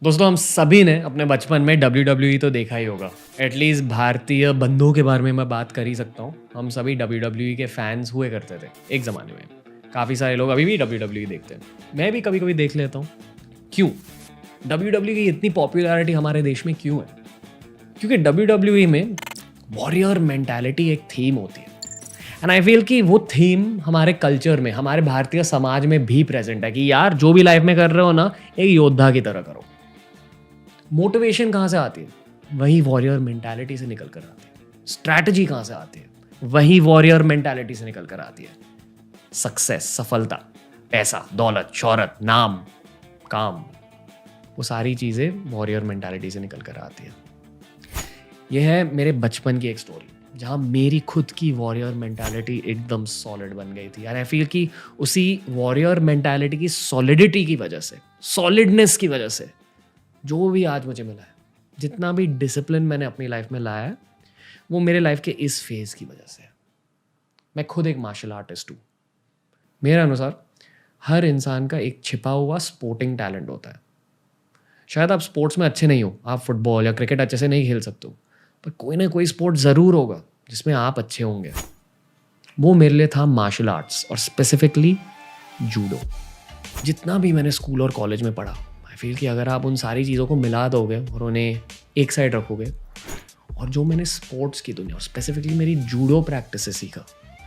दोस्तों, हम सभी ने अपने बचपन में WWE तो देखा ही होगा। एटलीस्ट भारतीय बंदों के बारे में मैं बात कर ही सकता हूँ। हम सभी WWE के फैन्स हुए करते थे एक ज़माने में। काफ़ी सारे लोग अभी भी WWE देखते हैं। मैं भी कभी-कभी देख लेता हूँ। क्यों? WWE की इतनी पॉपुलैरिटी हमारे देश में क्यों है? क्योंकि WWE में वॉरियर मेंटालिटी एक थीम होती है। एंड आई फील कि वो थीम हमारे कल्चर में, हमारे भारतीय समाज में भी प्रेजेंट है कि यार जो भी लाइफ में कर रहे हो ना, एक योद्धा की तरह करो। मोटिवेशन कहाँ से आती है? वही वॉरियर मेंटालिटी से निकल कर आती है। स्ट्रैटेजी कहाँ से आती है? वही वॉरियर मेंटालिटी से निकल कर आती है। सक्सेस, सफलता, पैसा, दौलत, शोहरत, नाम, काम, वो सारी चीज़ें वॉरियर मेंटालिटी से निकल कर आती है। यह है मेरे बचपन की एक स्टोरी जहाँ मेरी खुद की वॉरियर मेंटालिटी एकदम सॉलिड बन गई थी। एंड आई फील कि उसी वॉरियर मेंटालिटी की सॉलिडिटी की वजह से, सॉलिडनेस की वजह से जो भी आज मुझे मिला है, जितना भी डिसिप्लिन मैंने अपनी लाइफ में लाया है, वो मेरे लाइफ के इस फेज़ की वजह से है। मैं खुद एक मार्शल आर्टिस्ट हूँ। मेरे अनुसार हर इंसान का एक छिपा हुआ स्पोर्टिंग टैलेंट होता है। शायद आप स्पोर्ट्स में अच्छे नहीं हो, आप फुटबॉल या क्रिकेट अच्छे से नहीं खेल सकते हो, पर कोई ना कोई स्पोर्ट ज़रूर होगा जिसमें आप अच्छे होंगे। वो मेरे लिए था मार्शल आर्ट्स, और स्पेसिफिकली जूडो। जितना भी मैंने स्कूल और कॉलेज में पढ़ा, आई फील कि अगर आप उन सारी चीज़ों को मिला दोगे और उन्हें एक साइड रखोगे, और जो मैंने स्पोर्ट्स की दुनिया, स्पेसिफिकली मेरी जूडो प्रैक्टिस से सीखा,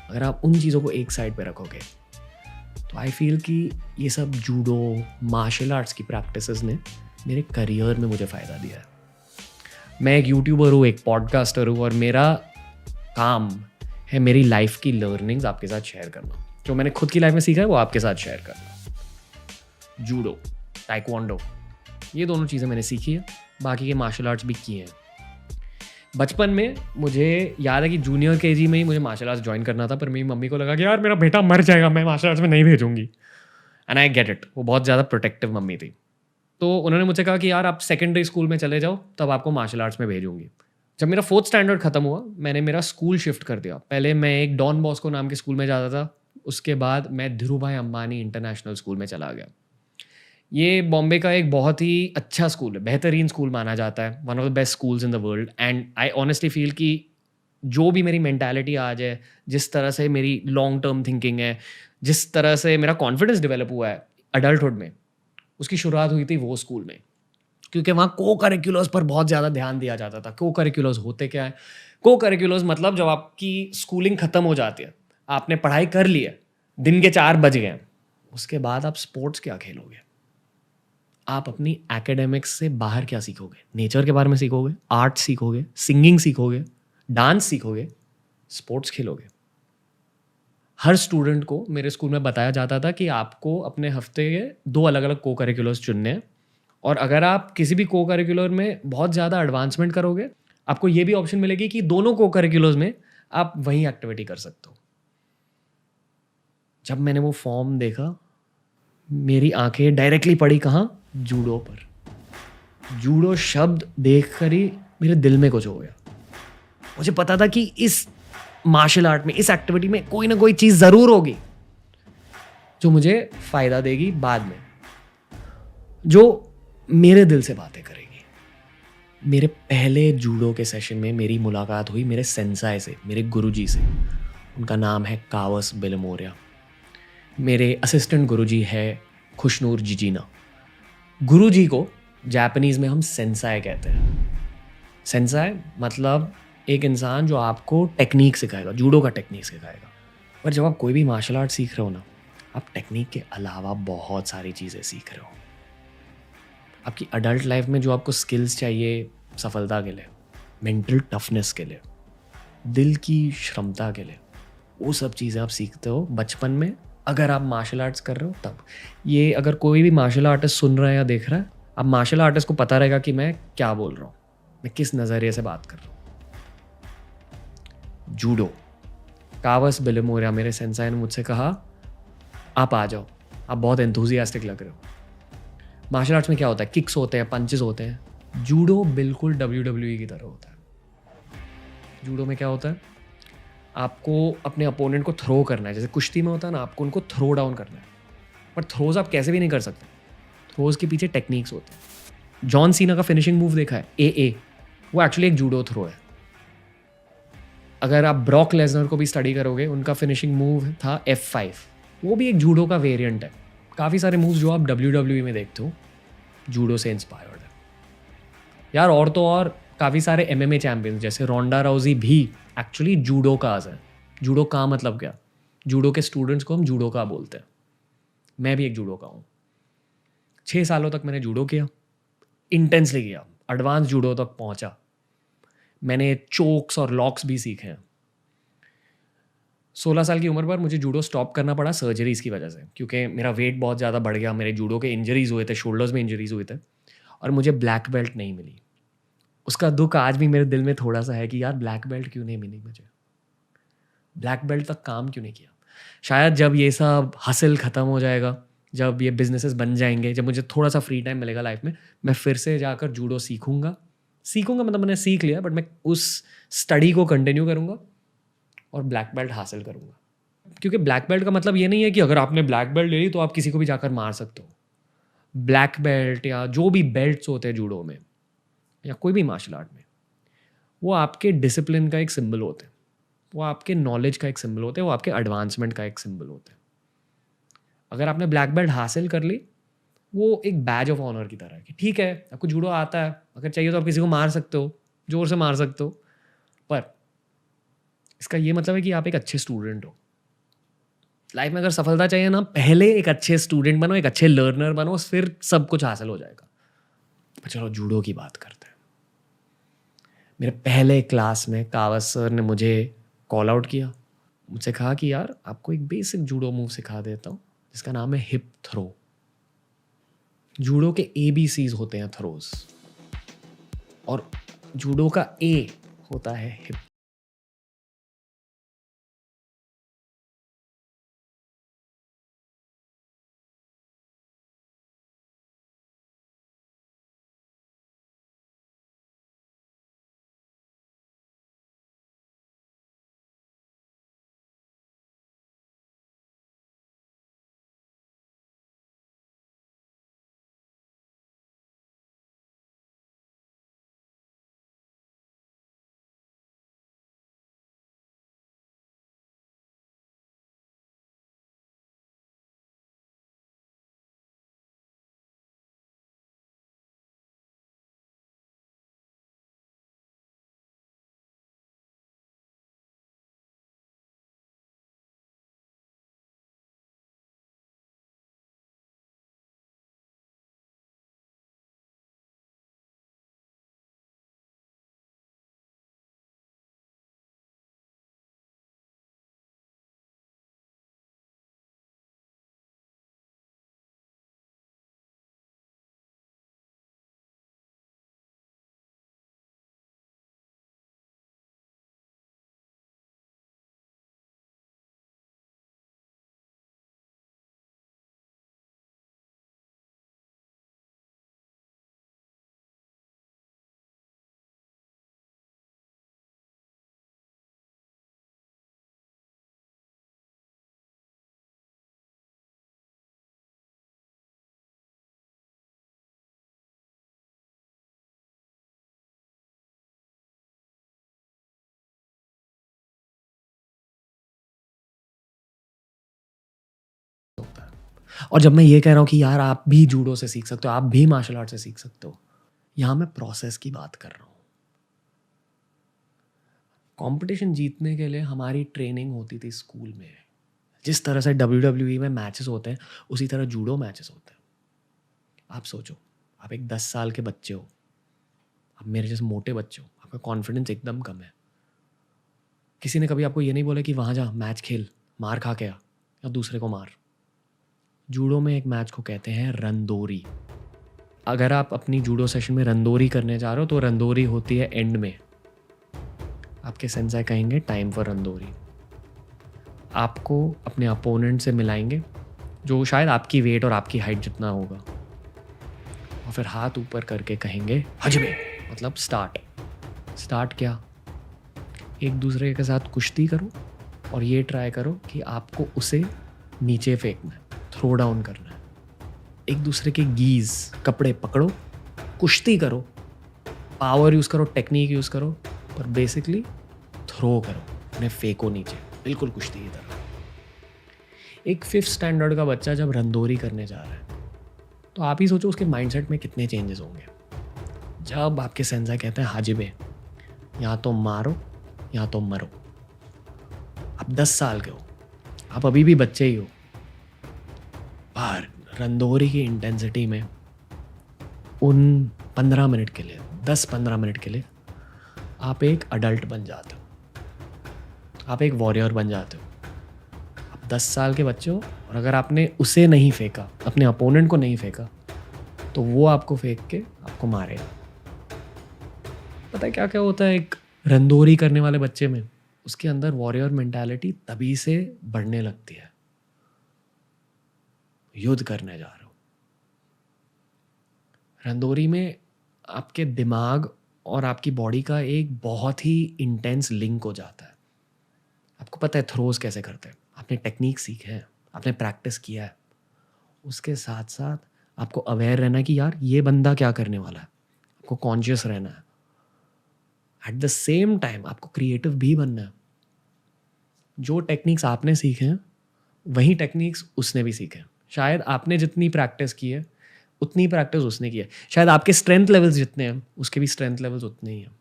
अगर आप उन चीज़ों को एक साइड पे रखोगे, तो आई फील कि ये सब जूडो, मार्शल आर्ट्स की प्रैक्टिसेस ने मेरे करियर में मुझे फ़ायदा दिया है। मैं एक यूट्यूबर हूँ, एक पॉडकास्टर हूँ, और मेरा काम है मेरी लाइफ की लर्निंग्स आपके साथ शेयर करना। जो मैंने खुद की लाइफ में सीखा है वो आपके साथ शेयर करना। जूडो, ताइक्वांडो, ये दोनों चीज़ें मैंने सीखी है। बाकी के मार्शल आर्ट्स भी किए हैं। बचपन में मुझे याद है कि जूनियर केजी में ही मुझे मार्शल आर्ट्स ज्वाइन करना था, पर मेरी मम्मी को लगा कि यार मेरा बेटा मर जाएगा, मैं मार्शल आर्ट्स में नहीं भेजूंगी। एंड आई गेट इट, वो बहुत ज़्यादा प्रोटेक्टिव मम्मी थी। तो उन्होंने मुझसे कहा कि यार आप सेकेंडरी स्कूल में चले जाओ, तब आपको मार्शल आर्ट्स में भेजूंगी। जब मेरा 4th स्टैंडर्ड खत्म हुआ, मैंने मेरा स्कूल शिफ्ट कर दिया। पहले मैं एक डॉन बॉस्को नाम के स्कूल में जाता था, उसके बाद मैं धीरूभाई अंबानी इंटरनेशनल स्कूल में चला गया। ये बॉम्बे का एक बहुत ही अच्छा स्कूल है, बेहतरीन स्कूल माना जाता है, one of the best schools in the world. And I honestly feel कि जो भी मेरी मेंटालिटी आज है, जिस तरह से मेरी लॉन्ग टर्म थिंकिंग है, जिस तरह से मेरा कॉन्फिडेंस डेवलप हुआ है अडल्टहुड में, उसकी शुरुआत हुई थी वो स्कूल में। क्योंकि वहाँ को करिकुलर्स पर बहुत ज़्यादा ध्यान दिया जाता था। को करिकुलर्स होते क्या है? को करिकुलर्स मतलब जब आपकी स्कूलिंग ख़त्म हो जाती है, आपने पढ़ाई कर ली है, दिन के 4 बज गए, उसके बाद आप स्पोर्ट्स क्या खेलोगे? आप अपनी एकेडमिक्स से बाहर क्या सीखोगे? नेचर के बारे में सीखोगे, आर्ट सीखोगे, सिंगिंग सीखोगे, डांस सीखोगे, स्पोर्ट्स खेलोगे। हर स्टूडेंट को मेरे स्कूल में बताया जाता था कि आपको अपने हफ्ते के 2 अलग-अलग को करिकुलर्स चुनने हैं, और अगर आप किसी भी को करिकुलर में बहुत ज़्यादा एडवांसमेंट करोगे, आपको ये भी ऑप्शन मिलेगी कि दोनों को करिकुलर्स में आप वही एक्टिविटी कर सकते हो। जब मैंने वो फॉर्म देखा, मेरी आंखें डायरेक्टली पड़ी कहाँ? जूडो पर। जूडो शब्द देखकर ही मेरे दिल में कुछ हो गया। मुझे पता था कि इस मार्शल आर्ट में, इस एक्टिविटी में कोई ना कोई चीज़ ज़रूर होगी जो मुझे फ़ायदा देगी बाद में, जो मेरे दिल से बातें करेगी। मेरे पहले जूडो के सेशन में मेरी मुलाकात हुई मेरे सेंसाई से, मेरे गुरुजी से। उनका नाम है कावस बिलमोरिया। मेरे असिस्टेंट गुरुजी है खुशनूर जिजीना। गुरुजी को जापानीज़ में हम सेंसाई कहते हैं। सेंसाई मतलब एक इंसान जो आपको टेक्निक सिखाएगा, जूडो का टेक्निक सिखाएगा। पर जब आप कोई भी मार्शल आर्ट सीख रहे हो ना, आप टेक्निक के अलावा बहुत सारी चीज़ें सीख रहे हो। आपकी अडल्ट लाइफ में जो आपको स्किल्स चाहिए सफलता के लिए, मेंटल टफनेस के लिए, दिल की क्षमता के लिए, वो सब चीज़ें आप सीखते हो बचपन में, अगर आप मार्शल आर्ट्स कर रहे हो तब। ये अगर कोई भी मार्शल आर्टिस्ट सुन रहा है या देख रहा है, अब मार्शल आर्टिस्ट को पता रहेगा कि मैं क्या बोल रहा हूँ, मैं किस नज़रिए से बात कर रहा हूँ। जूडो, कावस बिलमोरिया मेरे सेंसाई ने मुझसे कहा, आप आ जाओ, आप बहुत एंथुजियास्टिक लग रहे हो। मार्शल आर्ट्स में क्या होता है? किक्स होते हैं, पंचेस होते हैं। जूडो बिल्कुल WWE की तरह होता है। जूडो में क्या होता है? आपको अपने अपोनेंट को थ्रो करना है, जैसे कुश्ती में होता है ना, आपको उनको थ्रो डाउन करना है। पर थ्रोज आप कैसे भी नहीं कर सकते, थ्रोज के पीछे टेक्निक्स होते हैं। जॉन सीना का फिनिशिंग मूव देखा है, ए, वो एक्चुअली एक जूडो थ्रो है। अगर आप ब्रॉक लेसनर को भी स्टडी करोगे, उनका फिनिशिंग मूव था F5, वो भी एक जूडो का वेरिएंट है। काफ़ी सारे मूव्स जो आप WWE में देखते हो जूडो से इंस्पायर्ड है यार। और तो और काफ़ी सारे MMA चैंपियंस जैसे रोंडा राउजी भी एक्चुअली जूडो काज है। जूडो का मतलब क्या? जूडो के स्टूडेंट्स को हम जूडो का बोलते हैं। मैं भी एक जूडो का हूँ। 6 सालों तक मैंने जूडो किया, इंटेंसली किया, एडवांस जूडो तक पहुँचा। मैंने चोक्स और लॉक्स भी सीखे हैं। 16 साल की उम्र पर मुझे जूडो स्टॉप करना पड़ा सर्जरीज़ की वजह से, क्योंकि मेरा वेट बहुत ज़्यादा बढ़ गया। मेरे जूडो के इंजरीज़ हुए थे, शोल्डर्स में इंजरीज़ हुए थे और मुझे ब्लैक बेल्ट नहीं मिली। उसका दुख आज भी मेरे दिल में थोड़ा सा है कि यार ब्लैक बेल्ट क्यों नहीं मिली मुझे, ब्लैक बेल्ट तक काम क्यों नहीं किया। शायद जब ये सब हसल ख़त्म हो जाएगा, जब ये बिजनेसेस बन जाएंगे, जब मुझे थोड़ा सा फ्री टाइम मिलेगा लाइफ में, मैं फिर से जाकर जूडो सीखूंगा मतलब मैंने सीख लिया, बट मैं उस स्टडी को कंटिन्यू करूँगा और ब्लैक बेल्ट हासिल करूँगा। क्योंकि ब्लैक बेल्ट का मतलब ये नहीं है कि अगर आपने ब्लैक बेल्ट ले ली तो आप किसी को भी जाकर मार सकते हो। ब्लैक बेल्ट या जो भी बेल्ट्स होते हैं जूडो में या कोई भी मार्शल आर्ट में, वो आपके डिसिप्लिन का एक सिंबल होते हैं, वो आपके नॉलेज का एक सिंबल होते हैं, वो आपके एडवांसमेंट का एक सिंबल होते हैं। अगर आपने ब्लैक बेल्ट हासिल कर ली, वो एक बैज ऑफ ऑनर की तरह है कि ठीक है आपको जूडो आता है, अगर चाहिए तो आप किसी को मार सकते हो, ज़ोर से मार सकते हो, पर इसका ये मतलब है कि आप एक अच्छे स्टूडेंट हो। लाइफ में अगर सफलता चाहिए ना, पहले एक अच्छे स्टूडेंट बनो, एक अच्छे लर्नर बनो, फिर सब कुछ हासिल हो जाएगा। पर चलो जूडो की बात करते हैं। मेरे पहले क्लास में कावस सर ने मुझे कॉल आउट किया, मुझसे कहा कि यार आपको एक बेसिक जूडो मूव सिखा देता हूँ जिसका नाम है हिप थ्रो। जूडो के ABCs होते हैं थ्रोज, और जूडो का A होता है हिप। और जब मैं ये कह रहा हूँ कि यार आप भी जूडो से सीख सकते हो, आप भी मार्शल आर्ट से सीख सकते हो, यहाँ मैं प्रोसेस की बात कर रहा हूँ। कंपटीशन जीतने के लिए हमारी ट्रेनिंग होती थी स्कूल में। जिस तरह से WWE में मैचेस होते हैं, उसी तरह जूडो मैचेस होते हैं। आप सोचो, आप एक 10 साल के बच्चे हो, आप मेरे जैसे मोटे बच्चे हो, आपका कॉन्फिडेंस एकदम कम है। किसी ने कभी आपको ये नहीं बोला कि वहाँ जा मैच खेल, मार खा के आ या दूसरे को मार। जूडो में एक मैच को कहते हैं रंदोरी। अगर आप अपनी जूडो सेशन में रंदोरी करने जा रहे हो तो रंदोरी होती है एंड में। आपके सेंसाई कहेंगे टाइम फॉर रंदोरी। आपको अपने अपोनेंट से मिलाएंगे जो शायद आपकी वेट और आपकी हाइट जितना होगा, और फिर हाथ ऊपर करके कहेंगे हजमे, मतलब स्टार्ट। स्टार्ट क्या? एक दूसरे के साथ कुश्ती करो और ये ट्राई करो कि आपको उसे नीचे फेंकना है, थ्रो डाउन करना है। एक दूसरे के गीज, कपड़े पकड़ो कुश्ती करो, पावर यूज़ करो, टेक्निक यूज़ करो, पर बेसिकली थ्रो करो, उन्हें फेंको नीचे, बिल्कुल कुश्ती की तरह। एक 5th स्टैंडर्ड का बच्चा जब रंदोरी करने जा रहा है, तो आप ही सोचो उसके माइंडसेट में कितने चेंजेस होंगे। जब आपके सेंसेई कहते हैं हाजिबे, या तो मारो या तो मरो। आप 10 साल के हो, आप अभी भी बच्चे ही हो, पर रंदोरी की इंटेंसिटी में उन 15 मिनट के लिए, 10-15 मिनट के लिए आप एक अडल्ट बन जाते हो, आप एक वॉरियर बन जाते हो। आप 10 साल के बच्चे हो, और अगर आपने उसे नहीं फेंका, अपने अपोनेंट को नहीं फेंका, तो वो आपको फेंक के आपको मारेगा। पता है क्या क्या होता है एक रंदोरी करने वाले बच्चे में? उसके अंदर वॉरियर मेंटालिटी तभी से बढ़ने लगती है। युद्ध करने जा रहे हो, रंदोरी में आपके दिमाग और आपकी बॉडी का एक बहुत ही इंटेंस लिंक हो जाता है। आपको पता है थ्रोज कैसे करते हैं, आपने टेक्निक सीखे हैं, आपने प्रैक्टिस किया है। उसके साथ साथ आपको अवेयर रहना है कि यार ये बंदा क्या करने वाला है, आपको कॉन्शियस रहना है। एट द सेम टाइम आपको क्रिएटिव भी बनना है। जो टेक्निक्स आपने सीखे हैं वही टेक्निक्स उसने भी सीखे हैं। शायद आपने जितनी प्रैक्टिस की है उतनी प्रैक्टिस उसने की है। शायद आपके स्ट्रेंथ लेवल्स जितने हैं उसके भी स्ट्रेंथ लेवल्स उतने ही हैं।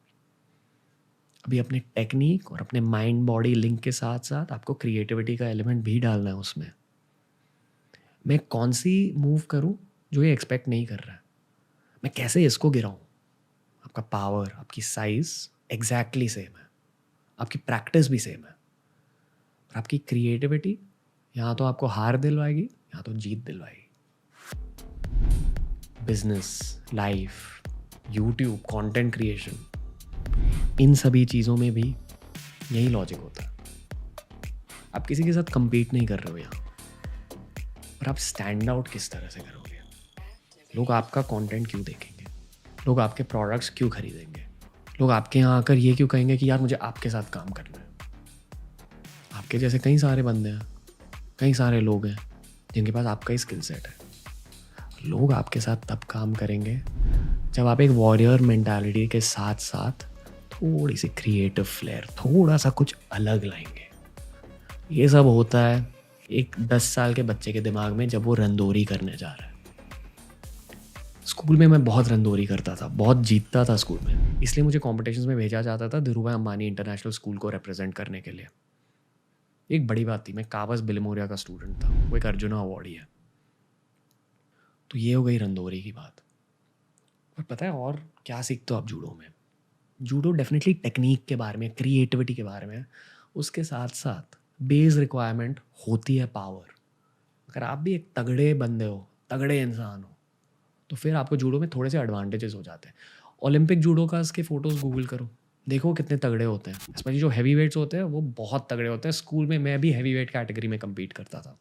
अभी अपने टेक्निक और अपने माइंड बॉडी लिंक के साथ साथ आपको क्रिएटिविटी का एलिमेंट भी डालना है उसमें। मैं कौन सी मूव करूं जो ये एक्सपेक्ट नहीं कर रहा है, मैं कैसे इसको गिराऊं। आपका पावर, आपकी साइज एग्जैक्टली सेम है, आपकी प्रैक्टिस भी सेम है, और आपकी क्रिएटिविटी यहाँ तो आपको हार दिलवाएगी, यहाँ तो जीत दिलवाएगी। Business, life, YouTube, content creation, इन सभी चीज़ों में भी यही लॉजिक होता है। आप किसी के साथ compete नहीं कर रहे हो यहाँ, पर आप स्टैंड आउट किस तरह से करोगे। लोग आपका कंटेंट क्यों देखेंगे, लोग आपके प्रोडक्ट्स क्यों खरीदेंगे, लोग आपके यहाँ आकर ये क्यों कहेंगे कि यार मुझे आपके साथ काम करना है। आपके जैसे कई सारे बंदे हैं, कई सारे लोग हैं जिनके पास आपका ही स्किल सेट है। लोग आपके साथ तब काम करेंगे जब आप एक वॉरियर मेंटालिटी के साथ साथ थोड़ी सी क्रिएटिव फ्लेयर, थोड़ा सा कुछ अलग लाएंगे। ये सब होता है एक 10 साल के बच्चे के दिमाग में जब वो रंदोरी करने जा रहा है। स्कूल में मैं बहुत रंदोरी करता था, बहुत जीतता था स्कूल में, इसलिए मुझे कॉम्पिटिशन्स में भेजा जाता था धीरूभाई अंबानी इंटरनेशनल स्कूल को रिप्रेजेंट करने के लिए। एक बड़ी बात थी, मैं काबस बिलिमोरिया का स्टूडेंट था, वो एक अर्जुना अवार्डी है। तो ये हो गई रंदोरी की बात। और पता है और क्या सीखते हो आप जूडो में? जूडो डेफिनेटली टेक्निक के बारे में, क्रिएटिविटी के बारे में, उसके साथ साथ बेस रिक्वायरमेंट होती है पावर। अगर आप भी एक तगड़े बंदे हो, तगड़े इंसान हो, तो फिर आपको जूडो में थोड़े से एडवांटेजेस हो जाते हैं। ओलंपिक जूडोकास के फ़ोटोज़ गूगल करो, देखो कितने तगड़े होते हैं। स्पेशली जो हैवी वेट्स होते हैं वो बहुत तगड़े होते हैं। स्कूल में मैं भी हैवी वेट कैटेगरी में कम्पीट करता था।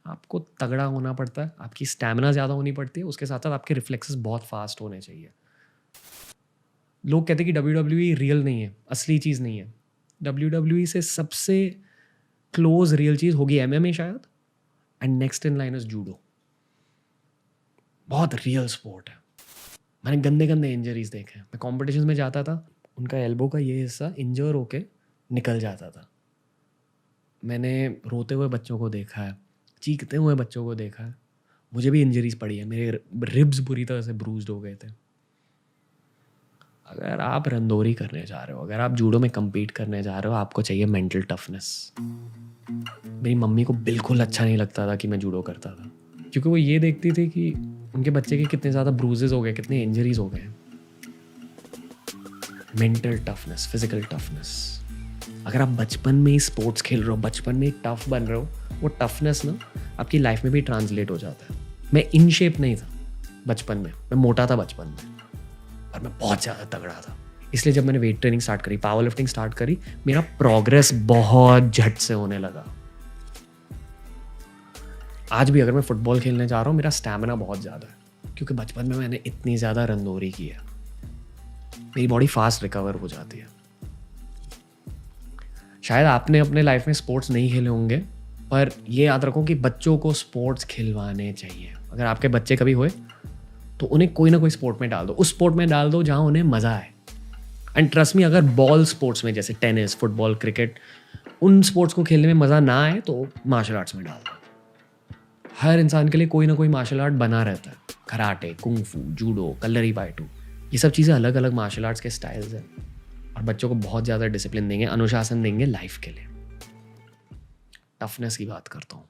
आपको तगड़ा होना पड़ता है, आपकी स्टैमिना ज़्यादा होनी पड़ती है, उसके साथ साथ आपके रिफ्लेक्सेस बहुत फास्ट होने चाहिए। लोग कहते हैं कि WWE रियल नहीं है, असली चीज़ नहीं है। WWE से सबसे क्लोज रियल चीज़ होगी MMA शायद, and next in line is judo. बहुत रियल स्पोर्ट है। मैंने गंदे गंदे इंजरीज देखे हैं। मैं कॉम्पिटिशन में जाता था, उनका एल्बो का ये हिस्सा इंजर होके निकल जाता था। मैंने रोते हुए बच्चों को देखा है, चीखते हुए बच्चों को देखा है। मुझे भी इंजरीज पड़ी है, मेरे रिब्स बुरी तरह से ब्रूज्ड हो गए थे। अगर आप रंदोरी करने जा रहे हो, अगर आप जूडो में कम्पीट करने जा रहे हो, आपको चाहिए मेंटल टफनेस। मेरी मम्मी को बिल्कुल अच्छा नहीं लगता था कि मैं जूडो करता था, क्योंकि वो ये देखती थी कि उनके बच्चे के कितने ज़्यादा ब्रूजेस हो गए, कितने इंजरीज हो गए। Mental toughness, physical toughness. अगर आप बचपन में ही स्पोर्ट्स खेल रहे हो, बचपन में ही टफ बन रहे हो, वो टफनेस ना आपकी लाइफ में भी ट्रांसलेट हो जाता है। मैं इन शेप नहीं था बचपन में, मैं मोटा था बचपन में, और मैं बहुत ज़्यादा तगड़ा था। इसलिए जब मैंने वेट ट्रेनिंग स्टार्ट करी, पावर लिफ्टिंग स्टार्ट करी, मेरा प्रोग्रेस बहुत झट से होने लगा। आज भी अगर मैं फुटबॉल खेलने जा रहा हूँ, मेरा स्टैमिना बहुत ज़्यादा है, क्योंकि बचपन में मैंने इतनी ज़्यादा रंदोरी की है। मेरी बॉडी फास्ट रिकवर हो जाती है। शायद आपने अपने लाइफ में स्पोर्ट्स नहीं खेले होंगे, पर ये याद रखो कि बच्चों को स्पोर्ट्स खिलवाने चाहिए। अगर आपके बच्चे कभी हुए तो उन्हें कोई ना कोई स्पोर्ट में डाल दो, उस स्पोर्ट में डाल दो जहाँ उन्हें मज़ा आए। एंड ट्रस्ट मी, अगर बॉल स्पोर्ट्स में जैसे टेनिस, फुटबॉल, क्रिकेट, उन स्पोर्ट्स को खेलने में मज़ा ना आए तो मार्शल आर्ट्स में डाल दो। हर इंसान के लिए कोई ना कोई मार्शल आर्ट बना रहता है। कराटे, कुंग-फू, जूडो, कल्लरी पाइटू, ये सब चीज़ें अलग अलग मार्शल आर्ट्स के स्टाइल्स हैं और बच्चों को बहुत ज़्यादा डिसिप्लिन देंगे, अनुशासन देंगे लाइफ के लिए। टफनेस की बात करता हूँ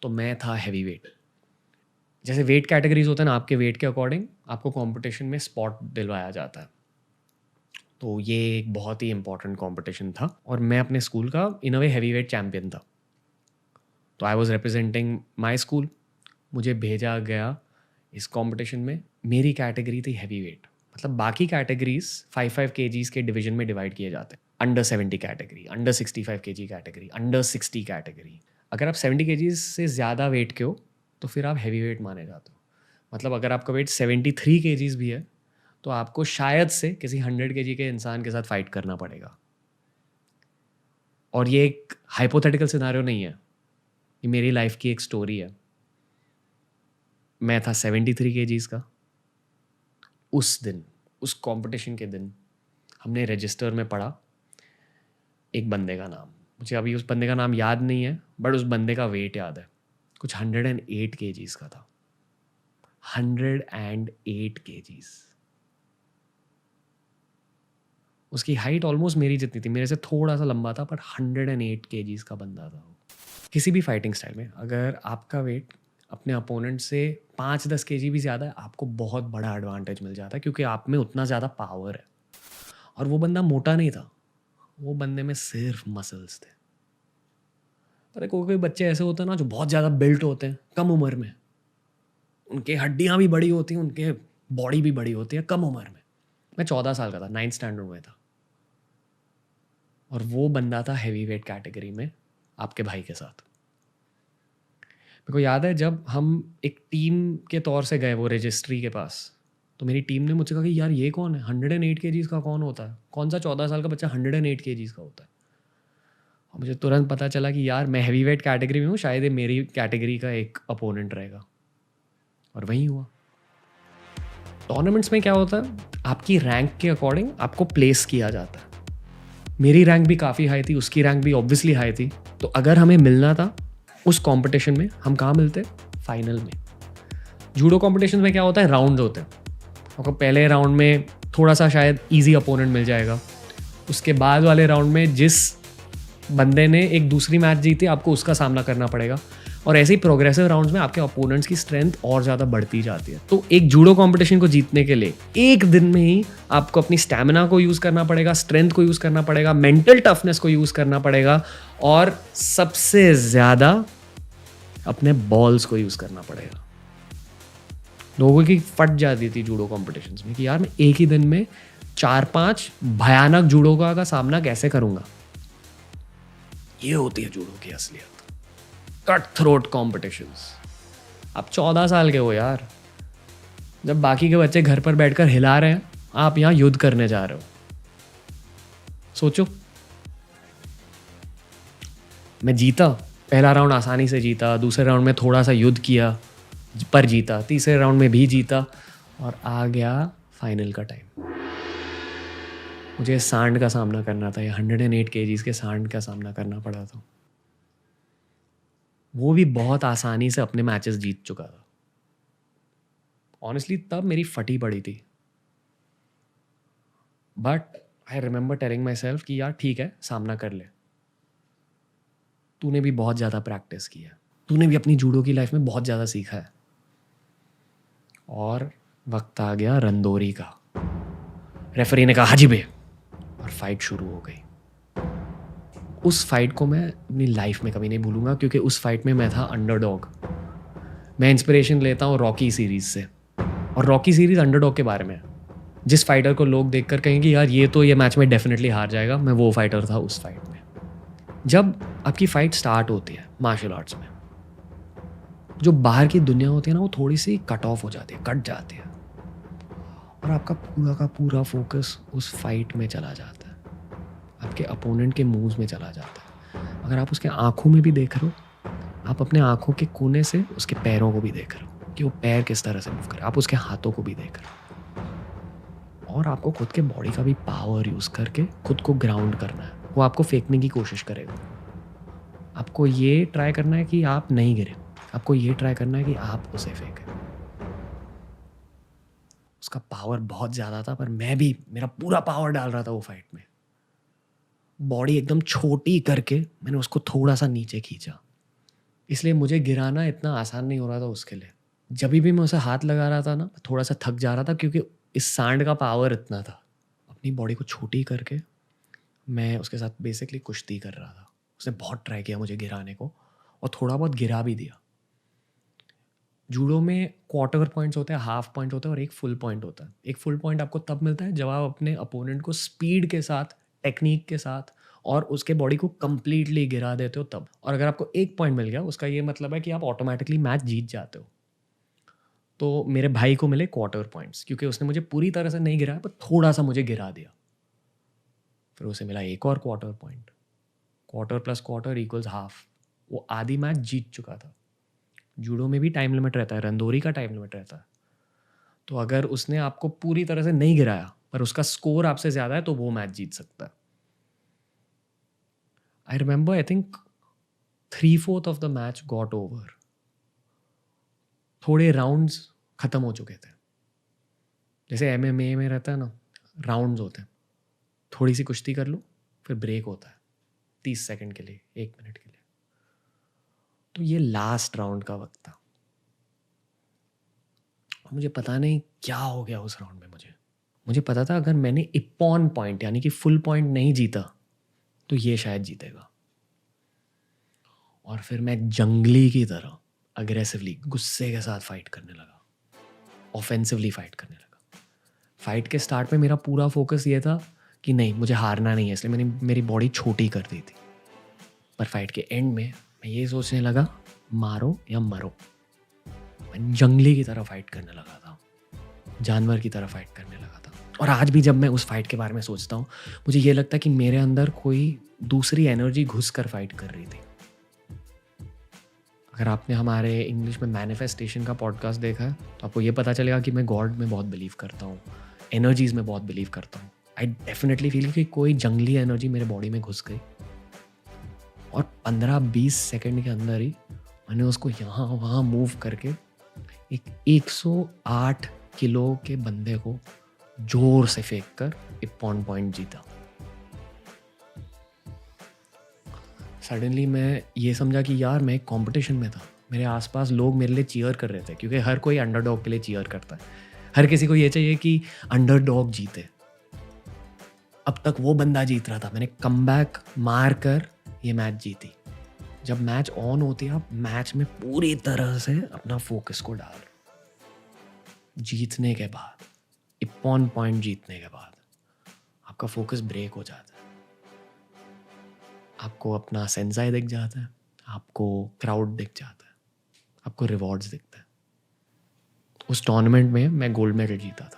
तो मैं था हैवी वेट। जैसे वेट कैटेगरीज होते हैं ना, आपके वेट के अकॉर्डिंग आपको कंपटीशन में स्पॉट दिलवाया जाता है। तो ये एक बहुत ही इंपॉर्टेंट कंपटीशन था और मैं अपने स्कूल का इन अ वे हैवी वेट चैम्पियन था। तो I was representing my school, मुझे भेजा गया इस कंपटीशन में। मेरी कैटेगरी थी हैवी वेट, मतलब बाकी कैटेगरीज 5 kgs के डिवीजन में डिवाइड किए जाते हैं। Under 70 category, under 65 kg category, under 60 category. अगर आप 70 kgs से ज़्यादा वेट के हो तो फिर आप हैवी वेट माने जाते हो। मतलब अगर आपका वेट 73 kgs भी है तो आपको शायद से किसी 100 kg के इंसान के साथ फाइट करना पड़ेगा। और ये एक हाइपोथेटिकल सिनारियो नहीं है, ये मेरी लाइफ की एक स्टोरी है। मैं था 73 kgs का। उस दिन, उस कंपटीशन के दिन, हमने रजिस्टर में पढ़ा एक बंदे का नाम। मुझे अभी उस बंदे का नाम याद नहीं है, बट उस बंदे का वेट याद है, कुछ 108 kgs का था। 108 kgs। उसकी हाइट ऑलमोस्ट मेरी जितनी थी, मेरे से थोड़ा सा लंबा था, पर 108 kgs का बंदा था वो। किसी भी फाइटिंग स्टाइल में अगर आपका वेट अपने अपोनेंट से 5-10 kg भी ज़्यादा है, आपको बहुत बड़ा एडवांटेज मिल जाता है, क्योंकि आप में उतना ज़्यादा पावर है। और वो बंदा मोटा नहीं था, वो बंदे में सिर्फ मसल्स थे। पर कोई कोई बच्चे ऐसे होते हैं ना जो बहुत ज़्यादा बिल्ट होते हैं कम उम्र में, उनके हड्डियाँ भी बड़ी होती हैं, उनके बॉडी भी बड़ी होती है कम उम्र में। मैं 14 साल का था, 9th स्टैंडर्ड में था, और वो बंदा था हैवी वेट कैटेगरी में आपके भाई के साथ। मेरे को याद है जब हम एक टीम के तौर से गए वो रजिस्ट्री के पास, तो मेरी टीम ने मुझसे कहा कि यार ये कौन है, 108 kgs का कौन होता है, कौन सा 14 साल का बच्चा 108 kgs का होता है। और मुझे तुरंत पता चला कि यार मैं हैवी वेट कैटेगरी में हूँ, शायद ये मेरी कैटेगरी का एक अपोनेंट रहेगा। और वही हुआ। टूर्नामेंट्स में क्या होता है, आपकी रैंक के अकॉर्डिंग आपको प्लेस किया जाता है। मेरी रैंक भी काफ़ी हाई थी, उसकी रैंक भी ऑब्वियसली हाई थी। तो अगर हमें मिलना था उस कंपटीशन में, हम कहाँ मिलते, फाइनल में। जूडो कंपटीशन में क्या होता है, राउंड होते हैं। आपको पहले राउंड में थोड़ा सा शायद इजी अपोनेंट मिल जाएगा, उसके बाद वाले राउंड में जिस बंदे ने एक दूसरी मैच जीती आपको उसका सामना करना पड़ेगा। और ऐसे ही प्रोग्रेसिव राउंड्स में आपके अपोनेंट्स की स्ट्रेंथ और ज़्यादा बढ़ती जाती है। तो एक जूडो कंपटीशन को जीतने के लिए एक दिन में ही आपको अपनी स्टैमिना को यूज़ करना पड़ेगा, स्ट्रेंथ को यूज़ करना पड़ेगा, मेंटल टफनेस को यूज़ करना पड़ेगा, और सबसे ज़्यादा अपने बॉल्स को यूज़ करना पड़ेगा। लोगों की फट जाती थी जूडो कॉम्पिटिशन्स में कि यार मैं एक ही दिन में 4-5 भयानक जूडोका का सामना कैसे करूँगा। ये होती है जूडो की असलियत, कट थ्रोट कॉम्पिटिशन्स। आप 14 साल के हो यार, जब बाकी के बच्चे घर पर बैठकर हिला रहे हैं, आप यहाँ युद्ध करने जा रहे हो। सोचो, मैं जीता, पहला राउंड आसानी से जीता, दूसरे राउंड में थोड़ा सा युद्ध किया पर जीता, तीसरे राउंड में भी जीता, और आ गया फाइनल का टाइम। मुझे सांड का सामना करना था, या 108 kgs के सांड का सामना करना पड़ा था। वो भी बहुत आसानी से अपने मैचेस जीत चुका था। ऑनेस्टली तब मेरी फटी पड़ी थी, but I remember telling my self कि यार ठीक है, सामना कर ले, तूने भी बहुत ज़्यादा प्रैक्टिस की है, तूने भी अपनी जूडो की लाइफ में बहुत ज़्यादा सीखा है। और वक्त आ गया रंदोरी का। रेफरी ने कहा हाजी बे, और फाइट शुरू हो गई। उस फाइट को मैं अपनी लाइफ में कभी नहीं भूलूंगा, क्योंकि उस फाइट में मैं था अंडरडॉग। मैं इंस्पिरेशन लेता हूँ रॉकी सीरीज से, और रॉकी सीरीज अंडरडॉग के बारे में है। जिस फाइटर को लोग देखकर कहेंगे यार ये तो ये मैच में डेफिनेटली हार जाएगा, मैं वो फाइटर था उस फाइट में। जब आपकी फाइट स्टार्ट होती है मार्शल आर्ट्स में, जो बाहर की दुनिया होती है ना, वो थोड़ी सी कट ऑफ हो जाती है, कट जाती है, और आपका पूरा का पूरा फोकस उस फाइट में चला जाता है, आपके अपोनेंट के मूव्स में चला जाता है। अगर आप उसके आंखों में भी देख रहे हो, आप अपने आंखों के कोने से उसके पैरों को भी देख रहे हो, कि वो पैर किस तरह से मूव करे, आप उसके हाथों को भी देख रहे हो। और आपको खुद के बॉडी का भी पावर यूज़ करके खुद को ग्राउंड करना है। वो आपको फेंकने की कोशिश करेगा, आपको ये ट्राई करना है कि आप नहीं गिरे, आपको ये ट्राई करना है कि आप उसे फेंकें। उसका पावर बहुत ज़्यादा था, पर मैं भी मेरा पूरा पावर डाल रहा था वो फाइट में। बॉडी एकदम छोटी करके मैंने उसको थोड़ा सा नीचे खींचा, इसलिए मुझे गिराना इतना आसान नहीं हो रहा था उसके लिए। जब भी मैं उसे हाथ लगा रहा था ना, थोड़ा सा थक जा रहा था, क्योंकि इस सांड का पावर इतना था। अपनी बॉडी को छोटी करके मैं उसके साथ बेसिकली कुश्ती कर रहा था। उसने बहुत ट्राई किया मुझे गिराने को, और थोड़ा बहुत गिरा भी दिया। जूडो में क्वार्टर पॉइंट्स होते हैं, हाफ पॉइंट होता है और एक फुल पॉइंट होता है। एक फुल पॉइंट आपको तब मिलता है जब आप अपने अपोनेंट को स्पीड के साथ, टेक्निक के साथ और उसके बॉडी को कंप्लीटली गिरा देते हो तब। और अगर आपको एक पॉइंट मिल गया, उसका ये मतलब है कि आप ऑटोमेटिकली मैच जीत जाते हो। तो मेरे भाई को मिले क्वार्टर पॉइंट्स, क्योंकि उसने मुझे पूरी तरह से नहीं गिराया, पर थोड़ा सा मुझे गिरा दिया। फिर उसे मिला एक और quarter point. Quarter plus quarter equals half. वो आधी मैच जीत चुका था। जूडो में भी टाइम लिमिट रहता है, रंदोरी का टाइम लिमिट रहता है। तो अगर उसने आपको पूरी तरह से नहीं गिराया, पर उसका स्कोर आपसे ज़्यादा है, तो वो मैच जीत सकता है। I remember, I think 3/4 of the match got over. थोड़े राउंड्स ख़त्म हो चुके थे। जैसे MMA में रहता है ना, राउंड्स होते हैं। थोड़ी सी कुश्ती कर लो, फिर ब्रेक होता है 30 सेकंड के लिए, 1 मिनट के लिए। तो ये लास्ट राउंड का वक्त था। मुझे पता नहीं क्या हो गया उस राउंड में। मुझे पता था अगर मैंने इपॉन पॉइंट यानी कि फुल पॉइंट नहीं जीता, तो ये शायद जीतेगा। और फिर मैं जंगली की तरह अग्रेसिवली, गुस्से के साथ फाइट करने लगा, ऑफेंसिवली फाइट करने लगा। फाइट के स्टार्ट में मेरा पूरा फोकस ये था कि नहीं, मुझे हारना नहीं है, इसलिए मैंने मेरी बॉडी छोटी कर दी थी। पर फाइट के एंड में मैं ये सोचने लगा, मारो या मरो। मैं जंगली की तरह फाइट करने लगा था, जानवर की तरह फाइट करने लगा था। और आज भी जब मैं उस फाइट के बारे में सोचता हूँ, मुझे ये लगता है कि मेरे अंदर कोई दूसरी एनर्जी घुस कर फाइट कर रही थी। अगर आपने हमारे इंग्लिश में मैनिफेस्टेशन का पॉडकास्ट देखा है, तो आपको ये पता चलेगा कि मैं गॉड में बहुत बिलीव करता हूँ, एनर्जीज में बहुत बिलीव करता हूँ। आई डेफिनेटली फील कि कोई जंगली एनर्जी मेरे बॉडी में घुस गई, और 15-20 सेकंड के अंदर ही मैंने उसको यहाँ वहाँ मूव करके एक 108 किलो के बंदे को जोर से फेंक कर इपॉन पॉइंट जीता। सडनली मैं ये समझा कि यार मैं एक कंपटीशन में था। मेरे आसपास लोग मेरे लिए चीयर कर रहे थे, क्योंकि हर कोई अंडरडॉग के लिए चीयर करता है। हर किसी को ये चाहिए कि अंडरडॉग जीते। अब तक वो बंदा जीत रहा था, मैंने कमबैक मार कर ये मैच जीती। जब मैच ऑन होती है, आप मैच में पूरी तरह से अपना फोकस को डाल। जीतने के बाद, इपॉन पॉइंट जीतने के बाद आपका फोकस ब्रेक हो जाता है। आपको अपना सेंसाई दिख जाता है, आपको क्राउड दिख जाता है, आपको रिवॉर्ड्स दिखता है। उस टूर्नामेंट में मैं गोल्ड मेडल जीता था।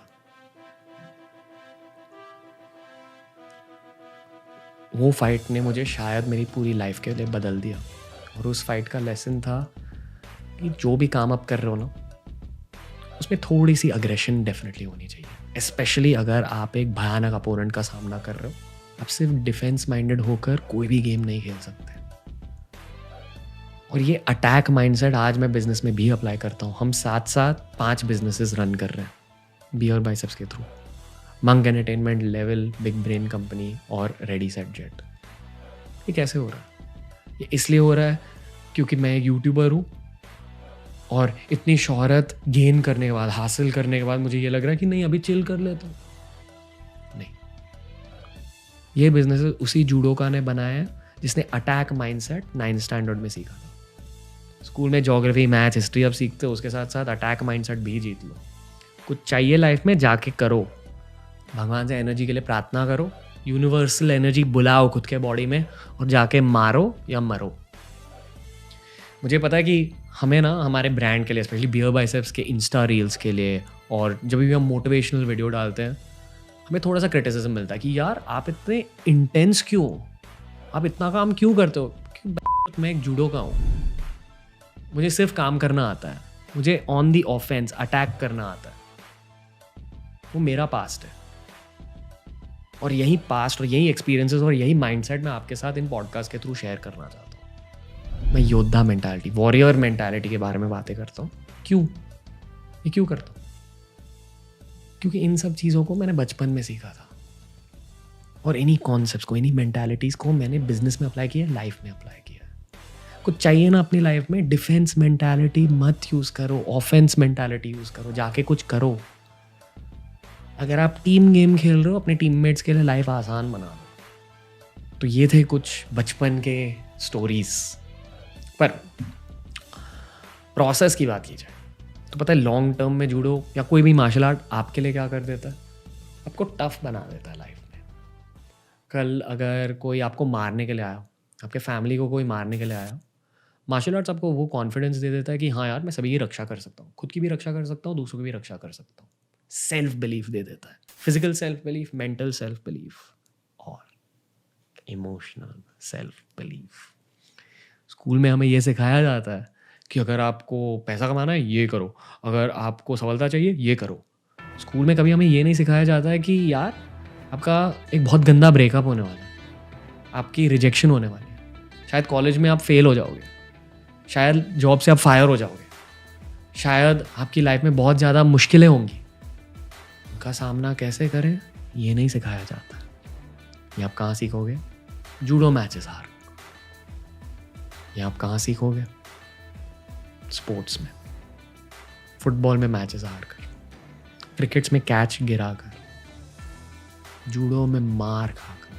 वो फाइट ने मुझे शायद मेरी पूरी लाइफ के लिए बदल दिया। और उस फाइट का लेसन था कि जो भी काम आप कर रहे हो ना, उसमें थोड़ी सी अग्रेशन डेफिनेटली होनी चाहिए। स्पेशली अगर आप एक भयानक अपोनेंट का सामना कर रहे हो, आप सिर्फ डिफेंस माइंडेड होकर कोई भी गेम नहीं खेल सकते। और ये अटैक माइंडसेट आज मैं बिजनेस में भी अप्लाई करता हूँ। हम साथ साथ 5 बिजनेसेस रन कर रहे हैं बी और बाइसेप्स के through. Monk entertainment, level, big brain company और रेडी सेट जेट। ये कैसे हो रहा है? ये इसलिए हो रहा है क्योंकि मैं एक यूट्यूबर हूँ, और इतनी शोहरत गेन करने के बाद, हासिल करने के बाद मुझे ये लग रहा है कि नहीं, अभी चिल कर लेता हूँ। नहीं, ये बिजनेस उसी जूडोका ने बनाया है जिसने अटैक माइंडसेट 9th स्टैंडर्ड में सीखा था। स्कूल में ज्योग्राफी, मैथ, हिस्ट्री अब सीखते हो, उसके साथ साथ अटैक माइंडसेट भी जीत लो। कुछ चाहिए लाइफ में, जाके करो। भगवान से एनर्जी के लिए प्रार्थना करो, यूनिवर्सल एनर्जी बुलाओ खुद के बॉडी में, और जाके मारो या मरो। मुझे पता है कि हमें ना हमारे ब्रांड के लिए, स्पेशली बियर बाइसेप्स के इंस्टा रील्स के लिए, और जब भी हम मोटिवेशनल वीडियो डालते हैं, हमें थोड़ा सा क्रिटिसिज्म मिलता है कि यार आप इतने इंटेंस क्यों, आप इतना काम क्यों करते हो? मैं एक जूडो का हूँ, मुझे सिर्फ काम करना आता है। मुझे ऑन दी ऑफेंस अटैक करना आता है, वो मेरा पास्ट है। और यही पास्ट और यही एक्सपीरियंसेस और यही माइंडसेट मैं आपके साथ इन पॉडकास्ट के थ्रू शेयर करना चाहता हूँ। मैं योद्धा मेंटालिटी, वॉरियर मेंटालिटी के बारे में बातें करता हूँ। क्यों? ये क्यों करता हूँ? क्योंकि इन सब चीज़ों को मैंने बचपन में सीखा था, और इन्हीं कॉन्सेप्ट्स को, इन्हीं मेंटालिटीज़ को मैंने बिजनेस में अप्लाई किया, लाइफ में अप्लाई किया। कुछ चाहिए ना अपनी लाइफ में, डिफेंस मेंटालिटी मत यूज़ करो, ऑफेंस मेंटालिटी यूज़ करो, जाके कुछ करो। अगर आप टीम गेम खेल रहे हो, अपने टीममेट्स के लिए लाइफ आसान बना दो। तो ये थे कुछ बचपन के स्टोरीज। पर प्रोसेस की बात की जाए तो पता है, लॉन्ग टर्म में जूडो या कोई भी मार्शल आर्ट आपके लिए क्या कर देता है? आपको टफ बना देता है लाइफ में। कल अगर कोई आपको मारने के लिए आया, आपके फैमिली को कोई मारने के लिए आया, मार्शल आर्ट्स आपको वो कॉन्फिडेंस दे देता है कि हाँ यार, मैं सभी की रक्षा कर सकता हूँ, खुद की भी रक्षा कर सकता हूँ, दूसरों की भी रक्षा कर सकता हूँ। सेल्फ बिलीफ दे देता है, physical self belief, mental self belief और इमोशनल सेल्फ बिलीफ। स्कूल में हमें ये सिखाया जाता है कि अगर आपको पैसा कमाना है ये करो, अगर आपको सफलता चाहिए ये करो। स्कूल में कभी हमें ये नहीं सिखाया जाता है कि यार आपका एक बहुत गंदा ब्रेकअप होने वाला है, आपकी रिजेक्शन होने वाली है, शायद कॉलेज में आप फेल हो जाओगे, शायद जॉब से आप फायर हो जाओगे, शायद आपकी लाइफ में बहुत ज़्यादा मुश्किलें होंगी। उनका सामना कैसे करें ये नहीं सिखाया जाता। ये आप कहाँ सीखोगे? जूडो मैचेस हार। ये आप कहाँ सीखोगे? स्पोर्ट्स में, फुटबॉल में मैचेस हार कर, क्रिकेट्स में कैच गिरा कर, जूडो में मार खाकर।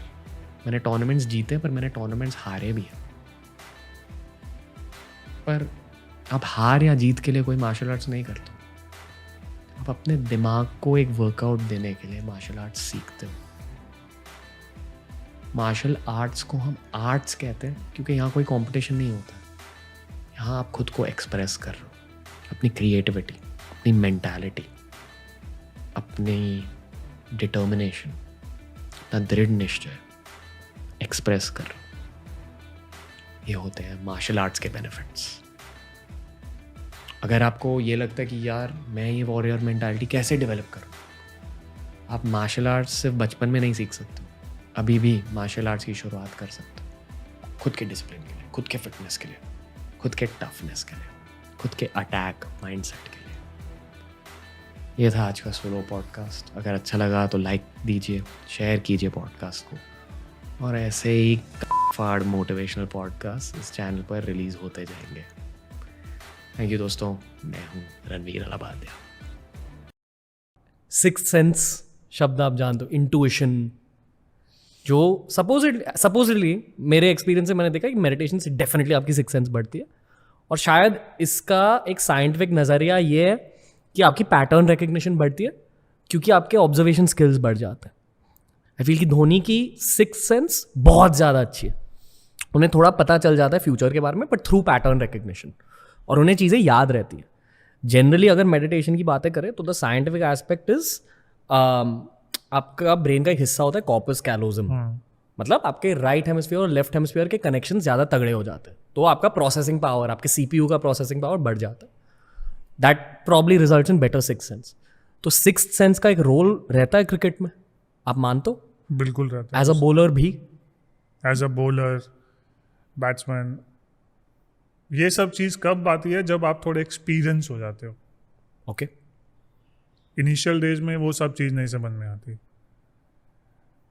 मैंने टूर्नामेंट्स जीते, पर मैंने टूर्नामेंट्स हारे भी हैं। पर आप हार या जीत के लिए कोई मार्शल आर्ट्स नहीं करते, आप अपने दिमाग को एक वर्कआउट देने के लिए मार्शल आर्ट्स सीखते हो। मार्शल आर्ट्स को हम आर्ट्स कहते हैं क्योंकि यहाँ कोई कंपटीशन नहीं होता। यहाँ आप खुद को एक्सप्रेस कर रहे हो, अपनी क्रिएटिविटी, अपनी मेंटालिटी, अपनी डिटर्मिनेशन, अपना दृढ़ निश्चय एक्सप्रेस कर रहे हो। ये होते हैं मार्शल आर्ट्स के बेनिफिट्स। अगर आपको ये लगता है कि यार मैं ये वॉरियर मेंटालिटी कैसे डेवलप करूँ, आप मार्शल आर्ट्स सिर्फ बचपन में नहीं सीख सकते, अभी भी मार्शल आर्ट्स की शुरुआत कर सकते हो। खुद के डिसिप्लिन के लिए, खुद के फिटनेस के लिए, खुद के टफनेस के लिए, खुद के अटैक माइंडसेट के लिए। ये था आज का सोलो पॉडकास्ट। अगर अच्छा लगा तो लाइक दीजिए, शेयर कीजिए पॉडकास्ट को, और ऐसे ही फाड़ मोटिवेशनल पॉडकास्ट इस चैनल पर रिलीज़ होते जाएंगे। थैंक यू दोस्तों, मैं हूँ रणवीर अलाबादिया। सिक्स्थ सेंस शब्द आप जानते हो, इंटुइशन, जो सपोजिटली मेरे एक्सपीरियंस से मैंने देखा कि मेडिटेशन से डेफिनेटली आपकी सिक्स्थ सेंस बढ़ती है। और शायद इसका एक साइंटिफिक नज़रिया ये है कि आपकी पैटर्न रिकग्निशन बढ़ती है क्योंकि आपके ऑब्जर्वेशन स्किल्स बढ़ जाते हैं। आई फील कि धोनी की सिक्स्थ सेंस बहुत ज़्यादा अच्छी है। उन्हें थोड़ा पता चल जाता है फ्यूचर के बारे में, बट थ्रू पैटर्न रिकग्निशन, और उन्हें चीज़ें याद रहती हैं। जनरली अगर मेडिटेशन की बातें करें तो द साइंटिफिक एस्पेक्ट इज आपका ब्रेन का एक हिस्सा होता है कॉर्पस कैलोजम। मतलब आपके राइट हेमिस्फीयर और लेफ्ट हेमिस्फीयर के कनेक्शन ज़्यादा तगड़े हो जाते हैं, तो आपका प्रोसेसिंग पावर, आपके सीपीयू का प्रोसेसिंग पावर बढ़ जाता है। That probably results in better sixth sense. तो सिक्स्थ सेंस का एक रोल रहता है क्रिकेट में, आप मानते हो? बिल्कुल रहता है। एज अ बॉलर भी, एज अ बॉलर, बैट्समैन, ये सब चीज़ कब आती है? जब आप थोड़े एक्सपीरियंस हो जाते हो। ओके। इनिशियल डेज में वो सब चीज़ नहीं समझ में आती।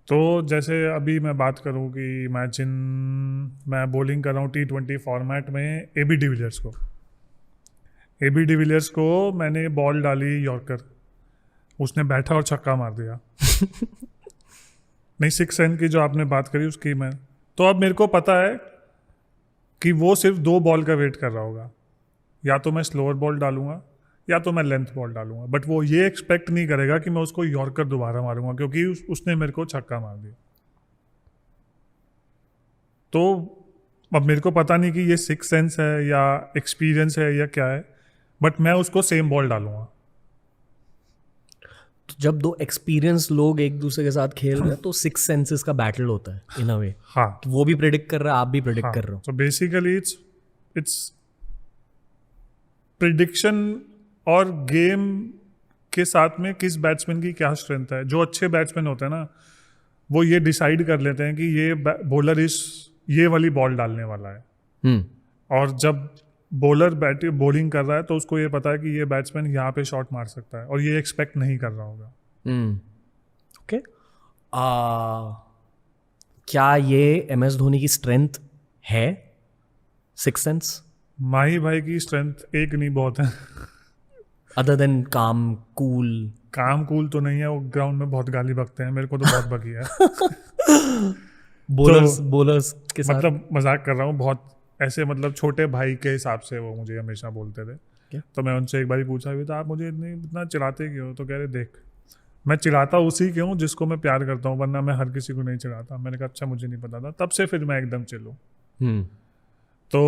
तो जैसे अभी मैं बात करूँ कि मैं बॉलिंग कर रहा हूँ T20 फॉर्मेट में AB डिविलियर्स को मैंने बॉल डाली यॉर्कर, उसने बैठा और छक्का मार दिया। नहीं, सिक्स सेंस की जो आपने बात करी उसकी मैं, तो अब मेरे को पता है कि वो सिर्फ 2 बॉल का वेट कर रहा होगा, या तो मैं स्लोअर बॉल डालूंगा या तो मैं लेंथ बॉल डालूंगा, बट वो ये एक्सपेक्ट नहीं करेगा कि मैं उसको यॉर्कर दोबारा मारूंगा क्योंकि उसने मेरे को छक्का मार दिया। तो अब मेरे को पता नहीं कि ये सिक्स सेंस है या एक्सपीरियंस है या क्या है, बट मैं उसको सेम बॉल डालूंगा। तो जब 2 एक्सपीरियंस लोग एक दूसरे के साथ खेल रहे हैं तो सिक्स सेंसेस का बैटल होता है इन अ वे। हाँ, तो वो भी प्रेडिक्ट कर रहा है, आप भी प्रेडिक्ट कर रहे हो। तो बेसिकली इट्स प्रिडिक्शन और गेम के साथ में किस बैट्समैन की क्या स्ट्रेंथ है. जो अच्छे बैट्समैन होते हैं ना, वो ये डिसाइड कर लेते हैं कि ये बॉलर ये वाली बॉल डालने वाला है. और जब बॉलर बॉलिंग कर रहा है तो उसको ये पता है कि ये बैट्समैन यहाँ पे शॉट मार सकता है और ये एक्सपेक्ट नहीं कर रहा होगा. ओके. क्या ये MS धोनी की स्ट्रेंथ है, सिक्स सेंस? माही भाई की स्ट्रेंथ एक नहीं बहुत है. अदर देन काम कूल? काम कूल तो नहीं है, वो ग्राउंड में बहुत गाली बकते हैं, मेरे को तो बहुत बकी है. बोलर्स के साथ मतलब मजाक कर रहा हूँ, बहुत ऐसे मतलब छोटे भाई के हिसाब से वो मुझे हमेशा बोलते थे. क्या? तो मैं उनसे एक बार पूछा भी था, आप मुझे इतना चिढ़ाते क्यों? तो कह रहे देख, मैं चिढ़ाता उसी के हूँ जिसको मैं प्यार करता हूँ, वरना मैं हर किसी को नहीं चिढ़ाता. मैंने कहा अच्छा, मुझे नहीं पता था. तब से फिर मैं एकदम चिल्लू. तो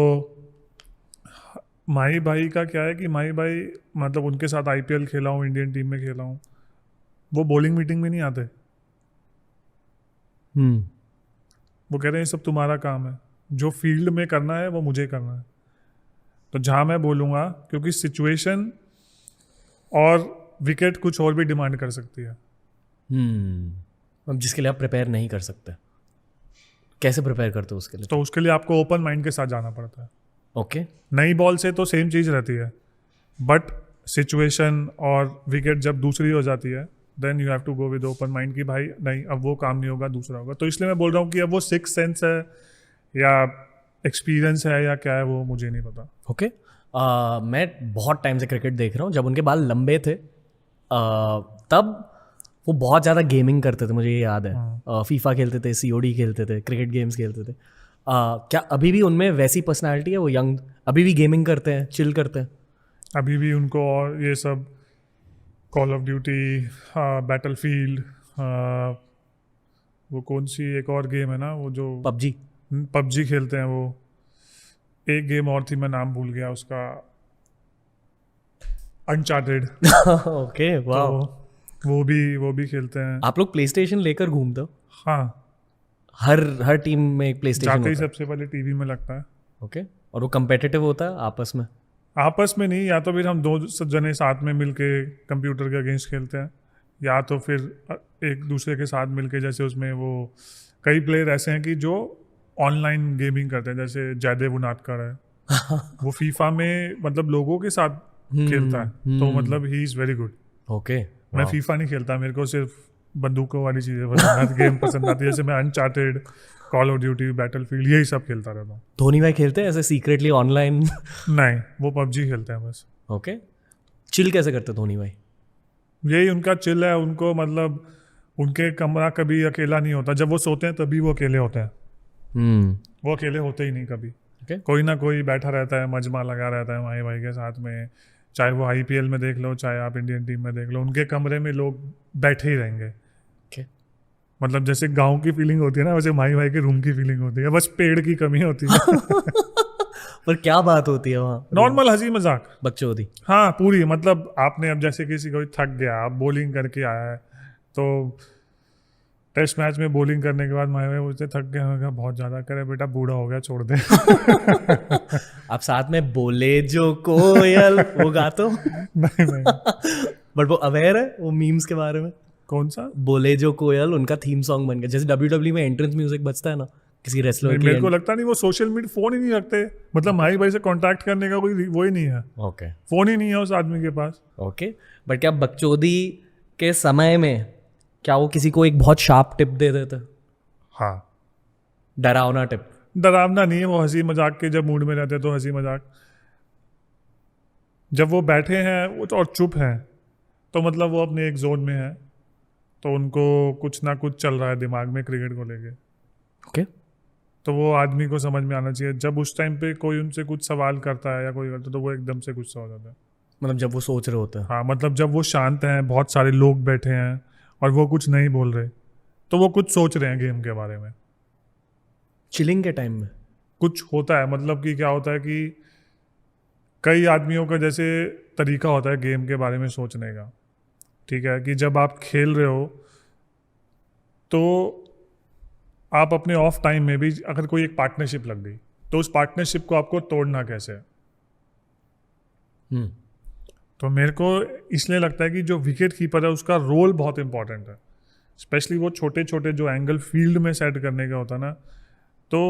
माही भाई का क्या है कि माही भाई मतलब उनके साथ IPL खेला हूँ, इंडियन टीम में खेला हूँ, वो बॉलिंग मीटिंग में नहीं आते. वो कह रहे हैं ये सब तुम्हारा काम है, जो फील्ड में करना है वो मुझे करना है. तो जहाँ मैं बोलूँगा, क्योंकि सिचुएशन और विकेट कुछ और भी डिमांड कर सकती है. अब जिसके लिए आप प्रिपेयर नहीं कर सकते, कैसे प्रिपेयर करते हो उसके लिए? तो उसके लिए आपको ओपन माइंड के साथ जाना पड़ता है. ओके. नई बॉल से तो सेम चीज़ रहती है, बट सिचुएशन और विकेट जब दूसरी हो जाती है, then you have to go with open mind कि भाई नहीं, अब वो काम नहीं होगा, दूसरा होगा. तो इसलिए मैं बोल रहा हूँ कि अब वो सिक्स सेंस है या एक्सपीरियंस है या क्या है, वो मुझे नहीं पता. ओके. मैं बहुत टाइम से क्रिकेट देख रहा हूँ. जब उनके बाल लंबे थे तब वो बहुत ज़्यादा गेमिंग करते थे, मुझे ये याद है. फीफा खेलते थे, COD खेलते थे, क्रिकेट गेम्स खेलते थे. क्या अभी भी उनमें वैसी पर्सनालिटी है? वो यंग अभी भी गेमिंग करते हैं, चिल करते हैं? अभी भी उनको और ये सब कॉल ऑफ ड्यूटी, बैटलफील्ड, वो कौन सी एक और गेम है ना, वो जो पबजी खेलते हैं. वो एक गेम और थी, मैं नाम भूल गया उसका, अनचार्टेड. ओके, वाह. वो भी खेलते हैं. आप लोग प्लेस्टेशन लेकर घूमते हो? हाँ, हर टीम में एक प्लेस्टेशन जाते ही सबसे पहले टीवी में लगता है. ओके. और वो कंपेटिटिव होता है आपस में? आपस में नहीं, या तो फिर हम दो जने साथ में मिलके कंप्यूटर के अगेंस्ट खेलते हैं, या तो फिर एक दूसरे के साथ मिलके, जैसे उसमें वो कई प्लेयर ऐसे हैं कि जो ऑनलाइन गेमिंग करते हैं, जैसे जयदेव उनादकर है. वो फीफा में मतलब लोगों के साथ खेलता है. तो मतलब he is very good. Okay. मैं फीफा नहीं खेलता, मेरे को सिर्फ बंदूकों वाली चीज़ें पसंद आती, गेम पसंद आती है. जैसे मैं uncharted, call of duty, battlefield, यही सब खेलता रहता हूँ. धोनी भाई खेलते हैं ऐसे सीक्रेटली ऑनलाइन? नहीं, वो पबजी खेलते हैं बस. ओके. चिल कैसे करते धोनी भाई? यही उनका चिल है. उनको मतलब उनके कमरा कभी अकेला नहीं होता. जब वो सोते हैं तभी वो अकेले होते हैं. वो अकेले होते ही नहीं कभी. कोई ना कोई बैठा रहता है, मजमा लगा रहता है माही भाई के साथ में. चाहे वो IPL में देख लो, चाहे आप इंडियन टीम में देख लो, उनके कमरे में लोग बैठे ही रहेंगे. मतलब जैसे गांव की फीलिंग होती है ना, वैसे माही भाई के रूम की फीलिंग होती है. बस पेड़ की कमी होती है. पर क्या बात होती है वहाँ? नॉर्मल हंसी मजाक, बकचोदी. हाँ पूरी. मतलब आपने अब जैसे किसी को थक गया, आप बॉलिंग करके आया है, तो टेस्ट मैच में बॉलिंग करने के बाद माही भाई बोलते थक गया, मैं कहा बहुत ज़्यादा करे बेटा, बूढ़ा हो गया, छोड़ दे. आप साथ में बोले जो कोयल वो गाते हो? नहीं. बट वो अवेयर है वो मीम्स के बारे में? कौन सा? बोले जो कोयल उनका थीम सॉन्ग बन गया. जैसे WWE में एंट्रेंस म्यूजिक बजता है ना किसी रेसलर की. मेरे को लगता नहीं वो सोशल मीडिया, फोन ही नहीं रखते. मतलब माही भाई से कांटेक्ट करने का कोई वो ही नहीं है. ओके. फोन ही नहीं है उस आदमी के पास. ओके. बट क्या बकचोदी के समय में क्या वो किसी को एक बहुत शार्प टिप दे देते? हाँ. डरावना टिप? डरावना नहीं है, वो हंसी मजाक के जब मूड में रहते तो हंसी मजाक. जब वो बैठे हैं और चुप हैं तो मतलब वो अपने एक जोन में है, तो उनको कुछ ना कुछ चल रहा है दिमाग में क्रिकेट को लेके. ओके. तो वो आदमी को समझ में आना चाहिए. जब उस टाइम पे कोई उनसे कुछ सवाल करता है या कोई करता है तो वो एकदम से गुस्सा हो जाता है. मतलब जब वो सोच रहे होते हैं? हाँ, मतलब जब वो शांत हैं, बहुत सारे लोग बैठे हैं और वो कुछ नहीं बोल रहे, तो वो कुछ सोच रहे हैं गेम के बारे में. चिलिंग के टाइम में कुछ होता है. मतलब कि क्या होता है कि कई आदमियों का जैसे तरीका होता है गेम के बारे में सोचने का. ठीक है, कि जब आप खेल रहे हो तो आप अपने ऑफ टाइम में भी अगर कोई एक पार्टनरशिप लग गई तो उस पार्टनरशिप को आपको तोड़ना कैसे है. हम्म, तो मेरे को इसलिए लगता है कि जो विकेट कीपर है उसका रोल बहुत इंपॉर्टेंट है, स्पेशली वो छोटे छोटे जो एंगल फील्ड में सेट करने का होता है ना, तो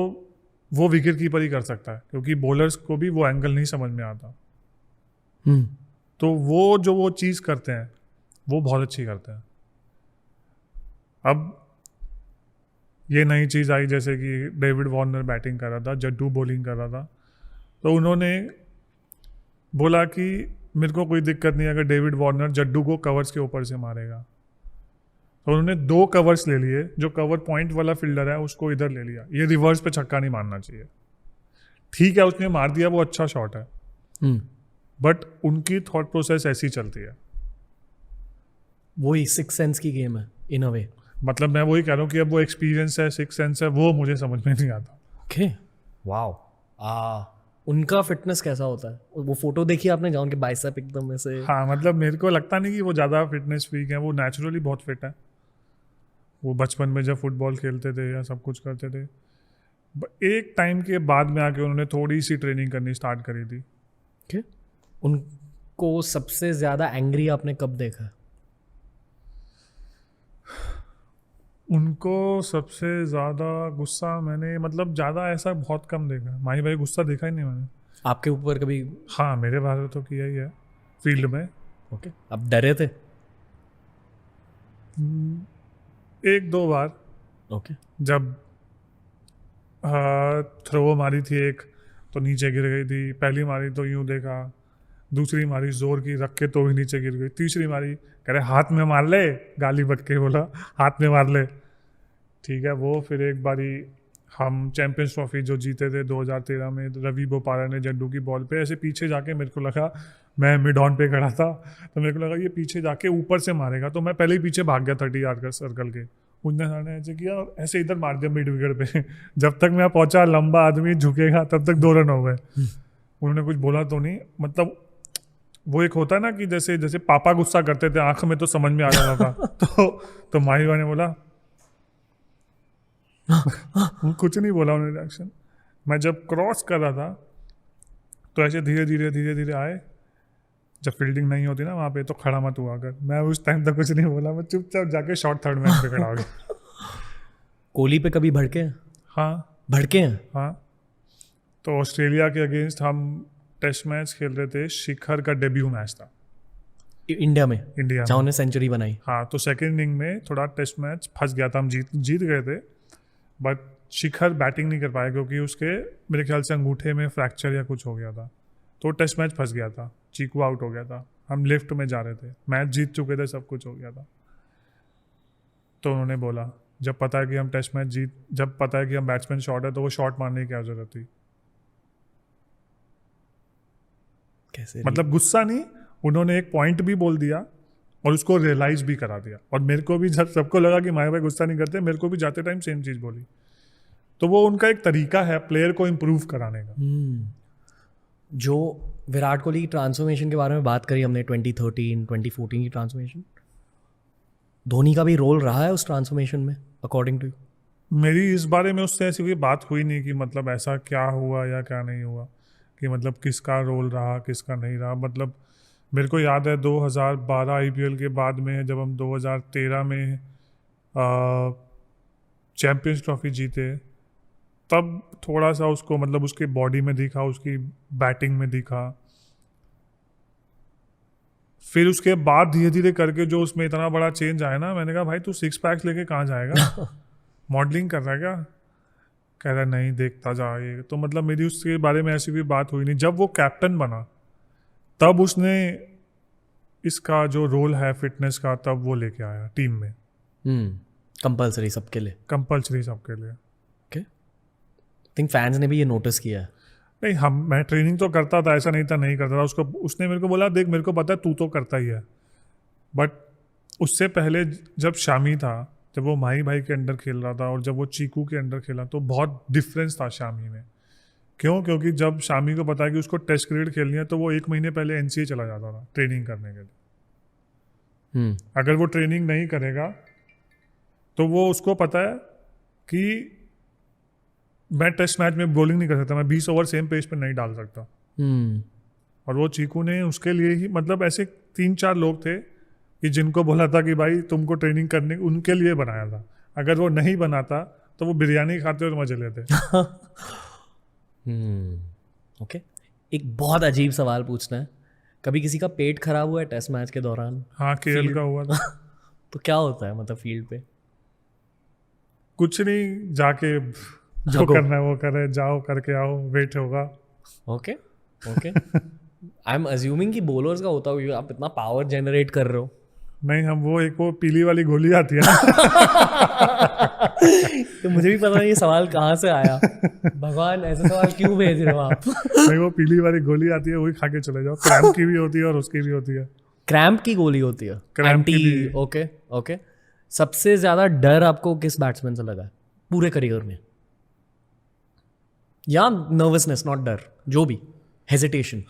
वो विकेट कीपर ही कर सकता है, क्योंकि बॉलर्स को भी वो एंगल नहीं समझ में आता। हम्म, तो वो चीज़ करते हैं वो बहुत अच्छी करते हैं। अब ये नई चीज़ आई जैसे कि डेविड वार्नर बैटिंग कर रहा था, जड्डू बॉलिंग कर रहा था, तो उन्होंने बोला कि मेरे को कोई दिक्कत नहीं अगर डेविड वार्नर जड्डू को कवर्स के ऊपर से मारेगा। तो उन्होंने 2 कवर्स ले लिए, जो कवर पॉइंट वाला फील्डर है उसको इधर ले लिया, ये रिवर्स पे छक्का नहीं मारना चाहिए। ठीक है उसने मार दिया, वो अच्छा शॉट है, हम्म। बट उनकी थॉट प्रोसेस ऐसी चलती है। वही सिक्स सेंस की गेम है इन अ वे। मतलब मैं वही कह रहा हूँ कि अब वो एक्सपीरियंस है, सिक्स सेंस है, वो मुझे समझ में नहीं आता। Okay, wow. उनका फिटनेस कैसा होता है? वो फोटो देखी आपने जहाँ उनके बाइसेप एकदम ऐसे? हाँ, मतलब मेरे को लगता नहीं कि वो ज़्यादा फिटनेस फ्रीक है, वो नेचुरली बहुत फिट है। वो बचपन में जब फुटबॉल खेलते थे या सब कुछ करते थे, एक टाइम के बाद में आके उन्होंने थोड़ी सी ट्रेनिंग करनी स्टार्ट करी थी। ओके। उनको सबसे ज्यादा एंग्री आपने कब देखा है? उनको सबसे ज़्यादा गुस्सा मैंने, मतलब ज़्यादा ऐसा बहुत कम देखा। माही भाई गुस्सा देखा ही नहीं मैंने। आपके ऊपर कभी? हाँ, मेरे बारे में तो किया ही है फील्ड में। ओके, आप डरे थे? 1-2 बार, ओके। जब थ्रो मारी थी एक तो नीचे गिर गई थी, पहली मारी तो यूं देखा, दूसरी मारी जोर की रख के तो भी नीचे गिर गई, तीसरी मारी कह रहे हाथ में मार ले, गाली बक के बोला हाथ में मार ले। ठीक है, वो फिर एक बारी हम चैंपियंस ट्रॉफी जो जीते थे 2013 में, रवि बोपारा ने जड्डू की बॉल पे ऐसे पीछे जाके, मेरे को लगा, मैं मिड ऑन पे खड़ा था तो मेरे को लगा ये पीछे जाके ऊपर से मारेगा, तो मैं पहले ही पीछे भाग गया 30 यार्ड का सर्कल के। उनने सामने ऐसे किया और ऐसे इधर मार दिया मिड विकेट पे जब तक मैं पहुंचा, लंबा आदमी झुकेगा, तब तक 2 रन हो गए। उन्होंने कुछ बोला तो नहीं, मतलब वो एक होता है ना कि जैसे जैसे पापा गुस्सा करते थे, आंख में तो समझ में आ जाता था तो माही ने बोला वो कुछ नहीं बोला उन्होंने रिएक्शन। मैं जब क्रॉस कर रहा था तो ऐसे धीरे धीरे आए, जब फील्डिंग नहीं होती ना वहाँ पे, तो खड़ा मत हुआ कर। मैं उस टाइम तक कुछ नहीं बोला, मैं चुपचाप जाके शॉर्ट थर्ड मैच पे खड़ा हो गया। कोहली पे कभी भड़के हैं? हाँ भड़के हैं? हाँ, तो ऑस्ट्रेलिया के अगेंस्ट हम टेस्ट मैच खेल रहे थे, शिखर का डेब्यू मैच था इंडिया में, इंडिया जहाँ में। उन्हें सेंचुरी बनाई। हाँ, तो सेकेंड इनिंग में थोड़ा टेस्ट मैच फंस गया था, हम जीत गए थे, बट शिखर बैटिंग नहीं कर पाया क्योंकि उसके मेरे ख्याल से अंगूठे में फ्रैक्चर या कुछ हो गया था, तो टेस्ट मैच फंस गया था, चीकू आउट हो गया था, हम लिफ्ट में जा रहे थे, मैच जीत चुके थे, सब कुछ हो गया था। तो उन्होंने बोला जब पता है कि हम टेस्ट मैच जब पता है कि हम बैट्समैन शॉट है, तो वो शॉट मारने की क्या जरूरत थी। कैसे? मतलब गुस्सा नहीं, उन्होंने एक पॉइंट भी बोल दिया और उसको रियलाइज भी करा दिया, और मेरे को भी जब सबको लगा कि माया भाई गुस्सा नहीं करते, मेरे को भी जाते टाइम सेम चीज़ बोली। तो वो उनका एक तरीका है प्लेयर को इम्प्रूव कराने का। जो विराट कोहली की ट्रांसफॉर्मेशन के बारे में बात करी हमने, 2013 2014 की ट्रांसफॉर्मेशन, धोनी का भी रोल रहा है उस ट्रांसफॉर्मेशन में अकॉर्डिंग टू? मेरी इस बारे में उससे ऐसी कोई बात हुई नहीं कि मतलब ऐसा क्या हुआ या क्या नहीं हुआ, कि मतलब किसका रोल रहा किसका नहीं रहा। मतलब मेरे को याद है 2012 आईपीएल के बाद में, जब हम 2013 में चैम्पियंस ट्रॉफी जीते, तब थोड़ा सा उसको, मतलब उसके बॉडी में दिखा, उसकी बैटिंग में दिखा। फिर उसके बाद धीरे धीरे करके जो उसमें इतना बड़ा चेंज आया ना, मैंने कहा भाई तू 6 पैक्स लेके कहाँ जाएगा, मॉडलिंग कर रहा है क्या? कह रहा नहीं देखता जा ये। तो मतलब मेरी उसके बारे में ऐसी भी बात हुई नहीं। जब वो कैप्टन बना तब उसने इसका जो रोल है फिटनेस का, तब वो लेके आया टीम में, कंपलसरी सबके लिए, कंपल्सरी सबके लिए। ओके। थिंक फैंस ने भी ये नोटिस किया है। नहीं, मैं ट्रेनिंग तो करता था, ऐसा नहीं था नहीं करता था। उसने मेरे को बोला देख मेरे को पता है तू तो करता ही है, बट उससे पहले जब शामी था, जब वो माही भाई के अंडर खेल रहा था और जब वो चीकू के अंडर खेला, तो बहुत डिफरेंस था शामी में। क्यों? क्योंकि जब शामी को पता है कि उसको टेस्ट क्रिकेट खेलनी है, तो वो 1 महीने पहले एनसीए चला जाता था ट्रेनिंग करने के लिए। अगर वो ट्रेनिंग नहीं करेगा तो वो, उसको पता है कि मैं टेस्ट मैच में बॉलिंग नहीं कर सकता, मैं 20 ओवर सेम पेज पर नहीं डाल सकता। और वो चीकू ने उसके लिए ही, मतलब ऐसे 3-4 लोग थे कि जिनको बोला था कि भाई तुमको ट्रेनिंग करने, उनके लिए बनाया था। अगर वो नहीं बनाता तो वो बिरयानी खाते और मजे लेते। ओके, एक बहुत अजीब सवाल पूछना है। कभी किसी का पेट खराब हुआ है टेस्ट मैच के दौरान? हाँ, केएल का हुआ था। तो क्या होता है मतलब फील्ड पे? कुछ नहीं, जाके जो जगो। करना है वो करे, जाओ करके आओ, वेट होगा। Okay okay. I am assuming कि बॉलर्स का होता होगा, आप इतना पावर जनरेट कर रहे हो। नहीं, हम वो पीली वाली गोली आती है ना। तो मुझे भी पता नहीं ये सवाल कहाँ से आया। भगवान, ऐसे सवाल क्यों भेज रहे हो आप? नहीं, वो पीली वाली गोली आती है, वही खा के चले जाओ। क्रैम्प की भी होती है और उसकी भी होती है। क्रैम्प की गोली होती है? क्रैम्प की एंटी। भी। Okay okay. सबसे ज्यादा डर आपको किस बैट्समैन से लगा है पूरे करियर में? या नर्वसनेस, नॉट डर, जो भी, हेजिटेशन,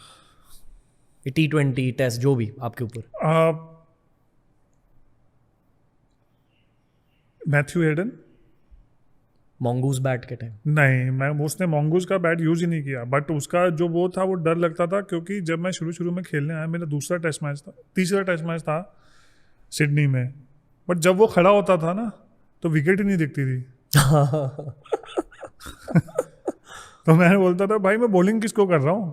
T20 टेस्ट, जो भी आपके ऊपर। Matthew Hayden. मॉन्गूज बैट के टाइम? नहीं, मैं उसने मॉन्गूज का बैट यूज ही नहीं किया, बट उसका जो वो था वो डर लगता था, क्योंकि जब मैं शुरू में खेलने आया, मेरा तीसरा टेस्ट मैच था सिडनी में, बट जब वो खड़ा होता था ना तो विकेट ही नहीं दिखती थी। तो मैं बोलता था भाई मैं बॉलिंग किसको कर रहा हूँ।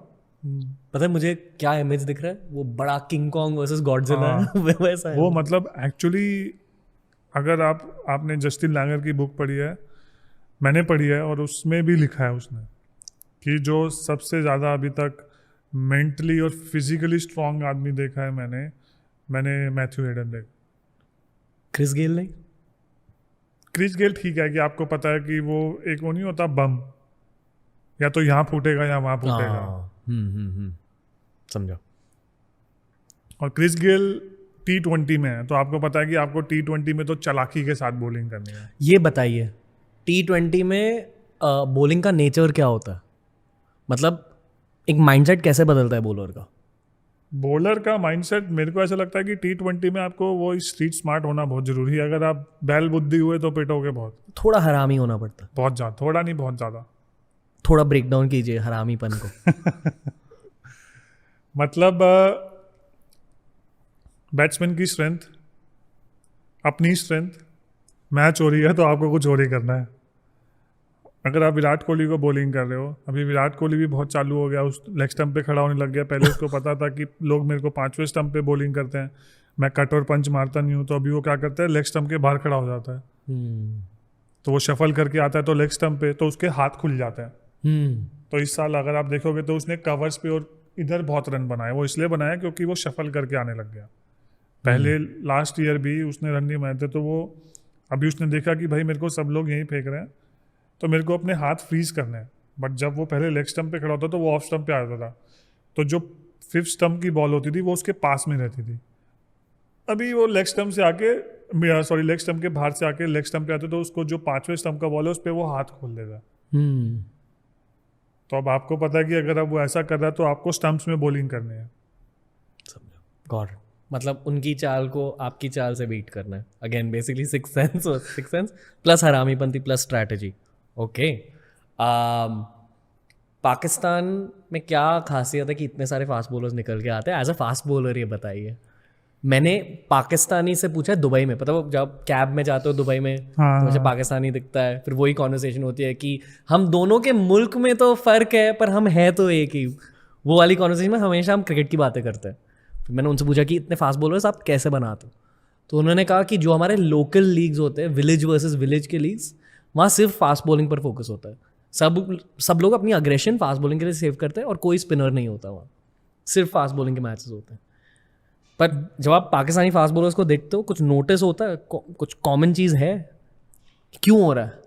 पता है मुझे क्या इमेज दिख रहा है? वो बड़ा किंग कॉन्ग वर्सेस गॉडजिला है। वैसा है वो मतलब एक्चुअली, अगर आपने जस्टिन लैंगर की बुक पढ़ी है, मैंने पढ़ी है, और उसमें भी लिखा है उसने कि जो सबसे ज़्यादा अभी तक मेंटली और फिजिकली स्ट्रांग आदमी देखा है मैंने मैथ्यू हेडन देखा। क्रिस गेल नहीं? क्रिस गेल ठीक है कि आपको पता है कि वो एक वो नहीं होता बम, या तो यहाँ फूटेगा या वहाँ फूटेगा। समझा। और क्रिस गेल T20 में है, तो आपको पता है कि आपको T20 में तो चालाकी के साथ बॉलिंग करनी है। ये बताइए, T20 में बॉलिंग का नेचर क्या होता है? मतलब एक माइंडसेट कैसे बदलता है बॉलर का? बॉलर का माइंडसेट मेरे को ऐसा लगता है कि T20 में आपको वो स्ट्रीट स्मार्ट होना बहुत जरूरी है। अगर आप बैल बुद्धि हुए तो पिटोगे बहुत। थोड़ा हरामी होना पड़ता है। बहुत ज़्यादा, थोड़ा नहीं, बहुत ज़्यादा। थोड़ा ब्रेक डाउन कीजिए हरामीपन को। मतलब बैट्समैन की स्ट्रेंथ, अपनी स्ट्रेंथ, मैच हो रही है तो आपको कुछ और ही करना है। अगर आप विराट कोहली को बॉलिंग कर रहे हो, अभी विराट कोहली भी बहुत चालू हो गया, उस लेग स्टंप पे खड़ा होने लग गया। पहले उसको पता था कि लोग मेरे को 5वें स्टंप पे बॉलिंग करते हैं, मैं कट और पंच मारता नहीं हूँ, तो अभी वो क्या करता है, लेग स्टंप के बाहर खड़ा हो जाता है। तो वो शफल करके आता है तो लेग स्टंप पे, तो उसके हाथ खुल जाते हैं। तो इस साल अगर आप देखोगे तो उसने कवर्स पे और इधर बहुत रन बनाए। वो इसलिए बनाया क्योंकि वो शफल करके आने लग गया। पहले लास्ट ईयर भी उसने रन नहीं बनाए थे, तो वो अभी उसने देखा कि भाई मेरे को सब लोग यहीं फेंक रहे हैं, तो मेरे को अपने हाथ फ्रीज करने हैं। बट जब वो पहले लेग स्टंप पे खड़ा होता तो वो ऑफ स्टंप पे आता था, तो जो 5th स्टंप की बॉल होती थी वो उसके पास में रहती थी। अभी वो लेग स्टंप से आके, लेग स्टंप के बाहर से आके लेग स्टंप पे आते, तो उसको जो 5वें स्टंप का बॉल है उस पर वो हाथ खोल देता। तो अब आपको पता है कि अगर अब वो ऐसा कर रहा है तो आपको स्टंप्स में बॉलिंग करनी है। गॉड, मतलब उनकी चाल को आपकी चाल से बीट करना है। Again basically six sense plus हरामीपंती प्लस स्ट्रैटेजी। ओके, पाकिस्तान में क्या खासियत है कि इतने सारे फास्ट बॉलर्स निकल के आते हैं? एज अ फास्ट बॉलर ये बताइए। मैंने पाकिस्तानी से पूछा दुबई में, पता वो जब कैब में जाते हो दुबई में हाँ, तो मुझे पाकिस्तानी दिखता है, फिर वही कॉन्वर्सेशन होती है कि हम दोनों के मुल्क में तो फ़र्क है पर हम हैं तो एक ही। वो वाली कॉन्वर्सेशन में हमेशा हम क्रिकेट की बातें करते हैं। फिर मैंने उनसे पूछा कि इतने फास्ट बॉलर्स आप कैसे बनाते हो? तो उन्होंने कहा कि जो हमारे लोकल लीग्स होते हैं, विलेज वर्सेस विलेज के लीग्स, वहाँ सिर्फ फास्ट बॉलिंग पर फोकस होता है। सब लोग अपनी अग्रेशन फास्ट बॉलिंग के लिए सेव करते हैं और कोई स्पिनर नहीं होता वहाँ, सिर्फ फास्ट बॉलिंग के मैचेस होते हैं। पर जब आप पाकिस्तानी फास्ट बॉलर्स को देखते हो, कुछ नोटिस होता है, कुछ कॉमन चीज़ है? क्यों हो रहा है?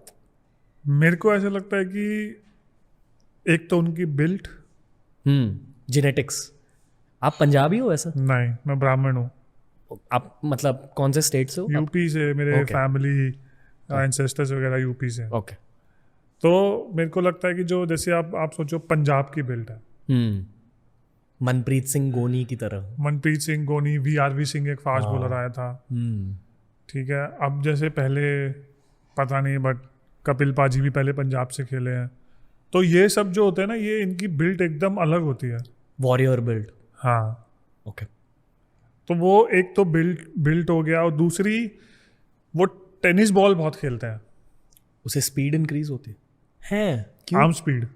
मेरे को ऐसा लगता है कि एक तो उनकी बिल्ट, जेनेटिक्स। आप पंजाबी हो वैसे? नहीं, मैं ब्राह्मण हूँ। आप मतलब कौन से स्टेट से हो? यूपी से, मेरे फैमिली एंसेस्टर्स वगैरह यूपी से। ओके। तो मेरे को लगता है कि जो जैसे आप सोचो पंजाब की बिल्ट है, मनप्रीत सिंह गोनी की तरह। मनप्रीत सिंह गोनी, VRV सिंह एक फास्ट बॉलर आया था, ठीक है। अब जैसे पहले पता नहीं, बट कपिल पाजी भी पहले पंजाब से खेले हैं। तो ये सब जो होते हैं ना, ये इनकी बिल्ट एकदम अलग होती है। Warrior build. हाँ, ओके। तो वो एक तो बिल्ट हो गया, और दूसरी वो टेनिस बॉल बहुत खेलते हैं, उसे स्पीड इंक्रीज होती है क्यों? आर्म स्पीड,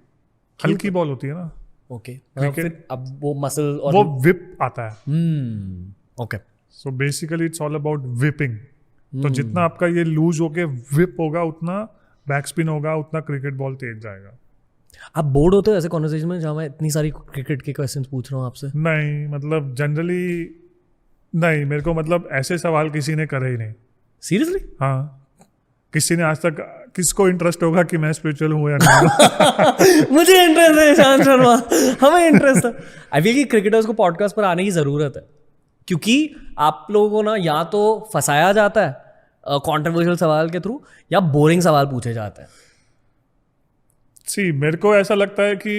हल्की बॉल होती है ना, ओके, Cricket- फिर अब वो मसल और वो विप आता है। Okay. So basically it's all about whipping. तो जितना आपका ये लूज होके विप होगा, उतना बैक स्पिन होगा, उतना क्रिकेट बॉल तेज जाएगा। आप बोर्ड होते हो ऐसे कॉन्वर्सेशन में जहाँ मैं इतनी सारी क्रिकेट के क्वेश्चंस पूछ रहा हूँ आपसे? नहीं, मतलब जनरली नहीं, मेरे को मतलब ऐसे सवाल किसी ने करे ही नहीं। सीरियसली? हाँ, किसी ने आज तक, किसको इंटरेस्ट होगा कि मैं स्पिरिचुअल हूँ या नहीं? मुझे इंटरेस्ट है ईशांत शर्मा, हमें इंटरेस्ट है। आई फील कि क्रिकेटर्स को पॉडकास्ट पर आने की ज़रूरत है, क्योंकि आप लोगों को ना या तो फंसाया जाता है कंट्रोवर्शियल सवाल के थ्रू, या बोरिंग सवाल पूछे जाते हैं। सी, मेरे को ऐसा लगता है कि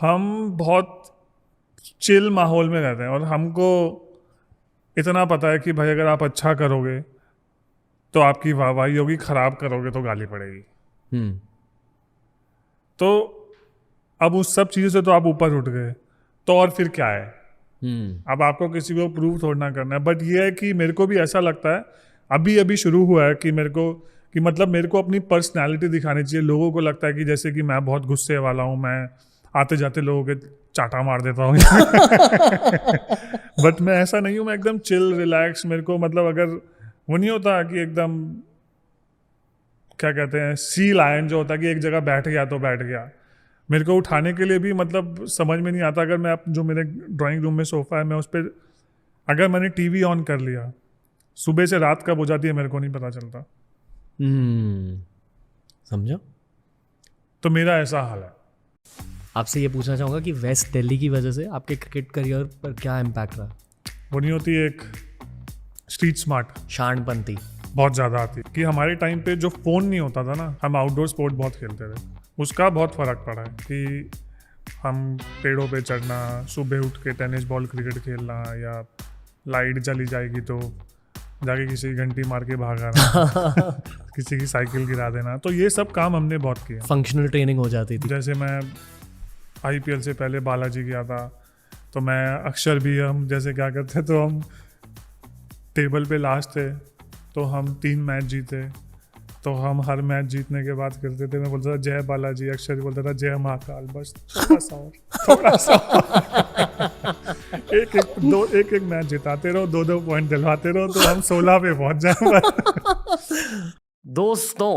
हम बहुत चिल माहौल में रहते हैं, और हमको इतना पता है कि भाई अगर आप अच्छा करोगे तो आपकी वाहवाही होगी, खराब करोगे तो गाली पड़ेगी। तो अब उस सब चीज़ों से तो आप ऊपर उठ गए, तो और फिर क्या है? अब आपको किसी को प्रूव थोड़ा करना है। बट ये है कि मेरे को भी ऐसा लगता है, अभी अभी शुरू हुआ है कि मेरे को अपनी पर्सनैलिटी दिखानी चाहिए। लोगों को लगता है कि जैसे कि मैं बहुत गुस्से वाला हूँ, मैं आते जाते लोगों के चाटा मार देता हूँ। बट मैं ऐसा नहीं हूँ, मैं एकदम चिल रिलैक्स। मेरे को मतलब अगर वो नहीं होता कि एकदम, क्या कहते हैं, सी लायन जो होता है कि एक जगह बैठ गया तो बैठ गया, मेरे को उठाने के लिए भी मतलब समझ में नहीं आता। अगर मैं जो मेरे ड्राइंग रूम में सोफा है, मैं उस पर अगर मैंने टीवी ऑन कर लिया, सुबह से रात कब हो जाती है मेरे को नहीं पता चलता। समझा? तो मेरा ऐसा हाल है। आपसे ये पूछना चाहूँगा कि वेस्ट दिल्ली की वजह से आपके क्रिकेट करियर पर क्या इम्पैक्ट रहा? वो नहीं होती एक स्ट्रीट स्मार्ट, शानपंथी बहुत ज़्यादा आती कि हमारे टाइम पे जो फ़ोन नहीं होता था ना, हम आउटडोर स्पोर्ट बहुत खेलते थे, उसका बहुत फ़र्क पड़ा है कि हम पेड़ों पे चढ़ना, सुबह उठ के टेनिस बॉल क्रिकेट खेलना, या लाइट चली जाएगी तो जाके किसी की घंटी मार के भाग आना, किसी की साइकिल गिरा देना। तो ये सब काम हमने बहुत किया। फंक्शनल ट्रेनिंग हो जाती थी। जैसे मैं IPL से पहले बालाजी गया था, तो मैं अक्षर भी, हम जैसे क्या करते, तो हम टेबल पे लास्ट थे, तो हम 3 मैच जीते, तो हम हर मैच जीतने के बाद करते थे, मैं बोलता था जय बालाजी, अक्षर बोलता था जय महाकाल, बस थोड़ा सा एक मैच जिताते रहो, 2-2 पॉइंट दिलवाते रहो, तो हम 16 पे पहुंच जाए। दोस्तों,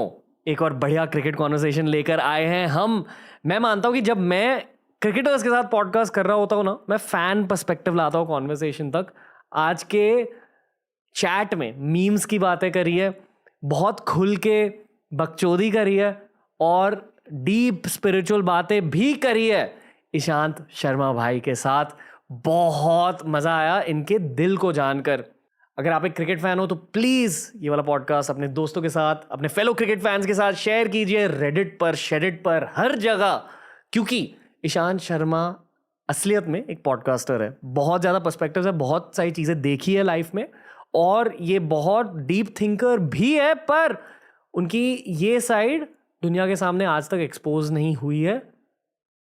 एक और बढ़िया क्रिकेट कॉन्वर्सेशन लेकर आए हैं हम। मैं मानता हूँ कि जब मैं क्रिकेटर्स के साथ पॉडकास्ट कर रहा होता हूँ ना, मैं फैन पर्सपेक्टिव लाता हूँ कॉन्वर्सेशन तक। आज के चैट में मीम्स की बातें करी है, बहुत खुल के बकचोदी करी है, और डीप स्पिरिचुअल बातें भी करी है ईशांत शर्मा भाई के साथ। बहुत मज़ा आया इनके दिल को जानकर। अगर आप एक क्रिकेट फैन हो तो प्लीज़ ये वाला पॉडकास्ट अपने दोस्तों के साथ, अपने फेलो क्रिकेट फैंस के साथ शेयर कीजिए, रेडिट पर, शेडिट पर, हर जगह, क्योंकि ईशांत शर्मा असलियत में एक पॉडकास्टर है। बहुत ज़्यादा पर्सपेक्टिव्स है, बहुत सारी चीज़ें देखी है लाइफ में, और ये बहुत डीप थिंकर भी है, पर उनकी ये साइड दुनिया के सामने आज तक एक्सपोज नहीं हुई है।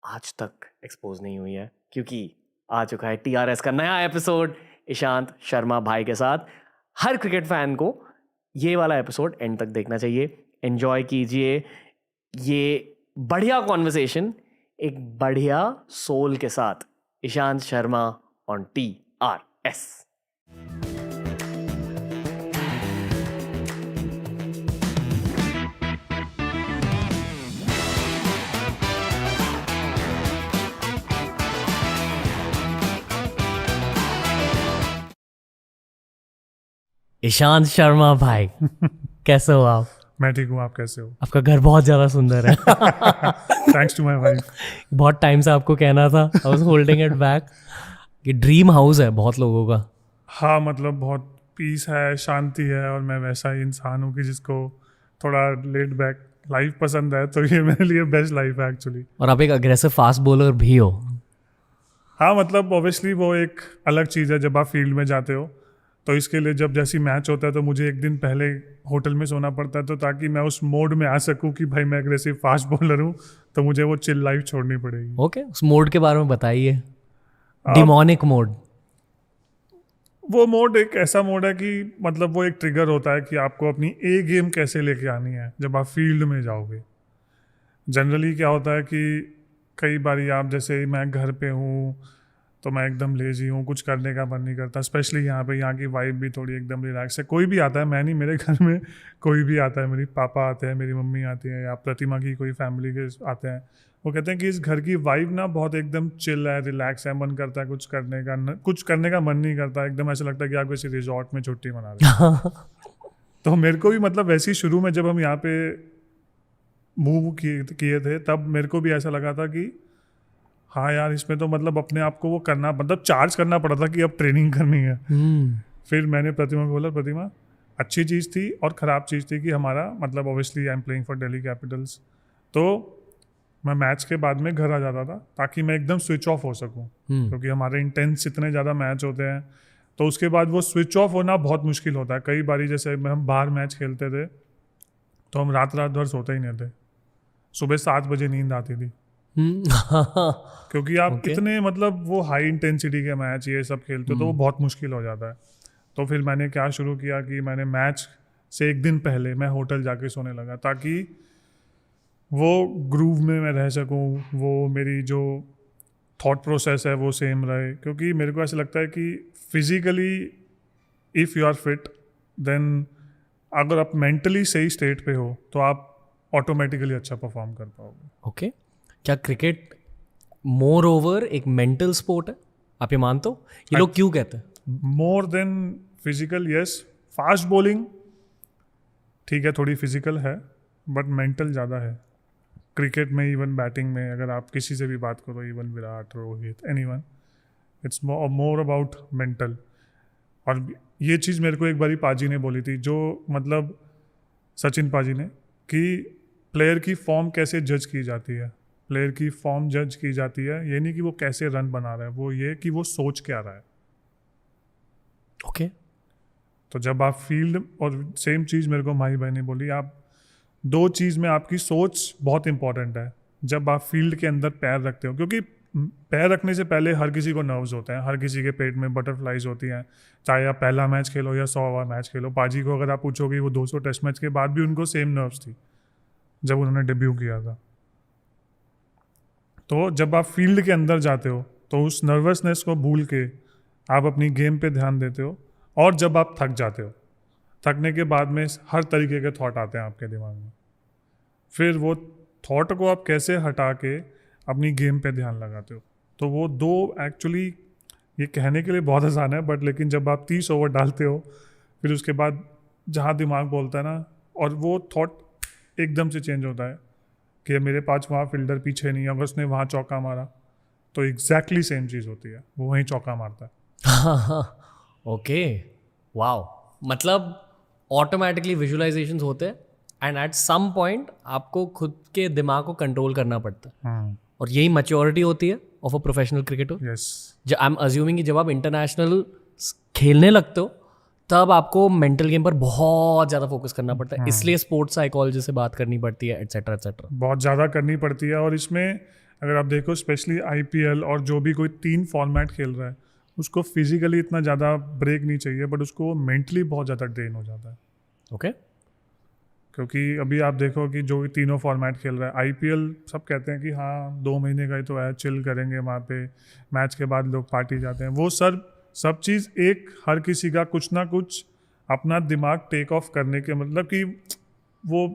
आज तक एक्सपोज नहीं हुई है, क्योंकि आ चुका है TRS का नया एपिसोड ईशांत शर्मा भाई के साथ। हर क्रिकेट फैन को ये वाला एपिसोड एंड तक देखना चाहिए। एंजॉय कीजिए ये बढ़िया कॉन्वर्सेशन एक बढ़िया सोल के साथ। Ishant Sharma on TRS। ईशांत शर्मा भाई, कैसे हो आप? मैं ठीक हूँ, आप कैसे हो? आपका घर बहुत ज़्यादा सुंदर है। Thanks to my wife. बहुत टाइम से आपको कहना था, I was holding it back. ये ड्रीम हाउस है बहुत लोगों का। हाँ, मतलब बहुत पीस है, शांति है, और मैं वैसा ही इंसान हूँ कि जिसको थोड़ा लेट बैक लाइफ पसंद है, तो ये मेरे लिए बेस्ट लाइफ है एक्चुअली। और आप एक अग्रेसिव फास्ट बॉलर भी हो। हाँ, मतलब ऑब्वियसली वो एक अलग चीज़ है। जब आप फील्ड में जाते हो तो इसके लिए जब जैसी मैच होता है तो मुझे एक दिन पहले होटल में सोना पड़ता है, तो ताकि मैं उस मोड में आ सकूं कि भाई मैं एग्रेसिव फास्ट बॉलर हूँ, तो मुझे वो चिल लाइफ छोड़नी पड़ेगी। ओके, उस मोड के बारे में बताइए। अब डिमोनिक मोड। वो मोड एक ऐसा मोड है कि मतलब वो एक ट्रिगर होता है कि आपको अपनी ए गेम कैसे लेके आनी है जब आप फील्ड में जाओगे। जनरली क्या होता है कि कई बार आप, जैसे मैं घर पे हूँ तो मैं एकदम लेजी हूँ, कुछ करने का मन नहीं करता। स्पेशली यहाँ की वाइब भी थोड़ी एकदम रिलैक्स है। कोई भी आता है, मैं नहीं, मेरे घर में कोई भी आता है, मेरी पापा आते हैं, मेरी मम्मी आती है, या प्रतिमा की कोई फैमिली के आते हैं, वो कहते हैं कि इस घर की वाइब ना बहुत एकदम चिल है, रिलैक्स है, मन करता है कुछ करने का, कुछ करने का मन नहीं करता, एकदम ऐसा लगता है कि आप किसी रिजॉर्ट में छुट्टी मना रहे हैं। तो मेरे को भी मतलब वैसे ही शुरू में जब हम यहाँ पे मूव किए थे, तब मेरे को भी ऐसा लगा था कि हाँ यार, इसमें तो मतलब अपने आप को वो करना, मतलब चार्ज करना पड़ा था कि अब ट्रेनिंग करनी है। फिर मैंने प्रतिमा को बोला, प्रतिमा अच्छी चीज़ थी और ख़राब चीज़ थी कि हमारा मतलब obviously I am playing for Delhi Capitals, तो मैं मैच के बाद में घर आ जाता था ताकि मैं एकदम स्विच ऑफ हो सकूं, क्योंकि हमारे इंटेंस इतने ज़्यादा मैच होते हैं, तो उसके बाद वो स्विच ऑफ होना बहुत मुश्किल होता है। कई बारी जैसे हम बाहर मैच खेलते थे तो हम रात भर सोते ही नहीं थे, सुबह 7 बजे नींद आती थी, क्योंकि आप इतने मतलब वो हाई इंटेंसिटी के मैच ये सब खेलते हो तो वो बहुत मुश्किल हो जाता है। तो फिर मैंने क्या शुरू किया कि मैंने मैच से एक दिन पहले मैं होटल जाके सोने लगा, ताकि वो ग्रूव में मैं रह सकूं, वो मेरी जो थॉट प्रोसेस है वो सेम रहे। क्योंकि मेरे को ऐसा लगता है कि physically if you are fit, then अगर आप मेंटली सही स्टेट पे हो तो आप ऑटोमेटिकली अच्छा परफॉर्म कर पाओगे। ओके, क्या क्रिकेट मोर ओवर एक मेंटल स्पोर्ट है, आप ये मानते हो? ये लोग क्यों कहते हैं? More than physical, yes. Fast bowling ठीक है, थोड़ी फिजिकल है, बट मेंटल ज़्यादा है। क्रिकेट में इवन बैटिंग में अगर आप किसी से भी बात करो, even Virat, Rohit, anyone, it's more about mental. और ये चीज़ मेरे को एक बारी पाजी ने बोली थी, जो मतलब सचिन पाजी ने, कि प्लेयर की फॉर्म कैसे जज की जाती है। प्लेयर की फॉर्म जज की जाती है, ये नहीं कि वो कैसे रन बना रहा है, वो ये कि वो सोच क्या रहा है। ओके, तो जब आप फील्ड, और सेम चीज़ मेरे को माही भाई ने बोली, आप दो चीज़ में आपकी सोच बहुत इंपॉर्टेंट है जब आप फील्ड के अंदर पैर रखते हो। क्योंकि पैर रखने से पहले हर किसी को नर्व्स होते हैं, हर किसी के पेट में बटरफ्लाइज होती हैं, चाहे आप पहला मैच खेलो या 100वां मैच खेलो। पाजी को अगर आप पूछोगे, वो 200 टेस्ट मैच के बाद भी उनको सेम नर्व्स थी जब उन्होंने डेब्यू किया था। तो जब आप फील्ड के अंदर जाते हो तो उस नर्वसनेस को भूल के आप अपनी गेम पे ध्यान देते हो, और जब आप थक जाते हो, थकने के बाद में हर तरीके के थॉट आते हैं आपके दिमाग में। फिर वो थॉट को आप कैसे हटा के अपनी गेम पे ध्यान लगाते हो। तो वो दो एक्चुअली, ये कहने के लिए बहुत आसान है, बट लेकिन जब आप 30 ओवर डालते हो, फिर उसके बाद जहाँ दिमाग बोलता है ना, और वो थॉट एकदम से चेंज होता है कि मेरे पास वहाँ फील्डर पीछे नहीं है, अगर उसने वहाँ चौका मारा तो एग्जैक्टली सेम चीज़ होती है, वो वहीं चौका मारता है। Okay, wow. मतलब ऑटोमेटिकली विजुअलाइजेशंस होते हैं, एंड एट सम पॉइंट आपको खुद के दिमाग को कंट्रोल करना पड़ता है, और यही मैच्योरिटी होती है of a professional cricketer. Yes. I am assuming कि जब आप इंटरनेशनल खेलने लगते हो तब आपको मेंटल गेम पर बहुत ज़्यादा फोकस करना पड़ता है, इसलिए स्पोर्ट्स साइकोलॉजी से बात करनी पड़ती है, एटसेट्रा एटसेट्रा। बहुत ज़्यादा करनी पड़ती है। और इसमें अगर आप देखो, स्पेशली आईपीएल और जो भी कोई 3 फॉर्मेट खेल रहा है, उसको फिजिकली इतना ज़्यादा ब्रेक नहीं चाहिए, बट उसको मेंटली बहुत ज़्यादा ड्रेन हो जाता है। ओके, क्योंकि अभी आप देखो कि जो तीनों फॉर्मेट खेल रहा है, आईपीएल सब कहते हैं कि हाँ 2 महीने का ही तो है, चिल करेंगे वहाँ पे, मैच के बाद लोग पार्टी जाते हैं, वो सब चीज़ एक, हर किसी का कुछ ना कुछ अपना दिमाग टेक ऑफ करने के, मतलब कि वो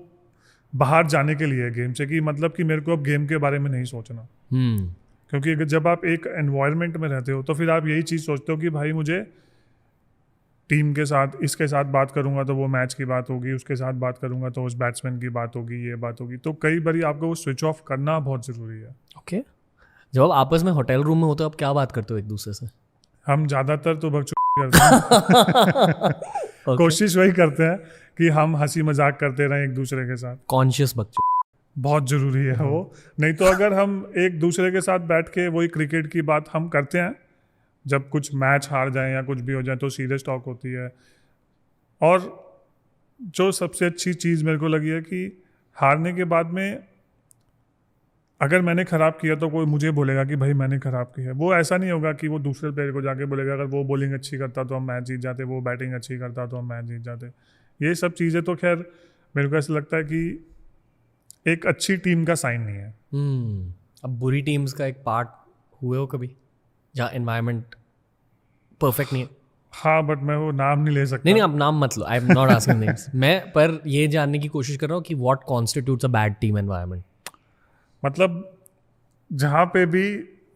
बाहर जाने के लिए गेम से, कि मतलब कि मेरे को अब गेम के बारे में नहीं सोचना। क्योंकि अगर जब आप एक एनवायरनमेंट में रहते हो तो फिर आप यही चीज़ सोचते हो कि भाई मुझे टीम के साथ, इसके साथ बात करूंगा तो वो मैच की बात होगी, उसके साथ बात करूंगा तो उस बैट्समैन की बात होगी, ये बात होगी। तो कई बार आपको वो स्विच ऑफ करना बहुत ज़रूरी है। ओके। जब आप आपस में होटल रूम में होते हो, आप क्या बात करते हो एक दूसरे से? हम ज़्यादातर तो बकचोदी करते हैं। Okay. कोशिश वही करते हैं कि हम हंसी मजाक करते रहें एक दूसरे के साथ। कॉन्शियस बच्चों। बहुत ज़रूरी है वो, नहीं तो अगर हम एक दूसरे के साथ बैठ के वही क्रिकेट की बात हम करते हैं, जब कुछ मैच हार जाए या कुछ भी हो जाए तो सीरियस टॉक होती है। और जो सबसे अच्छी चीज़ मेरे को लगी है कि हारने के बाद में अगर मैंने ख़राब किया तो कोई मुझे बोलेगा कि भाई मैंने ख़राब किया है। वो ऐसा नहीं होगा कि वो दूसरे प्लेयर को जाके बोलेगा अगर वो बॉलिंग अच्छी करता तो हम मैच जीत जाते, वो बैटिंग अच्छी करता तो हम मैच जीत जाते। ये सब चीज़ें तो खैर मेरे को ऐसा लगता है कि एक अच्छी टीम का साइन नहीं है। अब बुरी टीम्स का एक पार्ट हुए हो कभी जहाँ एनवायरनमेंट परफेक्ट नहीं है? हाँ, बट मैं वो नाम नहीं ले सकता। नहीं, अब नाम मत लो, I am not asking names. मैं पर ये जानने की कोशिश कर रहा हूँ कि what constitutes a bad team environment. मतलब जहाँ पे भी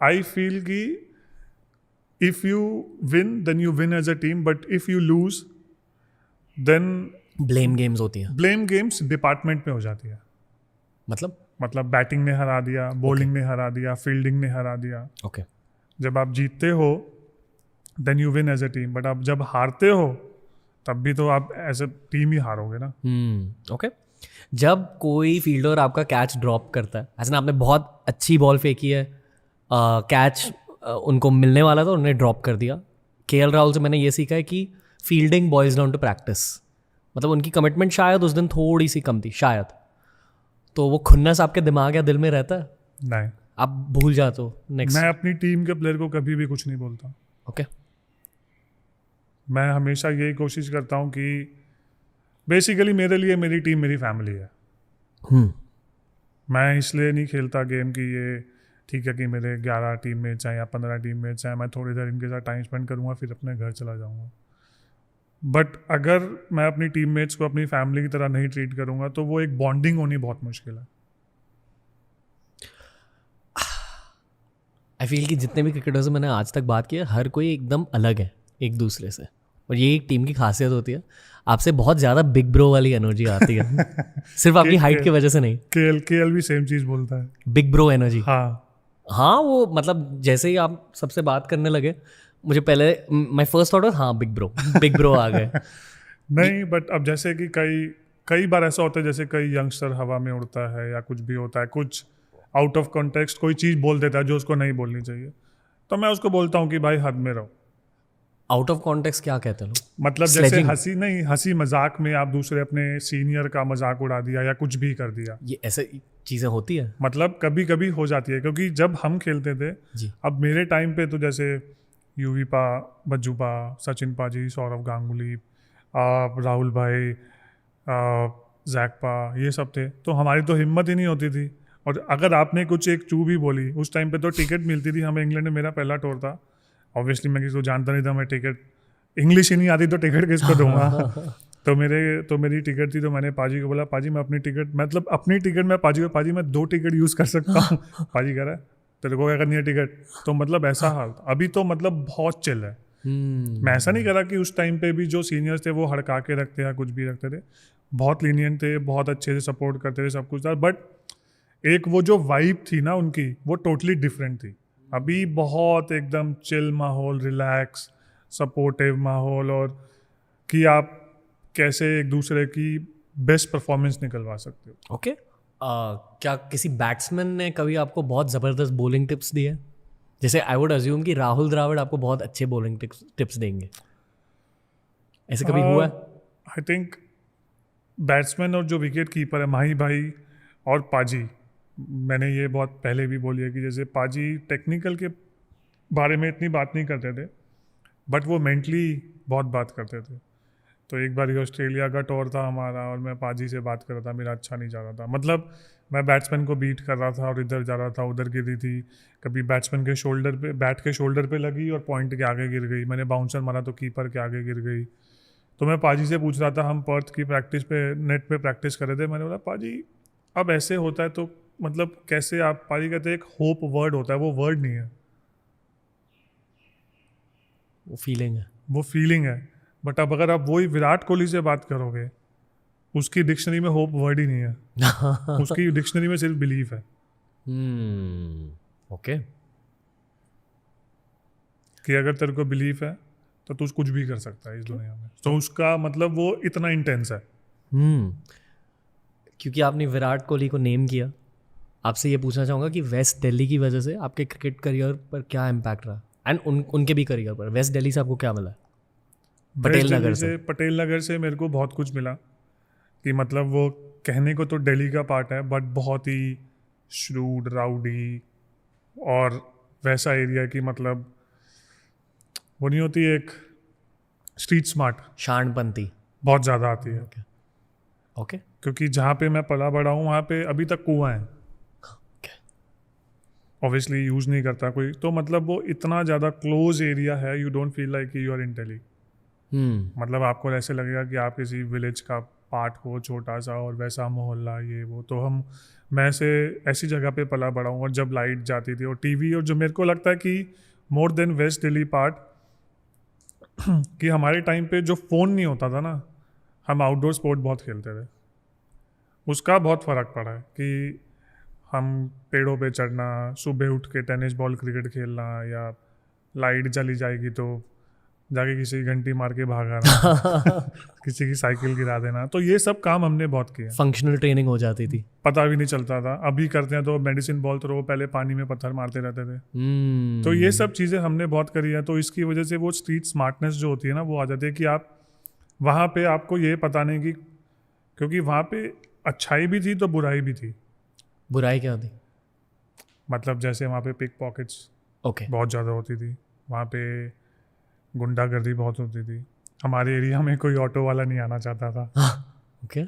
आई फील कि if you win then you win as a team, but if you lose then blame games होती हैं ब्लेम गेम्स डिपार्टमेंट में हो जाती है। मतलब बैटिंग ने हरा दिया, बॉलिंग ने हरा दिया, फील्डिंग ने हरा दिया। ओके। जब आप जीतते हो then you win as a team, but आप जब हारते हो तब भी तो आप एज अ टीम ही हारोगे ना। ओके। जब कोई फील्डर आपका कैच ड्रॉप करता है, ऐसे ना आपने बहुत अच्छी बॉल फेंकी है, कैच उनको मिलने वाला था, उन्होंने ड्रॉप कर दिया। केएल राहुल से मैंने ये सीखा है कि fielding boys down to practice. मतलब उनकी कमिटमेंट शायद उस दिन थोड़ी सी कम थी शायद, तो वो खुन्नस आपके दिमाग या दिल में रहता है, नहीं, आप भूल जाते हो नेक्स्ट। मैं अपनी टीम के प्लेयर को कभी भी कुछ नहीं बोलता। ओके। मैं हमेशा यही कोशिश करता हूँ कि बेसिकली मेरे लिए मेरी टीम मेरी फैमिली है। मैं इसलिए नहीं खेलता गेम कि ये ठीक है कि मेरे 11 टीममेट्स हैं या 15 टीममेट्स हैं, मैं थोड़ी देर इनके साथ टाइम स्पेंड करूँगा फिर अपने घर चला जाऊँगा। बट अगर मैं अपनी टीममेट्स को अपनी फैमिली की तरह नहीं ट्रीट करूँगा तो वो एक बॉन्डिंग होनी बहुत मुश्किल है। आई फील कि जितने भी क्रिकेटर्स से मैंने आज तक बात की है, हर कोई एकदम अलग है एक दूसरे से, और ये एक टीम की खासियत होती है। आपसे बहुत ज़्यादा बिग ब्रो वाली एनर्जी आती है सिर्फ आपकी हाइट की वजह से नहीं। केएल भी सेम चीज़ बोलता है, बिग ब्रो एनर्जी। हाँ, वो मतलब जैसे ही आप सबसे बात करने लगे, मुझे पहले माय फर्स्ट थॉट हाँ बिग ब्रो आ गए। नहीं, बट अब जैसे कि कई बार ऐसा होता है जैसे कई यंगस्टर हवा में उड़ता है या कुछ भी होता है, कुछ आउट ऑफ कॉन्टेक्स्ट कोई चीज़ बोल देता है जो उसको नहीं बोलनी चाहिए, तो मैं उसको बोलता हूँ कि भाई हद में रहो। आउट ऑफ कॉन्टेक्स्ट क्या कहते हैं लोग? मतलब जैसे हंसी मजाक में आप दूसरे अपने सीनियर का मजाक उड़ा दिया या कुछ भी कर दिया, ये ऐसे चीज़ें होती है। मतलब कभी कभी हो जाती है, क्योंकि जब हम खेलते थे जी। अब मेरे टाइम पे तो जैसे यूवी पा, बज्जू पा, सचिन पाजी, सौरव गांगुली, राहुल भाई, जैक पा, ये सब थे, तो हमारी तो हिम्मत ही नहीं होती थी। और अगर आपने कुछ एक चू भी बोली, उस टाइम पे तो टिकट मिलती थी हमें। इंग्लैंड में मेरा पहला टूर था, ऑब्वियसली मैं किसी को जानता नहीं था, मैं टिकट इंग्लिश ही नहीं आती तो टिकट किसको दूंगा तो मेरी टिकट थी, तो मैंने पाजी को बोला पाजी मैं अपनी टिकट, मतलब अपनी टिकट मैं पाजी को, पाजी मैं 2 टिकट यूज़ कर सकता हूँ पाजी कह रहा है तेरे को क्या करनी है टिकट। तो मतलब ऐसा हाल था। अभी तो मतलब बहुत चिल है। मैं ऐसा नहीं करा कि उस टाइम पे भी जो सीनियर्स थे वो हड़का के रखते या कुछ भी रखते थे, बहुत लीनियंट थे, बहुत अच्छे से सपोर्ट करते थे, सब कुछ था, बट एक वो जो वाइब थी ना उनकी, वो टोटली डिफरेंट थी। अभी बहुत एकदम चिल माहौल, रिलैक्स, सपोर्टिव माहौल, और कि आप कैसे एक दूसरे की बेस्ट परफॉर्मेंस निकलवा सकते हो। ओके। क्या किसी बैट्समैन ने कभी आपको बहुत ज़बरदस्त बॉलिंग टिप्स दिए? जैसे आई वुड अज्यूम कि राहुल द्राविड़ आपको बहुत अच्छे बॉलिंग टिप्स देंगे, ऐसे कभी हुआ है? आई थिंक बैट्समैन और जो विकेट कीपर है माही भाई और पाजी, मैंने ये बहुत पहले भी बोली है कि जैसे पाजी टेक्निकल के बारे में इतनी बात नहीं करते थे, बट वो मेंटली बहुत बात करते थे। तो एक बार ये ऑस्ट्रेलिया का टूर था हमारा और मैं पाजी से बात कर रहा था, मेरा अच्छा नहीं जा रहा था, मतलब मैं बैट्समैन को बीट कर रहा था और इधर जा रहा था, उधर गिर रही थी, कभी बैट्समैन के शोल्डर पे, बैट के शोल्डर पे लगी और पॉइंट के आगे गिर गई, मैंने बाउंसर मारा तो कीपर के आगे गिर गई। तो मैं पाजी से पूछ रहा था, हम पर्थ की प्रैक्टिस पे नेट पे प्रैक्टिस कर रहे थे, मैंने बोला पाजी अब ऐसे होता है तो मतलब कैसे आप, पाजी कहते हैं एक होप वर्ड होता है, वो वर्ड नहीं है, वो फीलिंग है, वो फीलिंग है। बट अब अगर आप वही विराट कोहली से बात करोगे, उसकी डिक्शनरी में होप वर्ड ही नहीं है उसकी डिक्शनरी में सिर्फ बिलीफ है। ओके। कि अगर तेरे को बिलीफ है तो तू कुछ भी कर सकता है इस दुनिया में, तो उसका मतलब वो इतना इंटेंस है। क्योंकि आपने विराट कोहली को नेम किया, आपसे ये पूछना चाहूँगा कि वेस्ट दिल्ली की वजह से आपके क्रिकेट करियर पर क्या इम्पैक्ट रहा? एंड उनके भी करियर पर वेस्ट दिल्ली से आपको क्या मिला? वेस्ट पटेल दिल्ली नगर से पटेल नगर से मेरे को बहुत कुछ मिला कि मतलब वो कहने को तो दिल्ली का पार्ट है बट बहुत ही श्रूड राउडी और वैसा एरिया कि मतलब वो नहीं होती एक स्ट्रीट स्मार्ट शानपंथी। बहुत ज़्यादा आती है ओके क्योंकि जहाँ पे मैं पला बड़ा हूँ वहाँ पे अभी तक कुआं है, ऑब्वियसली यूज़ नहीं करता कोई, तो मतलब वो इतना ज़्यादा क्लोज एरिया है, you don't feel like you are in Delhi. मतलब आपको ऐसे लगेगा कि आप किसी विलेज का पार्ट हो छोटा सा और वैसा मोहल्ला ये वो। तो मैं से ऐसी जगह पे पला बड़ा हूँ और जब लाइट जाती थी और टीवी, और जो मेरे को लगता है कि more than west Delhi part कि हमारे टाइम पे जो फ़ोन नहीं होता था ना, हम आउटडोर स्पोर्ट बहुत खेलते थे, उसका बहुत फ़र्क पड़ा है कि हम पेड़ों पे चढ़ना, सुबह उठ के टेनिस बॉल क्रिकेट खेलना, या लाइट चली जाएगी तो जाके किसी की घंटी मार के भाग आना किसी की साइकिल गिरा देना, तो ये सब काम हमने बहुत किया। फंक्शनल ट्रेनिंग हो जाती थी, पता भी नहीं चलता था। अभी करते हैं तो मेडिसिन बॉल थ्रो, पहले पानी में पत्थर मारते रहते थे। तो ये सब चीज़ें हमने बहुत करी है। तो इसकी वजह से वो स्ट्रीट स्मार्टनेस जो होती है ना, वो आ जाती है कि आप वहाँ पे आपको ये पता नहीं कि, क्योंकि वहाँ पे अच्छाई भी थी तो बुराई भी थी। बुराई क्या थी? मतलब जैसे वहाँ पे पिक पॉकेट्स ओके बहुत ज़्यादा होती थी, वहाँ पे गुंडागर्दी बहुत होती थी। हमारे एरिया में कोई ऑटो वाला नहीं आना चाहता था ओके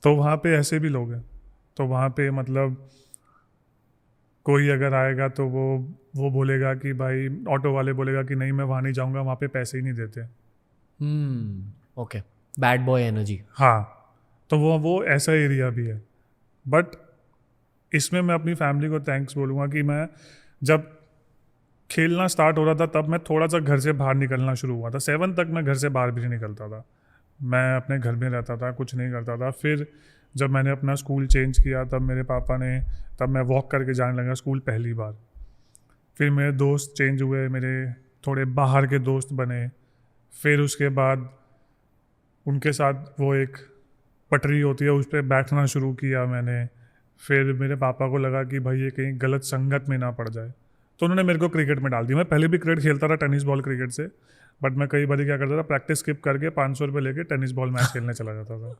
तो वहाँ पे ऐसे भी लोग हैं। तो वहाँ पे मतलब कोई अगर आएगा तो वो बोलेगा कि भाई, ऑटो वाले बोलेगा कि नहीं मैं वहाँ नहीं जाऊँगा, वहाँ पे पैसे ही नहीं देते। Okay bad boy energy. हाँ, तो वो ऐसा एरिया भी है। बट इसमें मैं अपनी फैमिली को थैंक्स बोलूँगा कि मैं जब खेलना स्टार्ट हो रहा था तब मैं थोड़ा सा घर से बाहर निकलना शुरू हुआ था। 7 तक मैं घर से बाहर भी नहीं निकलता था, मैं अपने घर में रहता था, कुछ नहीं करता था। फिर जब मैंने अपना स्कूल चेंज किया तब मैं वॉक करके जाने लगा स्कूल पहली बार। फिर मेरे दोस्त चेंज हुए, मेरे थोड़े बाहर के दोस्त बने। फिर उसके बाद उनके साथ वो एक पटरी होती है उस पर बैठना शुरू किया मैंने। फिर मेरे पापा को लगा कि भाई ये कहीं गलत संगत में ना पड़ जाए, तो उन्होंने मेरे को क्रिकेट में डाल दिया। मैं पहले भी क्रिकेट खेलता था, टेनिस बॉल क्रिकेट से, बट मैं कई बार क्या करता था, प्रैक्टिस स्किप करके 500 रुपये लेके टेनिस बॉल मैच खेलने चला जाता था।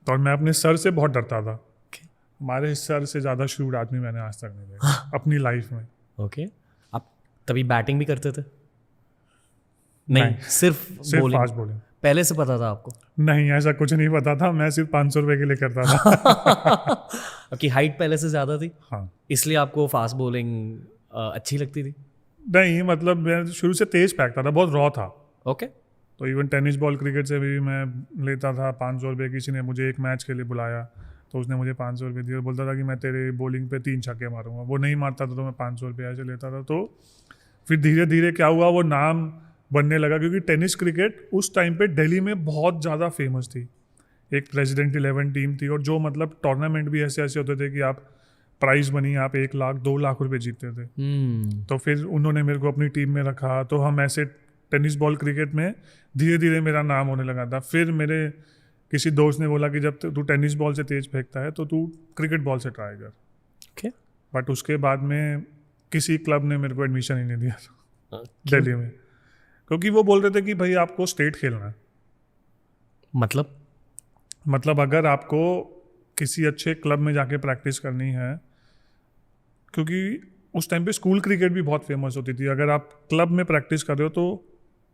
तो और मैं अपने सर से बहुत डरता था। हमारे सर से ज़्यादा श्रूड आदमी मैंने आज तक नहीं देखा अपनी लाइफ में। ओके आप तभी बैटिंग भी करते थे? नहीं, सिर्फ फास्ट बॉलिंग। पहले से पता था आपको? नहीं, ऐसा कुछ नहीं पता था, मैं सिर्फ 500 रुपये के लिए करता था आपकी हाइट पहले से ज़्यादा थी, हाँ, इसलिए आपको फास्ट बॉलिंग अच्छी लगती थी? नहीं मतलब मैं शुरू से तेज फेंकता था, बहुत रॉ था। ओके तो इवन टेनिस बॉल क्रिकेट से भी मैं लेता था 500 रुपये। किसी ने मुझे एक मैच के लिए बुलाया तो उसने मुझे 500 रुपये दिए और बोलता था कि मैं तेरे बॉलिंग पे 3 छक्के मारूंगा। वो नहीं मारता था तो मैं 500 रुपये ऐसे लेता था। तो फिर धीरे धीरे क्या हुआ, वो नाम बनने लगा, क्योंकि टेनिस क्रिकेट उस टाइम पे दिल्ली में बहुत ज़्यादा फेमस थी। एक प्रेसिडेंट 11 टीम थी और जो मतलब टूर्नामेंट भी ऐसे ऐसे होते थे कि आप प्राइज बनी आप 1 लाख 2 लाख रुपए जीतते थे। तो फिर उन्होंने मेरे को अपनी टीम में रखा, तो हम ऐसे टेनिस बॉल क्रिकेट में धीरे धीरे मेरा नाम होने लगा था। फिर मेरे किसी दोस्त ने बोला कि जब तू टेनिस बॉल से तेज फेंकता है तो तू क्रिकेट बॉल से ट्राई कर। ओके बट उसके बाद में किसी क्लब ने मेरे को एडमिशन ही नहीं दिया था दिल्ली में, क्योंकि वो बोल रहे थे कि भाई आपको स्टेट खेलना है। मतलब अगर आपको किसी अच्छे क्लब में जाके प्रैक्टिस करनी है, क्योंकि उस टाइम पे स्कूल क्रिकेट भी बहुत फेमस होती थी, अगर आप क्लब में प्रैक्टिस कर रहे हो तो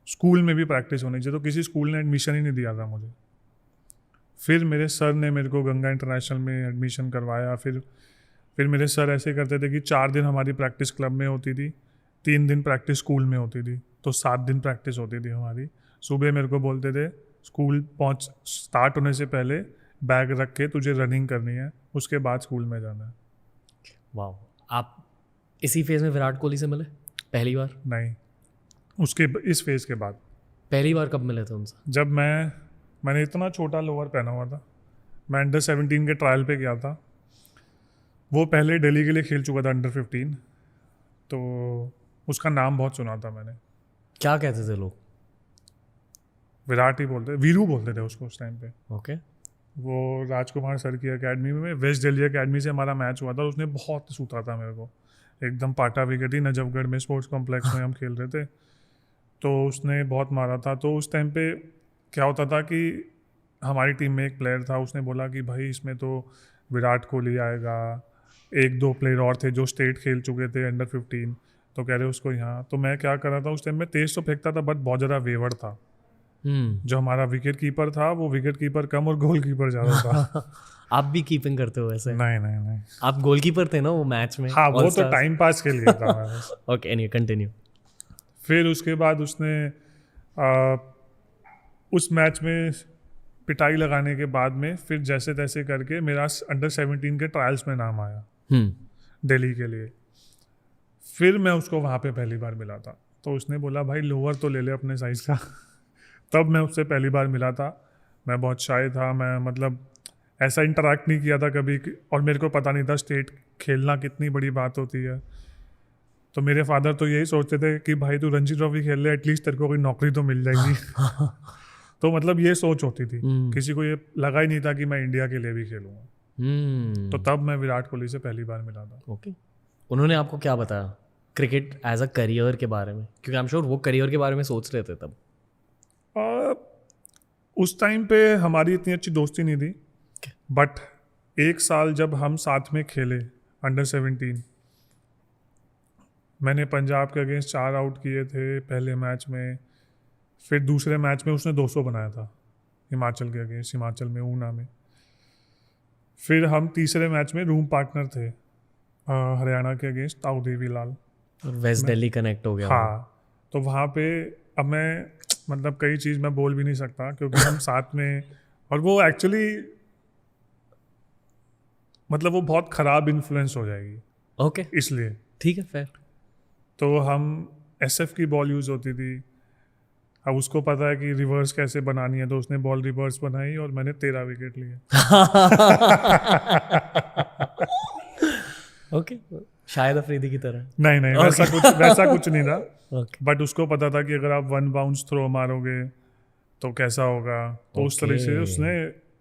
स्कूल में भी प्रैक्टिस होनी चाहिए। तो किसी स्कूल ने एडमिशन ही नहीं दिया था मुझे। फिर मेरे सर ने मेरे को गंगा इंटरनेशनल में एडमिशन करवाया। फिर मेरे सर ऐसे करते थे कि 4 दिन हमारी प्रैक्टिस क्लब में होती थी, 3 दिन प्रैक्टिस स्कूल में होती थी, तो 7 दिन प्रैक्टिस होती थी हमारी। सुबह मेरे को बोलते थे स्कूल स्टार्ट होने से पहले बैग रख के तुझे रनिंग करनी है, उसके बाद स्कूल में जाना है। वाह, आप इसी फेज में विराट कोहली से मिले पहली बार? नहीं, इस फेज के बाद। पहली बार कब मिले थे उनसे? जब मैंने इतना छोटा लोअर पहना हुआ था, मैं अंडर 17 के ट्रायल पे गया था। वो पहले दिल्ली के लिए खेल चुका था अंडर 15, तो उसका नाम बहुत सुना था मैंने। क्या कहते थे लोग? विराट ही बोलते, वीरू बोलते थे उसको उस टाइम पे। ओके वो राजकुमार सर की एकेडमी में, वेस्ट दिल्ली एकेडमी से हमारा मैच हुआ था, उसने बहुत सूता था मेरे को। एकदम पाटा विकेट ही, नजफगढ़ में स्पोर्ट्स कॉम्प्लेक्स में हम खेल रहे थे, तो उसने बहुत मारा था। तो उस टाइम पे क्या होता था कि हमारी टीम में एक प्लेयर था, उसने बोला कि भाई इसमें तो विराट कोहली आएगा, एक दो प्लेयर और थे जो स्टेट खेल चुके थे अंडर 15, तो कह रहे उसको यहाँ। तो मैं क्या कर रहा था उस टाइम में, तेज तो फेंकता था बट बहुत ज़्यादा वेवर था। जो हमारा विकेट कीपर था वो विकेट कीपर कम और गोल कीपर ज़्यादा था। आप भी कीपिंग करते हो वैसे? नहीं नहीं नहीं, आप गोलकीपर थे ना वो मैच में? हाँ वो तो All-Stars? टाइम पास के लिए था मैं बस। Okay, anyway continue. फिर उसके बाद उसने आ, उस मैच में पिटाई लगाने के बाद में फिर जैसे तैसे करके मेरा अंडर 17 के ट्रायल्स में नाम आया दिल्ली के लिए। फिर मैं उसको वहाँ पे पहली बार मिला था, तो उसने बोला भाई लोअर तो ले ले अपने साइज़ का। तब मैं उससे पहली बार मिला था। मैं बहुत शाय था, मैं मतलब ऐसा इंटरेक्ट नहीं किया था कभी और मेरे को पता नहीं था स्टेट खेलना कितनी बड़ी बात होती है। तो मेरे फादर तो यही सोचते थे कि भाई तू रणजी ट्रॉफी खेल ले, एटलीस्ट तेरे को कोई नौकरी तो मिल जाएगी। तो मतलब ये सोच होती थी, किसी को ये लगा ही नहीं था कि मैं इंडिया के लिए भी खेलूँगा। तो तब मैं विराट कोहली से पहली बार मिला था। ओके, उन्होंने आपको क्या बताया क्रिकेट एज अ करियर के बारे में? क्योंकि आई एम श्योर वो करियर के बारे में सोच रहे थे तब। उस टाइम पे हमारी इतनी अच्छी दोस्ती नहीं थी, बट एक साल जब हम साथ में खेले अंडर 17, मैंने पंजाब के अगेंस्ट 4 आउट किए थे पहले मैच में। फिर दूसरे मैच में उसने 200 बनाया था हिमाचल के अगेंस्ट, हिमाचल में ऊना में। फिर हम तीसरे मैच में रूम पार्टनर थे हरियाणा के against Tau Devi Lal, waste Delhi connect हो गया। हाँ, तो वहाँ पे अब मैं मतलब कई चीज़ मैं बोल भी नहीं सकता क्योंकि हम साथ में, और वो एक्चुअली मतलब वो बहुत ख़राब इन्फ्लुएंस हो जाएगी। ओके, इसलिए ठीक है, फिर तो हम SF की बॉल यूज़ होती थी। अब उसको पता है कि रिवर्स कैसे बनानी है, तो उसने बॉल रिवर्स बनाई और मैंने 13 विकेट लिए। ओके, शायद अफरीदी की तरह। नहीं नहीं, वैसा कुछ नहीं था। ओके, बट उसको पता था कि अगर आप 1 बाउंस थ्रो मारोगे तो कैसा होगा। तो उस तरह से उसने,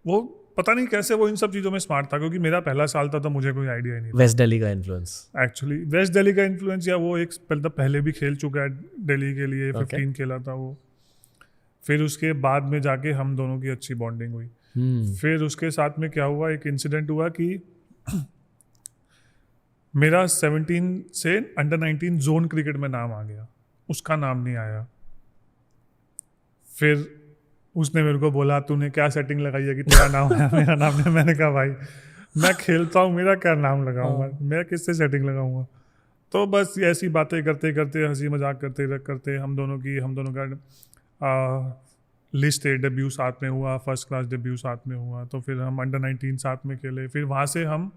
वो पता नहीं कैसे वो इन सब चीज़ों में स्मार्ट था, क्योंकि मेरा पहला साल था तो मुझे कोई आइडिया ही नहीं था। वेस्ट दिल्ली का इन्फ्लुएंस एक्चुअली वेस्ट दिल्ली का इन्फ्लुएंस, या वो एक पहले भी खेल चुका है दिल्ली के लिए, 15 खेला था वो। फिर उसके बाद में जाके हम दोनों की अच्छी बॉन्डिंग हुई। फिर उसके साथ में क्या हुआ, एक इंसिडेंट हुआ कि मेरा 17 से अंडर 19 जोन क्रिकेट में नाम आ गया, उसका नाम नहीं आया। फिर उसने मेरे को बोला तूने क्या सेटिंग लगाई है कि तेरा नाम है मेरा नाम नहीं। मैंने कहा भाई मैं खेलता हूँ, मेरा क्या नाम लगाऊंगा, मैं किससे सेटिंग लगाऊंगा। तो बस ऐसी बातें करते करते, हंसी मजाक करते करते हम दोनों का लिस्ट डेब्यू साथ में हुआ, फर्स्ट क्लास डेब्यू साथ में हुआ। तो फिर हम अंडर 19 साथ में खेले, फिर वहाँ से हम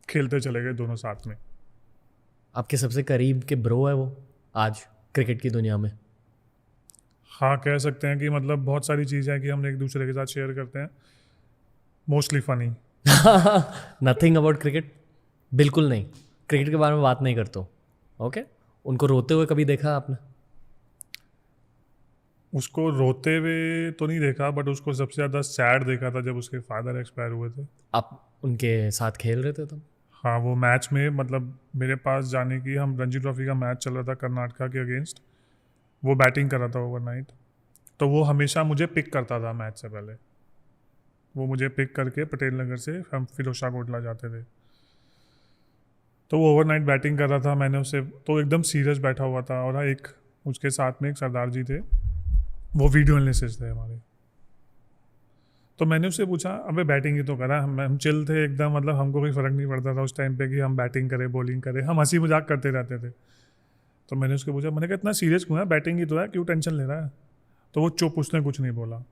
खेलते चले गए दोनों साथ में। आपके सबसे करीब के ब्रो है वो आज क्रिकेट की दुनिया में? हाँ, कह सकते हैं कि मतलब बहुत सारी चीज़ें हैं कि हम एक दूसरे के साथ शेयर करते हैं, mostly funny. Nothing about cricket? बिल्कुल नहीं, क्रिकेट के बारे में बात नहीं करते? ओके, उनको रोते हुए कभी देखा आपने? उसको रोते हुए तो नहीं देखा, बट उसको सबसे ज़्यादा सैड देखा था जब उसके फादर एक्सपायर हुए थे। आप उनके साथ खेल रहे थे तब? हाँ, वो मैच में मतलब मेरे पास जाने की, हम रणजी ट्रॉफी का मैच चल रहा था कर्नाटका के अगेंस्ट, वो बैटिंग कर रहा था ओवरनाइट। तो वो हमेशा मुझे पिक करता था मैच से पहले, वो मुझे पिक करके पटेल नगर से हम फिरोशा कोटला जाते थे। तो वो ओवरनाइट बैटिंग कर रहा था, मैंने उससे तो एकदम सीरियस बैठा हुआ था, और एक उसके साथ में एक सरदार जी थे, वो वीडियो एनालिसिस्ट थे हमारे। तो मैंने उससे पूछा अबे बैटिंग ही तो करा, हम चिल थे एकदम, मतलब हमको कोई फ़र्क नहीं पड़ता था उस टाइम पे कि हम बैटिंग करें बॉलिंग करें, हम हंसी मजाक करते रहते थे। तो मैंने उसको पूछा, मैंने कहा इतना सीरियस क्यों है, बैटिंग ही तो है, क्यों टेंशन ले रहा है। तो वो चुप, उसने कुछ नहीं बोला।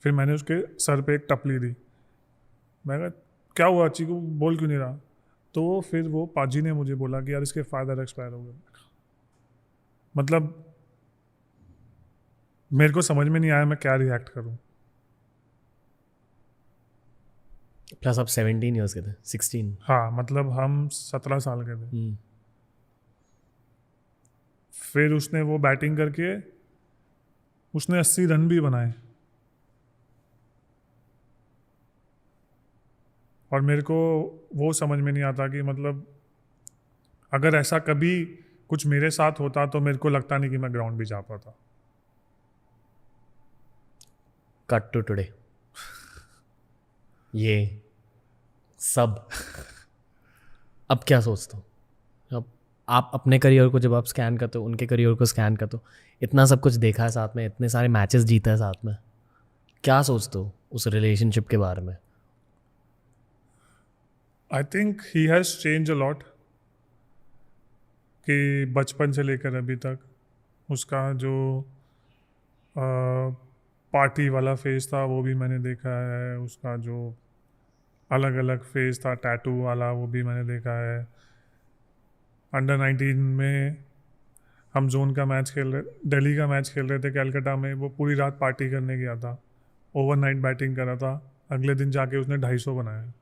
फिर मैंने उसके सर पे एक टपली दी, मैं कहा क्या हुआ अच्छी को, बोल क्यों नहीं रहा। तो फिर वो पाजी ने मुझे बोला कि यार इसके फादर एक्सपायर हो गए। मतलब मेरे को समझ में नहीं आया मैं क्या रिएक्ट करूं। प्लस आप 17 ईयर्स के थे, 16? हाँ, मतलब हम 17 साल के थे। फिर उसने वो बैटिंग करके उसने 80 रन भी बनाए, और मेरे को वो समझ में नहीं आता कि मतलब अगर ऐसा कभी कुछ मेरे साथ होता तो मेरे को लगता नहीं कि मैं ग्राउंड भी जा पाता। कट टू टुडे, ये सब अब क्या सोचते हो? अब आप अपने करियर को जब आप स्कैन करते हो, उनके करियर को स्कैन करते हो, इतना सब कुछ देखा है साथ में, इतने सारे मैचेस जीता है साथ में, क्या सोचते हो उस रिलेशनशिप के बारे में? आई think he has change a lot, कि बचपन से लेकर अभी तक उसका जो पार्टी वाला फेज था वो भी मैंने देखा है, उसका जो अलग अलग फेज था टैटू वाला वो भी मैंने देखा है। अंडर 19 में हम जोन का मैच खेल रहे, दिल्ली का मैच खेल रहे थे कैलकाटा में, वो पूरी रात पार्टी करने गया था, ओवरनाइट बैटिंग करा था, अगले दिन जाके उसने 250 बनाया।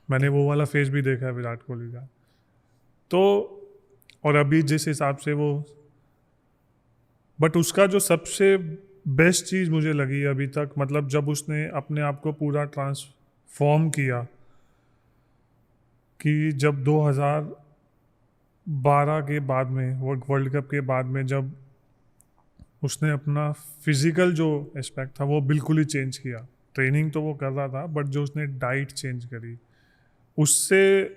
मैंने वो वाला फेज भी देखा है विराट कोहली का। तो और अभी जिस हिसाब से वो, बट उसका जो सबसे बेस्ट चीज़ मुझे लगी अभी तक, मतलब जब उसने अपने आप को पूरा ट्रांसफॉर्म किया, कि जब 2012 के बाद में, वो वर्ल्ड कप के बाद में, जब उसने अपना फिजिकल जो एस्पेक्ट था वो बिल्कुल ही चेंज किया। ट्रेनिंग तो वो कर रहा था, बट जो उसने डाइट चेंज करी, उससे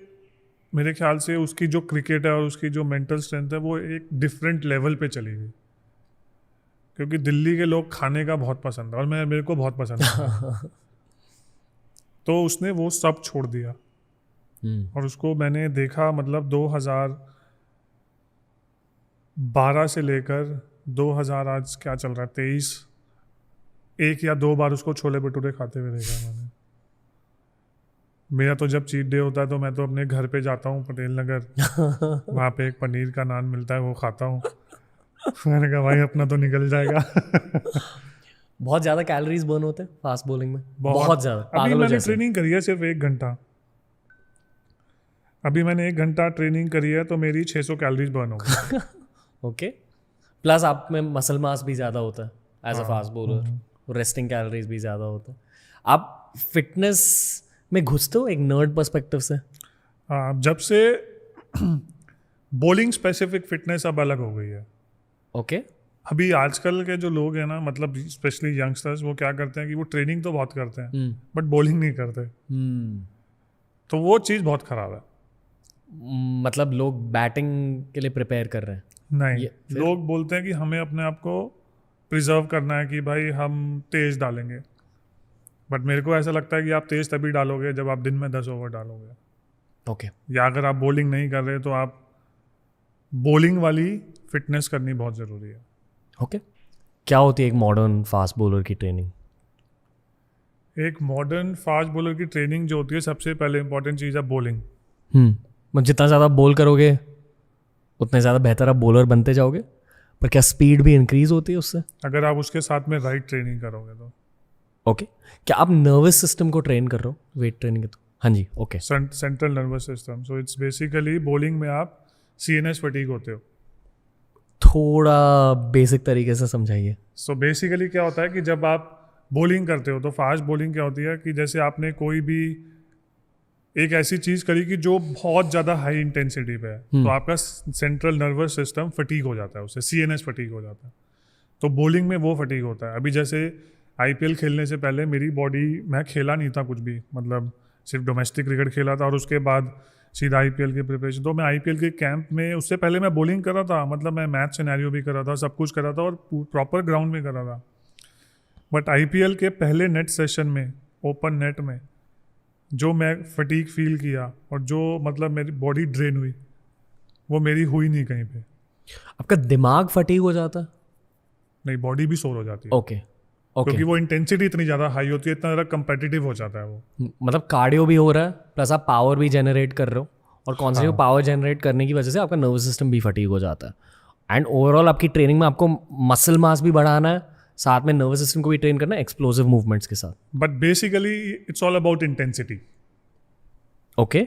मेरे ख्याल से उसकी जो क्रिकेट है और उसकी जो मेंटल स्ट्रेंथ है वो एक डिफरेंट लेवल पे चली गई। क्योंकि दिल्ली के लोग खाने का बहुत पसंद है और मेरे को बहुत पसंद है। तो उसने वो सब छोड़ दिया। और उसको मैंने देखा, मतलब 2012 से लेकर 2000 आज क्या चल रहा है 23, 1 या 2 बार उसको छोले भटूरे खाते हुए देखा है मैंने। मेरा तो जब चीट डे होता है तो मैं तो अपने घर पे जाता हूँ पटेल नगर, वहाँ पे एक पनीर का नान मिलता है वो खाता हूँ। मैंने कहा भाई अपना तो निकल जाएगा। बहुत ज़्यादा कैलोरीज बर्न होते हैं फास्ट बॉलिंग में, बहुत ज़्यादा, अभी पागलों मैंने जैसे। ट्रेनिंग करी है सिर्फ 1 घंटा, अभी मैंने 1 घंटा ट्रेनिंग करी है तो मेरी 600 कैलोरीज बर्न हो गई। ओके, प्लस आप में मसल मास भी ज़्यादा होता है as a fast bowler, resting calories भी ज़्यादा होता है। आप फिटनेस में घुसते हो एक नर्ड पर्सपेक्टिव से? जब से बॉलिंग स्पेसिफिक फिटनेस अब अलग हो गई है। ओके। अभी आजकल के जो लोग हैं ना, मतलब स्पेशली यंगस्टर्स, वो क्या करते हैं कि वो ट्रेनिंग तो बहुत करते हैं बट बॉलिंग नहीं करते। तो वो चीज़ बहुत ख़राब है। मतलब लोग बैटिंग के लिए प्रिपेयर कर रहे हैं? नहीं, लोग बोलते हैं कि हमें अपने आप को प्रिजर्व करना है कि भाई हम तेज डालेंगे, बट मेरे को ऐसा लगता है कि आप तेज तभी डालोगे जब आप दिन में 10 ओवर डालोगे। ओके। या अगर आप बॉलिंग नहीं कर रहे तो आप बॉलिंग वाली फिटनेस करनी बहुत ज़रूरी है। ओके। क्या होती है एक मॉडर्न फास्ट बॉलर की ट्रेनिंग? एक मॉडर्न फास्ट बॉलर की ट्रेनिंग जो होती है, सबसे पहले इंपॉर्टेंट चीज़ है बॉलिंग। मतलब जितना ज़्यादा बॉल करोगे उतने ज़्यादा बेहतर आप बॉलर बनते जाओगे, पर क्या स्पीड भी इंक्रीज होती है उससे? अगर आप उसके साथ में राइट ट्रेनिंग करोगे तो। ओके। क्या आप नर्वस सिस्टम को ट्रेन कर रहे हो वेट ट्रेनिंग के? तो हाँ जी, okay. Central nervous system, so it's basically bowling में आप CNS फटीग होते हो। थोड़ा बेसिक तरीके से समझाइए। सो बेसिकली क्या होता है कि जब आप बॉलिंग करते हो तो फास्ट बॉलिंग क्या होती है कि जैसे आपने कोई भी एक ऐसी चीज़ करी कि जो बहुत ज़्यादा हाई इंटेंसिटी पे है, तो आपका सेंट्रल नर्वस सिस्टम फटीग हो जाता है, उससे CNS फटीग हो जाता है। तो बॉलिंग में वो फटीग होता है। अभी जैसे IPL खेलने से पहले मेरी बॉडी, मैं खेला नहीं था कुछ भी, मतलब सिर्फ डोमेस्टिक क्रिकेट खेला था और उसके बाद सीधा IPL की प्रिपरेशन। तो मैं IPL के कैंप में, उससे पहले मैं बॉलिंग कर रहा था, मतलब मैं मैच सिनेरियो भी कर रहा था, सब कुछ कर रहा था और प्रॉपर ग्राउंड में कर रहा था। बट IPL के पहले नेट सेशन में, ओपन नेट में, जो मैं फटीग फील किया और जो मतलब मेरी बॉडी ड्रेन हुई, वो मेरी हुई नहीं कहीं पे। आपका दिमाग फटीग हो जाता है? नहीं, बॉडी भी सोर हो जाती है। ओके। ओके। क्योंकि वो इंटेंसिटी इतनी ज़्यादा हाई होती है, इतना ज़्यादा कंपेटिटिव हो जाता है वो। मतलब कार्डियो भी हो रहा है प्लस आप पावर भी जनरेट कर रहे हो, और कॉन्स्टेंट हाँ। पावर जनरेट करने की वजह से आपका नर्वस सिस्टम भी फटीग हो जाता है। एंड ओवरऑल आपकी ट्रेनिंग में आपको मसल मास भी बढ़ाना है, साथ में नर्वस सिस्टम को भी ट्रेन करना है एक्सप्लोसिव मूवमेंट्स के साथ। But basically it's all about intensity. Okay.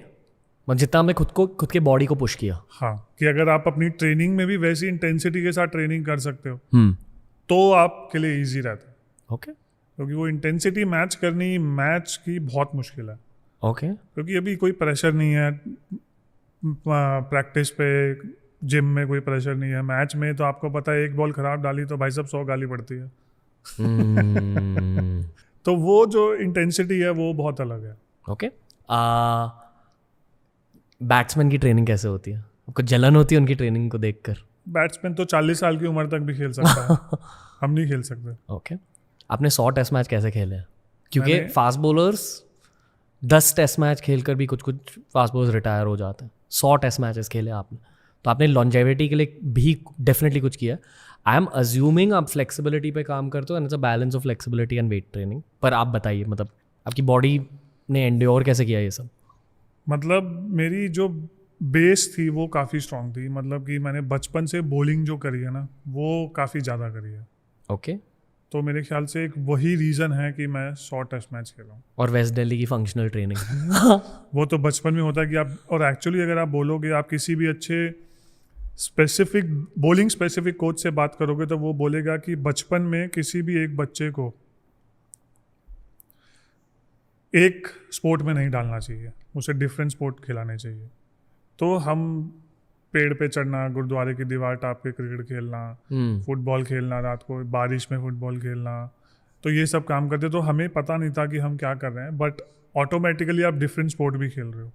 मतलब जितना हमने खुद के बॉडी को पुश किया। हाँ, कि अगर आप अपनी ट्रेनिंग में भी वैसी इंटेंसिटी के साथ ट्रेनिंग कर सकते हो तो आपके लिए ईजी रहता है। ओके। क्योंकि वो इंटेंसिटी मैच करनी मैच की बहुत मुश्किल है। ओके। क्योंकि अभी कोई प्रेशर नहीं है, प्रैक्टिस पे जिम में कोई प्रेशर नहीं है। मैच में तो आपको पता है एक बॉल खराब डाली तो भाई साहब 100 गाली पड़ती है। तो वो जो इंटेंसिटी है वो बहुत अलग है। ओके, बैट्समैन की ट्रेनिंग कैसे होती है? आपको जलन होती है उनकी ट्रेनिंग को देखकर? बैट्समैन तो 40 साल की उम्र तक भी खेल सकता है। हम नहीं खेल सकते। ओके, आपने 100 टेस्ट मैच कैसे खेले हैं? क्योंकि मैंने- फास्ट बॉलर्स 10 टेस्ट मैच खेलकर भी कुछ कुछ फास्ट बॉलर्स रिटायर हो जाते हैं। 100 टेस्ट मैचेस खेले आपने, तो आपने लॉन्जेविटी के लिए भी डेफिनेटली कुछ किया। आई एम अज्यूमिंग आप फ्लेक्सिबिलिटी पे काम करते हो and it's a balance of flexibility and weight training. पर आप बताइए, मतलब आपकी बॉडी ने एंड्योर कैसे किया ये सब? मतलब मेरी जो बेस थी वो काफ़ी स्ट्रांग थी। मतलब कि मैंने बचपन से बॉलिंग जो करी है ना वो काफ़ी ज़्यादा करी है। ओके, तो मेरे ख्याल से एक वही रीज़न है कि मैं 100 टेस्ट मैच खेला हूँ। और वेस्ट दिल्ली की फंक्शनल ट्रेनिंग? वो तो बचपन में होता है कि आप, और एक्चुअली अगर आप बोलोगे, आप किसी भी अच्छे स्पेसिफिक बॉलिंग स्पेसिफिक कोच से बात करोगे तो वो बोलेगा कि बचपन में किसी भी एक बच्चे को एक स्पोर्ट में नहीं डालना चाहिए, उसे डिफरेंट स्पोर्ट खिलाने चाहिए। तो हम पेड़ पे चढ़ना, गुरुद्वारे की दीवार टाप के क्रिकेट खेलना, फुटबॉल खेलना, रात को बारिश में फुटबॉल खेलना, तो ये सब काम करते। तो हमें पता नहीं था कि हम क्या कर रहे हैं, बट ऑटोमेटिकली आप डिफरेंट स्पोर्ट भी खेल रहे हो।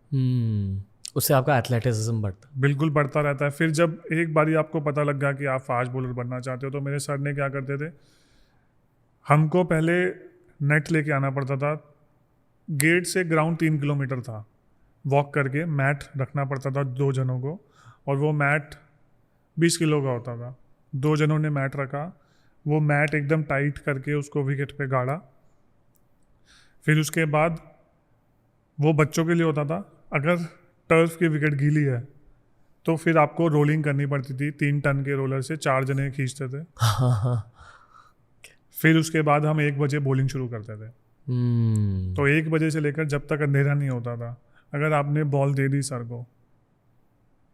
उससे आपका एथलेटिसिज्म बढ़ता है। बिल्कुल बढ़ता रहता है। फिर जब एक बारी आपको पता लग गया कि आप फास्ट बॉलर बनना चाहते हो, तो मेरे सर ने क्या करते थे, हमको पहले नेट लेके आना पड़ता था। गेट से ग्राउंड 3 किलोमीटर था, वॉक करके मैट रखना पड़ता था 2 जनों को, और वो मैट 20 किलो का होता था। 2 जनों ने मैट रखा, वो मैट एकदम टाइट करके उसको विकेट पे गाड़ा। फिर उसके बाद वो बच्चों के लिए होता था। अगर टर्फ की विकेट गीली है तो फिर आपको रोलिंग करनी पड़ती थी। 3 टन के रोलर से 4 जने खींचते थे। फिर उसके बाद हम 1 बजे बॉलिंग शुरू करते थे। तो 1 बजे से लेकर जब तक अंधेरा नहीं होता था, अगर आपने बॉल दे दी सर को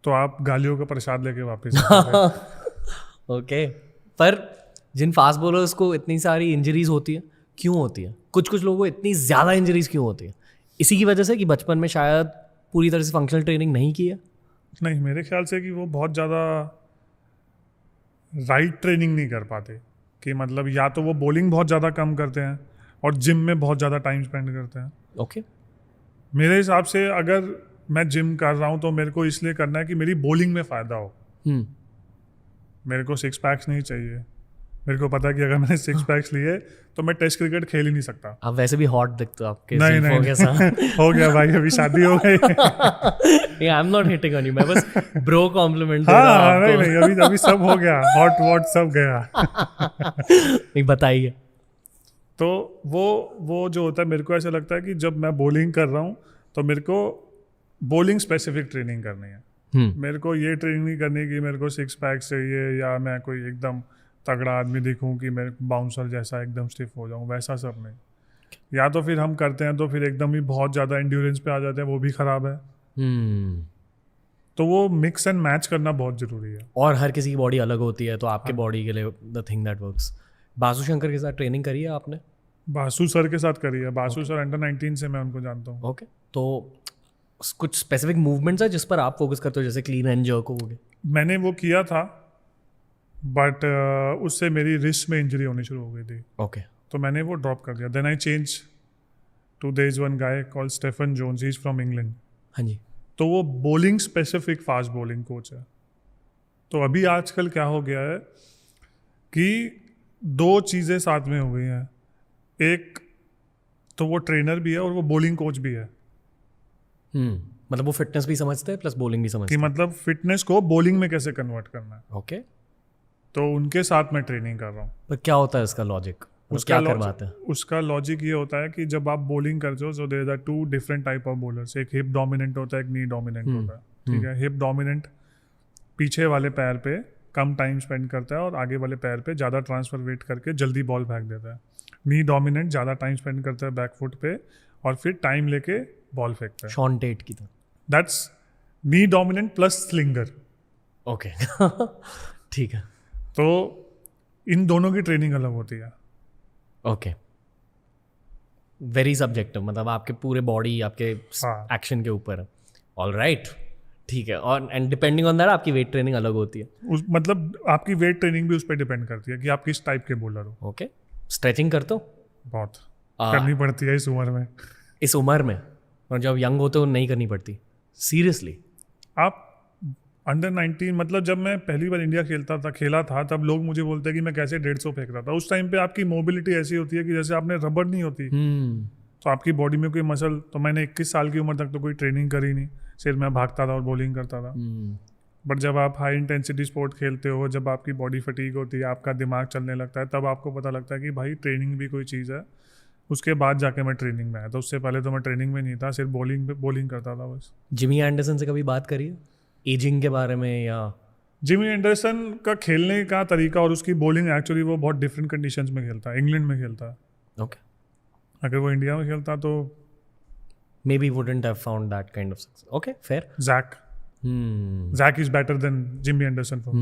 तो आप गालियों का प्रसाद लेके वापस आते थे। ओके, पर जिन फास्ट बॉलर्स को इतनी सारी इंजरीज होती है, क्यों होती है? कुछ कुछ लोगों को इतनी ज़्यादा इंजरीज क्यों होती है? इसी की वजह से कि बचपन में शायद पूरी तरह से फंक्शनल ट्रेनिंग नहीं की है? नहीं, मेरे ख्याल से कि वो बहुत ज़्यादा राइट ट्रेनिंग नहीं कर पाते। कि मतलब या तो वो बॉलिंग बहुत ज़्यादा कम करते हैं और जिम में बहुत ज़्यादा टाइम स्पेंड करते हैं। ओके, मेरे हिसाब से अगर मैं जिम कर रहा हूँ तो मेरे को इसलिए करना है कि मेरी बॉलिंग में फ़ायदा हो। मेरे को 6 पैक्स नहीं चाहिए। मेरे को पता है कि अगर मैंने 6 पैक्स लिए तो मैं टेस्ट क्रिकेट खेल ही नहीं सकता। आप वैसे भी हॉट दिखते हो, आपके नहीं जुल्फों के साथ। हो गया भाई, अभी शादी हो गई। I am not hitting on you, मैं बस ब्रो कॉम्प्लीमेंट दे रहा हाँ, हूँ नहीं आपको। नहीं, अभी अभी सब हो गया, हॉट वॉट सब गया। नहीं, बताइए। तो वो जो होता है, मेरे को ऐसा लगता है कि जब मैं बॉलिंग कर रहा हूँ तो मेरे को बॉलिंग स्पेसिफिक ट्रेनिंग करनी है। मेरे को ये ट्रेनिंग नहीं करनी कि मेरे को 6 पैक चाहिए या मैं कोई एकदम तगड़ा आदमी दिखूं कि मैं बाउंसर जैसा एकदम स्टिफ हो जाऊं, वैसा सब नहीं। या तो फिर हम करते हैं तो फिर एकदम ही बहुत ज़्यादा एंड्योरेंस पे आ जाते हैं, वो भी ख़राब है। तो वो मिक्स एंड मैच करना बहुत ज़रूरी है। और हर किसी की बॉडी अलग होती है, तो आपके बॉडी के लिए the thing that works. Basu Shankar के साथ ट्रेनिंग करी है आपने? बासु सर के साथ करी है। बासु सर अंडर 19 से मैं उनको जानता हूँ। ओके, तो कुछ स्पेसिफिक मूवमेंट्स है जिस पर आप फोकस करते हो, जैसे क्लीन एंड जर्क हो गए? मैंने वो किया था, बट उससे मेरी रिस्ट में इंजरी होनी शुरू हो गई थी। ओके, तो मैंने वो ड्रॉप कर दिया। Then I change to there is one guy called Stefan Jones, he is from England. हाँ जी। तो वो bowling specific fast bowling coach है। तो अभी आजकल क्या हो गया है कि 2 चीज़ें साथ में हो गई हैं। एक तो वो ट्रेनर भी है और वो बॉलिंग कोच भी है। मतलब वो फिटनेस भी समझते हैं प्लस बॉलिंग भी समझते कि मतलब फिटनेस को बॉलिंग में कैसे कन्वर्ट करना है। ओके, तो उनके साथ मैं ट्रेनिंग कर रहा हूँ। पर क्या होता है इसका लॉजिक? क्या करवाते हैं? उसका लॉजिक ये होता है कि जब आप बॉलिंग करते हो, so there are 2 different type of bowlers. एक हिप डोमिनेंट होता है, एक नी डोमिनेंट होता है। ठीक है, हिप डोमिनेंट पीछे वाले पैर पे कम टाइम स्पेंड करता है और आगे वाले पैर पे ज़्यादा ट्रांसफर वेट करके जल्दी बॉल फेंक देता है। नी डोमिनेंट ज़्यादा टाइम स्पेंड करता है बैक फुट पे और फिर टाइम लेके बॉल फेंकता है। शॉन टेट की तरह। That's knee dominant plus slinger. Okay, ठीक है। तो इन दोनों की ट्रेनिंग अलग होती है। ओके, वेरी सब्जेक्टिव, मतलब आपके पूरे बॉडी आपके हाँ। एक्शन के ऊपर है। ऑल राइट, ठीक है, और एंड डिपेंडिंग ऑन दैट आपकी वेट ट्रेनिंग अलग होती है. मतलब आपकी वेट ट्रेनिंग भी उस पर डिपेंड करती है कि आप किस टाइप के बॉलर हो. ओके. स्ट्रेचिंग करते हो बहुत करनी पड़ती है इस उम्र में. इस उम्र में? और जब यंग होते हो नहीं करनी पड़ती? सीरियसली? आप अंडर 19, मतलब जब मैं पहली बार इंडिया खेला था तब लोग मुझे बोलते हैं कि मैं कैसे 150 फेंक रहा था. उस टाइम पे आपकी मोबिलिटी ऐसी होती है कि जैसे आपने रबड़ नहीं होती, तो आपकी बॉडी में कोई मसल. तो मैंने 21 साल की उम्र तक तो कोई ट्रेनिंग करी नहीं, सिर्फ मैं भागता था और बॉलिंग करता था. बट जब आप हाई इंटेंसिटी स्पोर्ट खेलते हो, जब आपकी बॉडी फटीग होती है, आपका दिमाग चलने लगता है, तब आपको पता लगता है कि भाई ट्रेनिंग भी कोई चीज़ है. उसके बाद जाके मैं ट्रेनिंग में आया. तो उससे पहले तो मैं ट्रेनिंग में नहीं था, सिर्फ बॉलिंग करता था बस. जिमी एंडरसन से कभी बात करी है एजिंग के बारे में? या जिमी एंडरसन का खेलने का तरीका और उसकी बॉलिंग, एक्चुअली वो बहुत डिफरेंट कंडीशंस में खेलता है. इंग्लैंड में खेलता है. ओके. अगर वो इंडिया में खेलता तो maybe wouldn't have found that kind of success. Okay, fair. Jack is better than Jimmy Anderson for.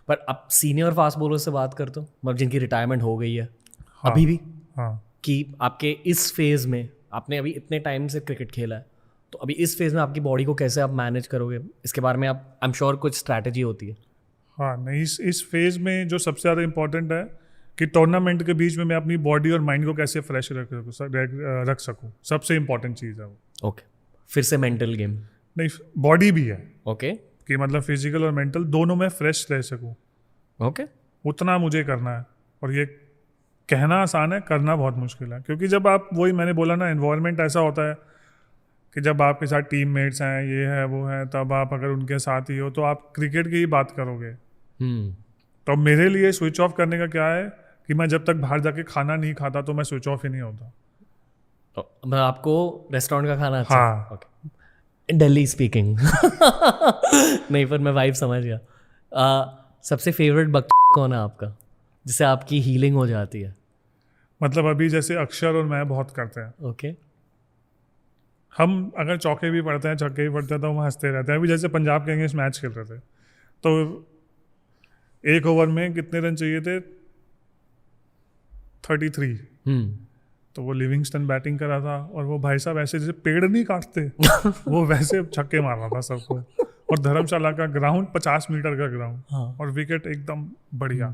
पर अब सीनियर फास्ट बॉलर से बात करते हो, मतलब जिनकी रिटायरमेंट हो गई है हाँ, अभी भी, हाँ. कि आपके इस फेज में, आपने अभी इतने टाइम से क्रिकेट खेला है, तो अभी इस फेज में आपकी बॉडी को कैसे आप मैनेज करोगे, इसके बारे में आप, आई एम श्योर कुछ स्ट्रैटेजी होती है. हाँ नहीं, इस फेज में जो सबसे ज़्यादा इंपॉर्टेंट है कि टूर्नामेंट के बीच में मैं अपनी बॉडी और माइंड को कैसे फ्रेश रख सकूँ. सबसे इंपॉर्टेंट चीज़ है वो. ओके. फिर से मेंटल गेम. नहीं, बॉडी भी है. ओके. कि मतलब फिजिकल और मेंटल दोनों में फ्रेश रह सकूँ. ओके. उतना मुझे करना है. और ये कहना आसान है, करना बहुत मुश्किल है. क्योंकि जब आप, वही मैंने बोला ना, एनवायरनमेंट ऐसा होता है कि जब आपके साथ टीम मेट्स हैं, ये है वो है, तब आप अगर उनके साथ ही हो तो आप क्रिकेट की ही बात करोगे. तो मेरे लिए स्विच ऑफ करने का क्या है कि मैं जब तक बाहर जाके खाना नहीं खाता तो मैं स्विच ऑफ ही नहीं होता. मैं आपको रेस्टोरेंट का खाना अच्छा? हाँ. ओके. दिल्ली स्पीकिंग. नहीं, पर मैं वाइब समझ गया. सबसे फेवरेट बक कौन है आपका, जिससे आपकी हीलिंग हो जाती है? मतलब अभी जैसे अक्षर और मैं बहुत करते हैं. ओके. हम अगर चौके भी पड़ते हैं, छक्के भी पड़ते हैं, तो हम हंसते रहते हैं. अभी जैसे पंजाब के अगेंस्ट मैच खेल रहे थे, तो एक ओवर में कितने रन चाहिए थे? 33. तो वो लिविंगस्टन बैटिंग कर रहा था और वो भाई साहब ऐसे जैसे पेड़ नहीं काटते वो वैसे छक्के मार रहा था सबको. और धर्मशाला का ग्राउंड 50 मीटर का ग्राउंड. हाँ. और विकेट एकदम बढ़िया.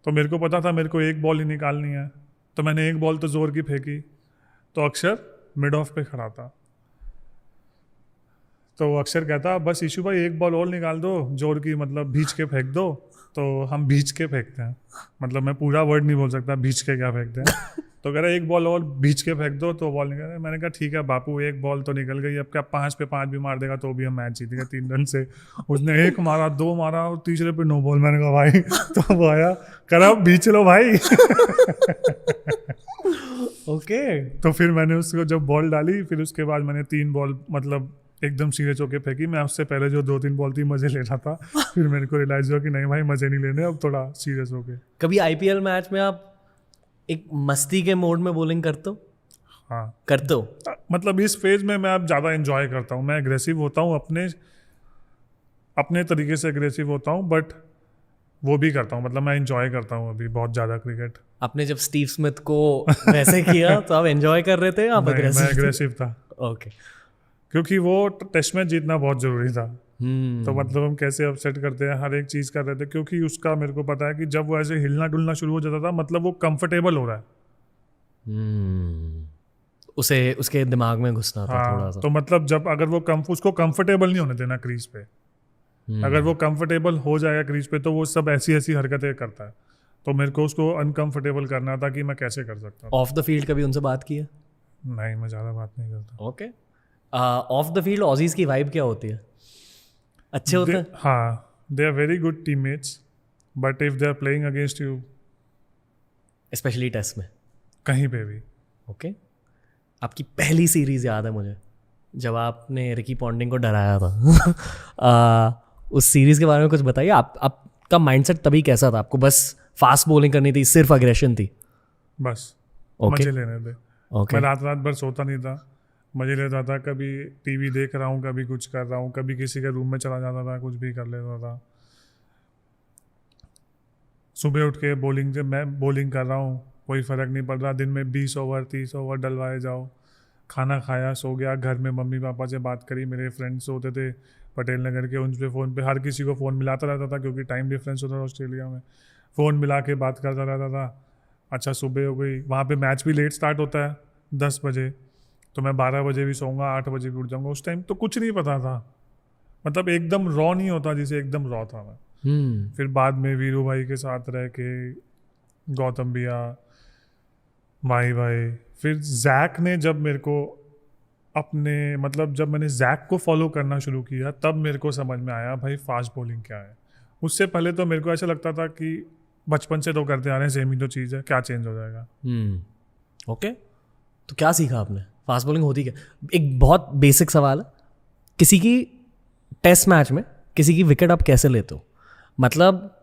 तो मेरे को पता था मेरे को एक बॉल ही निकालनी है, तो मैंने एक बॉल तो जोर की फेंकी, तो अक्षर मिड ऑफ पे खड़ा था. तो अक्षर कहता बस ईशू भाई एक बॉल और निकाल दो जोर की, मतलब भींच के फेंक दो. तो हम भींच के फेंकते हैं, मतलब मैं पूरा वर्ड नहीं बोल सकता भींच के क्या फेंकते हैं. तो कह रहा एक बॉल और भींच के फेंक दो तो बॉल निकल. मैंने कहा ठीक है बापू, एक बॉल तो निकल गई, अब क्या 5 पे 5 भी मार देगा तो भी हम मैच जीतेंगे 3 रन से. उसने एक मारा, 2 मारा और तीसरे पे नो बॉल. मैंने कहा भाई, तो वो आया कह रहा भींच लो भाई. ओके. तो फिर मैंने उसको जब बॉल डाली, फिर उसके बाद मैंने 3 बॉल मतलब एकदम सीरियस होके फेंकी. मैं उससे पहले जो 2-3 बॉल थी मजे ले रहा था, फिर मेरे को रियलाइज हुआ कि नहीं भाई मजे नहीं लेने, अब थोड़ा सीरियस हो गए. कभी आईपीएल मैच में आप एक मस्ती के मोड में बॉलिंग करते हो? हाँ करते हो. मतलब इस फेज में मैं अब ज़्यादा एंजॉय करता हूँ. मैं एग्रेसिव होता हूँ, अपने तरीके से एग्रेसिव होता हूँ, बट वो भी करता हूँ. मतलब मैं एंजॉय करता हूँ अभी बहुत ज़्यादा क्रिकेट. आपने जब स्टीव स्मिथ को वैसे किया तो आप एंजॉय कर रहे थे? आप मैं एग्रेसिव था. ओके. क्योंकि वो टेस्ट मैच जीतना बहुत ज़रूरी था. तो मतलब हम कैसे अपसेट करते हैं, हर एक चीज़ कर रहे थे. क्योंकि उसका मेरे को पता है कि जब वो ऐसे हिलना डुलना शुरू हो जाता था, मतलब वो कंफर्टेबल हो रहा है. उसे उसके दिमाग में घुसना था हाँ, थोड़ा सा. तो मतलब जब अगर वो उसको कंफर्टेबल नहीं होने देना क्रीज पे. अगर वो कंफर्टेबल हो जाएगा क्रीज पे तो वो सब ऐसी ऐसी हरकतें करता है. तो मेरे को उसको अनकंफर्टेबल करना था कि मैं कैसे कर सकता हूँ. ऑफ द फील्ड कभी उनसे बात की है? नहीं, मैं ज़्यादा बात नहीं करता. Okay. Off the field Aussies की वाइब क्या होती है? अच्छे होते हैं? हाँ, they are very good teammates, but if they are playing against you, specially test में, कहीं पे भी. ओके. आपकी पहली सीरीज याद है मुझे, जब आपने रिकी पॉन्टिंग को डराया था. उस सीरीज के बारे में कुछ बताइए. आपका माइंडसेट तभी कैसा था? आपको बस फास्ट बॉलिंग करनी थी, सिर्फ अग्रेशन थी? बस ओके. मजे लेने थे. मैं रात भर सोता नहीं था, मजे लेता था. कभी टीवी देख रहा हूँ, कभी कुछ कर रहा हूँ, कभी किसी के रूम में चला जाता था, कुछ भी कर लेता था. सुबह उठ के मैं बॉलिंग कर रहा हूँ, कोई फ़र्क नहीं पड़ रहा. दिन में 20 ओवर 30 ओवर डलवाए जाओ, खाना खाया, सो गया, घर में मम्मी पापा से बात करी, मेरे फ्रेंड्स होते थे पटेल नगर के, उन पे फ़ोन पे हर किसी को फ़ोन मिलाता रहता था क्योंकि टाइम डिफरेंस होता था ऑस्ट्रेलिया में, फ़ोन मिला के बात करता रहता था। अच्छा सुबह हो गई, वहाँ पे मैच भी लेट स्टार्ट होता है 10 बजे, तो मैं 12 बजे भी सोऊंगा, 8 बजे भी उठ जाऊँगा। उस टाइम तो कुछ नहीं पता था, मतलब एकदम रॉ नहीं होता जिसे, एकदम रॉ था मैं। फिर बाद में वीरू भाई के साथ रह के, गौतम भैया, माही भाई, फिर जैक ने जब मेरे को अपने, मतलब जब मैंने जैक को फॉलो करना शुरू किया तब मेरे को समझ में आया भाई फास्ट बॉलिंग क्या है। उससे पहले तो मेरे को ऐसा लगता था कि बचपन से तो करते आ रहे हैं, सेम ही तो चीज़ है, क्या चेंज हो जाएगा। ओके, तो क्या सीखा आपने? फास्ट बॉलिंग होती क्या? एक बहुत बेसिक सवाल है, किसी की टेस्ट मैच में किसी की विकेट आप कैसे लेते हो? मतलब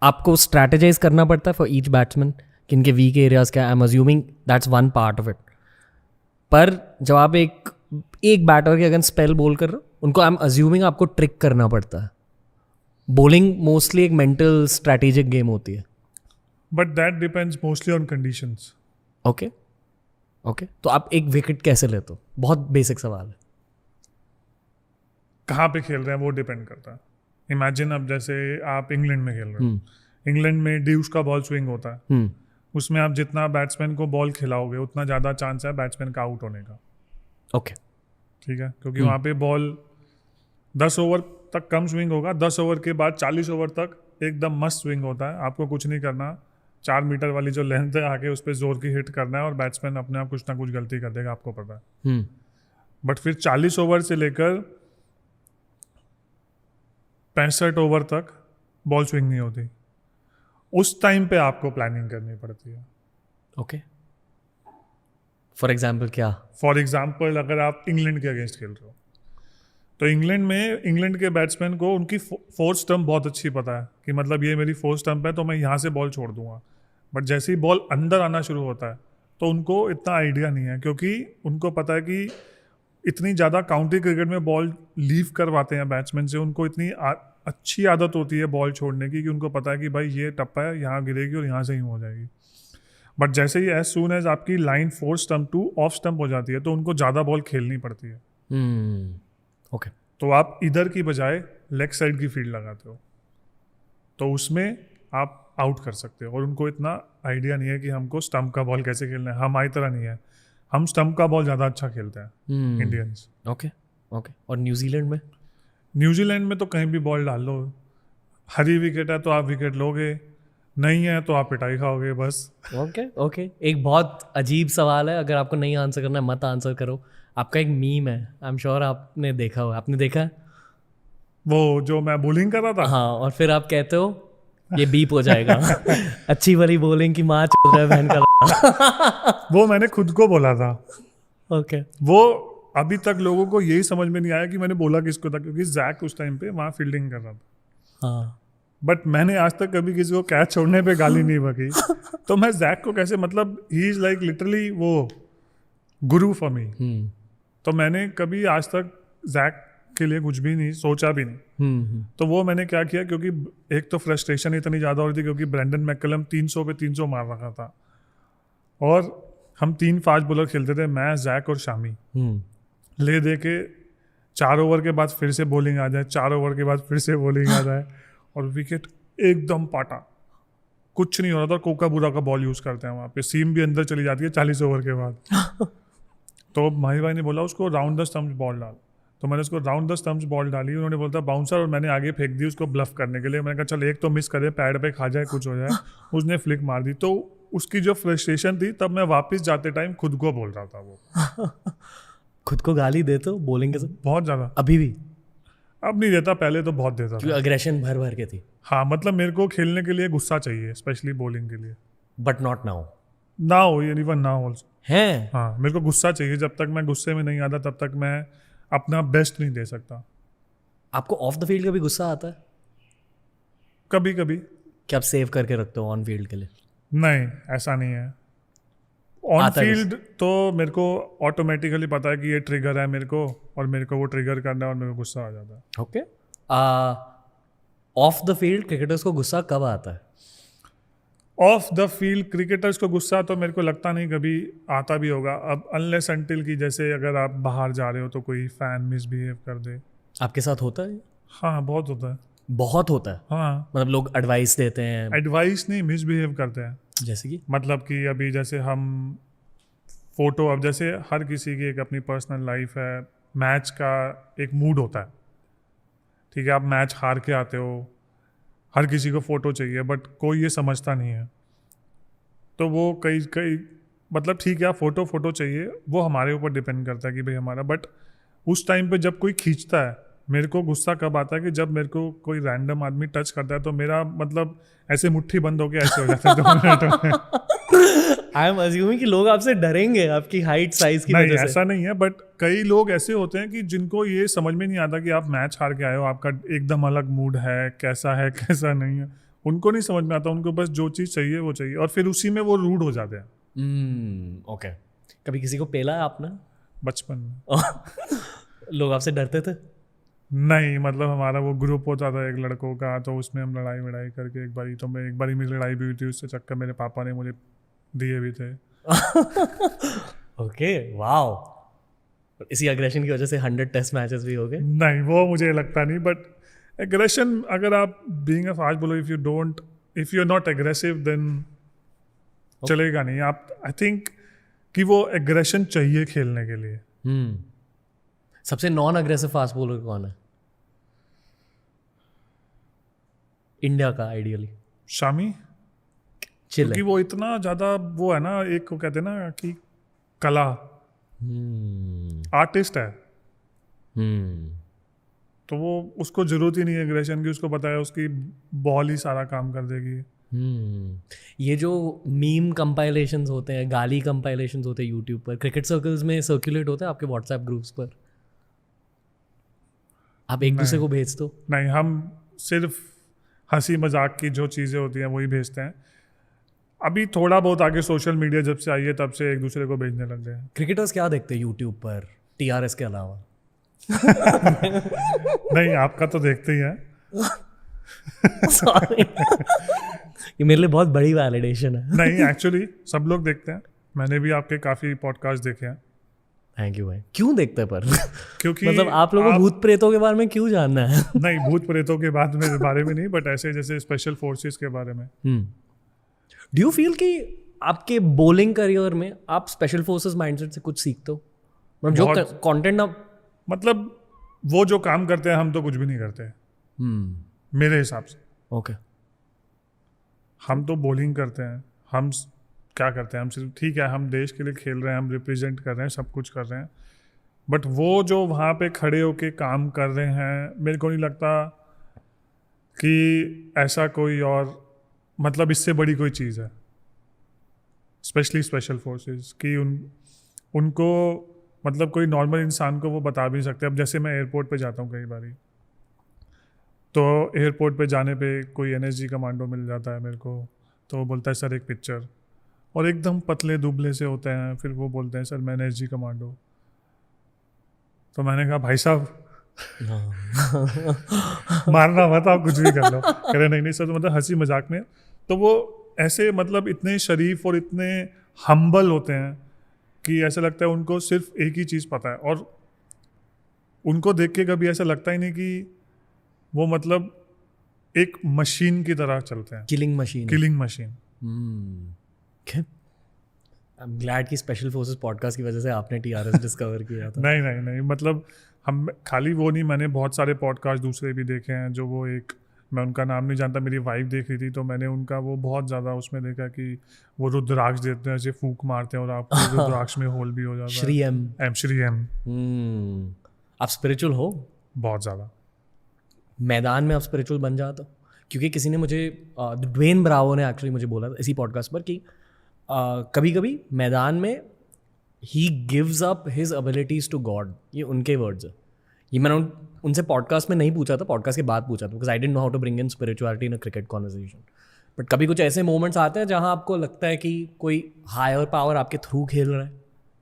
आपको स्ट्रैटेजाइज करना पड़ता है फॉर ईच बैट्समैन कि इनके वीक एरियाज क्या, I am assuming that's one part of it. पर जब आप एक बैटर के अगेंस्ट स्पेल बोल कर रहे हो, उनको आई एम अज्यूमिंग आपको ट्रिक करना पड़ता है। बॉलिंग मोस्टली एक मेंटल स्ट्रैटेजिक गेम होती है। But that depends mostly on conditions. Okay, तो आप एक विकेट कैसे लेते हो? बहुत बेसिक सवाल है। कहाँ पे खेल रहे हैं वो डिपेंड करता है। इमेजिन अब जैसे आप इंग्लैंड में खेल रहे हो, इंग्लैंड में ड्यूस का बॉल स्विंग होता है, उसमें आप जितना बैट्समैन को बॉल खिलाओगे उतना ज़्यादा चांस है बैट्समैन का आउट होने का। ओके, ठीक है, क्योंकि वहाँ पे बॉल 10 ओवर तक कम स्विंग होगा, 10 ओवर के बाद 40 ओवर तक एकदम मस्त स्विंग होता है। आपको कुछ नहीं करना, 4 मीटर वाली जो लेंथ है आके उस पर जोर की हिट करना है और बैट्समैन अपने आप कुछ ना कुछ गलती कर देगा, आपको पता है। बट फिर 40 ओवर से लेकर 65 ओवर तक बॉल स्विंग नहीं होती। उस टाइम पे आपको प्लानिंग करनी पड़ती है। ओके, फॉर एग्जाम्पल क्या? फॉर एग्जाम्पल अगर आप इंग्लैंड के अगेंस्ट खेल रहे हो तो इंग्लैंड के बैट्समैन को उनकी फोर्थ स्टंप बहुत अच्छी पता है कि मतलब ये मेरी फोर्थ स्टंप है तो मैं यहाँ से बॉल छोड़ दूंगा। बट जैसे ही बॉल अंदर आना शुरू होता है तो उनको इतना आइडिया नहीं है, क्योंकि उनको पता है कि इतनी ज़्यादा काउंटी क्रिकेट में बॉल लीव करवाते हैं बैट्समैन से, उनको इतनी अच्छी आदत होती है बॉल छोड़ने की कि उनको पता है कि भाई ये टप्पा है, यहाँ गिरेगी और यहाँ से ही हो जाएगी। बट जैसे ही एज सून एज आपकी line fourth stump two off stump हो जाती है तो उनको ज़्यादा बॉल खेलनी पड़ती है। ओके, तो आप इधर की बजाय लेग साइड की फील्ड लगाते हो, तो उसमें आप आउट कर सकते हो। और उनको इतना आइडिया नहीं है कि हमको स्टंप का बॉल कैसे खेलना है, हमारी तरह नहीं है, हम स्टंप का बॉल ज़्यादा अच्छा खेलते हैं इंडियंस। ओके, और न्यूजीलैंड में तो कहीं भी बॉल डाल लो, हरी विकेट है तो आप विकेट लोगे, नहीं है तो आप पिटाई खाओगे बस। ओके, एक बहुत अजीब सवाल है, अगर आपको नहीं आंसर करना है मत आंसर करो। आपका एक मीम है, आई एम श्योर आपने देखा हो, आपने देखा है? वो जो मैं बॉलिंग कर रहा था, हाँ, और फिर आप कहते हो ये बीप हो जाएगा अच्छी वाली बॉलिंग की माँ चल रहा है बहन का वो मैंने खुद को बोला था। ओके, वो अभी तक लोगों को यही समझ में नहीं आया कि मैंने बोला किसको था, क्योंकि जैक उस टाइम पे वहाँ फील्डिंग कर रहा था। हाँ, बट मैंने आज तक कभी किसी को कैच छोड़ने पे गाली नहीं बकी तो मैं जैक को कैसे, मतलब ही इज लाइक लिटरली वो गुरु फॉर मी। तो मैंने कभी आज तक जैक के लिए कुछ भी नहीं सोचा भी नहीं। तो वो मैंने क्या किया, क्योंकि एक तो फ्रस्ट्रेशन इतनी ज़्यादा हो रही थी क्योंकि ब्रेंडन मैकलम 300 पे 300 मार रखा था और हम 3 फास्ट बॉलर खेलते थे, मैं, जैक और शामी। ले दे के 4 ओवर के बाद फिर से बॉलिंग आ जाए, 4 ओवर के बाद फिर से बॉलिंग आ जाए और विकेट एकदम पाटा, कुछ नहीं हो रहा था। कोकाबूरा का बॉल यूज़ करते हैं वहाँ पे, सीम भी अंदर चली जाती है 40 ओवर के बाद तो माही भाई ने बोला उसको राउंड द स्टम्प्स बॉल डाल, तो मैंने उसको राउंड द स्टम्प्स बॉल डाली, उन्होंने बोलता बाउंसर, और मैंने आगे फेंक दी उसको ब्लफ करने के लिए। मैंने कहा चल एक तो मिस करे, पैड पे खा जाए, कुछ हो जाए। उसने फ्लिक मार दी। तो उसकी जो फ्रस्ट्रेशन थी, तब मैं वापस जाते टाइम खुद को बोल रहा था वो खुद को गाली देते हो बॉलिंग के साथ? बहुत ज़्यादा। अभी भी? अब नहीं देता, पहले तो बहुत देता था। अग्रेशन भर भर के थी? हाँ, मतलब मेरे को खेलने के लिए गुस्सा चाहिए, स्पेशली बॉलिंग के लिए। But not now? Now, even now also है। हाँ, मेरे को गुस्सा चाहिए। जब तक मैं गुस्से में नहीं आता तब तक मैं अपना बेस्ट नहीं दे सकता। आपको ऑफ द फील्ड का भी गुस्सा आता है? कभी कभी। क्या आप सेव करके रखते हो ऑन फील्ड के लिए? नहीं, ऐसा नहीं है। ऑन फील्ड तो मेरे को ऑटोमेटिकली पता है कि ये ट्रिगर है मेरे को, और मेरे को वो ट्रिगर करना है और मेरे को गुस्सा आ जाता है। Okay, off the field cricketers को गुस्सा कब आता है? ऑफ द फील्ड क्रिकेटर्स को गुस्सा तो मेरे को लगता नहीं कभी आता भी होगा, अब अनलेस अनटिल की जैसे अगर आप बाहर जा रहे हो तो कोई फैन मिसबिहेव कर दे। आपके साथ होता है? हाँ बहुत होता है। बहुत होता है? हाँ मतलब लोग एडवाइस देते हैं? एडवाइस नहीं, मिसबिहेव करते हैं। जैसे कि? मतलब कि अभी जैसे हम फोटो, अब जैसे हर किसी की एक अपनी पर्सनल लाइफ है, मैच का एक मूड होता है, ठीक है, आप मैच हार के आते हो, हर किसी को फोटो चाहिए, बट कोई ये समझता नहीं है। तो वो कई कई मतलब ठीक है, आप फोटो चाहिए, वो हमारे ऊपर डिपेंड करता है कि भाई हमारा, बट उस टाइम पे जब कोई खींचता है, मेरे को गुस्सा कब आता है कि जब मेरे को कोई रैंडम आदमी टच करता है, तो मेरा मतलब ऐसे मुट्ठी बंद होके ऐसे हो जाता है 2 मिनट में। आई एम अज्यूमिंग कि लोग आपसे डरेंगे आपकी हाइट साइज की नहीं वजह से। ऐसा नहीं है, बट कई लोग ऐसे होते हैं कि जिनको ये समझ में नहीं आता कि आप मैच हार के आए हो, आपका एकदम अलग मूड है कैसा नहीं है, उनको नहीं समझ में आता, उनको बस जो चीज़ चाहिए वो चाहिए, और फिर उसी में वो रूड हो जाते हैं। ओके। कभी किसी को पेला है आपने? बचपन में लोग आपसे डरते थे? नहीं, मतलब हमारा वो ग्रुप होता था एक लड़कों का, तो उसमें हम लड़ाई वड़ाई करके एक बारी मेरी लड़ाई भी हुई थी, उससे चक्कर मेरे पापा ने मुझे दिए भी थे। Okay, wow. इसी अग्रेशन की वजह से 100 टेस्ट मैचेस भी हो गए? नहीं वो मुझे लगता नहीं, बट एग्रेशन, अगर आप being a fast bowler, if you are not aggressive then चलेगा नहीं। आप आई थिंक कि वो एग्रेशन चाहिए खेलने के लिए। सबसे नॉन अग्रेसिव फास्ट बॉलर कौन है इंडिया का आइडियली? शामी, चिल क्योंकि है। वो इतना ज़्यादा वो है ना, एक को कहते हैं ना कि कला, आर्टिस्ट है, तो वो उसको जरूरत ही नहीं है एग्रेशन की, उसको पता है उसकी बॉल ही सारा काम कर देगी। ये जो मीम कंपाइलेशंस होते हैं, गाली कंपाइलेशंस होते हैं यूट्यूब पर, क्रिकेट सर्कल्स में सर्कुलेट होते हैं आपके व्हाट्सएप ग्रुप्स पर? आप एक दूसरे को भेज दो? नहीं, हम सिर्फ हंसी मजाक की जो चीज़ें होती हैं वही भेजते हैं। अभी थोड़ा बहुत आगे सोशल मीडिया जब से आई है तब से एक दूसरे को भेजने लग गए हैं। क्रिकेटर्स क्या देखते हैं यूट्यूब पर टीआरएस के अलावा? नहीं आपका तो देखते ही हैं। Sorry. ये मेरे लिए बहुत बड़ी वैलिडेशन है। नहीं एक्चुअली सब लोग देखते हैं, मैंने भी आपके काफ़ी पॉडकास्ट देखे हैं। थैंक यू भाई। क्यों देखते हैं पर? क्योंकि मतलब आप लोगों को भूत प्रेतों के बारे में क्यों जानना है? नहीं भूत प्रेतों के बारे में नहीं, बट ऐसे जैसे स्पेशल फोर्सेस के बारे में। डू यू फील कि आपके बॉलिंग करियर में आप स्पेशल फोर्सेस माइंडसेट से कुछ सीखते हो? मतलब जो बहुत। कंटेंट आप मतलब वो जो काम करते हैं हम तो कुछ भी नहीं करते मेरे हिसाब से। ओके। हम तो बॉलिंग करते हैं, हम क्या करते हैं, हम सिर्फ ठीक है हम देश के लिए खेल रहे हैं, हम रिप्रेजेंट कर रहे हैं, सब कुछ कर रहे हैं, बट वो जो वहाँ पे खड़े होके काम कर रहे हैं, मेरे को नहीं लगता कि ऐसा कोई और मतलब इससे बड़ी कोई चीज़ है, स्पेशली स्पेशल फोर्सेस की उनको मतलब कोई नॉर्मल इंसान को वो बता भी नहीं सकते। अब जैसे मैं एयरपोर्ट पे जाता हूँ कई बारी, तो एयरपोर्ट पे जाने पे कोई एनएसजी कमांडो मिल जाता है मेरे को, तो वो बोलता है सर एक पिक्चर, और एकदम पतले दुबले से होते हैं, फिर वो बोलते हैं सर मैं एनएसजी कमांडो। तो मैंने कहा भाई साहब मारना मत, आप कुछ भी कर लो। कह रहे नहीं सर, तो मतलब हंसी मजाक में। तो वो ऐसे मतलब इतने शरीफ और इतने हम्बल होते हैं कि ऐसा लगता है उनको सिर्फ एक ही चीज़ पता है, और उनको देख के कभी ऐसा लगता ही नहीं कि वो मतलब एक मशीन की तरह चलते हैं। Killing machine. Killing machine. I am glad कि स्पेशल फोर्सेस पॉडकास्ट की वजह से आपने टीआरएस डिस्कवर किया था। नहीं मतलब हम खाली वो नहीं, मैंने बहुत सारे पॉडकास्ट दूसरे भी देखे हैं, जो वो एक मैं उनका नाम नहीं जानता, मेरी वाइफ देख रही थी तो मैंने उनका वो बहुत ज़्यादा उसमें देखा कि वो रुद्राक्ष देते हैं, ऐसे फूंक मारते हैं और आपको रुद्राक्ष में होल भी हो जाता है। श्री एम। श्री एम। आप स्पिरिचुअल हो? बहुत ज़्यादा। मैदान में आप स्पिरिचुअल बन जाते हो? क्योंकि किसी ने मुझे ड्वेन ब्रावो ने एक्चुअली मुझे बोला था इसी पॉडकास्ट पर कि कभी कभी मैदान में ही gives up his abilities to God. ये उनके वर्ड्स है। ये मैंने उनसे पॉडकास्ट में नहीं पूछा था, पॉडकास्ट के बाद पूछा था, because I didn't know how to bring in spirituality in a cricket conversation. But कभी कुछ ऐसे मोमेंट्स आते हैं जहाँ आपको लगता है कि कोई हायर पावर आपके थ्रू खेल रहा है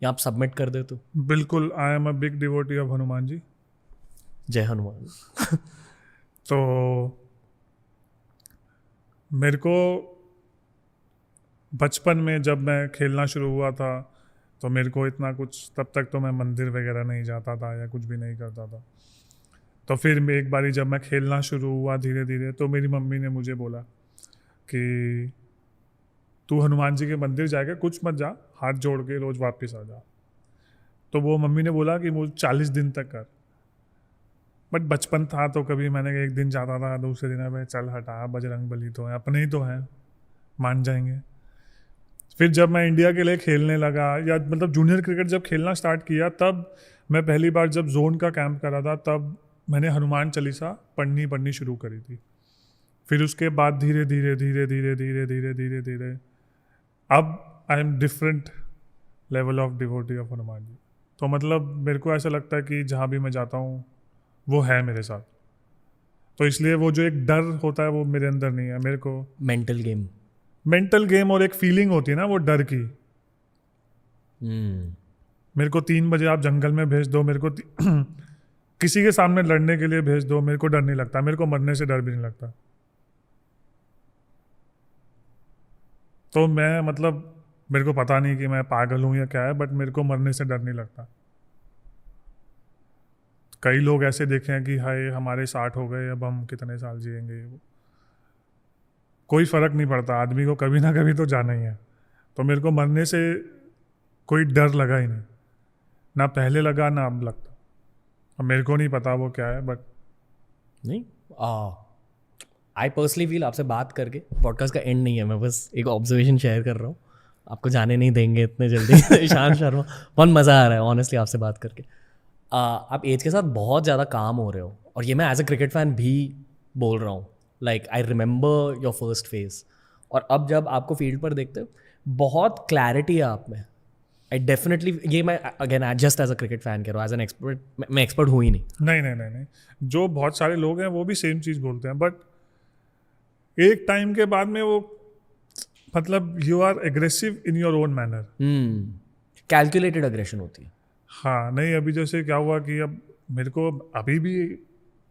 या आप सबमिट कर देते हो? बिल्कुल, I am a big devotee of Hanuman ji. जय हनुमान। तो मेरे को बचपन में जब मैं खेलना शुरू हुआ था तो मेरे को इतना कुछ, तब तक तो मैं मंदिर वगैरह नहीं जाता था या कुछ भी नहीं करता था। तो फिर एक बारी जब मैं खेलना शुरू हुआ धीरे धीरे, तो मेरी मम्मी ने मुझे बोला कि तू हनुमान जी के मंदिर जाएगा, कुछ मत जा, हाथ जोड़ के रोज वापस आ जा। तो वो मम्मी ने बोला कि मुझे 40 दिन तक कर। बट बचपन था तो कभी मैंने एक दिन जाता था, दूसरे दिन में चल हटा, बजरंग बली तो है, अपने ही तो हैं, मान जाएंगे। फिर जब मैं इंडिया के लिए खेलने लगा, या मतलब जूनियर क्रिकेट जब खेलना स्टार्ट किया, तब मैं पहली बार जब जोन का कैंप करा था, तब मैंने हनुमान चालीसा पढ़नी शुरू करी थी। फिर उसके बाद धीरे धीरे धीरे धीरे धीरे धीरे धीरे धीरे अब I am different level of devotee of Hanuman ji. तो मतलब मेरे को ऐसा लगता है कि जहाँ भी मैं जाता हूँ वो है मेरे साथ। तो इसलिए वो जो एक डर होता है वो मेरे अंदर नहीं है। मेरे को मेंटल गेम और एक फीलिंग होती है ना वो डर की। मेरे को 3 बजे आप जंगल में भेज दो, मेरे को किसी के सामने लड़ने के लिए भेज दो, मेरे को डर नहीं लगता। मेरे को मरने से डर भी नहीं लगता। तो मैं मतलब मेरे को पता नहीं कि मैं पागल हूँ या क्या है, बट मेरे को मरने से डर नहीं लगता। कई लोग ऐसे देखे हैं कि हाय हमारे 60 हो गए, अब हम कितने साल जिएंगे। कोई फर्क नहीं पड़ता, आदमी को कभी ना कभी तो जाना ही है। तो मेरे को मरने से कोई डर लगा ही नहीं, ना पहले लगा ना अब लगता। अब मेरे को नहीं पता वो क्या है, बट नहीं, आई पर्सनली फील आपसे बात करके, पॉडकास्ट का एंड नहीं है, मैं बस एक ऑब्जर्वेशन शेयर कर रहा हूँ, आपको जाने नहीं देंगे इतने जल्दी। ईशान शर्मा, बहुत मज़ा आ रहा है ऑनेस्टली आपसे बात करके। आप एज के साथ बहुत ज़्यादा काम हो रहे हो, और ये मैं एज अ क्रिकेट फैन भी बोल रहा हूँ। Like I remember your first phase, और अब जब आपको फील्ड पर देखते हो बहुत क्लैरिटी है आप में। आई डेफिनेटली, ये मैं again just as a cricket fan कह रहा हूँ, एज एन एक्सपर्ट मैं एक्सपर्ट हूँ ही नहीं। नहीं। जो बहुत सारे लोग हैं वो भी सेम चीज़ बोलते हैं, बट एक टाइम के बाद में वो मतलब you are aggressive in your own manner. Calculated aggression होती है। हाँ, नहीं अभी जैसे क्या हुआ कि अब मेरे को अभी भी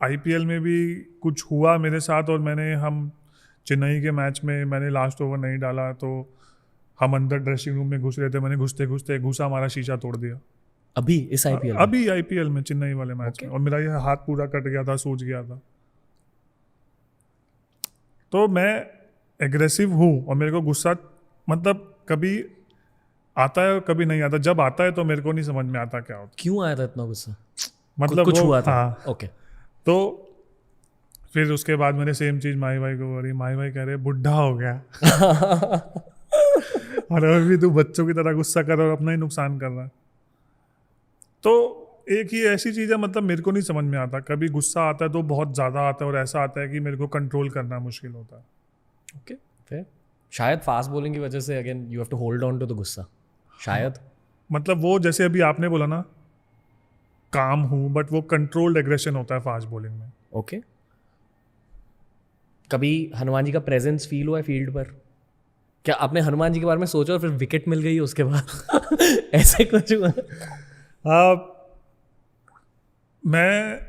आईपीएल में भी कुछ हुआ मेरे साथ, और हम चेन्नई के मैच में मैंने लास्ट ओवर नहीं डाला, तो हम अंदर ड्रेसिंग रूम में घुस रहे थे, मैंने घुसते घुसते घुसा, हमारा शीशा तोड़ दिया। अभी इस आईपीएल अभी आईपीएल में चेन्नई वाले मैच में, और मेरा ये हाथ पूरा कट गया था, सूज गया था। तो मैं एग्रेसिव हूँ, और मेरे को गुस्सा मतलब कभी आता है और कभी नहीं आता। जब आता है तो मेरे को नहीं समझ में आता क्या होता। क्यों आया था इतना गुस्सा? मतलब कुछ हुआ था? हाँ। ओके। तो फिर उसके बाद मैंने सेम चीज माई भाई को बोली। माई भाई कह रहे बुढ़ा हो गया और अभी तू बच्चों की तरह गुस्सा कर और अपना ही नुकसान कर रहा है। तो एक ही ऐसी चीज़ है, मतलब मेरे को नहीं समझ में आता। कभी गुस्सा आता है तो बहुत ज़्यादा आता है, और ऐसा आता है कि मेरे को कंट्रोल करना मुश्किल होता है। ओके, फिर शायद फास्ट बॉलिंग की वजह से again you have to hold on to the गुस्सा, शायद। मतलब वो जैसे अभी आपने बोला ना, काम हूँ, बट वो कंट्रोल्ड एग्रेशन होता है फास्ट बॉलिंग में। ओके। कभी हनुमान जी का प्रेजेंस फील हुआ है फील्ड पर? क्या आपने हनुमान जी के बारे में सोचा और फिर विकेट मिल गई उसके बाद? ऐसे कुछ हुआ? मैं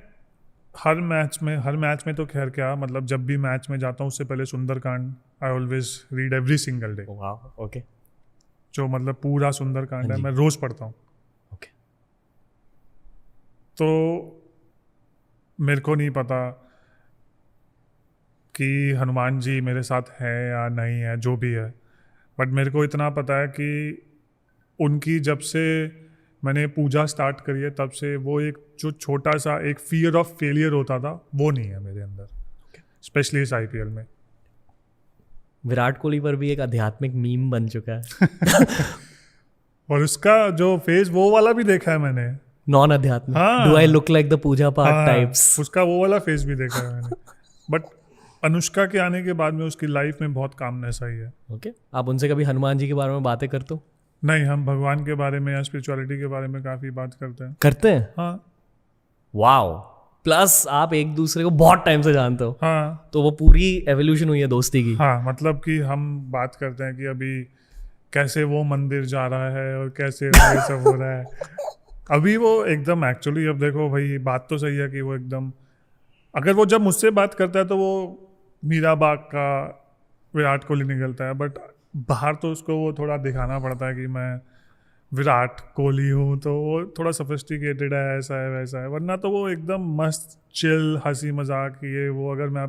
हर मैच में तो खैर क्या, मतलब जब भी मैच में जाता हूँ उससे पहले Sundarkand I always read every single day. Okay. जो मतलब पूरा सुंदरकांड है मैं रोज पढ़ता हूँ। ओके। तो मेरे को नहीं पता कि हनुमान जी मेरे साथ है या नहीं है, जो भी है, बट मेरे को इतना पता है कि उनकी जब से मैंने पूजा स्टार्ट करी है तब से वो एक जो छोटा सा एक फियर ऑफ फेलियर होता था वो नहीं है मेरे अंदर, स्पेशली इस आईपीएल में। विराट कोहली पर भी एक आध्यात्मिक मीम बन चुका है। और उसका जो फेस वो वाला भी देखा है मैंने, नॉन आध्यात्मिक। हाँ। Do I look like the puja path हाँ, टाइप्स? उसका वो वाला फेस भी देखा है मैंने। बट अनुष्का के आने के बाद में उसकी लाइफ में बहुत कामनेस आई है। ओके। आप उनसे कभी हनुमान जी के बारे में बातें करते हो? नहीं, हम भगवान के बारे में या स्पिरिचुअलिटी के बारे में काफ़ी बात करते हैं। हाँ। वाओ। प्लस आप एक दूसरे को बहुत टाइम से जानते हो। हाँ। तो वो पूरी एवोल्यूशन हुई है दोस्ती की। हाँ, मतलब कि हम बात करते हैं कि अभी कैसे वो मंदिर जा रहा है और कैसे ये सब हो रहा है। अभी वो एकदम एक्चुअली, अब देखो भाई, बात तो सही है कि वो एकदम, अगर वो जब मुझसे बात करता है तो वो मीरा बाग का विराट कोहली निकलता है, बट बाहर तो उसको वो थोड़ा दिखाना पड़ता है कि मैं विराट कोहली हूँ, तो वो थोड़ा सफिस्टिकेटेड है, ऐसा है वैसा है, वरना तो वो एकदम मस्त चिल हंसी मजाक ये वो। अगर मैं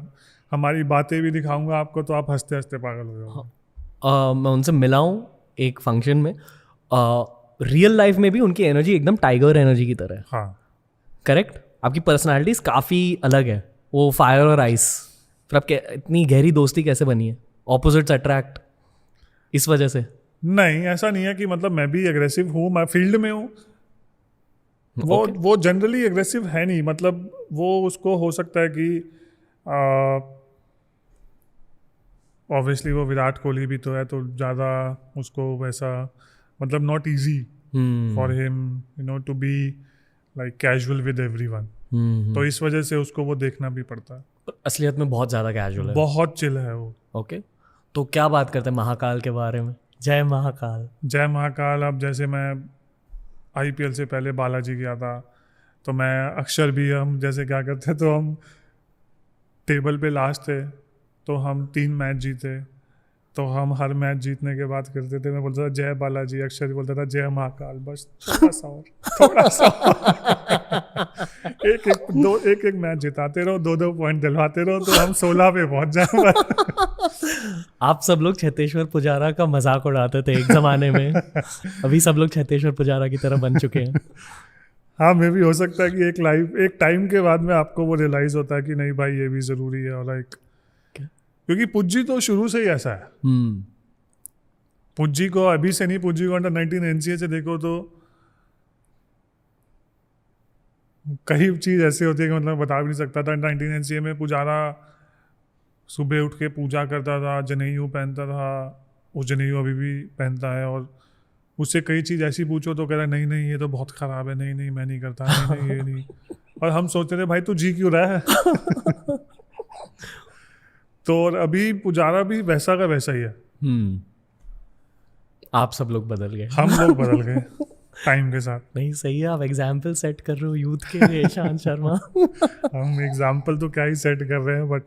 हमारी बातें भी दिखाऊंगा आपको तो आप हंसते हंसते पागल हो जाओगे। मैं उनसे मिला हूँ एक फंक्शन में। रियल लाइफ में भी उनकी एनर्जी एकदम टाइगर एनर्जी की तरह है। हाँ, करेक्ट। आपकी पर्सनालिटीज काफ़ी अलग है, वो फायर और आइस। फिर आपके इतनी गहरी दोस्ती कैसे बनी है? ऑपोजिट्स अट्रैक्ट इस वजह से? नहीं ऐसा नहीं है कि मतलब मैं भी एग्रेसिव हूँ, मैं फील्ड में हूँ। Okay. वो जनरली एग्रेसिव है नहीं, मतलब वो उसको हो सकता है कि ऑब्वियसली वो विराट कोहली भी तो है, तो ज़्यादा उसको वैसा मतलब not easy for him you know to be like casual with everyone, तो इस वजह से उसको वो देखना भी पड़ता है। असलियत में बहुत ज़्यादा कैजुअल है। बहुत चिल है वो। ओके, तो क्या बात करते हैं महाकाल के बारे में? जय महाकाल। जय महाकाल। अब जैसे मैं आईपीएल से पहले बालाजी गया था, तो मैं अक्षर भी हम जैसे क्या करते, तो हम टेबल पे लास्ट थे, तो हम 3 मैच जीते, तो हम हर मैच जीतने के बाद करते थे, मैं बोलता था जय बालाजी, अक्षर भी बोलता था जय महाकाल, बस थोड़ा सा और थोड़ा सा एक एक मैच जिताते रहो, 2 पॉइंट दिलवाते रहो, तो हम 16 पे पहुंच जाए। आप सब लोग छत्तेश्वर पुजारा का मजाक उड़ाते थे एक जमाने में। अभी सब लोग छत्तेश्वर पुजारा की तरह बन चुके हैं। हाँ, मे भी हो सकता है कि एक टाइम के बाद में आपको वो रियलाइज होता है कि नहीं भाई ये भी जरूरी है, और लाइक क्योंकि पुज्जी तो शुरू से ही ऐसा है। पुज्जी को अभी से नहीं, पुज्जी को अंडर 19 एनसीए से देखो तो कई चीज ऐसी होती है कि मतलब बता भी नहीं सकता था। 19 एनसीए में पुजारा सुबह उठ के पूजा करता था, जनेऊ पहनता था, वो जनेऊ अभी भी पहनता है, और उससे कई चीज़ ऐसी पूछो तो कह रहा है नहीं नहीं ये तो बहुत ख़राब है, नहीं नहीं मैं नहीं करता, नहीं नहीं ये नहीं। और हम सोचते थे भाई तू जी क्यों रहा है। तो और अभी पुजारा भी वैसा का वैसा ही है। आप सब लोग बदल गए। हम लोग बदल गए टाइम के साथ। नहीं सही है, आप एग्जाम्पल सेट कर रहे हो यूथ के। ईशांत शर्मा। हम एग्जाम्पल तो क्या ही सेट कर रहे हैं, बट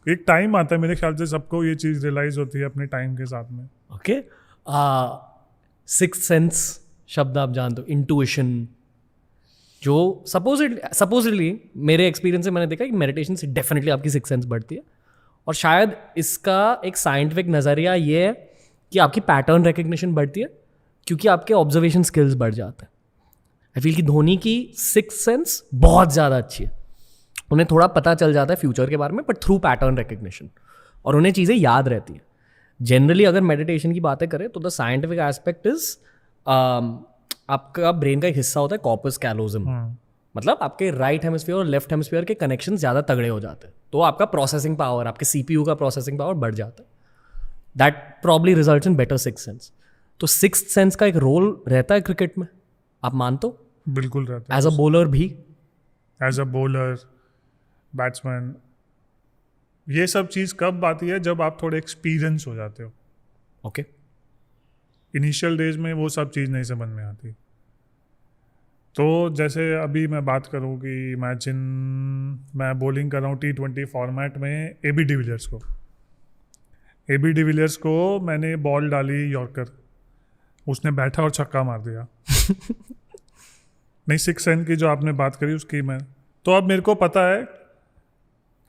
एक टाइम आता है मेरे ख्याल से सबको ये चीज़ रियलाइज होती है अपने टाइम के साथ में। ओके, सिक्स्थ सेंस शब्द आप जानते हो, इंटुइशन, जो सपोजिटली मेरे एक्सपीरियंस से मैंने देखा कि मेडिटेशन से डेफिनेटली आपकी सिक्स्थ सेंस बढ़ती है। और शायद इसका एक साइंटिफिक नज़रिया ये है कि आपकी पैटर्न रिकग्निशन बढ़ती है क्योंकि आपके ऑब्जर्वेशन स्किल्स बढ़ जाते हैं। आई फील कि धोनी की सिक्स्थ सेंस बहुत ज़्यादा अच्छी है। उन्हें थोड़ा पता चल जाता है फ्यूचर के बारे में, बट थ्रू पैटर्न रिकग्निशन, और उन्हें चीज़ें याद रहती हैं। जनरली अगर मेडिटेशन की बातें करें तो द साइंटिफिक एस्पेक्ट इज आपका ब्रेन का एक हिस्सा होता है कॉर्पस कैलोजम, मतलब आपके राइट हेमिस्फीयर और लेफ्ट हेमिस्फीयर के कनेक्शन ज़्यादा तगड़े हो जाते हैं, तो आपका प्रोसेसिंग पावर, आपके सीपीयू का प्रोसेसिंग पावर बढ़ जाता है। That probably results in better sixth sense. तो सिक्स्थ सेंस का एक रोल रहता है क्रिकेट में, आप मानते हो? बिल्कुल रहता है। एज अ बॉलर भी, एज अ बॉलर, बैट्समैन, ये सब चीज़ कब आती है जब आप थोड़े एक्सपीरियंस हो जाते हो। ओके, इनिशियल डेज में वो सब चीज़ नहीं समझ में आती। तो जैसे अभी मैं बात करूँ कि इमेजिन मैं बॉलिंग कर रहा हूँ T20 फॉर्मेट में AB डिविलियर्स को मैंने बॉल डाली यॉर्कर, उसने बैठा और छक्का मार दिया। नहीं, सिक्स सेंस की जो आपने बात करी उसकी मैं, तो अब मेरे को पता है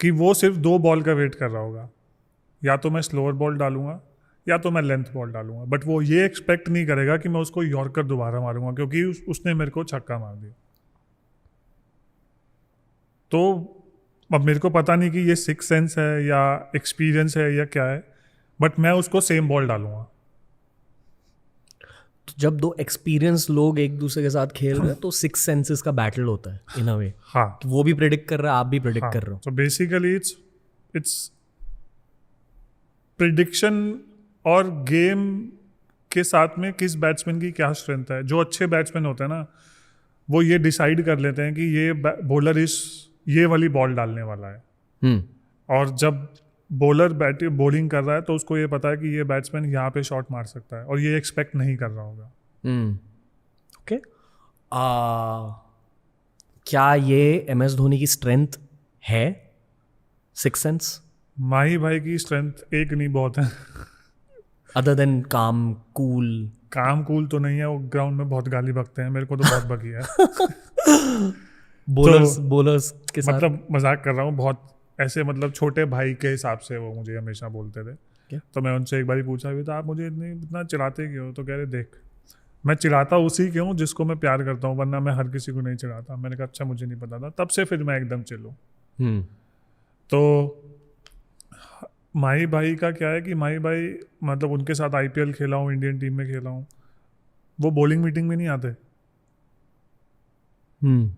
कि वो सिर्फ 2 बॉल का वेट कर रहा होगा, या तो मैं स्लोअर बॉल डालूंगा या तो मैं लेंथ बॉल डालूंगा, बट वो ये एक्सपेक्ट नहीं करेगा कि मैं उसको यॉर्कर दोबारा मारूंगा क्योंकि उसने मेरे को छक्का मार दिया। तो अब मेरे को पता नहीं कि ये सिक्स सेंस है या एक्सपीरियंस है या क्या है, बट मैं उसको सेम बॉल डालूंगा। तो जब 2 एक्सपीरियंस लोग एक दूसरे के साथ खेल रहे हैं तो सिक्स सेंसेस का बैटल होता है इन अ वे। हाँ, तो वो भी प्रेडिक्ट कर रहा है, आप भी प्रेडिक्ट कर रहे हो। तो बेसिकली इट्स प्रिडिक्शन, और गेम के साथ में किस बैट्समैन की क्या स्ट्रेंथ है। जो अच्छे बैट्समैन होते हैं ना, वो ये डिसाइड कर लेते हैं कि ये बॉलर ये वाली बॉल डालने वाला है। और जब बॉलर बॉलिंग कर रहा है तो उसको ये पता है कि ये बैट्समैन यहाँ पे शॉट मार सकता है, और ये एक्सपेक्ट नहीं कर रहा होगा। ओके, क्या ये MS धोनी की स्ट्रेंथ है, सिक्स सेंस? माही भाई की स्ट्रेंथ एक नहीं बहुत है। अदर देन काम कूल? काम कूल तो नहीं है, वो ग्राउंड में बहुत गाली बकते हैं, मेरे को तो बहुत बकी है। बोलर्स के साथ मतलब मजाक कर रहा हूँ, बहुत ऐसे मतलब छोटे भाई के हिसाब से वो मुझे हमेशा बोलते थे। क्या? तो मैं उनसे एक बार पूछा भी था, आप मुझे इतना चिढ़ाते क्यों? तो कह रहे देख, मैं चिढ़ाता उसी क्यों जिसको मैं प्यार करता हूँ, वरना मैं हर किसी को नहीं चिढ़ाता। मैंने कहा अच्छा, मुझे नहीं पता था। तब से फिर मैं एकदम चिल हूँ। हम्म तो माही भाई का क्या है कि माही भाई मतलब उनके साथ आईपीएल खेला हूँ, इंडियन टीम में खेला हूँ, वो बॉलिंग मीटिंग में नहीं आते। हम्म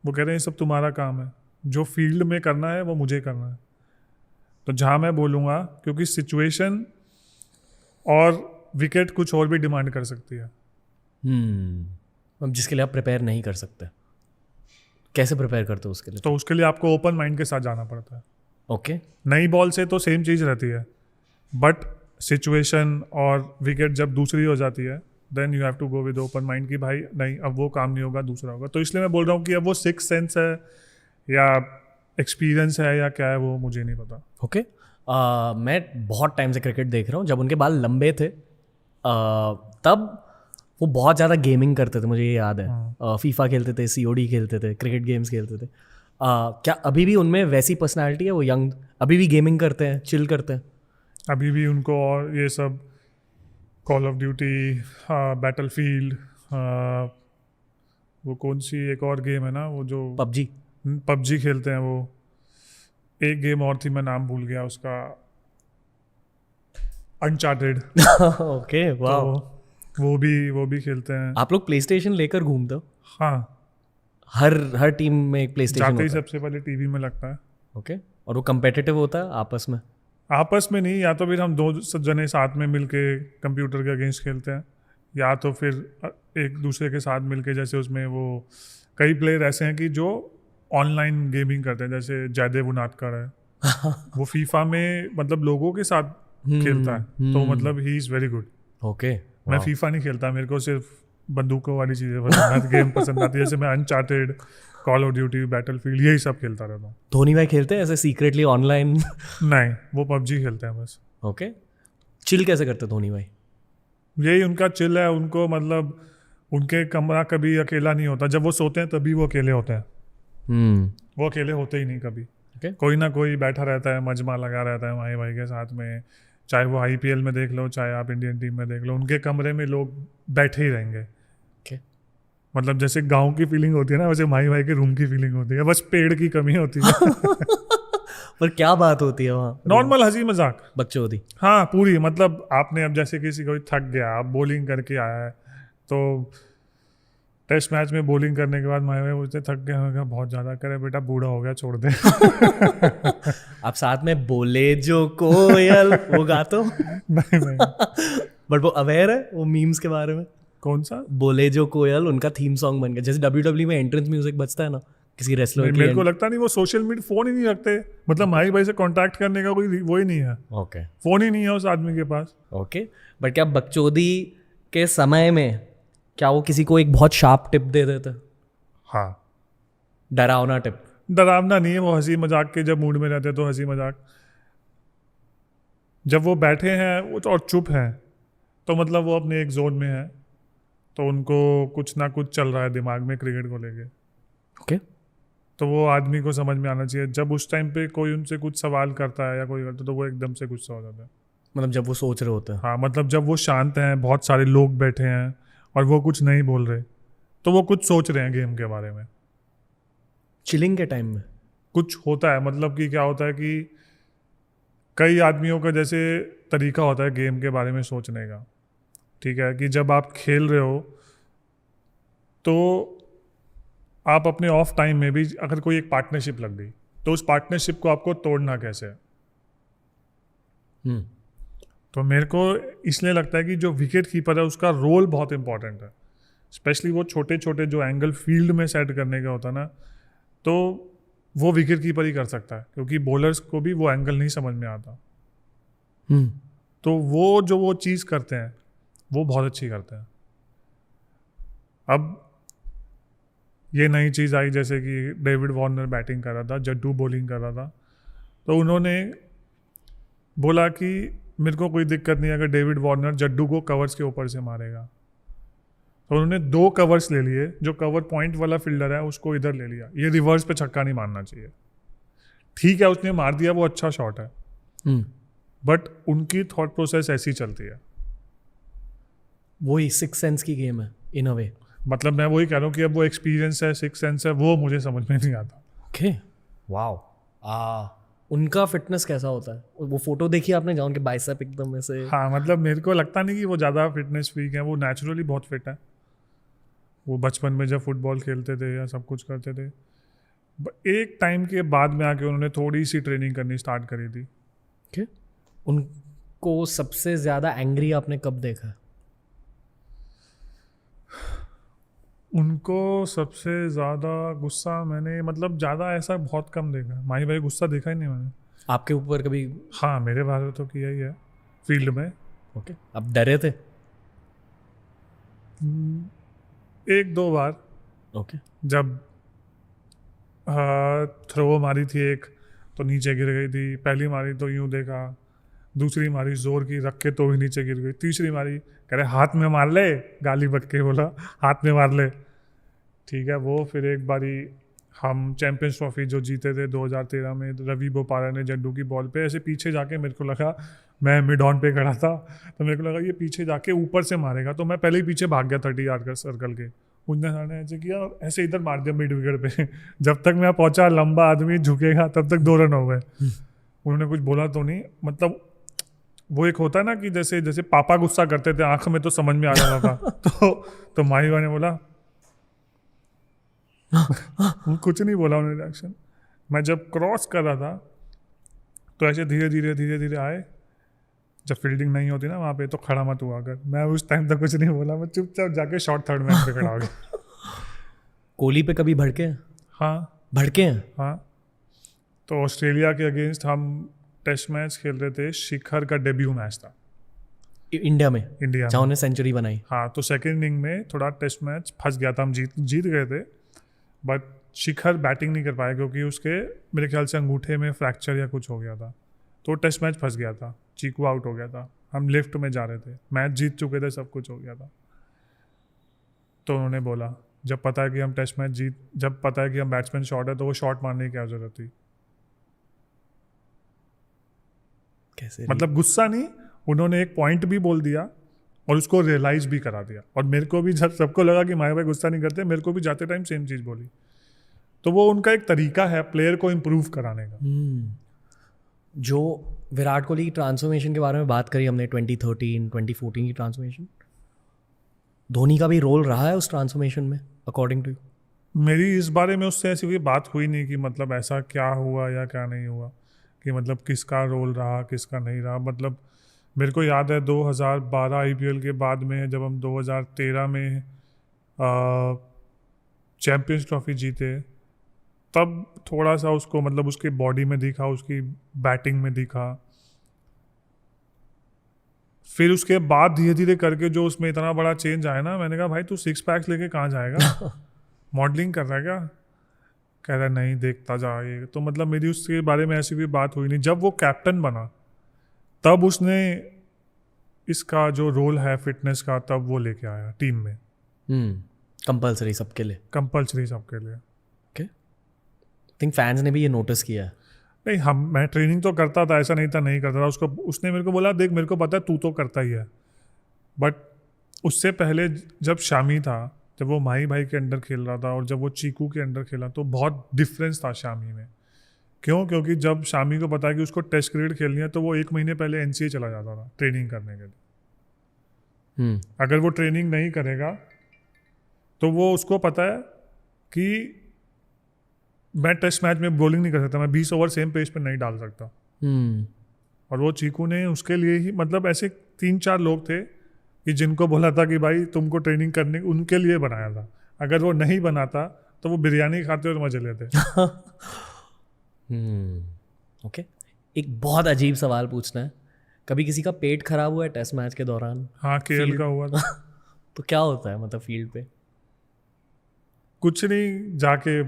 वो कह रहे हैं ये सब तुम्हारा काम है, जो फील्ड में करना है वो मुझे करना है। तो जहाँ मैं बोलूँगा, क्योंकि सिचुएशन और विकेट कुछ और भी डिमांड कर सकती है। अब जिसके लिए आप प्रिपेयर नहीं कर सकते, कैसे प्रिपेयर करते हो उसके लिए? तो उसके लिए आपको ओपन माइंड के साथ जाना पड़ता है। ओके। नई बॉल से तो सेम चीज़ रहती है, बट सिचुएशन और विकेट जब दूसरी हो जाती है, then you have to go with open mind कि भाई नहीं, अब वो काम नहीं होगा, दूसरा होगा। तो इसलिए मैं बोल रहा हूँ कि अब वो सिक्स सेंस है या एक्सपीरियंस है या क्या है, वो मुझे नहीं पता। ओके। मैं बहुत टाइम से क्रिकेट देख रहा हूँ। जब उनके बाल लंबे थे तब वो बहुत ज़्यादा गेमिंग करते थे, मुझे ये याद है। फीफा खेलते थे, सीओडी खेलते थे, क्रिकेट गेम्स खेलते थे। क्या अभी भी उनमें वैसी पर्सनालिटी है? वो यंग अभी भी गेमिंग करते हैं, चिल करते हैं? अभी भी उनको और ये सब कॉल ऑफ ड्यूटी, बैटलफील्ड, वो कौन सी एक और गेम है ना, वो जो पबजी खेलते हैं। वो एक गेम और थी, मैं नाम भूल गया उसका, अनचार्टेड। ओके, वाह। तो वो भी खेलते हैं। आप लोग प्ले स्टेशन लेकर घूमते हो? हाँ, हर टीम में एक प्ले स्टेशन जाते ही होता है? सबसे पहले टीवी में लगता है। ओके। और वो कंपेटिटिव होता है आपस में? आपस में नहीं, या तो फिर हम दो जने साथ में मिलके कंप्यूटर के अगेंस्ट खेलते हैं, या तो फिर एक दूसरे के साथ मिलके, जैसे उसमें वो कई प्लेयर ऐसे हैं कि जो ऑनलाइन गेमिंग करते हैं, जैसे जयदेव उनादकर है। वो फीफा में मतलब लोगों के साथ खेलता है, तो मतलब he is very good. Okay. मैं फीफा नहीं खेलता, मेरे को सिर्फ बंदूकों वाली चीज़ें पसंद आती, गेम पसंद आती है। जैसे मैं uncharted, call of duty, battlefield, यही सब खेलता रहता हूँ। धोनी भाई खेलते हैं ऐसे सीक्रेटली ऑनलाइन? नहीं, वो पबजी खेलते हैं बस। ओके। चिल कैसे करते धोनी भाई? यही उनका चिल है। उनको मतलब उनके कमरा कभी अकेला नहीं होता। जब वो सोते हैं तभी वो अकेले होते हैं, वो अकेले होते ही नहीं कभी। Okay. कोई ना कोई बैठा रहता है, मजमा लगा रहता है माही भाई के साथ में। चाहे वो आईपीएल में देख लो, चाहे आप इंडियन टीम में देख लो, उनके कमरे में लोग बैठे ही रहेंगे। Okay. मतलब जैसे गांव की फीलिंग होती है ना, वैसे माही भाई के रूम की फीलिंग होती है, बस पेड़ की कमी होती है। पर क्या बात होती है वहाँ? नॉर्मल हंसी मजाक, बकचोदी। हाँ पूरी। मतलब आपने अब जैसे किसी कोई थक गया, आप बॉलिंग करके आया है, तो टेस्ट मैच में बॉलिंग करने के बाद माही भाई बोलते थक गया, मैं कहा बहुत ज़्यादा करे बेटा, बूढ़ा हो गया, छोड़ दे। आप साथ में बोले जो कोयल वो गाते हो? नहीं नहीं। बट वो अवेयर है वो मीम्स के बारे में? कौन सा? बोले जो कोयल उनका थीम सॉन्ग बन गया। जैसे WWE में एंट्रेंस म्यूजिक बजता है ना किसी रेसलर की। मेरे को लगता नहीं वो सोशल मीडिया, फोन ही नहीं रखते। मतलब माही भाई से कांटेक्ट करने का कोई वो ही नहीं है। ओके। फोन ही नहीं है उस आदमी के पास। ओके। बट क्या बकचोदी के समय में क्या वो किसी को एक बहुत शार्प टिप दे देते? हाँ, डरावना टिप? डरावना नहीं है, वो हंसी मजाक के जब मूड में रहते तो हंसी मजाक। जब वो बैठे हैं और चुप हैं, तो मतलब वो अपने एक जोन में है, तो उनको कुछ ना कुछ चल रहा है दिमाग में क्रिकेट को लेके। ओके। तो वो आदमी को समझ में आना चाहिए। जब उस टाइम पे कोई उनसे कुछ सवाल करता है या कोई करता है, तो वो एकदम से गुस्सा हो जाता है। मतलब जब वो सोच रहे होते हैं? हाँ, मतलब जब वो शांत हैं, बहुत सारे लोग बैठे हैं और वो कुछ नहीं बोल रहे, तो वो कुछ सोच रहे हैं गेम के बारे में। चिलिंग के टाइम में कुछ होता है, मतलब कि क्या होता है कि कई आदमियों का जैसे तरीका होता है गेम के बारे में सोचने का। ठीक है, कि जब आप खेल रहे हो तो आप अपने ऑफ टाइम में भी अगर कोई एक पार्टनरशिप लग गई, तो उस पार्टनरशिप को आपको तोड़ना कैसे है। तो मेरे को इसलिए लगता है कि जो विकेट कीपर है उसका रोल बहुत इंपॉर्टेंट है। स्पेशली वो छोटे छोटे जो एंगल फील्ड में सेट करने का होता है ना, तो वो विकेट कीपर ही कर सकता है, क्योंकि बॉलर्स को भी वो एंगल नहीं समझ में आता। तो वो चीज़ करते हैं, वो बहुत अच्छी करते हैं। अब ये नई चीज़ आई, जैसे कि डेविड वार्नर बैटिंग कर रहा था, जड्डू बॉलिंग कर रहा था, तो उन्होंने बोला कि मेरे को कोई दिक्कत नहीं है अगर डेविड वार्नर जड्डू को कवर्स के ऊपर से मारेगा। तो उन्होंने 2 कवर्स ले लिए, जो कवर पॉइंट वाला फील्डर है उसको इधर ले लिया। ये रिवर्स पे छक्का नहीं मारना चाहिए। ठीक है उसने मार दिया, वो अच्छा शॉट है, बट उनकी थॉट प्रोसेस ऐसी चलती है। वही सिक्स सेंस की गेम है इन अ वे। मतलब मैं वही कह रहा हूँ कि अब वो एक्सपीरियंस है, सिक्स सेंस है, वो मुझे समझ में नहीं आता। Okay, wow. उनका फिटनेस कैसा होता है? वो फोटो देखी आपने जहाँ उनके बाइसेप एकदम ऐसे? हाँ, मतलब मेरे को लगता नहीं कि वो ज़्यादा फिटनेस फ्रीक है, वो नेचुरली बहुत फिट है। वो बचपन में जब फुटबॉल खेलते थे या सब कुछ करते थे, एक टाइम के बाद में आके उन्होंने थोड़ी सी ट्रेनिंग करनी स्टार्ट करी थी। ओके। उनको सबसे ज़्यादा एंग्री आपने कब देखा है? उनको सबसे ज़्यादा गुस्सा मैंने मतलब ज़्यादा ऐसा बहुत कम देखा। माही भाई गुस्सा देखा ही नहीं मैंने। आपके ऊपर कभी? हाँ, मेरे बारे में तो किया ही है फील्ड में। ओके। आप डरे थे? 1-2 बार। ओके। जब थ्रो मारी थी एक तो नीचे गिर गई थी, पहली मारी तो यूं देखा, दूसरी मारी जोर की रख के तो भी नीचे गिर गई, तीसरी मारी कह रहे हाथ में मार ले, गाली बक के बोला हाथ में मार ले। ठीक है, वो फिर एक बारी हम चैंपियंस ट्रॉफी जो जीते थे 2013 में, रवि बोपारा ने जड्डू की बॉल पे ऐसे पीछे जाके, मेरे को लगा मैं मिड ऑन पे खड़ा था तो मेरे को लगा ये पीछे जाके ऊपर से मारेगा, तो मैं पहले ही पीछे भाग गया 30 यार्ड का सर्कल के। उनने सामने ऐसे किया और ऐसे इधर मार दिया मिड विकेट पे। जब तक मैं पहुंचा लंबा आदमी झुकेगा तब तक 2 रन हो गए। उन्होंने कुछ बोला तो नहीं, मतलब वो एक होता है ना कि जैसे जैसे पापा गुस्सा करते थे आंख में तो समझ में आ जाता था। तो माही ने बोला कुछ नहीं बोला उन्होंने रिएक्शन। मैं जब क्रॉस कर रहा था तो ऐसे धीरे धीरे आए, जब फील्डिंग नहीं होती ना वहाँ पे तो खड़ा मत हुआ कर। मैं उस टाइम तक कुछ नहीं बोला, मैं चुपचाप जाके शॉर्ट थर्ड मैन पे खड़ा हो गया। कोहली पे कभी भड़के हैं? हाँ भड़के हैं? हाँ, तो ऑस्ट्रेलिया के अगेंस्ट हम टेस्ट मैच खेल रहे थे, शिखर का डेब्यू मैच था इंडिया में इंडिया जहाँ में। उन्हें सेंचुरी बनाई। हाँ, तो सेकेंड इनिंग में थोड़ा टेस्ट मैच फंस गया था, हम जीत गए थे, बट शिखर बैटिंग नहीं कर पाया क्योंकि उसके मेरे ख्याल से अंगूठे में फ्रैक्चर या कुछ हो गया था, तो टेस्ट मैच फंस गया था, चीकू आउट हो गया था, हम लिफ्ट में जा रहे थे, मैच जीत चुके थे, सब कुछ हो गया था। तो उन्होंने बोला जब पता है कि हम टेस्ट मैच जब पता है कि हम बैट्समैन शॉट है तो वो शॉट मारने की क्या जरूरत थी। कैसे? मतलब गुस्सा नहीं, उन्होंने एक पॉइंट भी बोल दिया और उसको रियलाइज भी करा दिया। और मेरे को भी जब सबको लगा कि माया भाई गुस्सा नहीं करते, मेरे को भी जाते टाइम सेम चीज़ बोली। तो वो उनका एक तरीका है प्लेयर को इम्प्रूव कराने का। जो विराट कोहली की ट्रांसफॉर्मेशन के बारे में बात करी हमने, 2013 2014 की ट्रांसफॉर्मेशन, धोनी का भी रोल रहा है उस ट्रांसफॉर्मेशन में अकॉर्डिंग टू? मेरी इस बारे में उससे ऐसी कोई बात हुई नहीं कि मतलब ऐसा क्या हुआ या क्या नहीं हुआ, कि मतलब किसका रोल रहा किसका नहीं रहा। मतलब मेरे को याद है 2012 आईपीएल के बाद में जब हम 2013 में चैम्पियंस ट्रॉफी जीते, तब थोड़ा सा उसको मतलब उसकी बॉडी में दिखा, उसकी बैटिंग में दिखा। फिर उसके बाद धीरे धीरे करके जो उसमें इतना बड़ा चेंज आया ना, मैंने कहा भाई तू 6 पैक्स लेके कहाँ जाएगा, मॉडलिंग कर रहा है क्या? कह रहा नहीं देखता जा ये। तो मतलब मेरी उसके बारे में ऐसी कोई बात हुई नहीं। जब वो कैप्टन बना तब उसने इसका जो रोल है फिटनेस का, तब वो लेके आया टीम में, कंपलसरी सबके लिए। कंपल्सरी सबके लिए। ओके, थिंक फैंस ने भी ये नोटिस किया है। नहीं, मैं ट्रेनिंग तो करता था, ऐसा नहीं था नहीं करता था। उसने मेरे को बोला देख मेरे को पता है तू तो करता ही है, बट उससे पहले जब शामी था, जब वो माही भाई के अंडर खेल रहा था और जब वो चीकू के अंडर खेला, तो बहुत डिफरेंस था शामी में। क्यों? क्योंकि जब शामी को पता कि उसको टेस्ट क्रिकेट खेलनी है तो वो 1 महीने पहले एनसीए चला जाता था ट्रेनिंग करने के लिए। अगर वो ट्रेनिंग नहीं करेगा तो वो उसको पता है कि मैं टेस्ट मैच में बॉलिंग नहीं कर सकता, मैं 20 ओवर सेम पेज पर नहीं डाल सकता। और वो चीकू ने उसके लिए ही, मतलब ऐसे 3-4 लोग थे कि जिनको बोला था कि भाई तुमको ट्रेनिंग करने, उनके लिए बनाया था। अगर वो नहीं बनाता तो वो बिरयानी खाते और मजे लेते। ओके, एक बहुत अजीब सवाल पूछना है, कभी किसी का पेट खराब हुआ है टेस्ट मैच के दौरान? हाँ, केएल का हुआ था। तो क्या होता है मतलब फील्ड पे? कुछ नहीं, जाके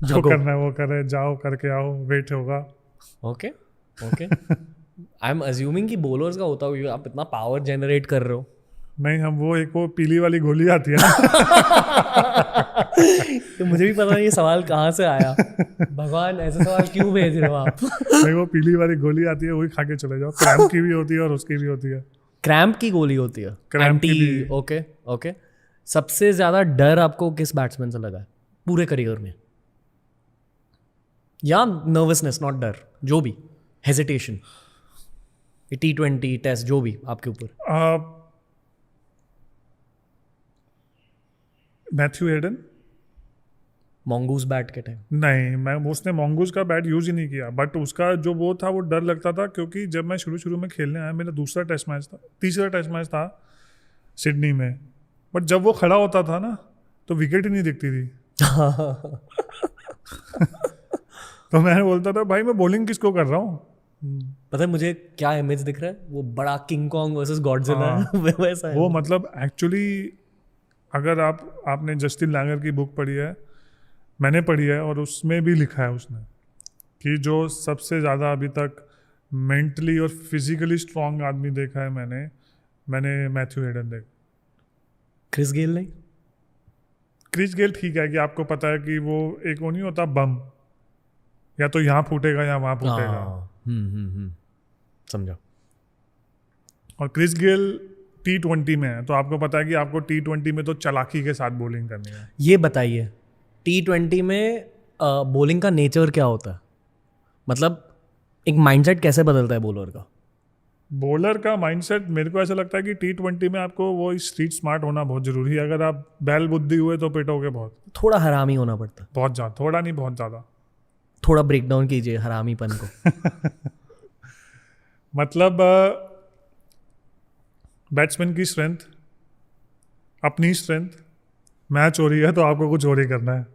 जो करना है वो करे, जाओ करके आओ, वेट होगा। Okay okay. I am assuming कि बॉलर्स का होता होगा, आप इतना पावर जनरेट कर रहे हो। नहीं, हम वो पीली वाली गोली आती है ना। तो मुझे भी पता नहीं ये सवाल कहाँ से आया। भगवान, ऐसे सवाल क्यों भेज रहे हो आप? नहीं, वो पीली वाली गोली आती है, वही खा के चले जाओ। क्रैम्प की भी होती है और उसकी भी होती है। क्रैम्प की गोली होती है? क्रैम्प की एंटी, भी। Okay okay. सबसे ज्यादा डर आपको किस बैट्समैन से लगा है पूरे करियर में? या नर्वसनेस, नॉट डर, जो भी, हेजिटेशन, T20 टेस्ट, जो भी आपके ऊपर। Matthew Hayden. मॉन्गूस बैट के टाइम? नहीं, उसने मॉन्गूस का बैट यूज ही नहीं किया, बट उसका जो वो था वो डर लगता था, क्योंकि जब मैं शुरू में खेलने आया, मेरा तीसरा टेस्ट मैच था सिडनी में, बट जब वो खड़ा होता था ना तो विकेट ही नहीं दिखती थी। तो मैं बोलता था भाई मैं बॉलिंग किसको कर रहा हूँ। पता है मुझे क्या इमेज दिख रहा है? वो बड़ा किंग कॉन्ग वर्सेस गॉडजिला वैसा है वो मतलब एक्चुअली अगर आपने जस्टिन लैंगर की बुक पढ़ी है, मैंने पढ़ी है, और उसमें भी लिखा है उसने कि जो सबसे ज़्यादा अभी तक मेंटली और फिजिकली स्ट्रांग आदमी देखा है मैंने मैथ्यू हेडन देखा। क्रिस गेल नहीं? क्रिस गेल ठीक है कि आपको पता है कि वो एक वो नहीं होता बम, या तो यहाँ फूटेगा या वहाँ फूटेगा। समझा। और क्रिस गेल T20 में है, तो आपको पता है कि आपको T20 में तो चालाकी के साथ बॉलिंग करनी है। ये बताइए T20 में बॉलिंग का नेचर क्या होता है? मतलब एक माइंडसेट कैसे बदलता है बॉलर का? बॉलर का माइंडसेट मेरे को ऐसा लगता है कि T20 में आपको वो स्ट्रीट स्मार्ट होना बहुत जरूरी है। अगर आप बैल बुद्धि हुए तो पिटोगे बहुत। थोड़ा हरामी होना पड़ता है। बहुत ज़्यादा, थोड़ा नहीं बहुत ज़्यादा। थोड़ा ब्रेक डाउन कीजिए हरामीपन को। मतलब बैट्समैन की स्ट्रेंथ, अपनी स्ट्रेंथ, मैच हो रही है तो आपको कुछ और ही करना है।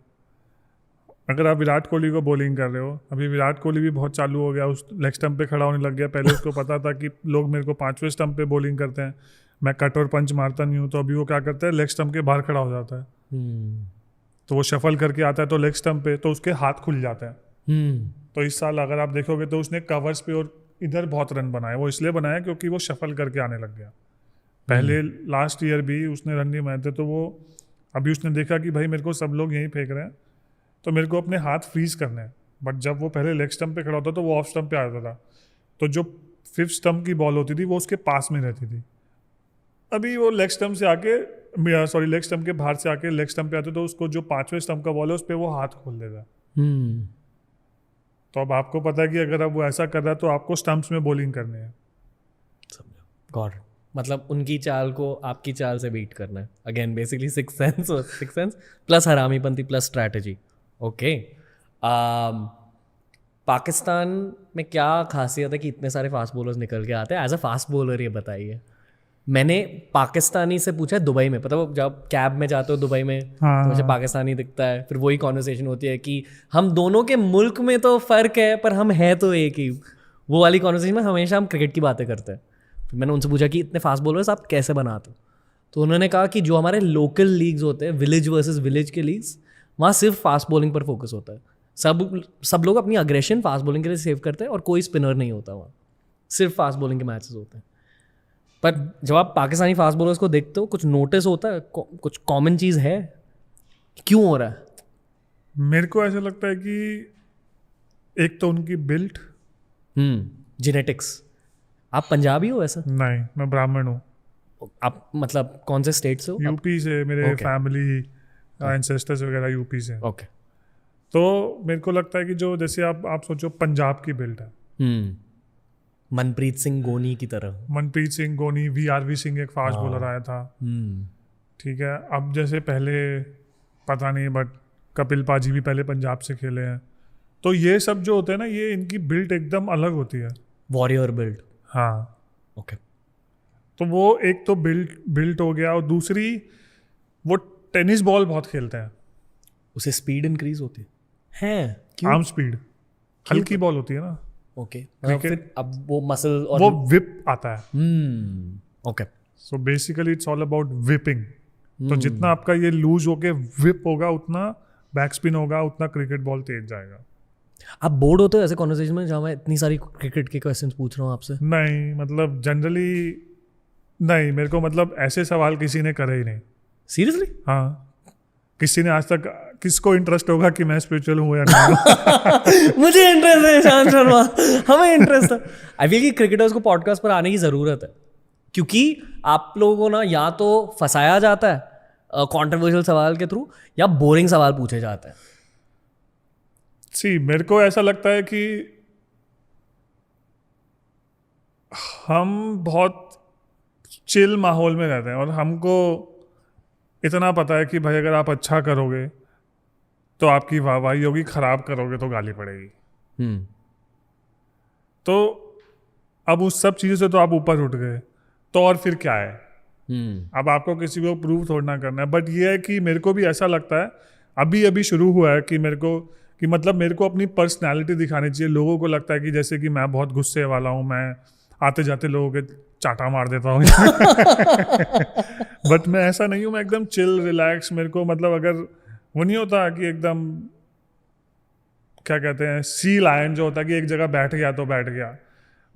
अगर आप विराट कोहली को बॉलिंग कर रहे हो, अभी विराट कोहली भी बहुत चालू हो गया, उस लेग स्टंप पे खड़ा होने लग गया। पहले उसको पता था कि लोग मेरे को 5वें स्टंप पे बॉलिंग करते हैं, मैं कट और पंच मारता नहीं हूँ, तो अभी वो क्या करता है, लेग स्टंप के बाहर खड़ा हो जाता है। तो वो शफल करके आता है तो लेग स्टंप पे, तो उसके हाथ खुल जाते हैं। तो इस साल अगर आप देखोगे तो उसने कवर्स पे और इधर बहुत रन बनाए। वो इसलिए बनाया क्योंकि वो शफल करके आने लग गया। पहले लास्ट ईयर भी उसने रन नहीं बनाए थे, तो वो अभी उसने देखा कि भाई मेरे को सब लोग यहीं फेंक रहे हैं, तो मेरे को अपने हाथ फ्रीज करने हैं। बट जब वो पहले लेग स्टंप पे खड़ा होता तो वो ऑफ स्टंप पे आता था, तो जो 5th स्टंप की बॉल होती थी वो उसके पास में रहती थी। अभी वो लेग स्टंप से आके लेग स्टंप के बाहर से आके लेग स्टंप पे आते, तो उसको जो 5वें स्टंप का बॉल है उस पर वो हाथ खोल देता है। तो अब आपको पता है कि अगर अब वो ऐसा कर रहा है तो आपको स्टंप्स में बॉलिंग करनी है। गॉड, मतलब उनकी चाल को आपकी चाल से बीट करना है। Again basically six sense plus हरामीपंती प्लस स्ट्रैटेजी। ओके, पाकिस्तान में क्या खासियत है कि इतने सारे फास्ट बॉलर्स निकल के आते हैं? एज अ फास्ट बॉलर ये बताइए। मैंने पाकिस्तानी से पूछा दुबई में, पता वो जब कैब में जाते हो दुबई में तो मुझे पाकिस्तानी दिखता है, फिर वही कॉन्वर्सेशन होती है कि हम दोनों के मुल्क में तो फ़र्क है पर हम हैं तो एक ही। वो वाली कॉन्वर्सेशन में हमेशा हम क्रिकेट की बातें करते हैं। फिर मैंने उनसे पूछा कि इतने फास्ट बॉलर्स आप कैसे बनाते हो? तो उन्होंने कहा कि जो हमारे लोकल लीग्स होते हैं, विलेज वर्सेस विलेज के लीग्स, वहाँ सिर्फ फास्ट बॉलिंग पर फोकस होता है। सब लोग अपनी अग्रेशन फास्ट बॉलिंग के लिए सेव करते हैं और कोई स्पिनर नहीं होता वहाँ, सिर्फ फास्ट बॉलिंग के मैचेस होते हैं। पर जब आप पाकिस्तानी फास्ट बॉलर्स को देखते हो, कुछ नोटिस होता है, कुछ कॉमन चीज़ है? क्यों हो रहा है? मेरे को ऐसा लगता है कि एक तो उनकी बिल्ट, जेनेटिक्स। आप पंजाबी हो वैसे? नहीं, मैं ब्राह्मण हूँ। आप मतलब कौन से स्टेट से हो? यूपी से, मेरे फैमिली एंसेस्टर्स वगैरह यूपी से। ओके। तो मेरे को लगता है कि जो जैसे आप सोचो पंजाब की बिल्ट है, मनप्रीत सिंह गोनी की तरह। मनप्रीत सिंह गोनी, VRV सिंह एक फास्ट बॉलर आया था, ठीक है। अब जैसे पहले पता नहीं, बट कपिल पाजी भी पहले पंजाब से खेले हैं। तो ये सब जो होते हैं ना, ये इनकी बिल्ट एकदम अलग होती है, वॉरियर बिल्ड। हाँ। ओके। तो वो एक तो बिल्ट हो गया, और दूसरी वो टेनिस बॉल बहुत खेलते हैं। उसे स्पीड इंक्रीज होती है? क्यों? आर्म स्पीड, हल्की बॉल होती है ना। ओके। फिर अब वो मसल और वो विप आता है। Okay. So basically it's all about whipping. तो जितना आपका ये लूज होके विप होगा, उतना बैक स्पिन होगा, उतना क्रिकेट बॉल तेज जाएगा। आप बोर्ड होते हो ऐसे कॉन्वर्सेशन में जहाँ मैं इतनी सारी क्रिकेट के क्वेश्चंस पूछ रहा हूँ आपसे? नहीं मतलब जनरली नहीं, मेरे को मतलब ऐसे सवाल किसी ने करे ही नहीं। सीरियसली? हाँ, किसी ने आज तक, किसको इंटरेस्ट होगा कि मैं स्पिरिचुअल हूँ या नहीं? मुझे इंटरेस्ट है शांत शर्मा, हमें इंटरेस्ट है। आई फील कि क्रिकेटर्स को पॉडकास्ट पर आने की ज़रूरत है, क्योंकि आप लोगों को ना या तो फंसाया जाता है कंट्रोवर्शियल सवाल के थ्रू, या बोरिंग सवाल पूछे जाते हैं। मेरे को ऐसा लगता है कि हम बहुत चिल माहौल में रहते हैं और हमको इतना पता है कि भाई अगर आप अच्छा करोगे तो आपकी वाहवाही होगी, खराब करोगे तो गाली पड़ेगी। तो अब उस सब चीज़ों से तो आप ऊपर उठ गए, तो और फिर क्या है? अब आपको किसी को प्रूव थोड़ा ना करना है। बट ये है कि मेरे को भी ऐसा लगता है, अभी अभी शुरू हुआ है कि मेरे को अपनी पर्सनैलिटी दिखानी चाहिए। लोगों को लगता है कि जैसे कि मैं बहुत गुस्से वाला हूँ, मैं आते जाते लोगों के चाटा मार देता हूँ। बट मैं ऐसा नहीं हूँ, मैं एकदम चिल रिलैक्स। मेरे को मतलब अगर वो नहीं होता कि एकदम क्या कहते हैं सी लायन जो होता है कि एक जगह बैठ गया तो बैठ गया,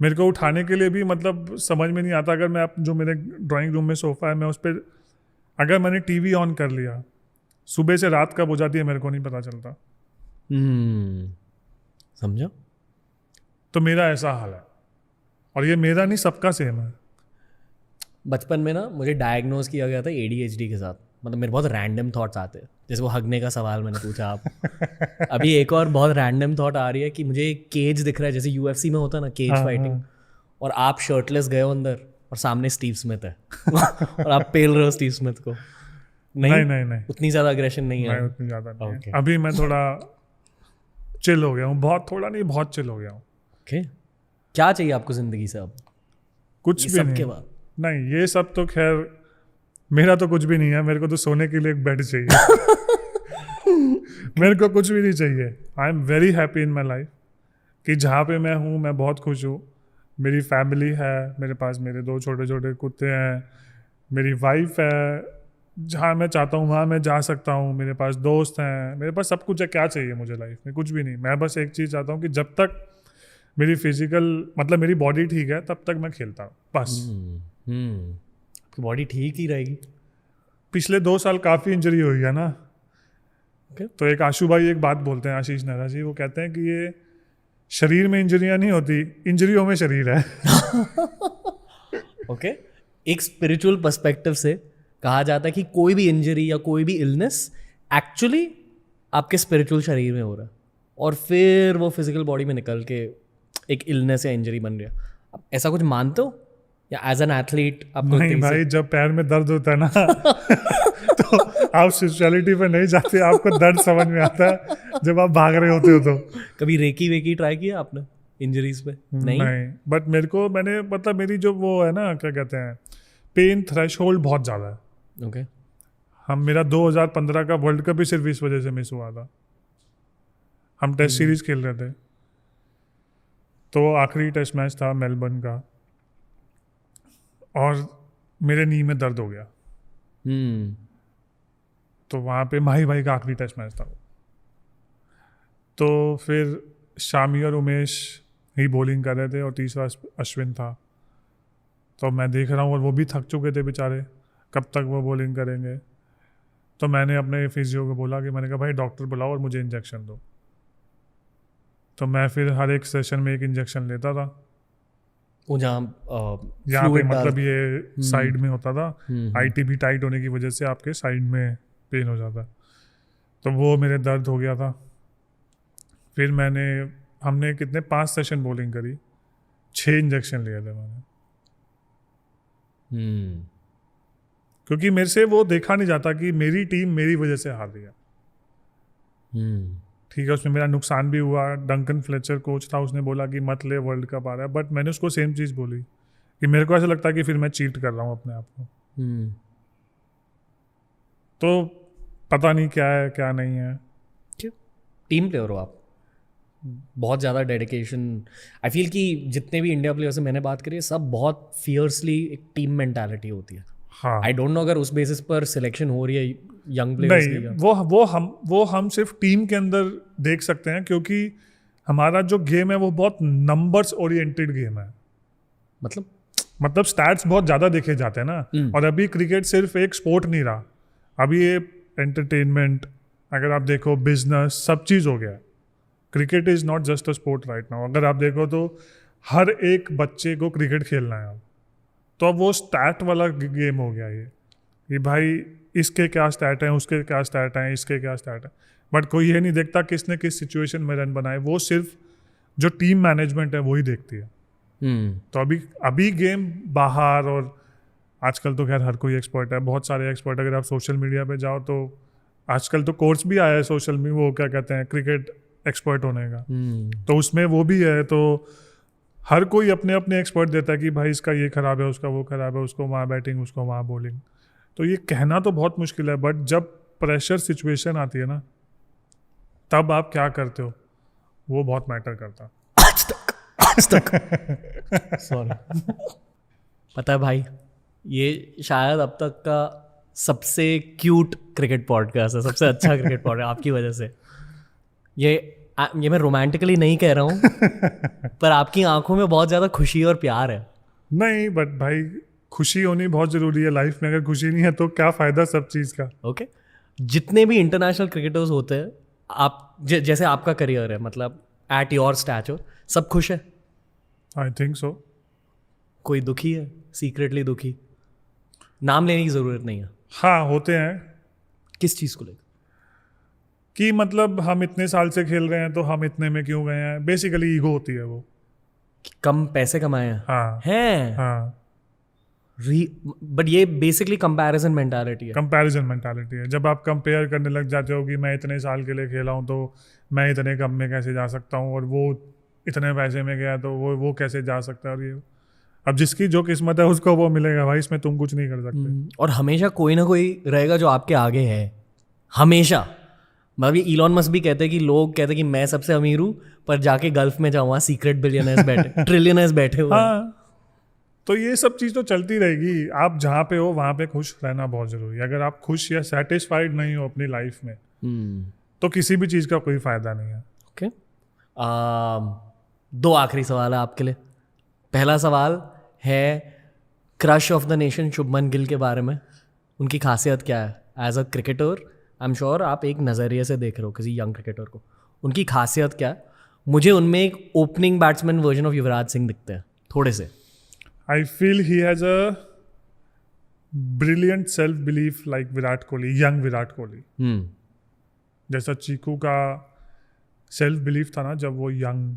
मेरे को उठाने के लिए भी मतलब समझ में नहीं आता। अगर मैं जो मेरे ड्राइंग रूम में सोफ़ा है, मैं उस पर अगर मैंने टीवी ऑन कर लिया, सुबह से रात कब हो जाती है मेरे को नहीं पता चलता। समझा? तो मेरा ऐसा हाल है, और ये मेरा नहीं, सबका सेम है। बचपन में ना मुझे डायग्नोज किया गया था ADHD के साथ। मतलब मेरे बहुत रैंडम थॉट्स आते हैं, जैसे वो हगने का सवाल मैंने पूछा आप। अभी एक और बहुत रैंडम थॉट आ रही है कि मुझे एक केज दिख रहा है, जैसे UFC में होता है ना केज फाइटिंग, और आप शर्टलेस गए हो अंदर और सामने स्टीव स्मिथ है और आप पेल रहे हो स्टीव स्मिथ को। नहीं, उतनी ज़्यादा अग्रेशन नहीं है। उतनी ज़्यादा नहीं है। अभी मैं थोड़ा चिल हो गया हूँ, बहुत थोड़ा नहीं, बहुत चिल हो गया हूँ। ओके, क्या चाहिए आपको ज़िंदगी से अब? कुछ भी नहीं। नहीं, ये सब तो खैर मेरा तो कुछ भी नहीं है। मेरे को तो सोने के लिए एक बेड चाहिए। मेरे को कुछ भी नहीं चाहिए। आई am very happy in my life कि जहाँ पे मैं हूँ मैं बहुत खुश हूँ। मेरी फैमिली है, मेरे पास मेरे 2 छोटे छोटे कुत्ते हैं, मेरी वाइफ है, जहाँ मैं चाहता हूँ वहाँ मैं जा सकता हूँ, मेरे पास दोस्त हैं, मेरे पास सब कुछ है। क्या चाहिए मुझे लाइफ में? कुछ भी नहीं। मैं बस एक चीज़ चाहता हूँ कि जब तक मेरी फिजिकल मतलब मेरी बॉडी ठीक है तब तक मैं खेलता हूँ बस। आपकी बॉडी ठीक ही रहेगी। पिछले 2 साल काफ़ी इंजरी हुई है ना। Okay. तो एक आशु भाई एक बात बोलते हैं, आशीष नेहरा जी, वो कहते हैं कि ये शरीर में इंजरियां नहीं होती, इंजरियों में शरीर है। ओके, एक स्पिरिचुअल पर्सपेक्टिव से कहा जाता है कि कोई भी इंजरी या कोई भी इलनेस एक्चुअली आपके स्पिरिचुअल शरीर में हो रहा है, और फिर वो फिजिकल बॉडी में निकल के एक इलनेस या इंजरी बन रही है। आप ऐसा कुछ मानते हो, या एज एन एथलीट आपको? नहीं भाई, जब पैर में दर्द होता है ना तो आप स्पिरिचुअलिटी पे नहीं जाते, आपको दर्द समझ में आता है जब आप भाग रहे होते हो। तो कभी रेकी वेकी ट्राई किया आपने इंजरीज पे? नहीं, बट मैंने मतलब मेरी जो वो है ना, क्या कहते हैं, पेन थ्रेशोल्ड बहुत ज़्यादा है। ओके। मेरा 2015 का वर्ल्ड कप भी सिर्फ इस वजह से मिस हुआ था। हम टेस्ट सीरीज खेल रहे थे, तो आखिरी टेस्ट मैच था मेलबर्न का, और मेरे नी में दर्द हो गया। तो वहाँ पे माही भाई का आखिरी टेस्ट मैच था। तो फिर शामी और उमेश ही बॉलिंग कर रहे थे और तीसरा अश्विन था। तो मैं देख रहा हूँ और वो भी थक चुके थे बेचारे, कब तक वो बॉलिंग करेंगे। तो मैंने अपने फिजियो को बोला कि मैंने कहा भाई डॉक्टर बुलाओ और मुझे इंजेक्शन दो। तो मैं फिर हर एक सेशन में एक इंजेक्शन लेता था। वो यहाँ पे मतलब ये साइड में होता था, आईटी भी टाइट होने की वजह से आपके साइड में पेन हो जाता। तो वो मेरे दर्द हो गया था। फिर हमने कितने 5 सेशन बॉलिंग करी, 6 इंजेक्शन लिए थे मैंने। क्योंकि मेरे से वो देखा नहीं जाता कि मेरी टीम मेरी वजह से हार रही है। ठीक है, उसमें मेरा नुकसान भी हुआ। डंकन फ्लेचर कोच था, उसने बोला कि मत ले, वर्ल्ड कप आ रहा है। बट मैंने उसको सेम चीज़ बोली कि मेरे को ऐसा लगता है कि फिर मैं चीट कर रहा हूँ अपने आप को। तो पता नहीं क्या है क्या नहीं है। टीम प्लेयर हो आप, बहुत ज़्यादा डेडिकेशन। आई फील कि जितने भी इंडिया प्लेयर से मैंने बात करी है, सब बहुत फियर्सली एक टीम मेंटालिटी होती है। हाँ, आई डोंट नो अगर उस बेसिस पर सिलेक्शन हो रही है यंग प्लेयर्स की। नहीं, वो हम सिर्फ टीम के अंदर देख सकते हैं, क्योंकि हमारा जो गेम है वो बहुत नंबर्स ओरिएंटेड गेम है, मतलब स्टैट्स बहुत ज़्यादा देखे जाते हैं ना। और अभी क्रिकेट सिर्फ एक स्पोर्ट नहीं रहा, अभी ये एंटरटेनमेंट, अगर आप देखो बिजनेस, सब चीज़ हो गया। Cricket is not just a sport right now. अगर आप देखो तो हर एक बच्चे को क्रिकेट खेलना है अब, तो अब वो स्टैट वाला गेम हो गया ये, कि भाई इसके क्या स्टैट हैं, उसके क्या स्टैट हैं, इसके क्या स्टैट हैं। बट कोई ये नहीं देखता किसने किस सिचुएशन में रन बनाए, वो सिर्फ जो टीम मैनेजमेंट है वही देखती है। तो अभी गेम बाहर, और आजकल तो खैर हर कोई एक्सपर्ट है, बहुत सारे एक्सपर्ट। अगर आप सोशल मीडिया पे जाओ तो आजकल तो कोर्स भी आया है सोशल में, वो क्या कहते हैं क्रिकेट एक्सपर्ट होने का, तो उसमें वो भी है। तो हर कोई अपने अपने एक्सपर्ट देता है कि भाई इसका ये खराब है, उसका वो खराब है, उसको वहाँ बैटिंग, उसको वहाँ बॉलिंग। तो ये कहना तो बहुत मुश्किल है, बट जब प्रेशर सिचुएशन आती है ना, तब आप क्या करते हो वो बहुत मैटर करता है। आज तक सॉरी। पता है भाई, ये शायद अब तक का सबसे क्यूट क्रिकेट पॉडकास्ट है, सबसे अच्छा क्रिकेट पॉडकास्ट आपकी वजह से। ये मैं रोमांटिकली नहीं कह रहा हूँ पर आपकी आंखों में बहुत ज़्यादा खुशी और प्यार है। नहीं, बट भाई खुशी होनी बहुत ज़रूरी है लाइफ में। अगर खुशी नहीं है तो क्या फ़ायदा सब चीज़ का। ओके जितने भी इंटरनेशनल क्रिकेटर्स होते हैं, आप जैसे आपका करियर है, मतलब एट योर स्टैचर, सब खुश है? I think so. कोई दुखी है, सीक्रेटली दुखी? नाम लेने की ज़रूरत नहीं है। हाँ, होते हैं। किस चीज़ को लेकर? कि मतलब हम इतने साल से खेल रहे हैं तो हम इतने में क्यों गए हैं, बेसिकली ईगो होती है वो। कि कम पैसे कमाए हैं? हाँ हैं? हाँ, बट ये बेसिकली कंपैरिजन मेंटालिटी है। कंपैरिजन मेंटालिटी है। जब आप कंपेयर करने लग जाते हो कि मैं इतने साल के लिए खेला हूँ तो मैं इतने कम में कैसे जा सकता हूँ, और वो इतने पैसे में गया तो वो कैसे जा सकता है। और ये अब जिसकी जो किस्मत है उसको वो मिलेगा भाई, इसमें तुम कुछ नहीं कर सकते। और हमेशा कोई ना कोई रहेगा जो आपके आगे है, हमेशा। मतलब ये इलॉन मस्क भी कहते हैं कि लोग कहते हैं कि मैं सबसे अमीर हूँ, पर जाके गल्फ में जाऊँ, वहाँ सीक्रेट बिलियनर्स बैठे, ट्रिलियनर्स बैठे हुए हैं। हाँ, तो ये सब चीज़ तो चलती रहेगी। आप जहाँ पे हो वहाँ पे खुश रहना बहुत ज़रूरी है। अगर आप खुश या सेटिस्फाइड नहीं हो अपनी लाइफ में तो किसी भी चीज़ का कोई फ़ायदा नहीं है। ओके, दो आखिरी सवाल है आपके लिए। पहला सवाल है crush of the nation Shubman Gill के बारे में। उनकी खासियत क्या है as a cricketer? I am sure आप एक नज़रिए से देख रहे हो किसी यंग क्रिकेटर को। उनकी खासियत क्या है? मुझे उनमें एक opening batsman version of Yuvraj Singh दिखते हैं थोड़े से। I feel he has a brilliant self-belief like Virat Kohli, young Virat Kohli. जैसा चीकू का सेल्फ बिलीफ था ना जब वो यंग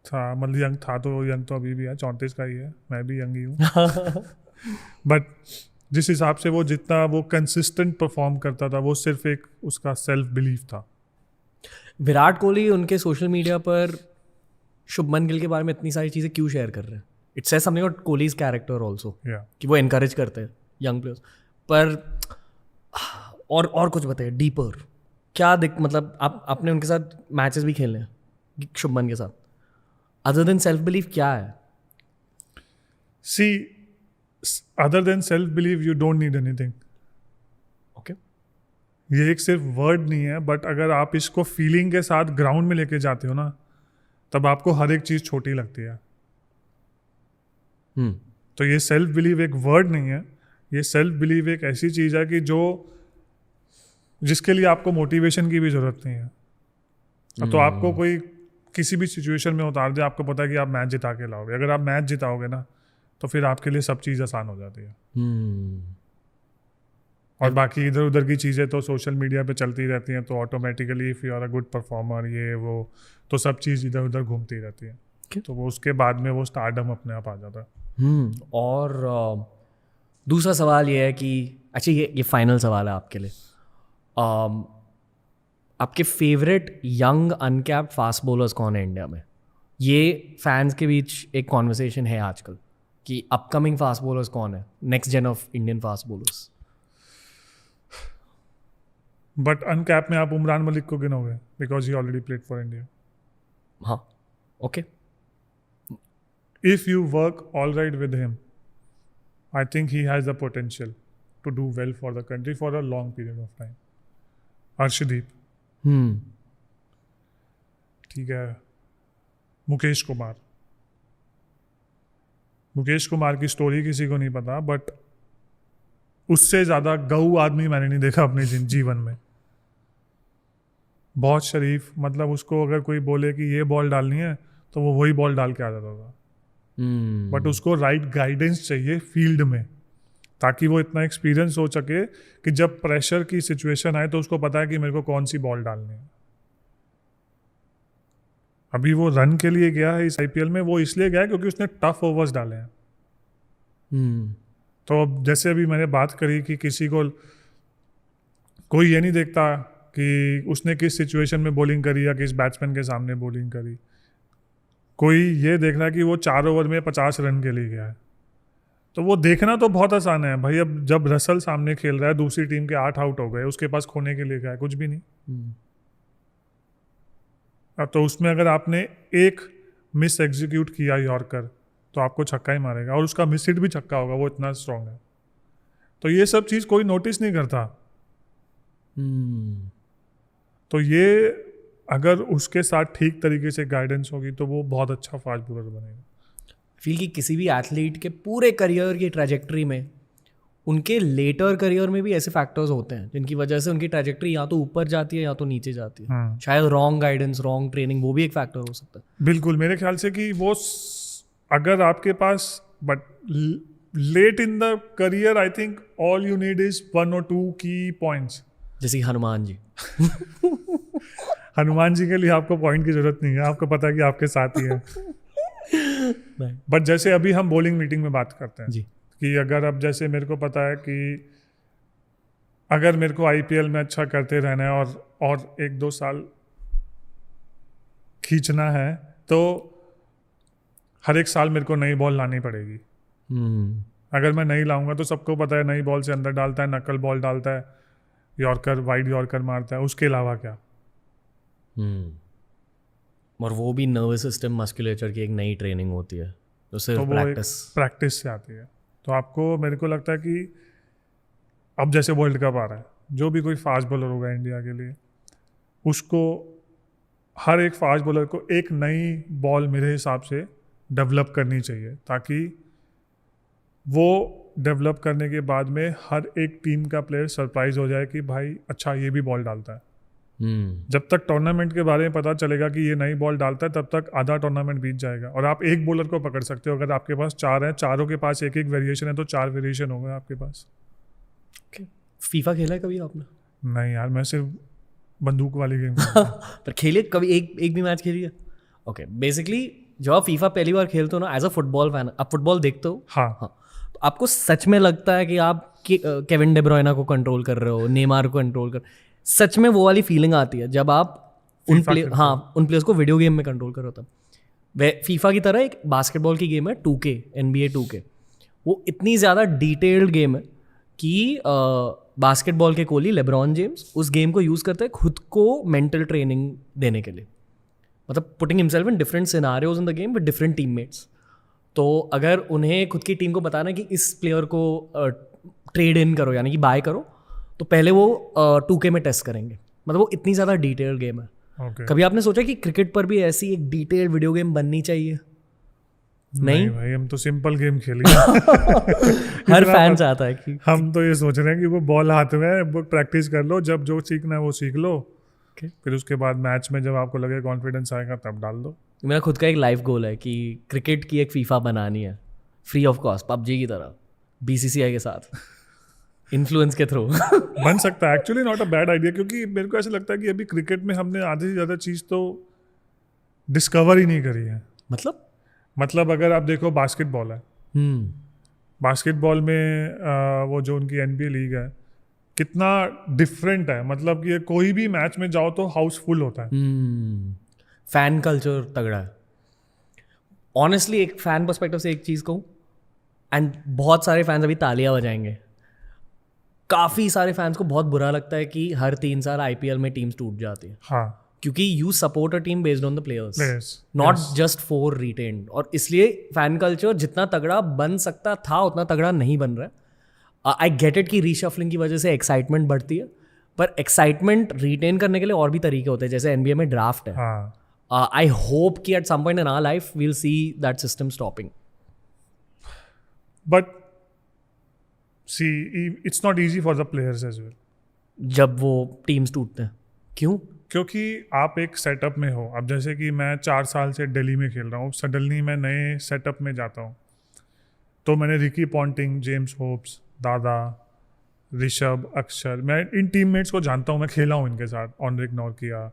था, मतलब यंग था तो यंग तो अभी भी है, 34 का ही है, मैं भी यंग ही हूँ। बट जिस हिसाब से वो जितना वो कंसिस्टेंट परफॉर्म करता था, वो सिर्फ एक उसका सेल्फ बिलीफ था। विराट कोहली उनके सोशल मीडिया पर शुभमन गिल के बारे में इतनी सारी चीज़ें क्यों शेयर कर रहे हैं? It says something about Kohli's character also, कि वो इनकरेज करते हैं यंग प्लेयर्स। पर और कुछ बताइए डीपर, क्या मतलब आपने उनके साथ मैचेस भी खेले हैं शुभमन के साथ, अदर देन सेल्फ बिलीफ क्या है? See, other than self believe you don't need anything. Okay, ये एक सिर्फ वर्ड नहीं है, बट अगर आप इसको फीलिंग के साथ ग्राउंड में लेके जाते हो ना, तब आपको हर एक चीज़ छोटी लगती है। तो ये सेल्फ बिलीव एक वर्ड नहीं है, ये सेल्फ बिलीव एक ऐसी चीज़ है कि जिसके लिए आपको मोटिवेशन की भी ज़रूरत नहीं है। तो आपको कोई किसी भी सिचुएशन में उतार दे, आपको पता है कि आप मैच जिता के लाओगे। अगर आप मैच जिताओगे ना तो फिर आपके लिए सब चीज़ आसान हो जाती है। और बाकी इधर उधर की चीज़ें तो सोशल मीडिया पे चलती रहती हैं, तो automatically if you are a good performer ये वो, तो सब चीज़ इधर उधर घूमती रहती है। तो वो उसके बाद में वो स्टारडम अपने आप आ जाता है। और दूसरा सवाल ये है कि अच्छा, ये फाइनल सवाल है आपके लिए। आपके favourite young uncapped fast bowlers कौन है इंडिया में? ये फैंस के बीच एक कॉन्वर्सेशन है आजकल कि अपकमिंग फास्ट बॉलर्स कौन है, next gen of Indian fast bowlers. But uncap में आप उमरान मलिक को गिनोगे because he already played for India. हाँ, okay. If you work all right with him, I think he has the potential to do well for the country for a long period of time. Arshdeep. ठीक है, मुकेश कुमार की story किसी को नहीं पता, but उससे ज़्यादा गऊ आदमी मैंने नहीं देखा अपने जीवन में। बहुत शरीफ, मतलब उसको अगर कोई बोले कि ये बॉल डालनी है तो वो वही बॉल डाल के आ जाता था। बट उसको राइट गाइडेंस चाहिए फील्ड में, ताकि वो इतना एक्सपीरियंस हो सके कि जब प्रेशर की सिचुएशन आए तो उसको पता है कि मेरे को कौन सी बॉल डालनी है। अभी वो रन के लिए गया है इस आईपीएल में, वो इसलिए गया है क्योंकि उसने टफ ओवर्स डाले हैं। तो अब जैसे अभी मैंने बात करी कि किसी को कोई ये नहीं देखता कि उसने किस सिचुएशन में बॉलिंग करी या किस बैट्समैन के सामने बॉलिंग करी, कोई ये देख रहा है कि वो 4 ओवर में 50 रन के लिए गया है। तो वो देखना तो बहुत आसान है भाई। अब जब रसल सामने खेल रहा है, दूसरी टीम के 8 आउट हो गए, उसके पास खोने के लिए क्या है? कुछ भी नहीं। अब तो उसमें अगर आपने एक मिस एग्जीक्यूट किया यॉर्कर तो आपको छक्का ही मारेगा, और उसका मिस हिट भी छक्का होगा, वो इतना स्ट्रांग है। तो ये सब चीज़ कोई नोटिस नहीं करता। तो ये अगर उसके साथ ठीक तरीके से गाइडेंस होगी तो वो बहुत अच्छा फास्ट बॉलर बनेगा। फील कि किसी भी एथलीट के पूरे करियर की ट्रैजेक्टरी में, उनके लेटर करियर में भी ऐसे फैक्टर्स होते हैं जिनकी वजह से उनकी ट्रैजेक्टरी या तो ऊपर जाती है या तो नीचे जाती है। शायद रॉन्ग गाइडेंस, रॉन्ग ट्रेनिंग, वो भी एक फैक्टर हो सकता है। बिल्कुल, मेरे ख्याल से कि वो अगर आपके पास, but late in the career I think all you need is 1 or 2 की पॉइंट्स। जैसे हनुमान जी हनुमान जी के लिए आपको पॉइंट की जरूरत नहीं है, आपको पता है कि आपके साथ ही है। बट जैसे अभी हम बॉलिंग मीटिंग में बात करते हैं जी, कि अगर अब जैसे मेरे को पता है कि अगर मेरे को आईपीएल में अच्छा करते रहना है और 1-2 साल खींचना है, तो हर एक साल मेरे को नई बॉल लानी पड़ेगी। अगर मैं नहीं लाऊंगा तो सबको पता है नई बॉल से अंदर डालता है, नकल बॉल डालता है, यॉर्कर, वाइड यॉर्कर मारता है, उसके अलावा क्या? और वो भी नर्वस सिस्टम, मस्कुलेचर की एक नई ट्रेनिंग होती है, तो सिर्फ प्रैक्टिस से आती है। तो आपको, मेरे को लगता है कि अब जैसे वर्ल्ड कप आ रहा है, जो भी कोई फास्ट बॉलर होगा इंडिया के लिए, उसको, हर एक फास्ट बॉलर को एक नई बॉल मेरे हिसाब से डेवलप करनी चाहिए, ताकि वो डेवलप करने के बाद में हर एक टीम का प्लेयर सरप्राइज हो जाए कि भाई अच्छा ये भी बॉल डालता है। जब तक टूर्नामेंट के बारे में पता चलेगा कि ये नई बॉल डालता है, तब तक आधा टूर्नामेंट बीत जाएगा। और आप एक बॉलर को पकड़ सकते हो। अगर आपके पास 4 हैं, चारों के पास एक एक वेरिएशन है, तो 4 वेरिएशन हो गए आपके पास। फीफा खेला है कभी आपने? नहीं यार, मैं सिर्फ बंदूक वाली गेम पर खेलिए कभी? एक भी मैच खेलिए? ओके, बेसिकली जब आप फीफा पहली बार खेलते हो ना, एज अ फुटबॉल फैन, आप फुटबॉल देखते हो? हाँ। तो आपको सच में लगता है कि आप केविन डे ब्रुयना को कंट्रोल कर रहे हो, नेमार को कंट्रोल कर, सच में वो वाली फीलिंग आती है जब आप उन प्लेयर्स को वीडियो गेम में कंट्रोल करो? तब फीफा की तरह एक बास्केटबॉल की गेम है 2K, NBA 2K, वो इतनी ज़्यादा डिटेल्ड गेम है कि बास्केटबॉल के कोहली लेब्रॉन जेम्स उस गेम को यूज़ करते हैं खुद को मेंटल ट्रेनिंग देने के लिए, मतलब putting himself in different scenarios in the game with different teammates. तो अगर उन्हें खुद की टीम को बताना कि इस प्लेयर को ट्रेड इन करो, यानी कि बाय करो, तो पहले वो 2K में टेस्ट करेंगे। मतलब वो इतनी ज़्यादा डिटेल्ड गेम है। कभी आपने सोचा कि क्रिकेट पर भी ऐसी एक डिटेल्ड वीडियो गेम बननी चाहिए? नहीं भाई, हम तो सिंपल गेम खेलेंगे। हर फैन चाहता है कि हम तो ये सोच रहे हैं कि वो बॉल हाथ में है, वो प्रैक्टिस कर लो, जब जो सीखना है वो सीख लो, फिर उसके बाद मैच में जब आपको लगे कॉन्फिडेंस आएगा तब डाल दो। मेरा खुद का एक लाइफ गोल है कि क्रिकेट की एक फीफा बनानी है, फ्री ऑफ कॉस्ट, पबजी की तरह, BCCI के साथ, इन्फ्लुएंस के थ्रू। बन सकता है, actually not a bad idea, क्योंकि मेरे को ऐसा लगता है कि अभी क्रिकेट में हमने आधे से ज़्यादा चीज़ तो डिस्कवर ही नहीं करी है। मतलब अगर आप देखो बास्केटबॉल है, बास्केटबॉल में वो जो उनकी NBA लीग है, कितना डिफरेंट है। मतलब कि कोई भी मैच में जाओ तो हाउसफुल होता है। फैन कल्चर तगड़ा है। ऑनेस्टली एक फैन पर्सपेक्टिव से एक चीज़ कहूँ, एंड बहुत सारे फैंस अभी तालियां बजाएंगे, काफ़ी सारे फैंस को बहुत बुरा लगता है कि हर 3 साल IPL में टीम्स टूट जाती है। हाँ, क्योंकि you support a team based on the players, not just for retained. और इसलिए फैन कल्चर जितना तगड़ा बन सकता था उतना तगड़ा नहीं बन रहा है। आई गेट इट कि रीशफलिंग की वजह से एक्साइटमेंट बढ़ती है, पर एक्साइटमेंट रिटेन करने के लिए और भी तरीके होते हैं। जैसे NBA में ड्राफ्ट है, I hope कि at some point in our life we'll see that system stopping. But see, it's not easy for the players as well. जब वो टीम्स टूटते हैं, क्यों? क्योंकि आप एक सेटअप में हो. अब जैसे कि मैं 4 साल से दिल्ली में खेल रहा हूँ, सडनली मैं नए सेटअप में जाता हूँ, तो मैंने रिकी पॉन्टिंग, जेम्स होप्स, दादा, ऋषभ, अक्षर, मैं इन टीममेट्स को जानता हूँ, मैं खेला हूँ इनके साथ, ऑनरिक नॉर्किया,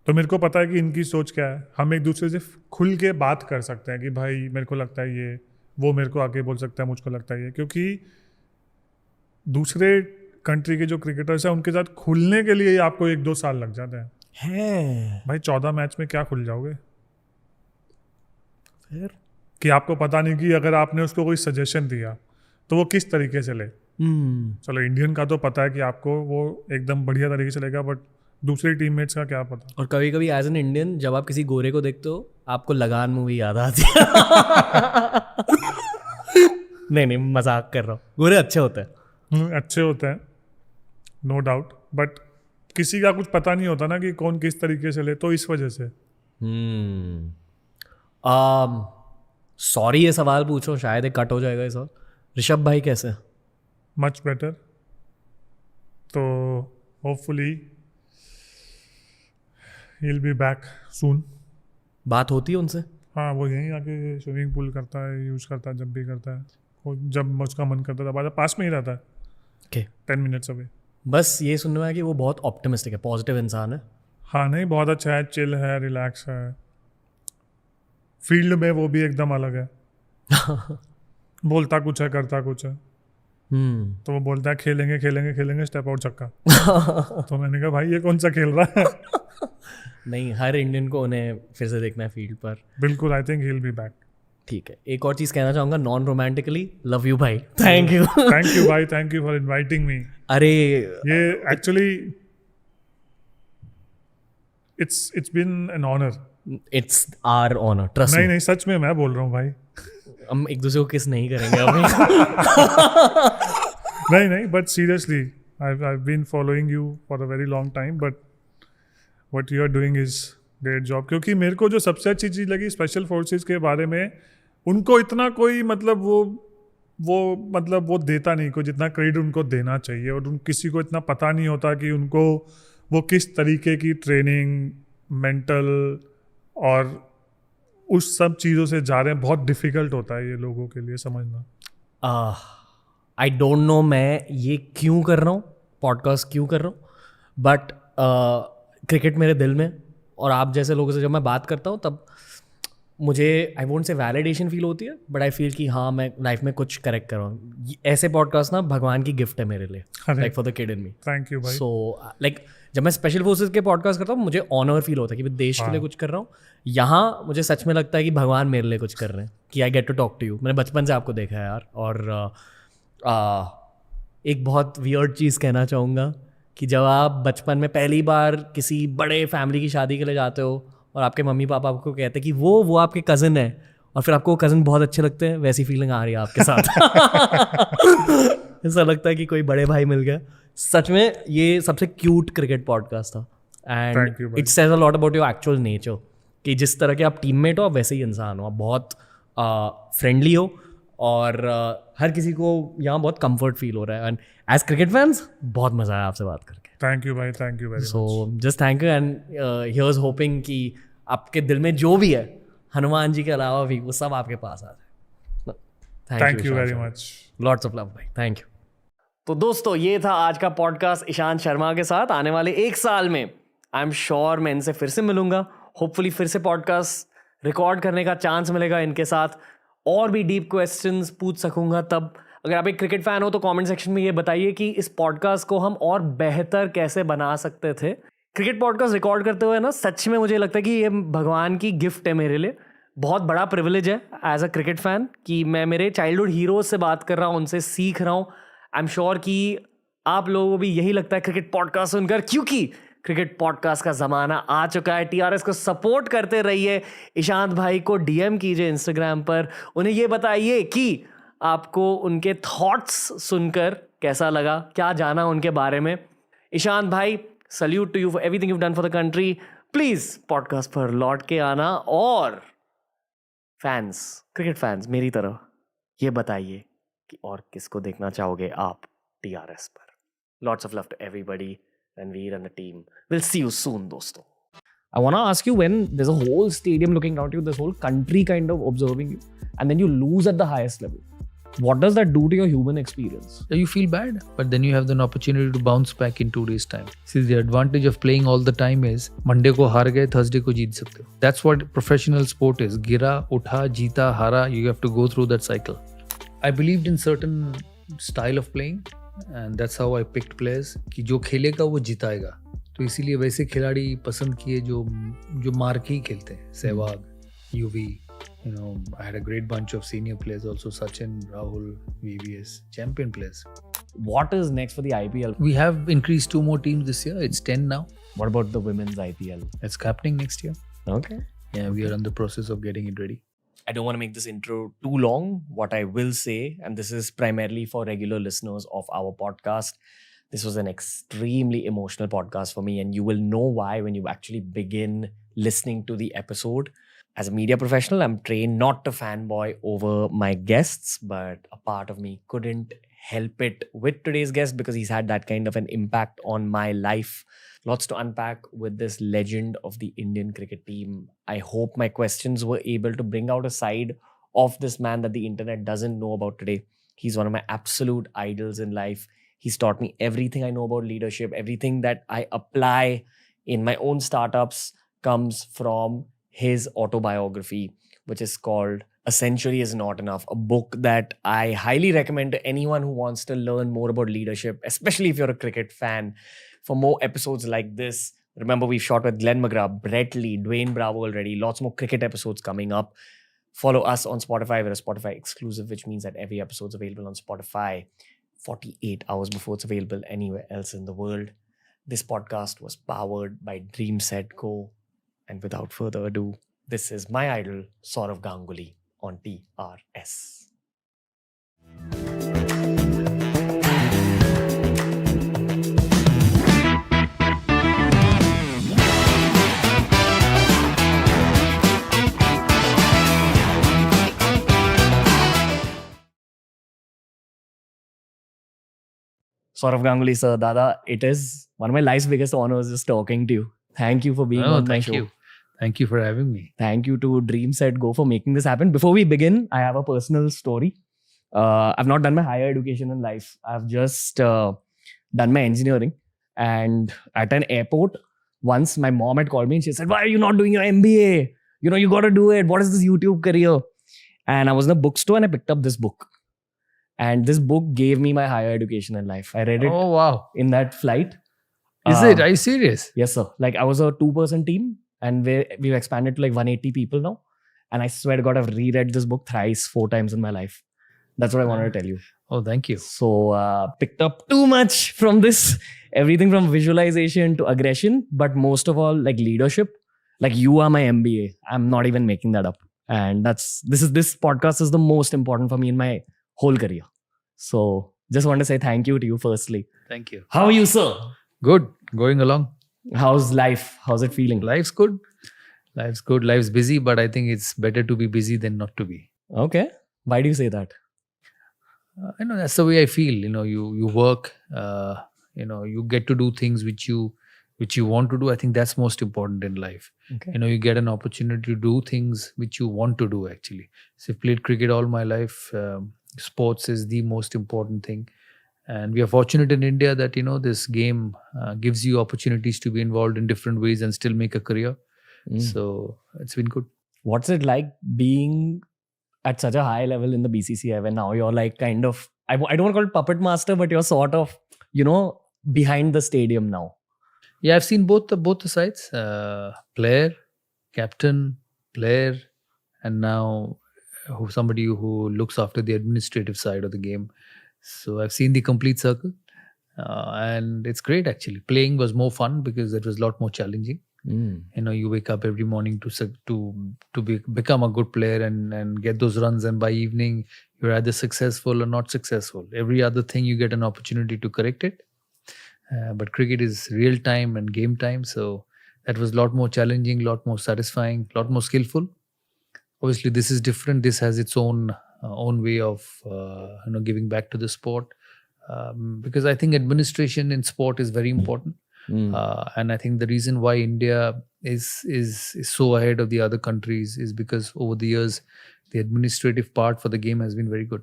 तो मेरे को पता है कि इनकी सोच क्या है. हम एक दूसरे से खुल के बात कर सकते हैं कि भाई मेरे को लगता है ये, वो मेरे को आके बोल सकता है मुझको लगता है ये. क्योंकि दूसरे कंट्री के जो क्रिकेटर्स हैं उनके साथ खुलने के लिए आपको 1-2 साल लग जाते हैं. भाई 14 मैच में क्या खुल जाओगे फिर कि आपको पता नहीं कि अगर आपने उसको कोई सजेशन दिया तो वो किस तरीके से ले. चलो इंडियन का तो पता है कि आपको वो एकदम बढ़िया तरीके से लेगा, बट दूसरे टीममेट्स का क्या पता. और कभी कभी एज एन इंडियन जब आप किसी गोरे को देखते हो आपको लगान मूवी याद आती है. नहीं मजाक कर रहा हूँ, गोरे अच्छे होते हैं. अच्छे होते हैं, नो डाउट, बट किसी का कुछ पता नहीं होता ना कि कौन किस तरीके से ले, तो इस वजह से. सॉरी ये सवाल पूछ रहा हूँ, शायद कट हो जाएगा इस. ऋषभ भाई कैसे? Much better. तो hopefully he will be back soon. बात होती है उनसे? हाँ, वो यहीं आके स्विमिंग पूल करता है, यूज़ करता है जब भी करता है, वो जब उसका मन करता था, पास में ही रहता है. Okay. 10 minutes away. बस ये सुनने में है कि वो बहुत ऑप्टिमिस्टिक है, पॉजिटिव इंसान है. हाँ, नहीं बहुत अच्छा है, चिल है, रिलैक्स है. फील्ड में वो भी एकदम अलग है. बोलता कुछ है, करता कुछ है. तो वो बोलता है खेलेंगे खेलेंगे खेलेंगे, स्टेप आउट छक्का. तो मैंने कहा भाई ये कौन सा खेल रहा है. नहीं, हर इंडियन को उन्हें फिर से देखना है फील्ड पर. बिल्कुल, I think he will be back. ठीक है, एक और चीज़ कहना चाहूँगा नॉन रोमांटिकली, लव यू भाई. Thank you. थैंक यू भाई, thank you for inviting me. अरे ये actually it's been an honour. It's our honour, trust. नहीं सच में मैं बोल रहा हूँ भाई. हम एक दूसरे को किस नहीं करेंगे अभी. नहीं, but seriously I've been following you for a very long time, but what you are doing is great job. क्योंकि मेरे को जो सबसे अच्छी चीज़ लगी स्पेशल फोर्सेस के बारे में, उनको इतना कोई मतलब वो देता नहीं, कोई जितना क्रेडिट उनको देना चाहिए. और किसी को इतना पता नहीं होता कि उनको वो किस तरीके की ट्रेनिंग, मेंटल और उस सब चीज़ों से जा रहे हैं. बहुत डिफ़िकल्ट होता है ये लोगों के लिए समझना. आई डोंट नो मैं ये क्यों कर रहा हूँ, पॉडकास्ट क्यों कर रहा हूँ, बट क्रिकेट मेरे दिल में. और आप जैसे लोगों से जब मैं बात करता हूँ तब मुझे I won't say validation feel होती है, बट आई फील कि हाँ मैं लाइफ में कुछ करेक्ट कर रहा हूँ. ऐसे पॉडकास्ट ना भगवान की गिफ्ट है मेरे लिए, like for the kid in me. Thank you भाई. सो लाइक जब मैं स्पेशल फोर्सेस के पॉडकास्ट करता हूँ मुझे ऑनर फील होता है कि मैं देश के लिए कुछ कर रहा हूँ. यहाँ मुझे सच में लगता है कि भगवान मेरे लिए कुछ कर रहे हैं, कि I get to talk to you. मैंने बचपन से आपको देखा है यार. और एक बहुत वियर्ड चीज़ कहना चाहूँगा कि जब आप बचपन में पहली बार किसी बड़े फैमिली की शादी के लिए जाते हो और आपके मम्मी पापा आपको कहते हैं कि वो आपके कज़न है, और फिर आपको कज़न बहुत अच्छे लगते हैं, वैसी फीलिंग आ रही है आपके साथ. ऐसा लगता है कि कोई बड़े भाई मिल गया. सच में ये सबसे क्यूट क्रिकेट पॉडकास्ट था. And it says a lot about your actual nature, कि जिस तरह के आप टीममेट हो आप वैसे ही इंसान हो. आप बहुत फ्रेंडली हो और हर किसी को यहाँ बहुत कंफर्ट फील हो रहा है. एंड एज क्रिकेट फैंस बहुत मज़ा आया आपसे बात करके. थैंक यू भाई, thank you very much. So just thank you. And here's hoping कि आपके दिल में जो भी है हनुमान जी के अलावा भी वो सब आपके पास आ जाए. Thank you very much. Lots of love भाई. Thank you. तो दोस्तों ये था आज का पॉडकास्ट ईशांत शर्मा के साथ. आने वाले 1 साल में आई एम श्योर मैं इनसे फिर से मिलूंगा. होपफुली फिर से पॉडकास्ट रिकॉर्ड करने का चांस मिलेगा इनके साथ, और भी डीप क्वेश्चंस पूछ सकूंगा. तब अगर आप एक क्रिकेट फैन हो तो कमेंट सेक्शन में ये बताइए कि इस पॉडकास्ट को हम और बेहतर कैसे बना सकते थे. क्रिकेट पॉडकास्ट रिकॉर्ड करते हुए ना सच में मुझे लगता है कि ये भगवान की गिफ्ट है मेरे लिए. बहुत बड़ा प्रिविलेज है एज अ क्रिकेट फैन कि मैं मेरे चाइल्डहुड हीरोज से बात कर रहा हूँ, उनसे सीख रहा हूँ. आई एम श्योर कि आप लोगों को भी यही लगता है क्रिकेट पॉडकास्ट सुनकर, क्योंकि क्रिकेट पॉडकास्ट का ज़माना आ चुका है. टीआरएस को सपोर्ट करते रहिए. ईशांत भाई को डीएम कीजिए इंस्टाग्राम पर. उन्हें ये बताइए कि आपको उनके थॉट्स सुनकर कैसा लगा, क्या जाना उनके बारे में. ईशांत भाई, salute to you for everything you done for the country. Please podcast पर लौट के आना और फैंस, क्रिकेट फैंस मेरी तरह ये बताइए कि और किसको देखना चाहोगे आप TRS पर. Lots of love to everybody. Ranveer and the team. We'll see you soon, dosto. I want to ask you, when there's a whole stadium looking down at you, this whole country kind of observing you, and then you lose at the highest level. What does that do to your human experience? You feel bad, but then you have an opportunity to bounce back in 2 days' time. See, the advantage of playing all the time is Monday ko हार गए, Thursday को जीत सकते हो. That's what professional sport is. गिरा, उठा, जीता, हारा. You have to go through that cycle. I believed in certain style of playing, and that's how I picked players. कि जो खेलेगा वो जिताएगा. तो इसीलिए वैसे खिलाड़ी पसंद किए जो मार्की खेलते हैं. सहवाग, युवी. I had a great bunch of senior players also, Sachin, Rahul, VVS, champion players. What is next for the IPL? We have increased 2 more teams this year. It's 10 now. What about the women's IPL? It's happening next year. Okay. Yeah, we are in the process of getting it ready. I don't want to make this intro too long. What I will say, and this is primarily for regular listeners of our podcast, this was an extremely emotional podcast for me, and you will know why when you actually begin listening to the episode. As a media professional, I'm trained not to fanboy over my guests, but a part of me couldn't help it with today's guest because he's had that kind of an impact on my life. Lots to unpack with this legend of the Indian cricket team. I hope my questions were able to bring out a side of this man that the internet doesn't know about today. He's one of my absolute idols in life. He's taught me everything I know about leadership. Everything that I apply in my own startups comes from his autobiography, which is called A Century Is Not Enough, a book that I highly recommend to anyone who wants to learn more about leadership, especially if you're a cricket fan. For more episodes like this, remember we've shot with Glenn McGrath, Brett Lee, Dwayne Bravo already, lots more cricket episodes coming up. Follow us on Spotify. We're a Spotify exclusive, which means that every episode's available on Spotify 48 hours before it's available anywhere else in the world. This podcast was powered by Dreamset Co. And without further ado, this is my idol, Saurav Ganguly, on TRS. Saurav Ganguly, sir, Dada, it is one of my life's biggest honors just talking to you. Thank you for being on my show. Thank you for having me. Thank you to Dreamset Go for making this happen. Before we begin, I have a personal story. I've not done my higher education in life. I've just done my engineering. And at an airport, once my mom had called me and she said, "Why are you not doing your MBA? You got to do it. What is this YouTube career?" And I was in a bookstore and I picked up this book. And this book gave me my higher education in life. I read it Oh, wow. in that flight. Is it? Are you serious? Yes, sir. Like I was a 2-person team and we've expanded to like 180 people now. And I swear to God, I've reread this book 4 times in my life. That's what I wanted to tell you. Oh, thank you. So picked up too much from this. Everything from visualization to aggression. But most of all, like leadership. Like you are my MBA. I'm not even making that up. And this podcast is the most important for me in my whole career. So just want to say thank you to you firstly. Thank you. How are you, sir? Good. Going along. How's life? How's it feeling? Life's good. Life's good. Life's busy, but I think it's better to be busy than not to be. Okay. Why do you say that? I know that's the way I feel. You work. You get to do things which you want to do. I think that's most important in life. Okay. You get an opportunity to do things which you want to do actually. So I've played cricket all my life. Sports is the most important thing. And we are fortunate in India that, this game gives you opportunities to be involved in different ways and still make a career. So it's been good. What's it like being at such a high level in the BCCI when now you're like kind of, I don't want to call it puppet master, but you're sort of, behind the stadium now? Yeah, I've seen both the sides. Player, captain, player, and now somebody who looks after the administrative side of the game. So I've seen the complete circle. And it's great actually. Playing was more fun because it was a lot more challenging. You wake up every morning to become a good player and get those runs, and by evening you're either successful or not successful. Every other thing you get an opportunity to correct it. But cricket is real time and game time, so that was a lot more challenging, a lot more satisfying, a lot more skillful. Obviously, this is different. This has its own way of giving back to the sport, because I think administration in sport is very important. And I think the reason why India is so ahead of the other countries is because over the years the administrative part for the game has been very good.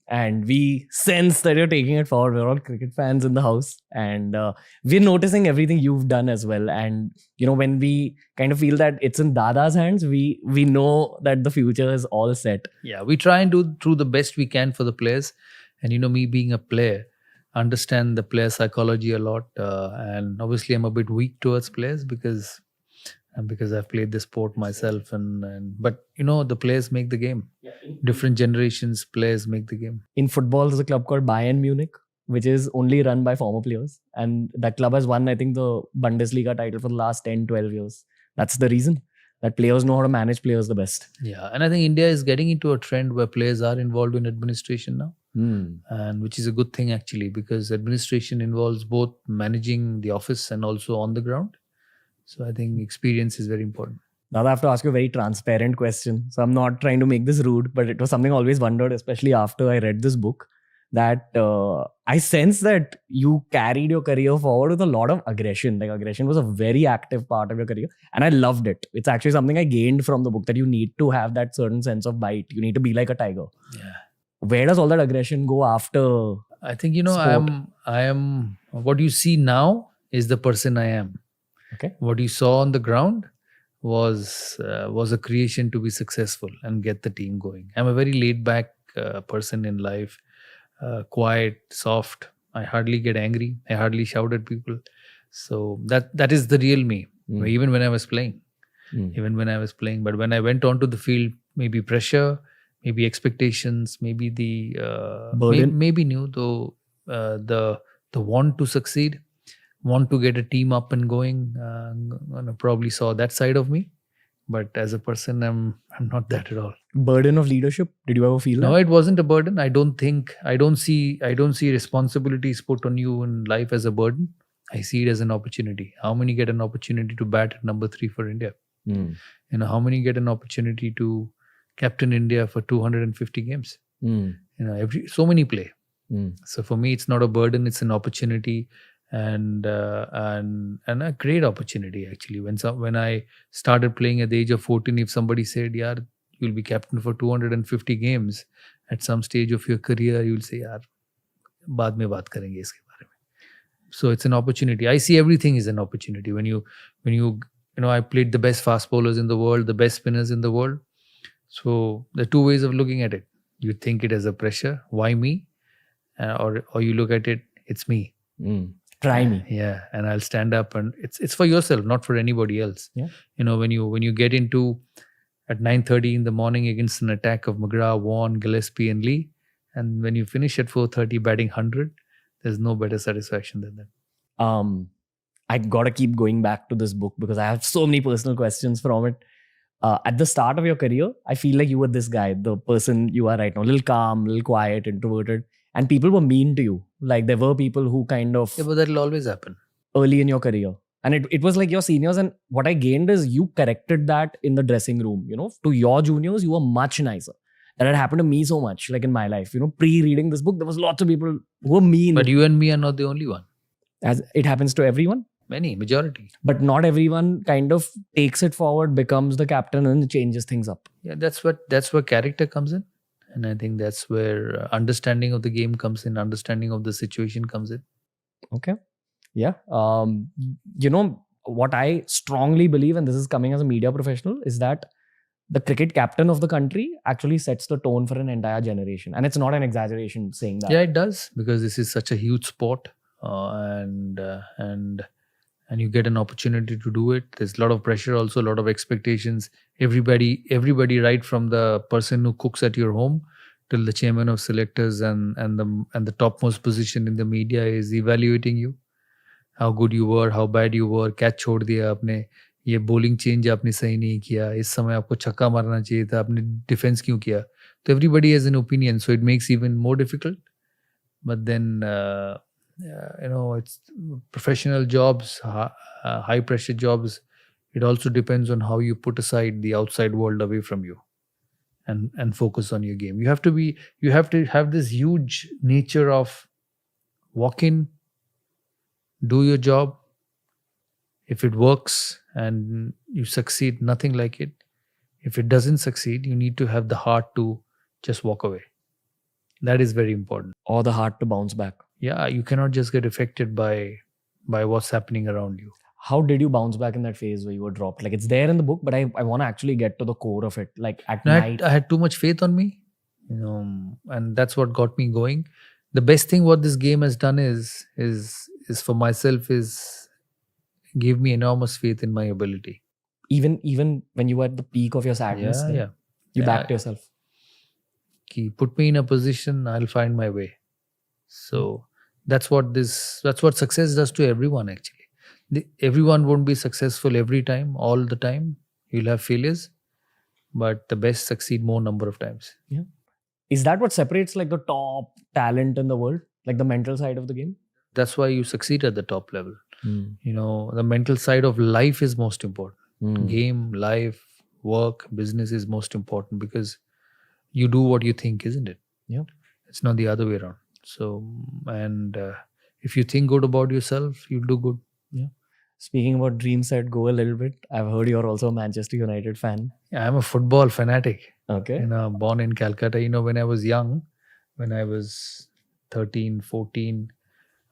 And we sense that you're taking it forward. We're all cricket fans in the house, and we're noticing everything you've done as well. And when we kind of feel that it's in Dada's hands, we know that the future is all set. Yeah, we try and do the best we can for the players. And me being a player, understand the player psychology a lot. And obviously, I'm a bit weak towards players because I've played the sport myself. But the players make the game. Different generations, players make the game. In football, there's a club called Bayern Munich, which is only run by former players. And that club has won, I think, the Bundesliga title for the last 10, 12 years. That's the reason, that players know how to manage players the best. Yeah, and I think India is getting into a trend where players are involved in administration now. And which is a good thing actually, because administration involves both managing the office and also on the ground. So I think experience is very important. Now I have to ask you a very transparent question. So I'm not trying to make this rude, but it was something I always wondered, especially after I read this book, that I sense that you carried your career forward with a lot of aggression. Like aggression was a very active part of your career, and I loved it. It's actually something I gained from the book, that you need to have that certain sense of bite. You need to be like a tiger. Yeah. Where does all that aggression go after? I think sport? I am what you see now is the person I am. Okay. What you saw on the ground was a creation to be successful and get the team going. I'm a very laid back person in life, quiet, soft. I hardly get angry. I hardly shout at people. So that is the real me. Even when I was playing, but when I went onto the field, maybe pressure, maybe expectations, maybe the burden, maybe new though the want to succeed, want to get a team up and going. Probably saw that side of me, but as a person, I'm not that at all. Burden of leadership. Did you ever feel that? No, it wasn't a burden. I don't see responsibilities put on you in life as a burden. I see it as an opportunity. How many get an opportunity to bat at number 3 for India? How many get an opportunity to captain India for 250 games? So many play. So for me, it's not a burden. It's an opportunity, and a great opportunity actually. When I started playing at the age of 14, if somebody said, "Yaar, you'll be captain for 250 games at some stage of your career," you'll say, "Yaar, baad mein baat karenge iske baare mein." So it's an opportunity. I see everything is an opportunity. When you I played the best fast bowlers in the world, the best spinners in the world. So there are two ways of looking at it. You think it as a pressure. Why me? Or you look at it, it's me. Try me. Yeah, and I'll stand up, and it's for yourself, not for anybody else. Yeah. When you get into at 9:30 in the morning against an attack of McGrath, Vaughan, Gillespie, and Lee, and when you finish at 4:30 batting 100, there's no better satisfaction than that. I gotta keep going back to this book because I have so many personal questions from it. At the start of your career, I feel like you were this guy, the person you are right now, a little calm, a little quiet, introverted, and people were mean to you. Like there were people who kind of Yeah, but that'll always happen. early in your career. And it was like your seniors, and what I gained is you corrected that in the dressing room. To your juniors, you were much nicer. That had happened to me so much, like in my life. Pre-reading this book, there was lots of people who were mean. But you and me are not the only one. As it happens to everyone. Majority. But not everyone kind of takes it forward, becomes the captain, and changes things up. Yeah, that's where character comes in. And I think that's where understanding of the game comes in, understanding of the situation comes in. Okay. Yeah. What I strongly believe, and this is coming as a media professional, is that the cricket captain of the country actually sets the tone for an entire generation. And it's not an exaggeration saying that. Yeah, it does, because this is such a huge sport, and you get an opportunity to do it. There's a lot of pressure, also a lot of expectations. Everybody, right from the person who cooks at your home till the chairman of selectors and the topmost position in the media is evaluating you. How good you were, how bad you were, catch छोड़ दिया आपने, ये bowling change आपने सही नहीं किया, इस समय आपको छक्का मारना चाहिए था, आपने defense क्यों किया? So everybody has an opinion, so it makes even more difficult. But then it's professional jobs, high pressure jobs. It also depends on how you put aside the outside world away from you and focus on your game. You have to have this huge nature of walk in, do your job. If it works and you succeed, nothing like it. If it doesn't succeed, you need to have the heart to just walk away. That is very important. Or the heart to bounce back. Yeah, you cannot just get affected by what's happening around you. How did you bounce back in that phase where you were dropped? Like, it's there in the book, but I want to actually get to the core of it. Like at night. I had too much faith on me, and that's what got me going. The best thing what this game has done is for myself is give me enormous faith in my ability. Even when you were at the peak of your sadness, Yeah, then yeah. you Yeah. backed yourself. Put me in a position, I'll find my way. So that's what success does to everyone actually. Everyone won't be successful every time, all the time. You'll have failures, but the best succeed more number of times. Is that what separates like the top talent in the world? Like the mental side of the game? That's why you succeed at the top level. The mental side of life is most important. Game, life, work, business is most important because you do what you think, isn't it? Yeah. It's not the other way around. So, and if you think good about yourself, you'll do good. Speaking about dream set, go a little bit. I've heard you're also a Manchester United fan. Yeah, I'm a football fanatic. Okay. Born in Calcutta. When I was young, when I was 13, 14,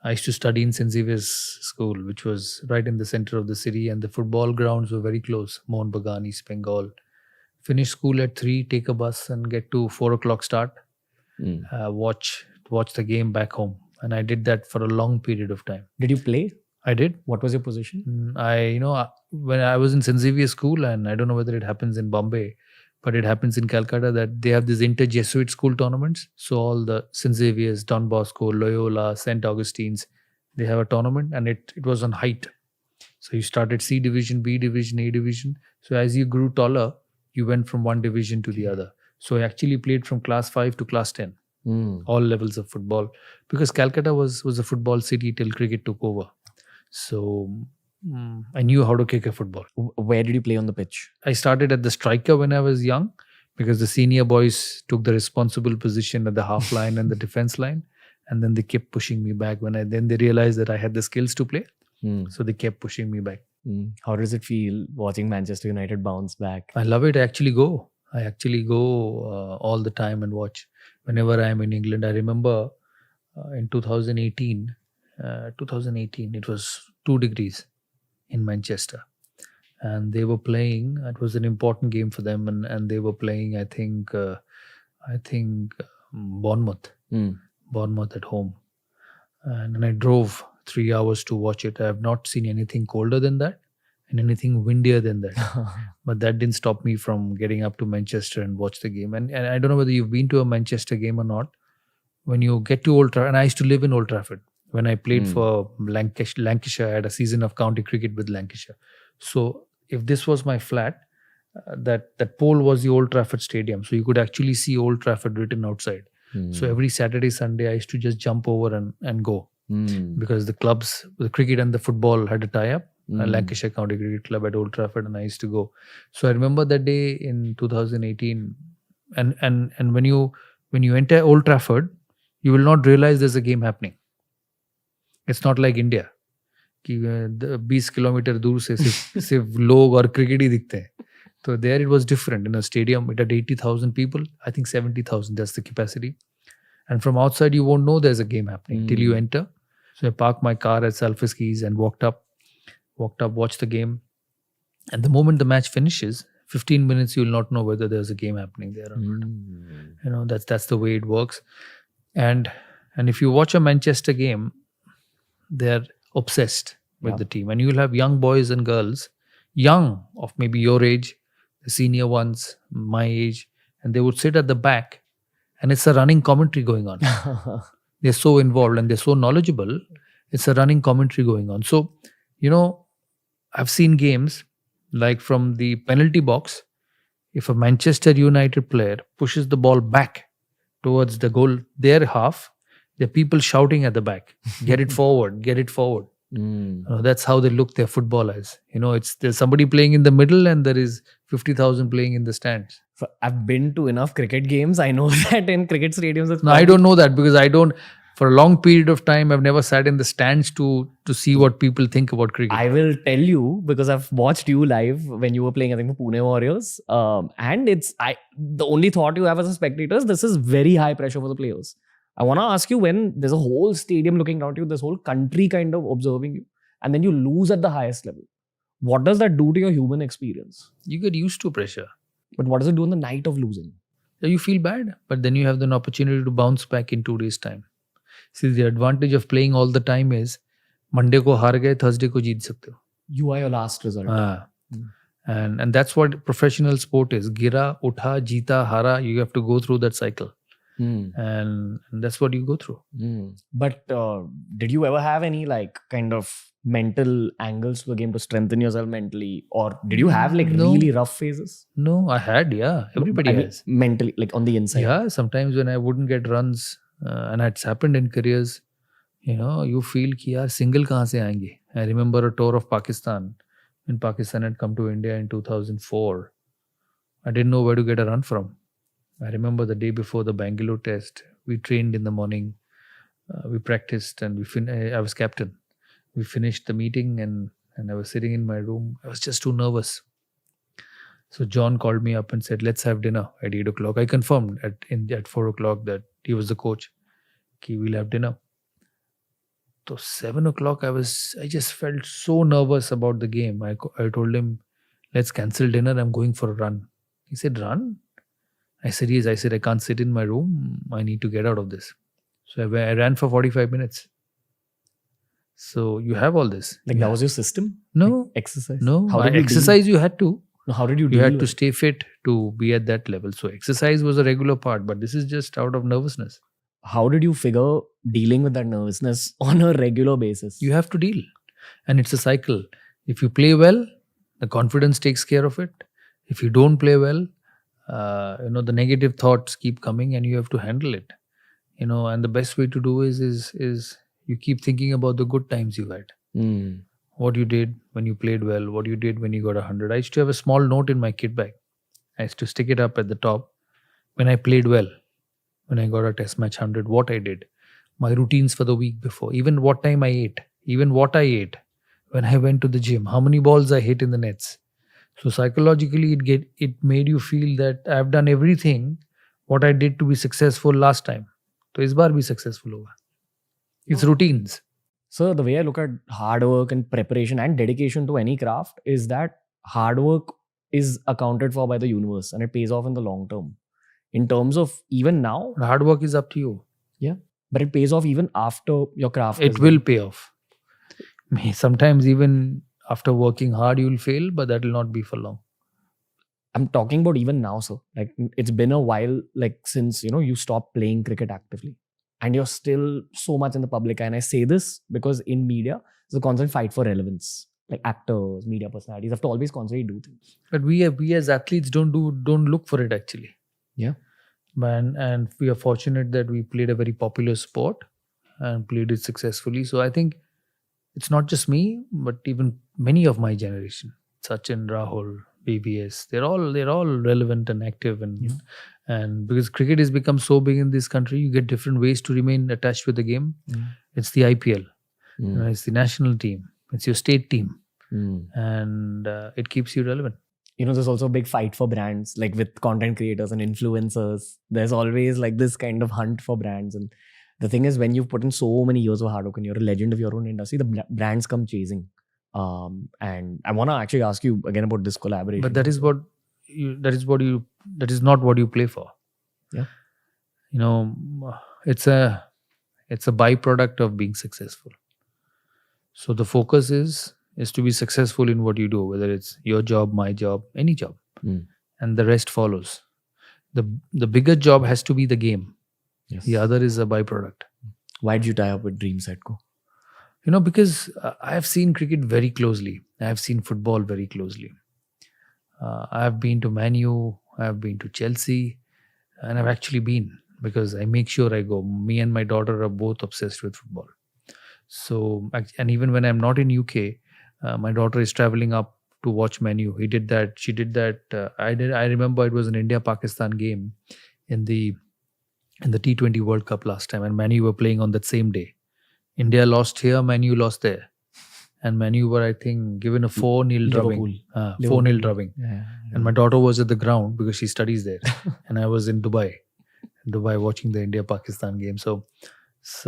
I used to study in St. Xavier's School, which was right in the center of the city, and the football grounds were very close. Mohun Bagan, East Bengal. Finish school at 3, take a bus and get to 4 o'clock start. Watch the game back home. And I did that for a long period of time. Did you play? I did. What was your position? When I was in St. Xavier's School, and I don't know whether it happens in Bombay, but it happens in Calcutta, that they have these inter-Jesuit school tournaments. So all the St. Xavier's, Don Bosco, Loyola, St. Augustine's, they have a tournament, and it was on height. So you started C division, B division, A division. So as you grew taller, you went from one division to the other. So I actually played from class 5 to class 10, all levels of football, because Calcutta was a football city till cricket took over. So I knew how to kick a football. Where did you play on the pitch? I started at the striker when I was young, because the senior boys took the responsible position at the half line and the defense line, and then they kept pushing me back. Then they realized that I had the skills to play, so they kept pushing me back. How does it feel watching Manchester United bounce back? I love it. I actually go all the time and watch whenever I am in England. I remember in 2018, it was 2 degrees in Manchester, and they were playing. It was an important game for them, and they were playing. I think Bournemouth at home, and I drove 3 hours to watch it. I have not seen anything colder than that and anything windier than that. But that didn't stop me from getting up to Manchester and watch the game. And I don't know whether you've been to a Manchester game or not. When you get to Old Trafford, and I used to live in Old Trafford. When I played for Lancashire, I had a season of county cricket with Lancashire. So if this was my flat, that pole was the Old Trafford Stadium. So you could actually see Old Trafford written outside. So every Saturday, Sunday, I used to just jump over and go. Because the clubs, the cricket and the football had a tie-up. Lancashire County Cricket Club at Old Trafford, and I used to go. So I remember that day in 2018, and when you enter Old Trafford, you will not realize there's a game happening. It's not like India कि 20 kilometre दूर से सिर्फ लोग और cricket ही दिखते हैं. So there it was different. In a stadium, it had 80,000 people. I think 70,000, that's the capacity. And from outside, you won't know there's a game happening till you enter. So I parked my car at Salford Keys and walked up, watched the game. And the moment the match finishes, 15 minutes, you'll not know whether there's a game happening there or not. That's the way it works. And if you watch a Manchester game, they're obsessed with the team. And you'll have young boys and girls, young of maybe your age, the senior ones, my age, and they would sit at the back, and it's a running commentary going on. They're so involved and they're so knowledgeable. It's a running commentary going on. So, I've seen games like from the penalty box, if a Manchester United player pushes the ball back towards the goal, their half, There are people shouting at the back, get it forward, get it forward. That's how they look their football as. There's somebody playing in the middle and there is 50,000 playing in the stands. So I've been to enough cricket games. I know that in cricket stadiums, it's No, I don't know that because for a long period of time, I've never sat in the stands to see what people think about cricket. I will tell you because I've watched you live when you were playing, I think, for Pune Warriors. And the only thought you have as a spectator is this is very high pressure for the players. I want to ask you, when there's a whole stadium looking down at you, this whole country kind of observing you, and then you lose at the highest level, what does that do to your human experience? You get used to pressure. But what does it do on the night of losing? You feel bad, but then you have an opportunity to bounce back in 2 days' time. See, the advantage of playing all the time is Monday ko haar gaye, Thursday ko jeet sakte ho. You are your last result. And that's what professional sport is. Gira, utha, jeeta, hara. You have to go through that cycle. And that's what you go through. But did you ever have any kind of mental angles to the game to strengthen yourself mentally, or did you have No. really rough phases? No, I had, yeah. Everybody I mean, has. mentally, on the inside. Yeah, sometimes when I wouldn't get runs, and it's happened in careers, you feel ki yaar single kahan se aayenge. I remember a tour of Pakistan. When Pakistan had come to India in 2004, I didn't know where to get a run from. I remember the day before the Bangalore test, we trained in the morning, we practiced, and I was captain. We finished the meeting and I was sitting in my room. I was just too nervous. So John called me up and said, let's have dinner at 8 o'clock. I confirmed at 4 o'clock that he was the coach. We'll have dinner. So 7 o'clock, I just felt so nervous about the game. I told him, let's cancel dinner. I'm going for a run. He said, run? I said, yes. I said, I can't sit in my room. I need to get out of this. So I ran for 45 minutes. So you have all this. That was your system? No. Exercise? No. How did you exercise you had to. No, how did you You deal had with to it? stay fit to be at that level. So exercise was a regular part, but this is just out of nervousness. How did you figure dealing with that nervousness on a regular basis? You have to deal. And it's a cycle. If you play well, the confidence takes care of it. If you don't play well, the negative thoughts keep coming and you have to handle it. And the best way to do is you keep thinking about the good times you had. What you did when you played well, what you did when you got 100. I used to have a small note in my kit bag. I used to stick it up at the top. When I played well, when I got a test match 100, what I did, my routines for the week before, even what time I ate, even what I ate, when I went to the gym, how many balls I hit in the nets. So psychologically, it made you feel that I've done everything what I did to be successful last time. So is baar bhi successful hoga. It's routines. So the way I look at hard work and preparation and dedication to any craft is that hard work is accounted for by the universe and it pays off in the long term. In terms of even now, Hard work is up to you. but it pays off even after your craft. It will pay off. Sometimes even after working hard, you will fail, but that will not be for long. I'm talking about even now, sir. It's been a while, since you stopped playing cricket actively, and you're still so much in the public eye. And I say this because in media, there's a constant fight for relevance. Like actors, media personalities have to always constantly do things. But we as athletes don't look for it actually. Yeah. And we are fortunate that we played a very popular sport and played it successfully. So I think it's not just me, but even many of my generation, Sachin, Rahul, BBS, they're all relevant and active, and because cricket has become so big in this country, you get different ways to remain attached with the game. It's the IPL, it's the national team, it's your state team, and it keeps you relevant. There's also a big fight for brands, with content creators and influencers. There's always this kind of hunt for brands. And the thing is, when you've put in so many years of hard work and you're a legend of your own industry, the brands come chasing. And I want to actually ask you again about this collaboration. But that is not what you play for. Yeah. It's a byproduct of being successful. So the focus is to be successful in what you do, whether it's your job, my job, any job, and the rest follows. The bigger job has to be the game. Yes. The other is a byproduct. Why did you tie up with DreamSetco? Because I have seen cricket very closely. I have seen football very closely. I have been to Man U, I have been to Chelsea, and I've actually been because I make sure I go. Me and my daughter are both obsessed with football. So, and even when I'm not in UK, my daughter is traveling up to watch Man U. He did that. She did that. I remember it was an India-Pakistan game in the T20 World Cup last time, and Man U were playing on that same day. India lost here, Man U lost there, and Man U were, I think, given a 4-0 drubbing. 4-0 drubbing. Yeah. And my daughter was at the ground because she studies there, and I was in Dubai watching the India-Pakistan game. So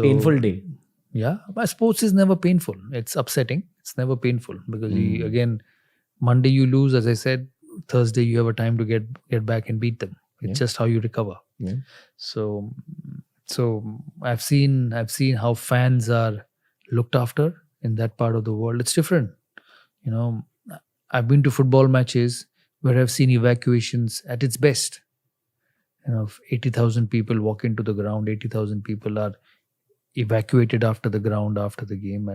Painful day. yeah, but sports is never painful. It's upsetting. It's never painful because again, Monday you lose, as I said. Thursday you have a time to get back and beat them. It's just how you recover. Yeah. So I've seen how fans are looked after in that part of the world. It's different. You know, I've been to football matches where I've seen evacuations at its best. You know, 80,000 people walk into the ground, 80,000 people are evacuated after the ground after the game,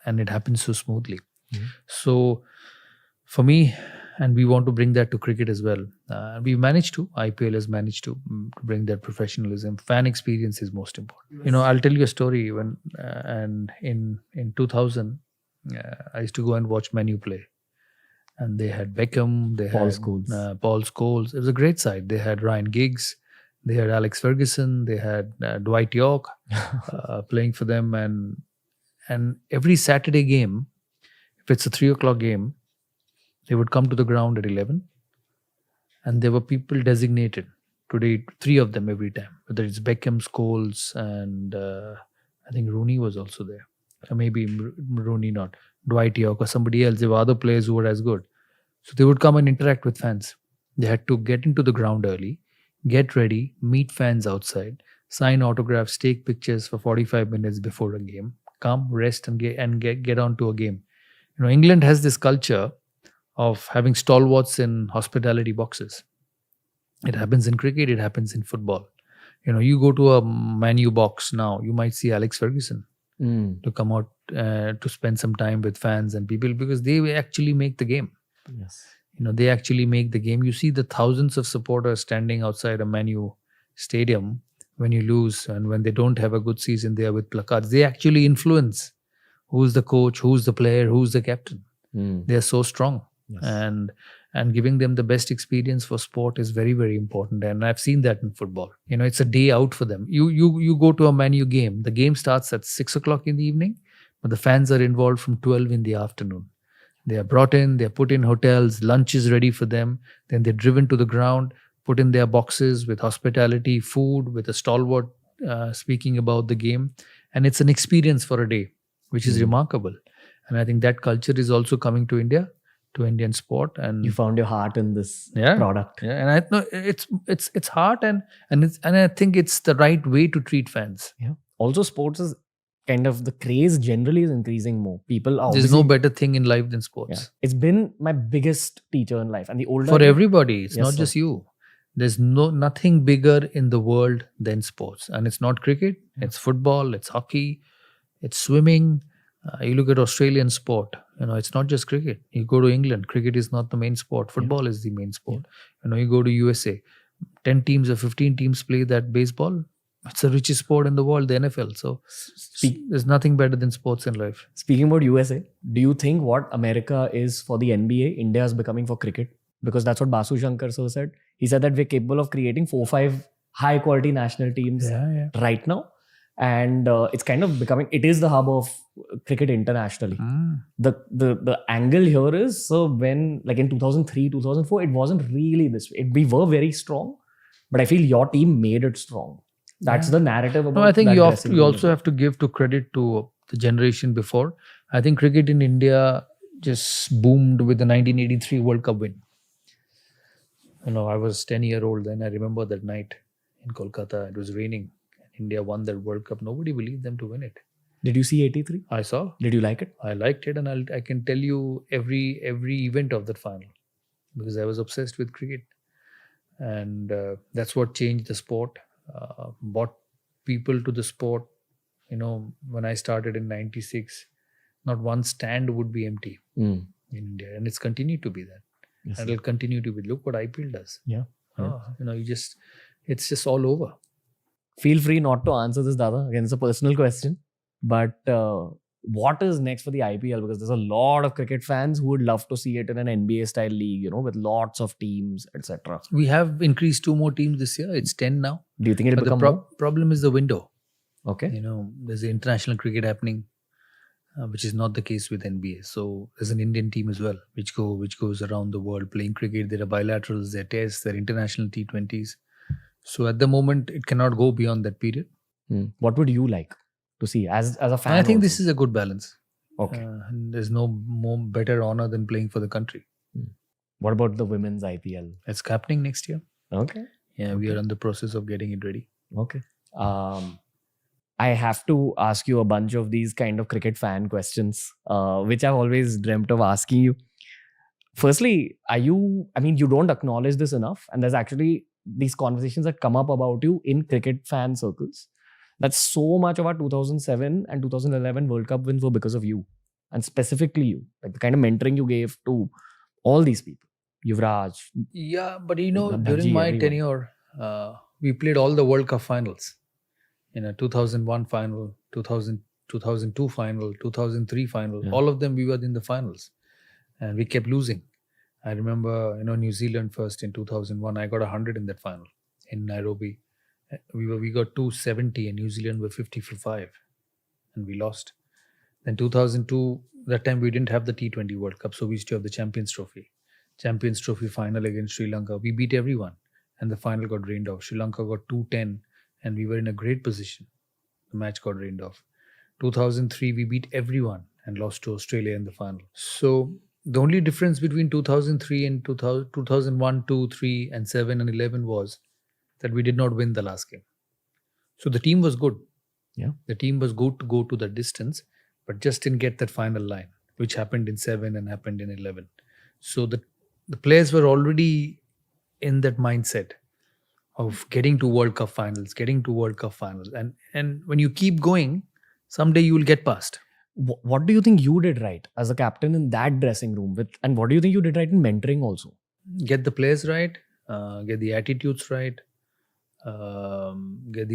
and it happens so smoothly. So for me, and we want to bring that to cricket as well. We've managed to. IPL has managed to bring that professionalism. Fan experience is most important. You know, I'll tell you a story. When and in 2000, I used to go and watch Man U play, and they had Beckham, they Paul had Scholes. Paul Scholes. It was a great side. They had Ryan Giggs, they had Alex Ferguson, they had Dwight York playing for them, and every Saturday game, if it's a 3:00 game, they would come to the ground at 11, and there were people designated. Today, 3 of them every time. Whether it's Beckham, Scholes, and I think Rooney was also there. Or maybe Rooney not. Dwight York or somebody else. There were other players who were as good. So they would come and interact with fans. They had to get into the ground early, get ready, meet fans outside, sign autographs, take pictures for 45 minutes before a game, come, rest, and get on to a game. You know, England has this culture of having stalwarts in hospitality boxes. It happens in cricket, it happens in football. You know, you go to a Man U box now, you might see Alex Ferguson to come out to spend some time with fans and people, because they actually make the game. Yes. You know, they actually make the game. You see the thousands of supporters standing outside a Man U stadium when you lose, and when they don't have a good season, they are with placards. They actually influence who's the coach, who's the player, who's the captain. They are so strong. Yes. And giving them the best experience for sport is very, very important. And I've seen that in football. You know, it's a day out for them. You go to a Man U game. The game starts at 6:00 in the evening, but the fans are involved from 12 in the afternoon. They are brought in, they are put in hotels, lunch is ready for them. Then they're driven to the ground, put in their boxes with hospitality, food, with a stalwart speaking about the game. And it's an experience for a day, which is remarkable. And I think that culture is also coming to India, to Indian sport. And You found your heart in this Yeah. product. yeah, and I know it's hard, and I think it's the right way to treat fans. Yeah. Also, sports is kind of, the craze generally is increasing more. People are There's no obviously- better thing in life than sports. Yeah. It's been my biggest teacher in life. And the older For I get- everybody, it's Yes, not sir. just you. There's nothing bigger in the world than sports, and it's not cricket. It's football, it's hockey, it's swimming. You look at Australian sport. You know, it's not just cricket. You go to England, cricket is not the main sport. Football is the main sport. You know, you go to USA, 10 teams or 15 teams play that baseball. It's the richest sport in the world, the NFL. So there's nothing better than sports in life. Speaking about USA, do you think what America is for the NBA, India is becoming for cricket? Because that's what Basu Shankar sir said. He said that we're capable of creating 4-5 high quality national teams right now. And it's kind of becoming, it is the hub of cricket internationally. The angle here is, so when, like in 2003, 2004, it wasn't really this way. We were very strong, but I feel your team made it strong. That's the narrative about No, I think that you dressing room. also have to give to credit to the generation before. I think cricket in India just boomed with the 1983 World Cup win. You know, I was 10-year-old then. I remember that night in Kolkata. It was raining. India won that World Cup. Nobody believed them to win it. Did you see 83? I saw. Did you like it? I liked it, and I can tell you every event of that final, because I was obsessed with cricket, and that's what changed the sport, brought people to the sport. You know, when I started in '96, not one stand would be empty in India, and it's continued to be that. Yes. And it'll continue to be. Look what IPL does. Yeah. You know, it's just all over. Feel free not to answer this, Dada. Again, it's a personal question. But what is next for the IPL? Because there's a lot of cricket fans who would love to see it in an NBA style league, with lots of teams, etc. We have increased 2 more teams this year. It's 10 now. Do you think it'll But the become more? problem is the window. Okay. There's international cricket happening, which is not the case with NBA. So there's an Indian team as well, which goes around the world playing cricket. There are bilaterals, there are tests, there are international T20s. So at the moment, it cannot go beyond that period. What would you like to see as a fan? I think also? this is a good balance. Okay. And there's no more better honor than playing for the country. What about the women's IPL? It's happening next year. Okay. Yeah, we are in the process of getting it ready. Okay. I have to ask you a bunch of these kind of cricket fan questions, which I've always dreamt of asking you. Firstly, you don't acknowledge this enough, and there's actually these conversations that come up about you in cricket fan circles. That so much of our 2007 and 2011 World Cup wins were because of you, and specifically you, like the kind of mentoring you gave to all these people. Yuvraj. Yeah, but Bhaji, during my everyone. tenure, we played all the World Cup finals. 2001 final, 2002 final, 2003 final. Yeah. All of them we were in the finals, and we kept losing. I remember, New Zealand first in 2001. I got 100 in that final in Nairobi. We got 270, and New Zealand were 50 for 5, and we lost. Then 2002, that time we didn't have the T20 World Cup, so we used to have the Champions Trophy. Champions Trophy final against Sri Lanka. We beat everyone, and the final got rained off. Sri Lanka got 210, and we were in a great position. The match got rained off. 2003, we beat everyone and lost to Australia in the final. So the only difference between 2003 and 2001, 2, 3, and 7 and 11 was that we did not win the last game. So the team was good. Yeah. The team was good to go to that distance, but just didn't get that final line, which happened in 7 and happened in 11. So the players were already in that mindset of getting to World Cup finals. And when you keep going, someday you will get past. What do you think you did right as a captain in that dressing room? And what do you think you did right in mentoring also? Get the players right, get the attitudes right, get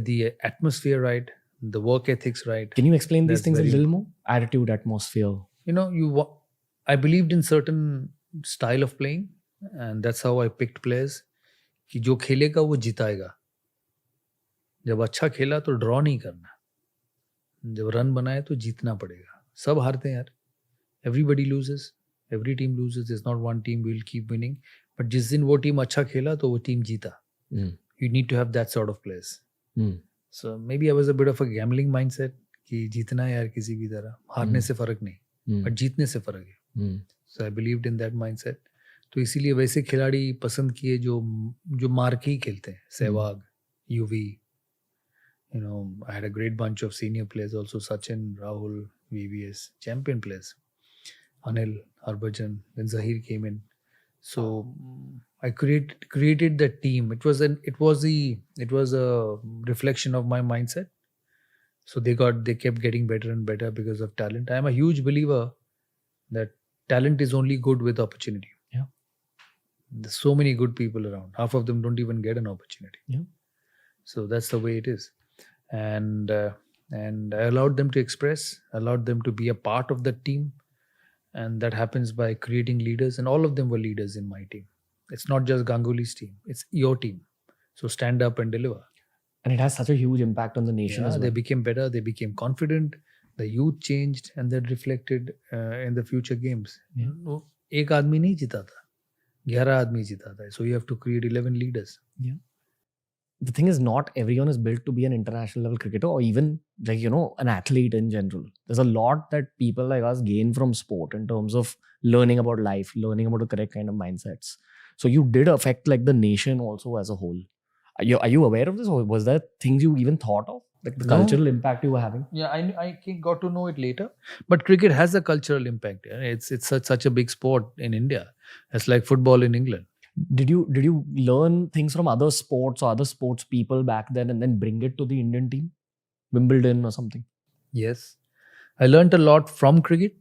the atmosphere right, the work ethics right. Can you explain these That's things a very little more? Attitude, atmosphere. I believed in certain style of playing, and that's how I picked players. कि जो खेलेगा वो जिताएगा. जब अच्छा खेला तो draw नहीं करना. जब रन बनाए तो जीतना पड़ेगा. सब हारते हैं यार. Everybody loses. Every team loses. There's not one team will keep winning. But जिस दिन वो टीम अच्छा खेला तो वो टीम जीता. You need to have that sort of players. So maybe I was a bit of a gambling mindset कि जीतना है यार किसी भी तरह. हारने से फर्क नहीं. But जीतने से फर्क है. So I believed in that mindset. तो इसीलिए वैसे खिलाड़ी पसंद किए जो मार के ही खेलते हैं. सहवाग, युवी. I had a great bunch of senior players also. Sachin, Rahul, VVS, champion players. Anil, Harbhajan, then Zahir came in. So I created that team. It was a reflection of my mindset. So they kept getting better and better because of talent. I am a huge believer that talent is only good with opportunity. Yeah. There's so many good people around. Half of them don't even get an opportunity. Yeah. So that's the way it is. And I allowed them to express, allowed them to be a part of the team. And that happens by creating leaders. And all of them were leaders in my team. It's not just Ganguly's team. It's your team. So stand up and deliver. And it has such a huge impact on the nation as well. They became better. They became confident. The youth changed, and that reflected in the future games. Yeah. एक आदमी नहीं जीता था, 11 आदमी जीता था. So you have to create 11 leaders. Yeah. The thing is, not everyone is built to be an international level cricketer or even an athlete in general. There's a lot that people like us gain from sport in terms of learning about life, learning about the correct kind of mindsets. So you did affect like the nation also as a whole. Are you aware of this, or was that things you even thought of? Like the cultural impact you were having? Yeah, I got to know it later. But cricket has a cultural impact. It's such a big sport in India. It's like football in England. Did you learn things from other sports or other sports people back then and then bring it to the Indian team? Wimbledon or something? Yes. I learned a lot from cricket.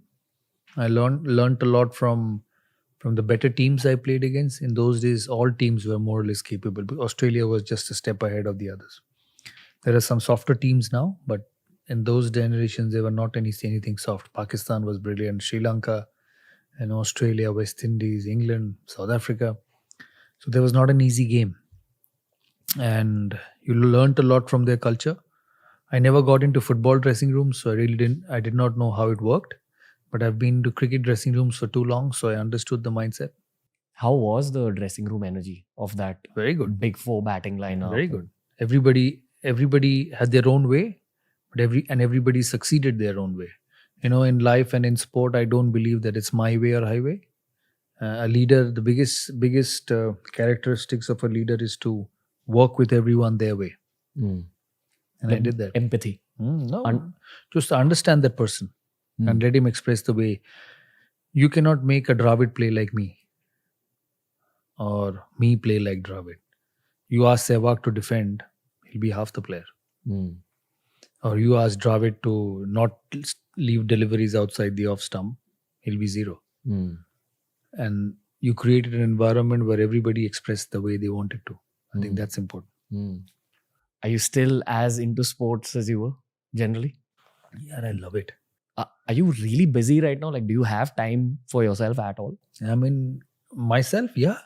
I learned a lot from from the better teams I played against, in those days, all teams were more or less capable. But Australia was just a step ahead of the others. There are some softer teams now, but in those generations, there were not anything soft. Pakistan was brilliant, Sri Lanka, and Australia, West Indies, England, South Africa. So there was not an easy game. And you learnt a lot from their culture. I never got into football dressing rooms, so I did not know how it worked. But I've been to cricket dressing rooms for too long, so I understood the mindset. How was the dressing room energy of that Very good. big four batting lineup? Very good. Everybody had their own way, but everybody succeeded their own way. In life and in sport, I don't believe that it's my way or highway. A leader, the biggest characteristics of a leader is to work with everyone their way, Mm. and I did that. Empathy. No, just understand that person and Mm. let him express the way. You cannot make a Dravid play like me, or me play like Dravid. You ask Sehwag to defend, he'll be half the player. Mm. Or you ask Dravid to not leave deliveries outside the off stump, he'll be zero. Mm. And you created an environment where everybody expressed the way they wanted to. I think Mm. that's important. Mm. Are you still as into sports as you were generally? Yeah, I love it. Are you really busy right now? Like, do you have time for yourself at all? I mean, myself, yeah.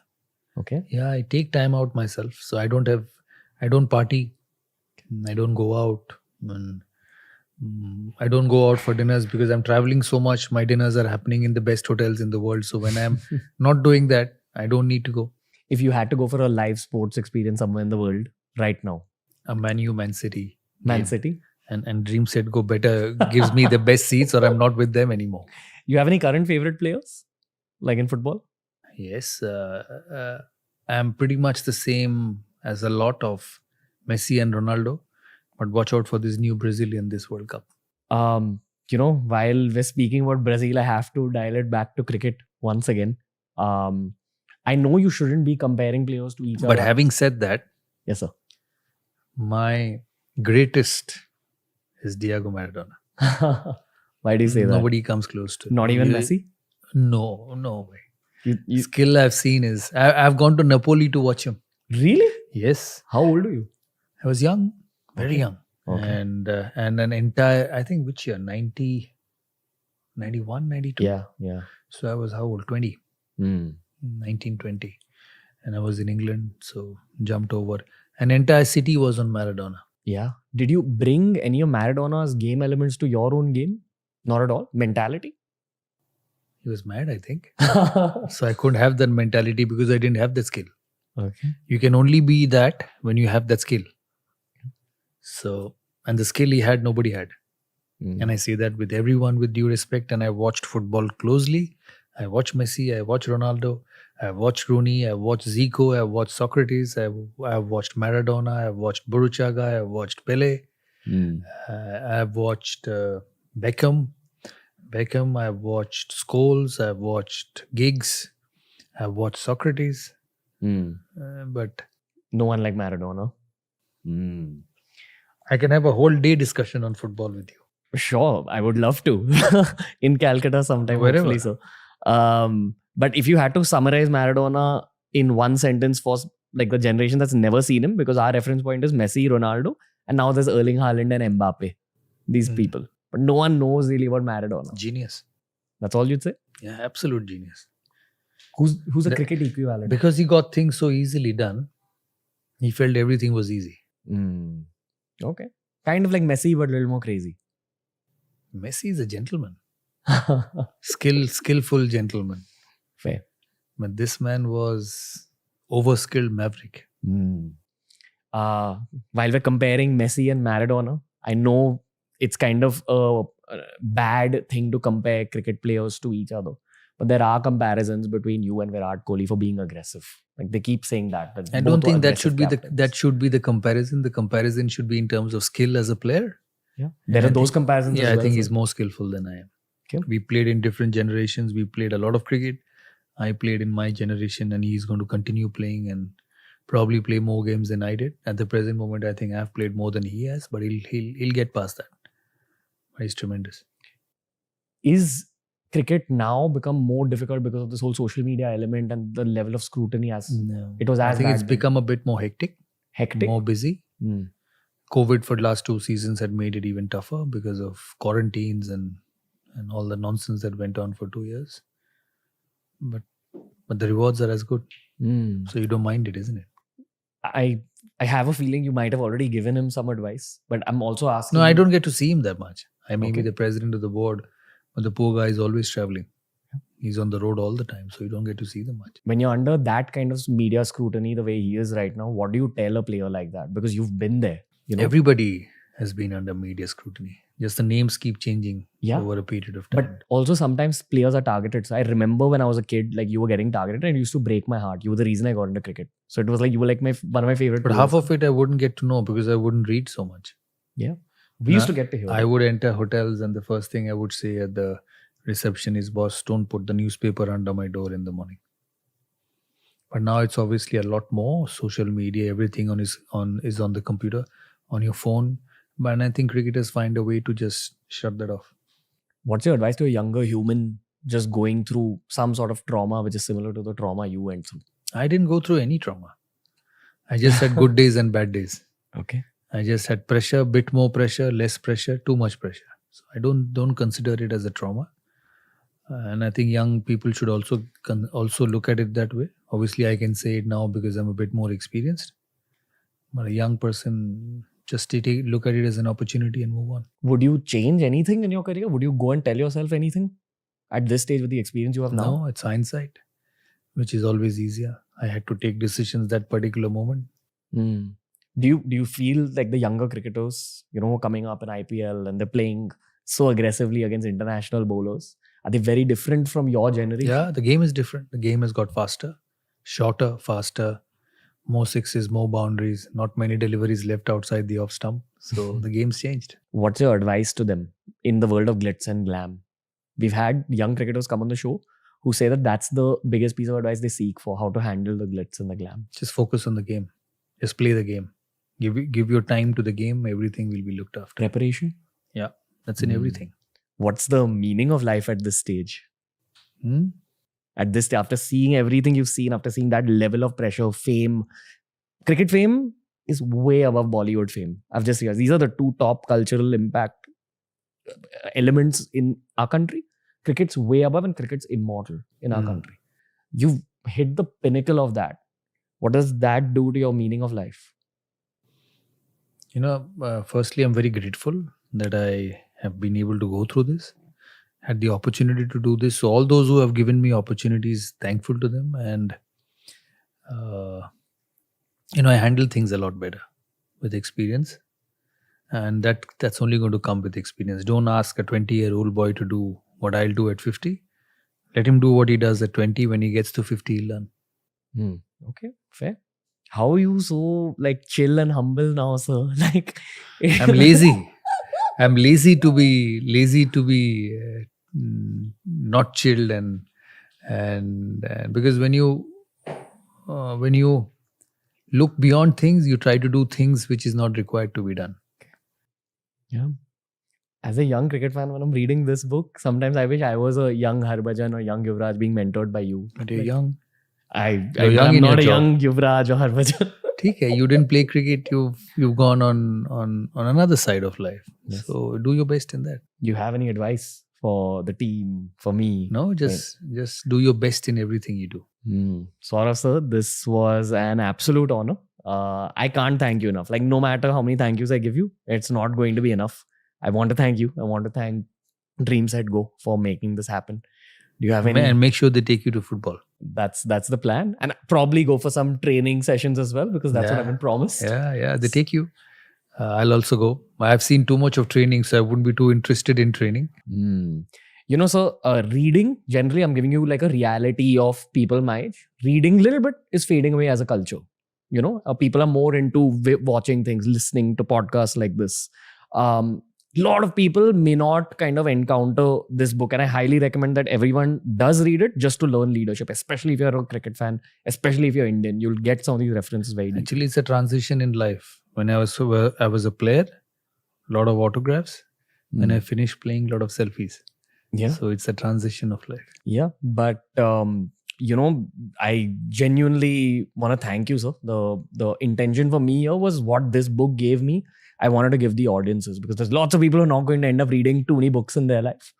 Okay. Yeah, I take time out myself. So I don't party. I don't go out. And, I don't go out for dinners because I'm traveling so much. My dinners are happening in the best hotels in the world. So when I'm not doing that, I don't need to go. If you had to go for a live sports experience somewhere in the world right now, A Man U, Man City. Man game. City, And Dream Set Go Better gives me the best seats, or I'm not with them anymore. you have any current favorite players like in football? Yes, I'm pretty much the same as a lot of Messi and Ronaldo, but watch out for this new Brazilian this World Cup. While we're speaking about Brazil, I have to dial it back to cricket once again. I know you shouldn't be comparing players to each But other. having said that, Yes, sir. my greatest is Diego Maradona. Why do you say that? Nobody comes close to him. Not even You- Messi? No way. You Skill I've seen is I've gone to Napoli to watch him. really? Yes, How old are you? I was young, very Okay. young, Okay. and an entire, I think, which year? 90, 91, 92. Yeah. So I was how old? 20. Hmm. 1920, and I was in England, so jumped over. An entire city was on Maradona. Yeah. Did you bring any of Maradona's game elements to your own game? Not at all. Mentality? He was mad, I think. So I couldn't have that mentality because I didn't have that skill. Okay. You can only be that when you have that skill. So, and the skill he had, nobody had. Hmm. And I say that with everyone with due respect. And I watched football closely. I watched Messi, I watched Ronaldo, I watched Rooney, I watched Zico, I watched Socrates, I watched Maradona, I watched Burruchaga, I watched Pele, Hmm. I've watched Beckham, I've watched Scholes, I've watched Giggs, I've watched Socrates, Hmm. but No one like Maradona. Hmm. I can have a whole day discussion on football with you. Sure, I would love to. In Calcutta sometime, Wherever. hopefully so. But if you had to summarize Maradona in one sentence for like the generation that's never seen him, because our reference point is Messi, Ronaldo, and now there's Erling Haaland and Mbappe. These Hmm. people. But no one knows really about Maradona. Genius. That's all you'd say? Yeah, absolute genius. Who's a The- cricket equivalent? Because he got things so easily done, he felt everything was easy. Hmm. Okay. Kind of like Messi, but a little more crazy. Messi is a gentleman. Skillful gentleman. Fair. But this man was overskilled maverick. Hmm. While we're comparing Messi and Maradona, I know it's kind of a bad thing to compare cricket players to each other. But there are comparisons between you and Virat Kohli for being aggressive. Like they keep saying that. I both don't were think that aggressive should be captains. that should be the comparison. The comparison should be in terms of skill as a player. Yeah. There I are those think- comparisons. Yeah, as I well, think so- he's more skillful than I am. Okay. We played in different generations. We played a lot of cricket. I played in my generation, and he's going to continue playing and probably play more games than I did. At the present moment, I think I've played more than he has, but he'll get past that. He's tremendous. Is cricket now become more difficult because of this whole social media element and the level of scrutiny as No. it was I as think bad it's then? become a bit more hectic, Hectic? more busy. Hmm. COVID for the last 2 seasons had made it even tougher because of quarantines and all the nonsense that went on for 2 years. But the rewards are as good, Hmm. so you don't mind it, isn't it? I have a feeling you might have already given him some advice, but I'm also asking. No, I don't get to see him that much. I may be Okay. the president of the board, but the poor guy is always traveling. He's on the road all the time, so you don't get to see them much. When you're under that kind of media scrutiny, the way he is right now, what do you tell a player like that? Because you've been there, you know. Everybody has been under media scrutiny. Just the names keep changing Yeah. over a period of time. But also sometimes players are targeted. So I remember when I was a kid, like you were getting targeted and it used to break my heart. You were the reason I got into cricket. So it was like you were like one of my favorite But players. half of it I wouldn't get to know because I wouldn't read so much. we used to get to hear. I would enter hotels and the first thing I would say at the reception is, boss, don't put the newspaper under my door in the morning. But now it's obviously a lot more social media, everything is on the computer, on your phone. But I think cricketers find a way to just shut that off. What's your advice to a younger human just going through some sort of trauma which is similar to the trauma you went through? I didn't go through any trauma. I just had good days and bad days. Okay. I just had pressure, bit more pressure, less pressure, too much pressure. So I don't consider it as a trauma. And I think young people should also look at it that way. Obviously, I can say it now because I'm a bit more experienced. But a young person, just look at it as an opportunity and move on. Would you change anything in your career? Would you go and tell yourself anything at this stage with the experience you have now? No, it's hindsight, which is always easier. I had to take decisions that particular moment. Hmm. Do you feel like the younger cricketers, who are coming up in IPL and they're playing so aggressively against international bowlers, are they very different from your generation? Yeah, the game is different. The game has got faster, shorter, faster, more sixes, more boundaries, not many deliveries left outside the off stump. So the game's changed. What's your advice to them in the world of glitz and glam? We've had young cricketers come on the show who say that that's the biggest piece of advice they seek for how to handle the glitz and the glam. Just focus on the game. Just play the game. Give your time to the game. Everything will be looked after. Preparation? Yeah, that's in everything. What's the meaning of life at this stage? Hmm? At this, after seeing everything you've seen, after seeing that level of pressure, fame, cricket fame is way above Bollywood fame. I've just realized these are the two top cultural impact elements in our country. Cricket's way above and cricket's immortal in our country. You've hit the pinnacle of that. What does that do to your meaning of life? Firstly, I'm very grateful that I have been able to go through this, had the opportunity to do this. So all those who have given me opportunities, thankful to them. And, I handle things a lot better with experience. And that's only going to come with experience. Don't ask a 20-year-old boy to do what I'll do at 50. Let him do what he does at 20. When he gets to 50, he'll learn. Okay, fair. How are you so chill and humble now, sir? I'm lazy. I'm lazy to be not chilled and because when you look beyond things, you try to do things which is not required to be done. Yeah. As a young cricket fan, when I'm reading this book, sometimes I wish I was a young Harbhajan or young Yuvraj being mentored by you. But you're young. I'm young in not your a job. young Yuvraj or Harbhajan. Okay, you didn't play cricket. You've gone on another side of life. Yes. So do your best in that. Do you have any advice for the team, for me? No, just do your best in everything you do. Saurav sir, this was an absolute honor. I can't thank you enough. No matter how many thank yous I give you, it's not going to be enough. I want to thank you. I want to thank Dreams at Go for making this happen. Do you have any? And make sure they take you to football. That's the plan. And probably go for some training sessions as well because that's what I've been promised. Yeah, they take you. I'll also go. I've seen too much of training, so I wouldn't be too interested in training. So reading, generally I'm giving you a reality of people my age. Reading little bit is fading away as a culture. People are more into watching things, listening to podcasts like this. Lot of people may not kind of encounter this book, and I highly recommend that everyone does read it just to learn leadership, especially if you're a cricket fan, especially if you're Indian. You'll get some of these references very deep. Actually, it's a transition in life. When I was a player, a lot of autographs. When I finished playing, a lot of selfies. Yeah. So it's a transition of life. Yeah, but I genuinely want to thank you, sir. The intention for me here was what this book gave me. I wanted to give the audiences, because there's lots of people who are not going to end up reading too many books in their life.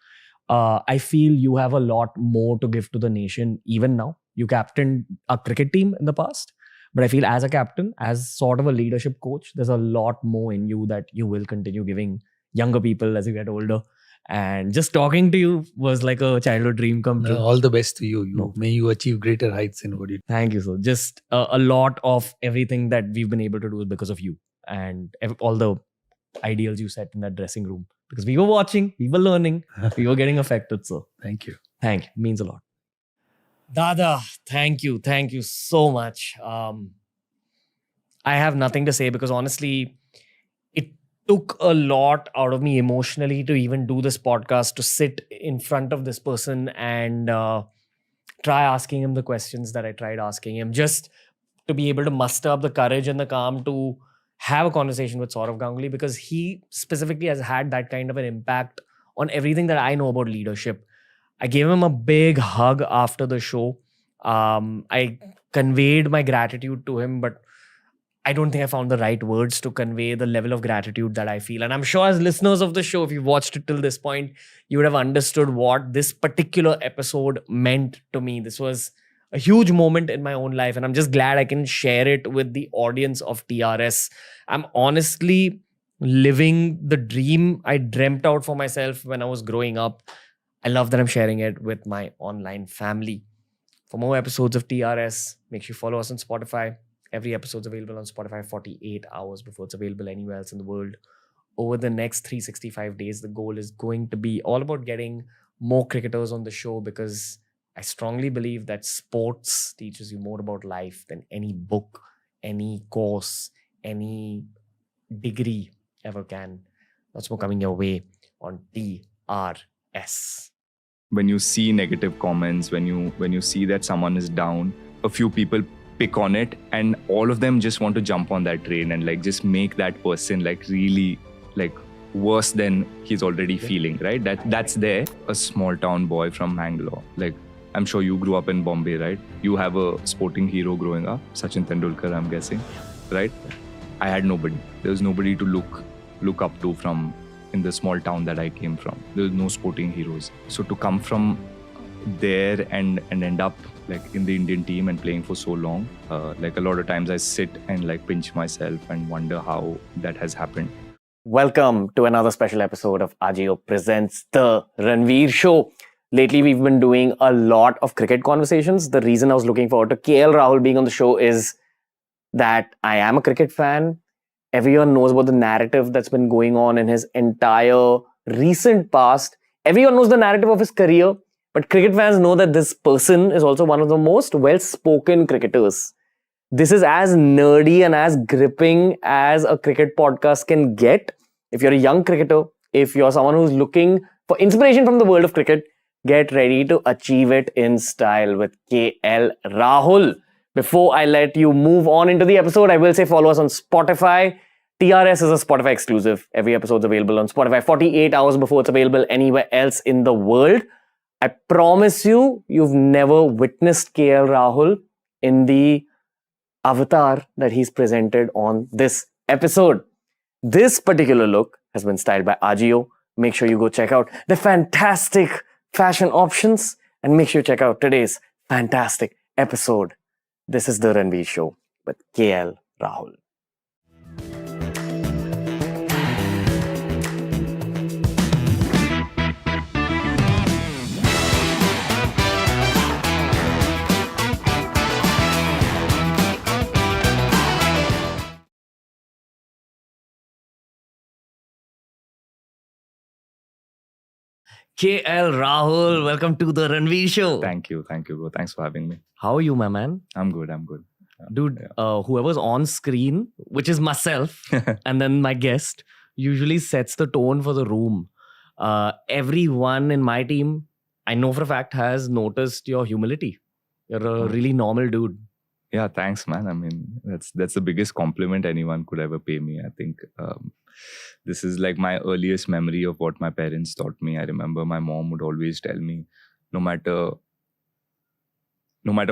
I feel you have a lot more to give to the nation even now. You captained a cricket team in the past, but I feel as a captain, as sort of a leadership coach, there's a lot more in you that you will continue giving younger people as you get older. And just talking to you was like a childhood dream come true. All the best to you. No. May you achieve greater heights in what you do. Thank you, sir. Just a lot of everything that we've been able to do is because of you and all the ideals you set in that dressing room. Because we were watching, we were learning, we were getting affected, sir. Thank you. Thank you. Means a lot. Dada, thank you. Thank you so much. I have nothing to say, because honestly, it took a lot out of me emotionally to even do this podcast, to sit in front of this person and try asking him the questions that I tried asking him, just to be able to muster up the courage and the calm to have a conversation with Saurav Ganguly, because he specifically has had that kind of an impact on everything that I know about leadership. I gave him a big hug after the show. I conveyed my gratitude to him, but I don't think I found the right words to convey the level of gratitude that I feel. And I'm sure as listeners of the show, if you've watched it till this point, you would have understood what this particular episode meant to me. This was a huge moment in my own life, and I'm just glad I can share it with the audience of TRS. I'm honestly living the dream I dreamt out for myself when I was growing up. I love that I'm sharing it with my online family. For more episodes of TRS, make sure you follow us on Spotify. Every episode's available on Spotify 48 hours before it's available anywhere else in the world. Over the next 365 days, the goal is going to be all about getting more cricketers on the show, because I strongly believe that sports teaches you more about life than any book, any course, any degree ever can. Lots more coming your way on TRS. When you see negative comments, when you see that someone is down, a few people pick on it, and all of them just want to jump on that train and like just make that person like really like worse than he's already feeling, right? That's there. A small town boy from Mangalore. Like, I'm sure you grew up in Bombay, right? You have a sporting hero growing up, Sachin Tendulkar, I'm guessing, right? I had nobody. There was nobody to look up to from in the small town that I came from. There was no sporting heroes. So to come from there and end up like in the Indian team and playing for so long, like a lot of times I sit and like pinch myself and wonder how that has happened. Welcome to another special episode of Ajio Presents The Ranveer Show. Lately, we've been doing a lot of cricket conversations. The reason I was looking forward to KL Rahul being on the show is that I am a cricket fan. Everyone knows about the narrative that's been going on in his entire recent past. Everyone knows the narrative of his career, but cricket fans know that this person is also one of the most well-spoken cricketers. This is as nerdy and as gripping as a cricket podcast can get. If you're a young cricketer, if you're someone who's looking for inspiration from the world of cricket, get ready to achieve it in style with KL Rahul. Before I let you move on into the episode, I will say follow us on Spotify. TRS is a Spotify exclusive. Every episode's available on Spotify 48 hours before it's available anywhere else in the world. I promise you've never witnessed KL Rahul in the avatar that he's presented on this episode. This particular look has been styled by Ajio. Make sure you go check out the fantastic fashion options and make sure you check out today's fantastic episode. This is The Ranveer Show with KL Rahul. KL Rahul, welcome to The Ranveer Show. Thank you, bro. Thanks for having me. How are you, my man? I'm good. Dude, whoever's on screen, which is myself, and then my guest, usually sets the tone for the room. Everyone in my team, I know for a fact, has noticed your humility. You're a really normal dude. Yeah, thanks, man. I mean, that's the biggest compliment anyone could ever pay me. I think this is like my earliest memory of what my parents taught me. I remember my mom would always tell me, no matter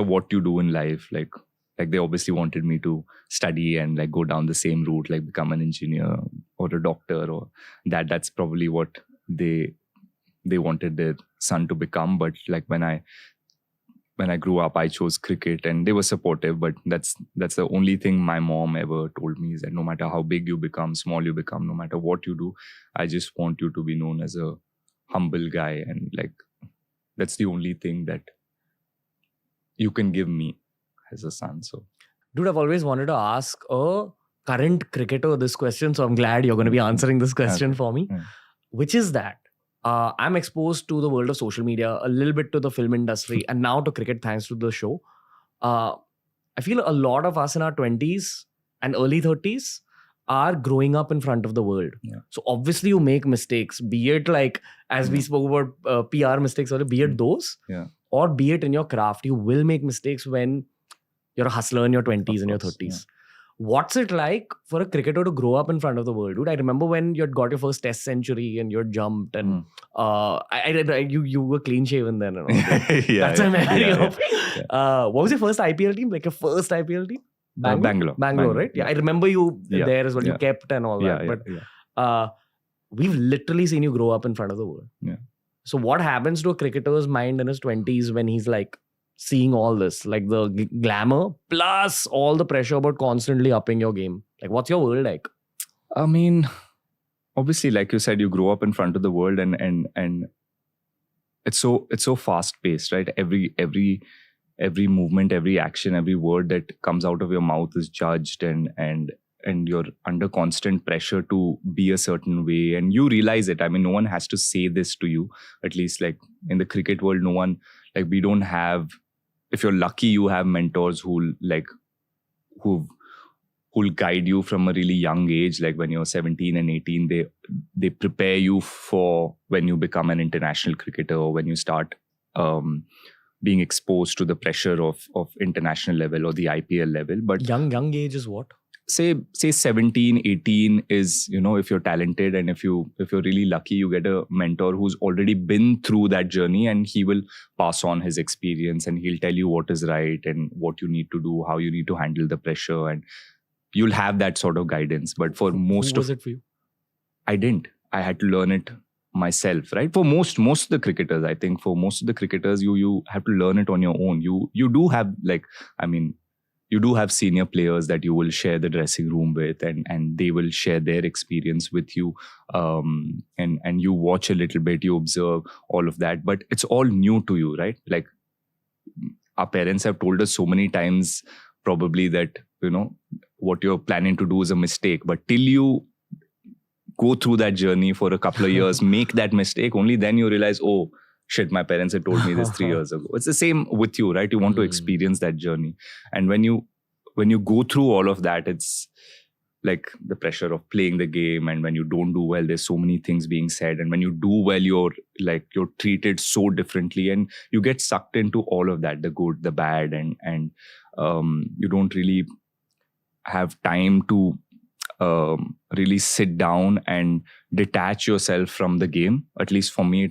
what you do in life, like they obviously wanted me to study and like go down the same route, like become an engineer or a doctor, or that's probably what they wanted their son to become. But like when I grew up, I chose cricket, and they were supportive. But that's the only thing my mom ever told me, is that no matter how big you become, small you become, no matter what you do, I just want you to be known as a humble guy. And like that's the only thing that you can give me as a son. So Dude, I've always wanted to ask a current cricketer this question, so I'm glad you're going to be answering this question for me. Which is that I'm exposed to the world of social media, a little bit to the film industry, and now to cricket thanks to the show. I feel a lot of us in our 20s and early 30s are growing up in front of the world. Yeah. So obviously you make mistakes, be it like, as we spoke about PR mistakes, or be it those, or be it in your craft. You will make mistakes when you're a hustler in your 20s and your 30s. Yeah. What's it like for a cricketer to grow up in front of the world? Dude, I remember when you got your first test century and you jumped, and you were clean shaven then. And all that. That's a memory of. What was your first IPL team? Like your first IPL team? Bangalore, right? Yeah, I remember you there as well. You kept and all that. But we've literally seen you grow up in front of the world. Yeah. So what happens to a cricketer's mind in his 20s when he's like seeing all this, like the glamour plus all the pressure about constantly upping your game? Like, what's your world like? I mean, obviously, like you said, you grow up in front of the world, and it's so fast paced, right? Every movement, every action, every word that comes out of your mouth is judged, and you're under constant pressure to be a certain way, and you realize it. I mean, no one has to say this to you. At least, like in the cricket world, no one, like, we don't have. If you're lucky, you have mentors who'll guide you from a really young age. Like when you're 17 and 18, they prepare you for when you become an international cricketer, or when you start being exposed to the pressure of international level or the IPL level. But young age is what? Say 17, 18 is, if you're talented, and if you're really lucky, you get a mentor who's already been through that journey, and he will pass on his experience, and he'll tell you what is right and what you need to do, how you need to handle the pressure, and you'll have that sort of guidance. But for most Who was it for you? I didn't. I had to learn it myself, right? For most of the cricketers, I think for most of the cricketers, you have to learn it on your own. You do have, like, I mean, you do have senior players that you will share the dressing room with, and they will share their experience with you. And you watch a little bit, you observe all of that, but it's all new to you, right? Like, our parents have told us so many times, probably, that, what you're planning to do is a mistake. But till you go through that journey for a couple of years, make that mistake, only then you realize, oh, shit, my parents had told me this 3 years ago. It's the same with you, right? You want to experience that journey. And when you go through all of that, it's like the pressure of playing the game. And when you don't do well, there's so many things being said. And when you do well, you're treated so differently. And you get sucked into all of that, the good, the bad. And you don't really have time to really sit down and detach yourself from the game. At least for me,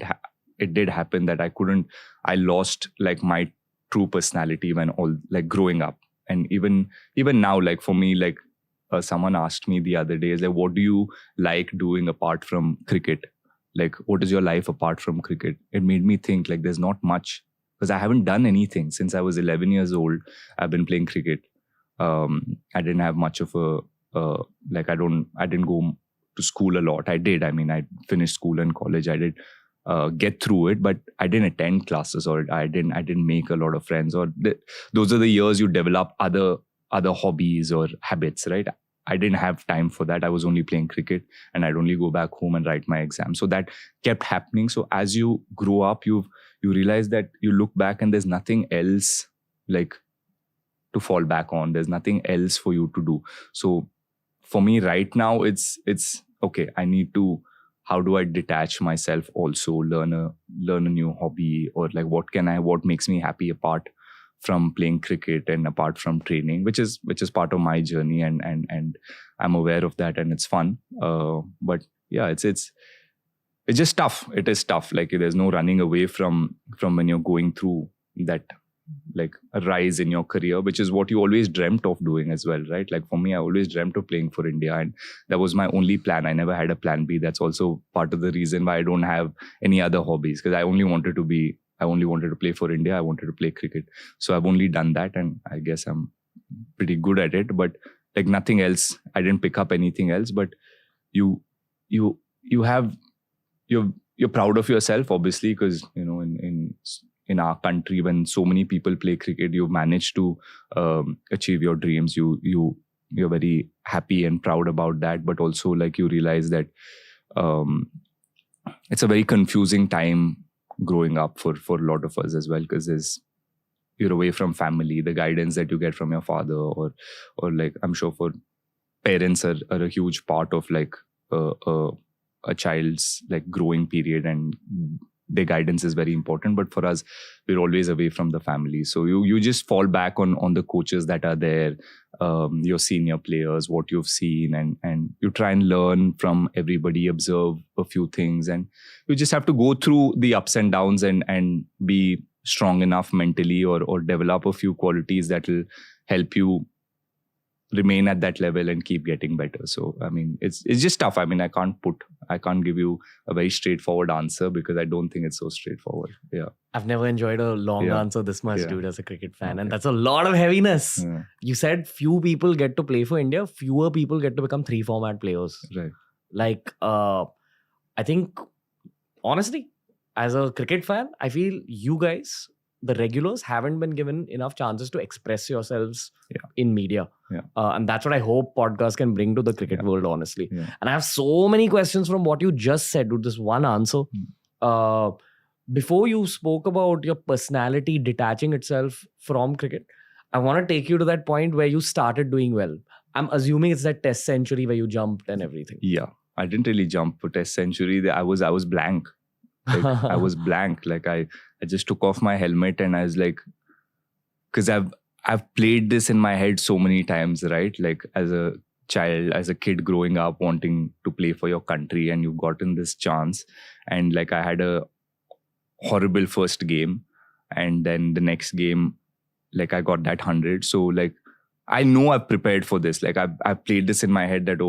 it did happen that I lost like my true personality when growing up. And even now, like for me, like someone asked me the other day, is like, what do you like doing apart from cricket? Like, what is your life apart from cricket? It made me think, like, there's not much, because I haven't done anything since I was 11 years old. I've been playing cricket. I didn't have much of I didn't go to school a lot. I did. I mean, I finished school and college. I did get through it, but I didn't attend classes, or I didn't make a lot of friends, or those are the years you develop other hobbies or habits, right? I didn't have time for that. I was only playing cricket, and I'd only go back home and write my exam. So that kept happening. So as you grow up, you realize that you look back and there's nothing else like to fall back on. There's nothing else for you to do. So for me right now, it's okay. I need to. How do I detach myself? Also learn a new hobby, or like what makes me happy apart from playing cricket and apart from training, which is part of my journey, and I'm aware of that, and it's fun. But yeah, it's just tough. It is tough. Like there's no running away from when you're going through that, like a rise in your career, which is what you always dreamt of doing as well, right? Like for me, I always dreamt of playing for India, and that was my only plan. I never had a plan B. That's also part of the reason why I don't have any other hobbies, because I only wanted to play for India. I wanted to play cricket. So I've only done that, and I guess I'm pretty good at it, but like nothing else. I didn't pick up anything else, but you're proud of yourself, obviously, because in our country, when so many people play cricket, you've managed to achieve your dreams. You're very happy and proud about that, but also like you realize that it's a very confusing time growing up for a lot of us as well, because you're away from family. The guidance that you get from your father, or like I'm sure for parents are a huge part of like a child's like growing period, and their guidance is very important. But for us, we're always away from the family, so you just fall back on the coaches that are there, your senior players, what you've seen, and you try and learn from everybody, observe a few things, and you just have to go through the ups and downs and be strong enough mentally, or develop a few qualities that will help you remain at that level and keep getting better. So I mean, it's just tough. I mean, I can't give you a very straightforward answer, because I don't think it's so straightforward. Yeah. I've never enjoyed a long Yeah. answer this much, Yeah. dude, as a cricket fan. And Okay. that's a lot of heaviness. Yeah. You said few people get to play for India, fewer people get to become 3-format players. Right. Like, I think, honestly, as a cricket fan, I feel you guys, the regulars, haven't been given enough chances to express yourselves Yeah. in media. Yeah. And that's what I hope podcasts can bring to the cricket Yeah. world, honestly. Yeah. And I have so many questions from what you just said, dude. This one answer. Before you spoke about your personality detaching itself from cricket, I want to take you to that point where you started doing well. I'm assuming it's that test century where you jumped and everything. Yeah. I didn't really jump for test century. I was blank. Like, I was blank. Like I just took off my helmet, and I was like, because I've played this in my head so many times, right? Like as a child, as a kid growing up, wanting to play for your country, and you've gotten this chance. And like I had a horrible first game, and then the next game, like I got that 100. So like I know I've prepared for this. Like I've played this in my head that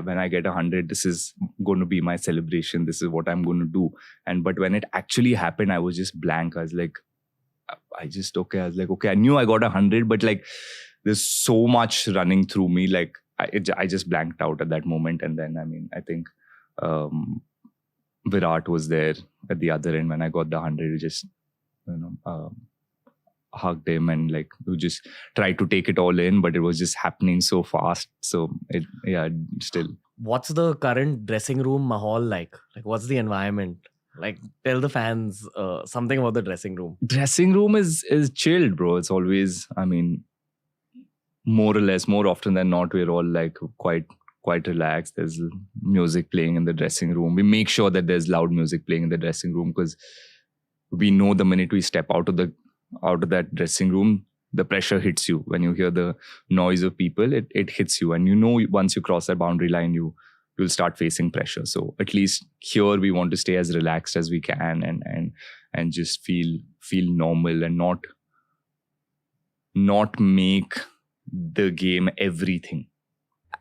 when I get 100, this is going to be my celebration. This is what I'm going to do. But when it actually happened, I was just blank. I was like, okay, I knew I got 100, but like there's so much running through me. Like I just blanked out at that moment. And then, I mean, I think Virat was there at the other end when I got the 100. We just, hugged him, and like we just tried to take it all in, but it was just happening so fast. So still. What's the current dressing room mahal like? Like, what's the environment? Like, tell the fans something about the dressing room. Dressing room is chilled, bro. It's always, I mean, more or less, more often than not, we're all like quite relaxed. There's music playing in the dressing room. We make sure that there's loud music playing in the dressing room, because we know the minute we step out of that dressing room, the pressure hits you. When you hear the noise of people, it hits you, and once you cross that boundary line, you'll start facing pressure. So at least here we want to stay as relaxed as we can, and just feel normal, and not make the game everything.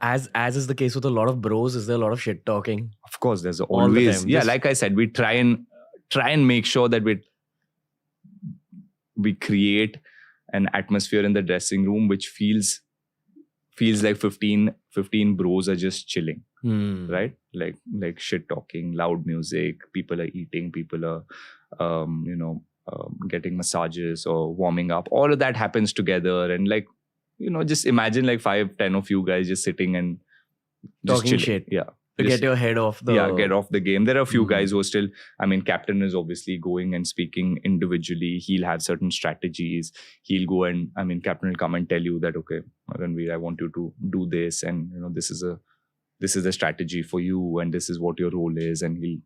As is the case with a lot of bros, is there a lot of shit talking? Of course, there's the always time. Like I said, we try and make sure that we create an atmosphere in the dressing room which feels like 15 bros are just chilling, right? Like shit talking, loud music, people are eating, people are getting massages or warming up. All of that happens together, and like, just imagine like 5-10 of you guys just sitting and just Talking chilling. shit. Yeah. To Just- get your head off the... get off the game. There are a few Mhm. guys who are still, I mean, captain is obviously going and speaking individually. He'll have certain strategies. He'll go and, I mean, captain will come and tell you that, okay, Ranveer, I want you to do this, and this is a strategy for you, and this is what your role is. And he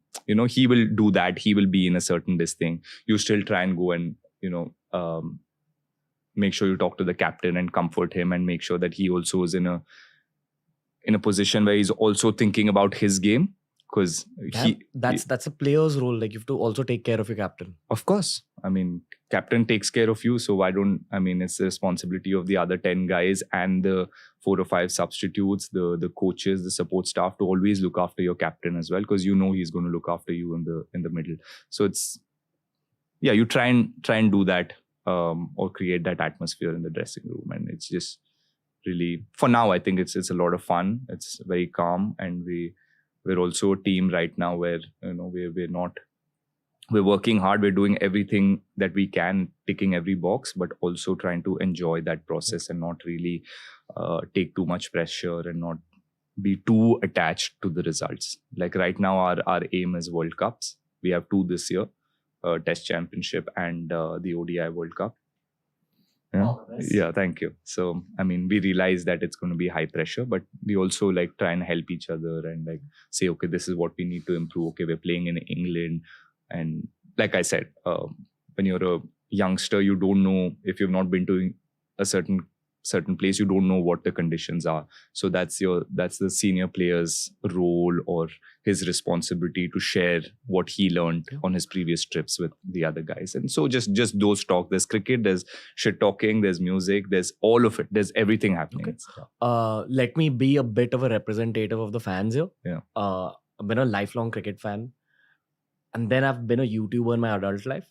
will do that. He will be in a certain this thing. You still try and go and, make sure you talk to the captain and comfort him and make sure that he also is in a position where he's also thinking about his game, because That's a player's role. Like, you have to also take care of your captain. of course, I mean, captain takes care of you, so why don't, I mean, it's the responsibility of the other 10 guys and the 4 or 5 substitutes, the coaches, the support staff, to always look after your captain as well, because you know he's going to look after you in the middle. So it's, yeah, you try and do that, or create that atmosphere in the dressing room, and it's just really, for now, I think it's a lot of fun. It's very calm, and we're also a team right now where, you know, we're working hard. We're doing everything that we can, ticking every box, but also trying to enjoy that process and not really take too much pressure and not be too attached to the results. Like right now, our aim is World Cups. We have 2 this year, Test Championship and the ODI World Cup. Yeah. Yeah, thank you. So, I mean, we realize that it's going to be high pressure, but we also like try and help each other and like say, okay, this is what we need to improve. Okay, we're playing in England. And like I said, when you're a youngster, you don't know, if you've not been to a certain place, you don't know what the conditions are. So that's the senior player's role or his responsibility to share what he learned on his previous trips with the other guys. And so just those talk. There's cricket, there's shit talking, there's music, there's all of it. There's everything happening. Okay. Let me be a bit of a representative of the fans here. Yeah. I've been a lifelong cricket fan, and then I've been a YouTuber in my adult life.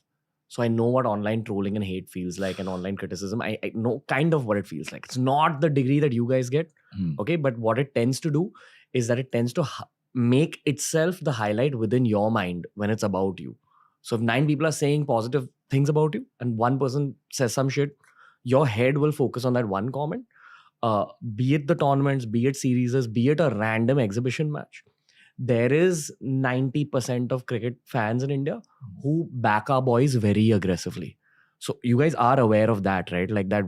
So I know what online trolling and hate feels like, and online criticism. I know kind of what it feels like. It's not the degree that you guys get, okay? But what it tends to do is that it tends to make itself the highlight within your mind when it's about you. So if 9 people are saying positive things about you and one person says some shit, your head will focus on that one comment. Be it the tournaments, be it series, be it a random exhibition match. There is 90% of cricket fans in India who back our boys very aggressively. So you guys are aware of that, right? Like that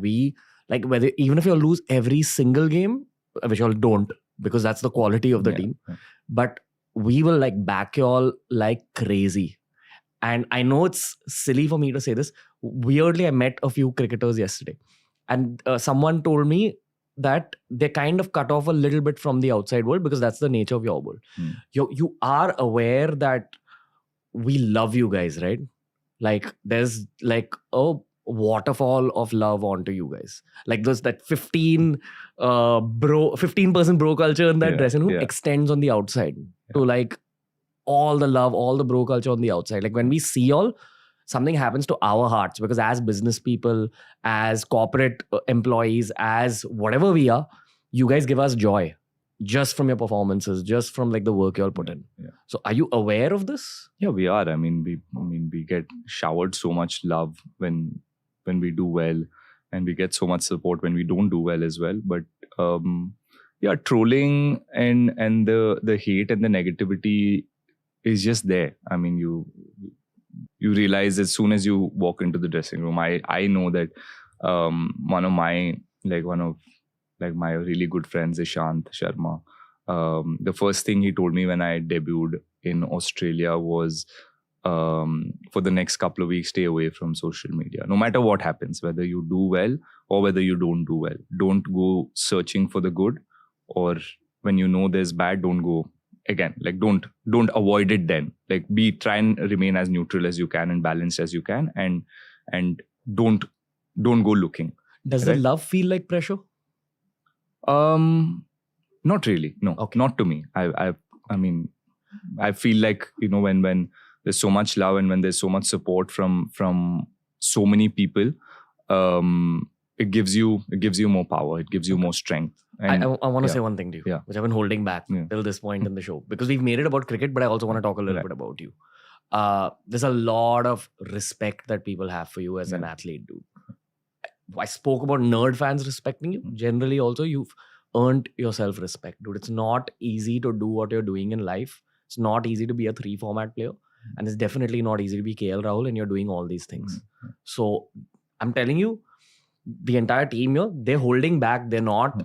whether even if you lose every single game, which you all don't, because that's the quality of the team, but we will like back you all like crazy. And I know it's silly for me to say this. Weirdly, I met a few cricketers yesterday, and someone told me that they kind of cut off a little bit from the outside world because that's the nature of your world. You are aware that we love you guys, right? Like there's like a waterfall of love onto you guys. Like there's that 15% bro culture in that dressing room extends on the outside to like all the love, all the bro culture on the outside. Like when we see all, something happens to our hearts, because as business people, as corporate employees, as whatever we are, you guys give us joy just from your performances, just from like the work you all put in. Yeah. So are you aware of this? Yeah, we are. I mean, we get showered so much love when we do well, and we get so much support when we don't do well as well. But trolling and the hate and the negativity is just there. I mean, you realize as soon as you walk into the dressing room. I know that one of my really good friends, Ishant Sharma, the first thing he told me when I debuted in Australia was, for the next couple of weeks, stay away from social media. No matter what happens, whether you do well or whether you don't do well, don't go searching for the good, or when you know there's bad, don't go. Again, like don't avoid it then. Like try and remain as neutral as you can and balanced as you can, and don't go looking. Does the love feel like pressure? Not really. No, Okay. Not to me. I mean, I feel like, you know, when there's so much love and when there's so much support from so many people, it gives you more power. It gives you more strength. And I want to say one thing to you, which I've been holding back till this point in the show, because we've made it about cricket, but I also want to talk a little bit about you. There's a lot of respect that people have for you as an athlete, dude. I spoke about nerd fans respecting you. Generally, also, you've earned your self-respect, dude. It's not easy to do what you're doing in life. It's not easy to be a 3-format player. And it's definitely not easy to be KL Rahul and you're doing all these things. So I'm telling you, the entire team here, they're holding back. They're not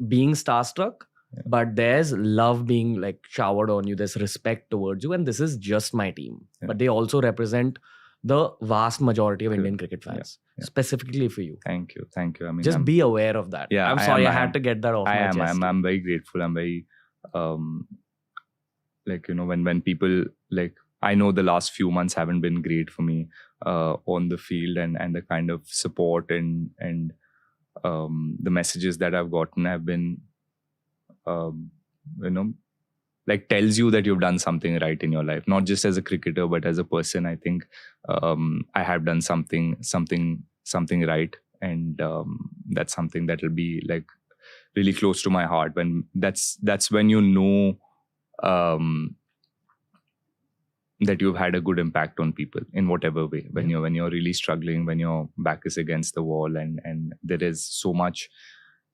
being starstruck, but there's love being like showered on you. There's respect towards you. And this is just my team. But they also represent the vast majority of Good. Indian cricket fans, yeah. specifically for you. Thank you. I mean, Just be aware of that. Yeah, I'm I sorry, am, I I had am. to get that off my chest. I'm very grateful. I'm very like, you know, when people, like, I know the last few months haven't been great for me on the field, and the kind of support and the messages that I've gotten have been you know, like, tells you that you've done something right in your life, not just as a cricketer but as a person. I think I have done something right, and that's something that will be like really close to my heart. When that's when you know that you've had a good impact on people in whatever way. When you're really struggling, when your back is against the wall, and there is so much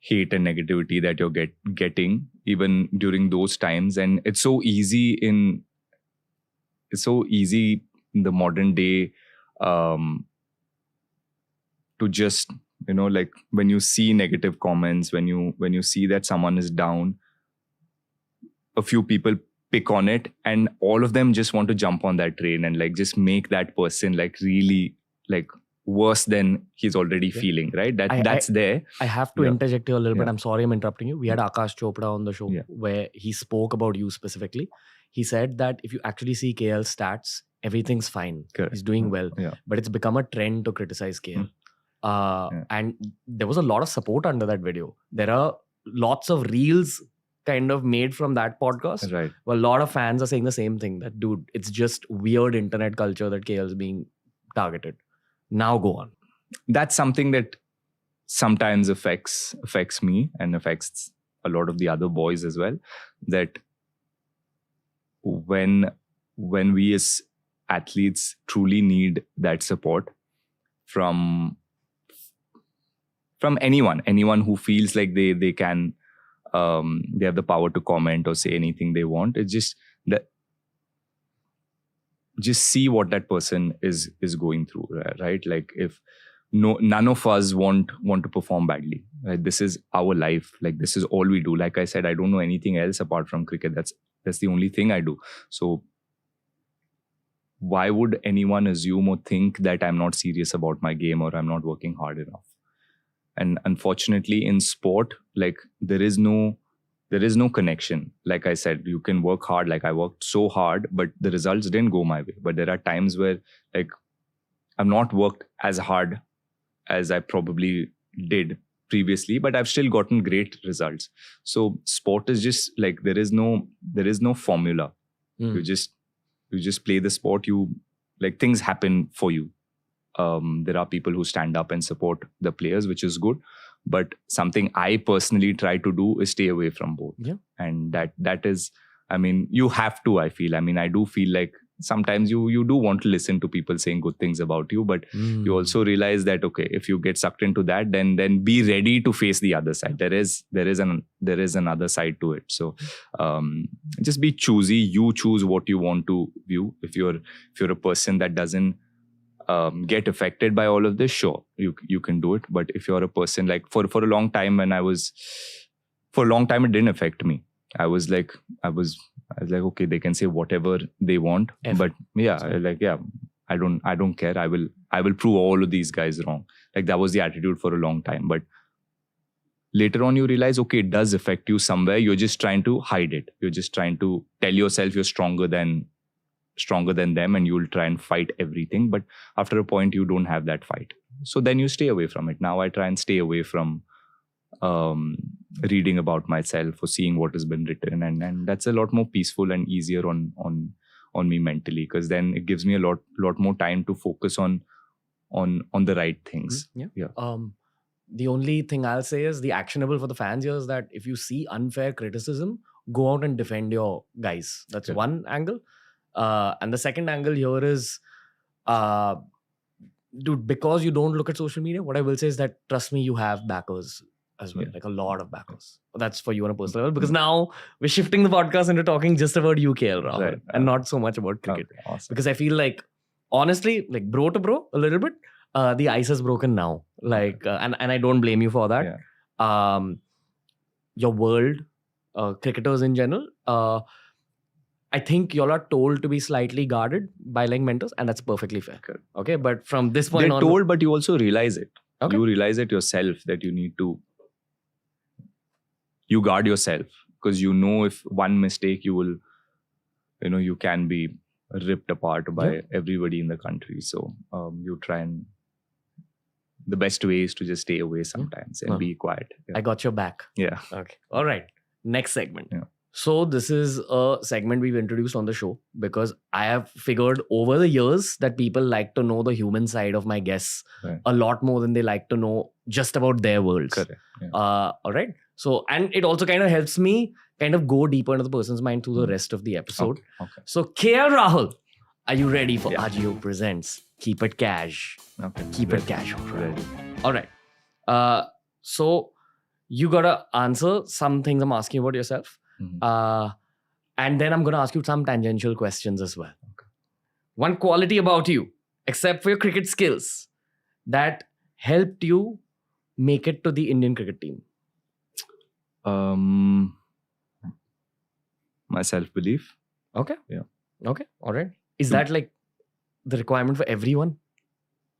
hate and negativity that you're getting even during those times, and it's so easy in the modern day to just, you know, like, when you see negative comments, when you see that someone is down, a few people pick on it, and all of them just want to jump on that train and like just make that person like really like worse than he's already feeling, right? That's there. I have to interject here a little bit. Yeah. I'm sorry I'm interrupting you. We had Akash Chopra on the show where he spoke about you specifically. He said that if you actually see KL's stats, everything's fine. Correct. He's doing well. Yeah. But it's become a trend to criticize KL. And there was a lot of support under that video. There are lots of reels kind of made from that podcast. Right. Well, a lot of fans are saying the same thing, that dude, it's just weird internet culture that KL's being targeted. Now go on. That's something that sometimes affects me and affects a lot of the other boys as well. That when we as athletes truly need that support from anyone who feels like they can, they have the power to comment or say anything they want. It's just that, just see what that person is going through, right? Like, if none of us want to perform badly, right? This is our life. Like, this is all we do. Like I said, I don't know anything else apart from cricket. That's the only thing I do. So why would anyone assume or think that I'm not serious about my game or I'm not working hard enough? And unfortunately, in sport, like, there is no connection. Like I said, you can work hard. Like, I worked so hard, but the results didn't go my way. But there are times where, like, I've not worked as hard as I probably did previously, but I've still gotten great results. So sport is just like, there is no formula. You just play the sport. Like, things happen for you. There are people who stand up and support the players, which is good. But something I personally try to do is stay away from both. Yeah. And that is, I mean, you have to, I feel. I mean, I do feel like sometimes you do want to listen to people saying good things about you, but you also realize that, okay, if you get sucked into that, then be ready to face the other side. There is another side to it. So just be choosy. You choose what you want to view. If you're a person that doesn't get affected by all of this, sure, you can do it. But if you're a person, like, for a long time, it didn't affect me. I was like, okay, they can say whatever they want, but I don't care. I will prove all of these guys wrong. Like, that was the attitude for a long time. But later on, you realize, okay, it does affect you somewhere. You're just trying to hide it. You're just trying to tell yourself you're stronger than them, and you'll try and fight everything. But after a point, you don't have that fight. So then you stay away from it. Now I try and stay away from reading about myself or seeing what has been written, and that's a lot more peaceful and easier on me mentally, because then it gives me a lot more time to focus on the right things. The only thing I'll say is, the actionable for the fans here is that if you see unfair criticism, go out and defend your guys. That's one angle. And the second angle here is, dude, because you don't look at social media, what I will say is that, trust me, you have backers as well, like a lot of backers. That's for you on a personal level, because now we're shifting the podcast into talking just about UKL, Rahul, Right. and not so much about cricket. Okay, awesome. Because I feel like, honestly, like, bro to bro, a little bit, the ice is broken now. Like, and I don't blame you for that. Your world, cricketers in general, I think y'all are told to be slightly guarded by like mentors, and that's perfectly fair. Correct. Okay, but from this point They're on, told, but you also realize it. Okay. You realize it yourself that you need to. You guard yourself because you know if one mistake you will, you can be ripped apart by everybody in the country. So you try and. The best way is to just stay away sometimes and be quiet. Yeah. I got your back. Yeah. Okay. All right. Next segment. Yeah. So this is a segment we've introduced on the show because I have figured over the years that people like to know the human side of my guests Right. a lot more than they like to know just about their worlds. Correct. Yeah. All right. So, and it also kind of helps me kind of go deeper into the person's mind through the rest of the episode. Okay. So, KL Rahul, are you ready for Yeah. Agio Presents Keep It Cash? Okay. Keep it cash. Ready. All right. So you gotta answer some things I'm asking about yourself. Mhm. And then I'm gonna ask you some tangential questions as well. One quality about you, except for your cricket skills, that helped you make it to the Indian cricket team. My self-belief. Okay. Yeah. Okay. All right. Is So- that like the requirement for everyone?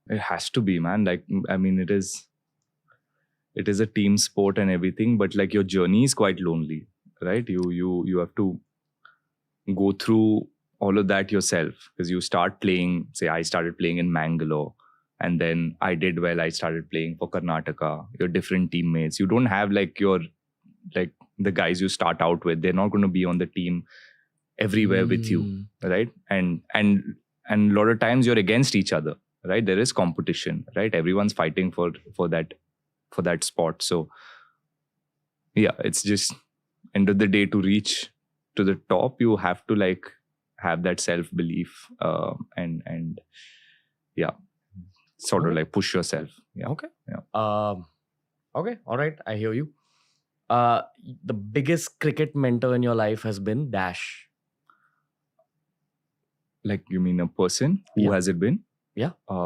It has to be, man. Like, I mean, it is a team sport and everything, but like your journey is quite lonely, right? You have to go through all of that yourself because you start playing. Say, I started playing in Mangalore, and then I did well. I started playing for Karnataka. Your different teammates. You don't have like the guys you start out with. They're not going to be on the team everywhere with you, right? And a lot of times you're against each other, right? There is competition, right? Everyone's fighting for that spot. So yeah, it's just end of the day, to reach to the top, you have to like have that self-belief and yeah, sort of like push yourself. Yeah. Okay. Yeah. Okay. All right. I hear you. The biggest cricket mentor in your life has been Dash. Like, you mean a person? Who Yeah. has it been? Yeah. I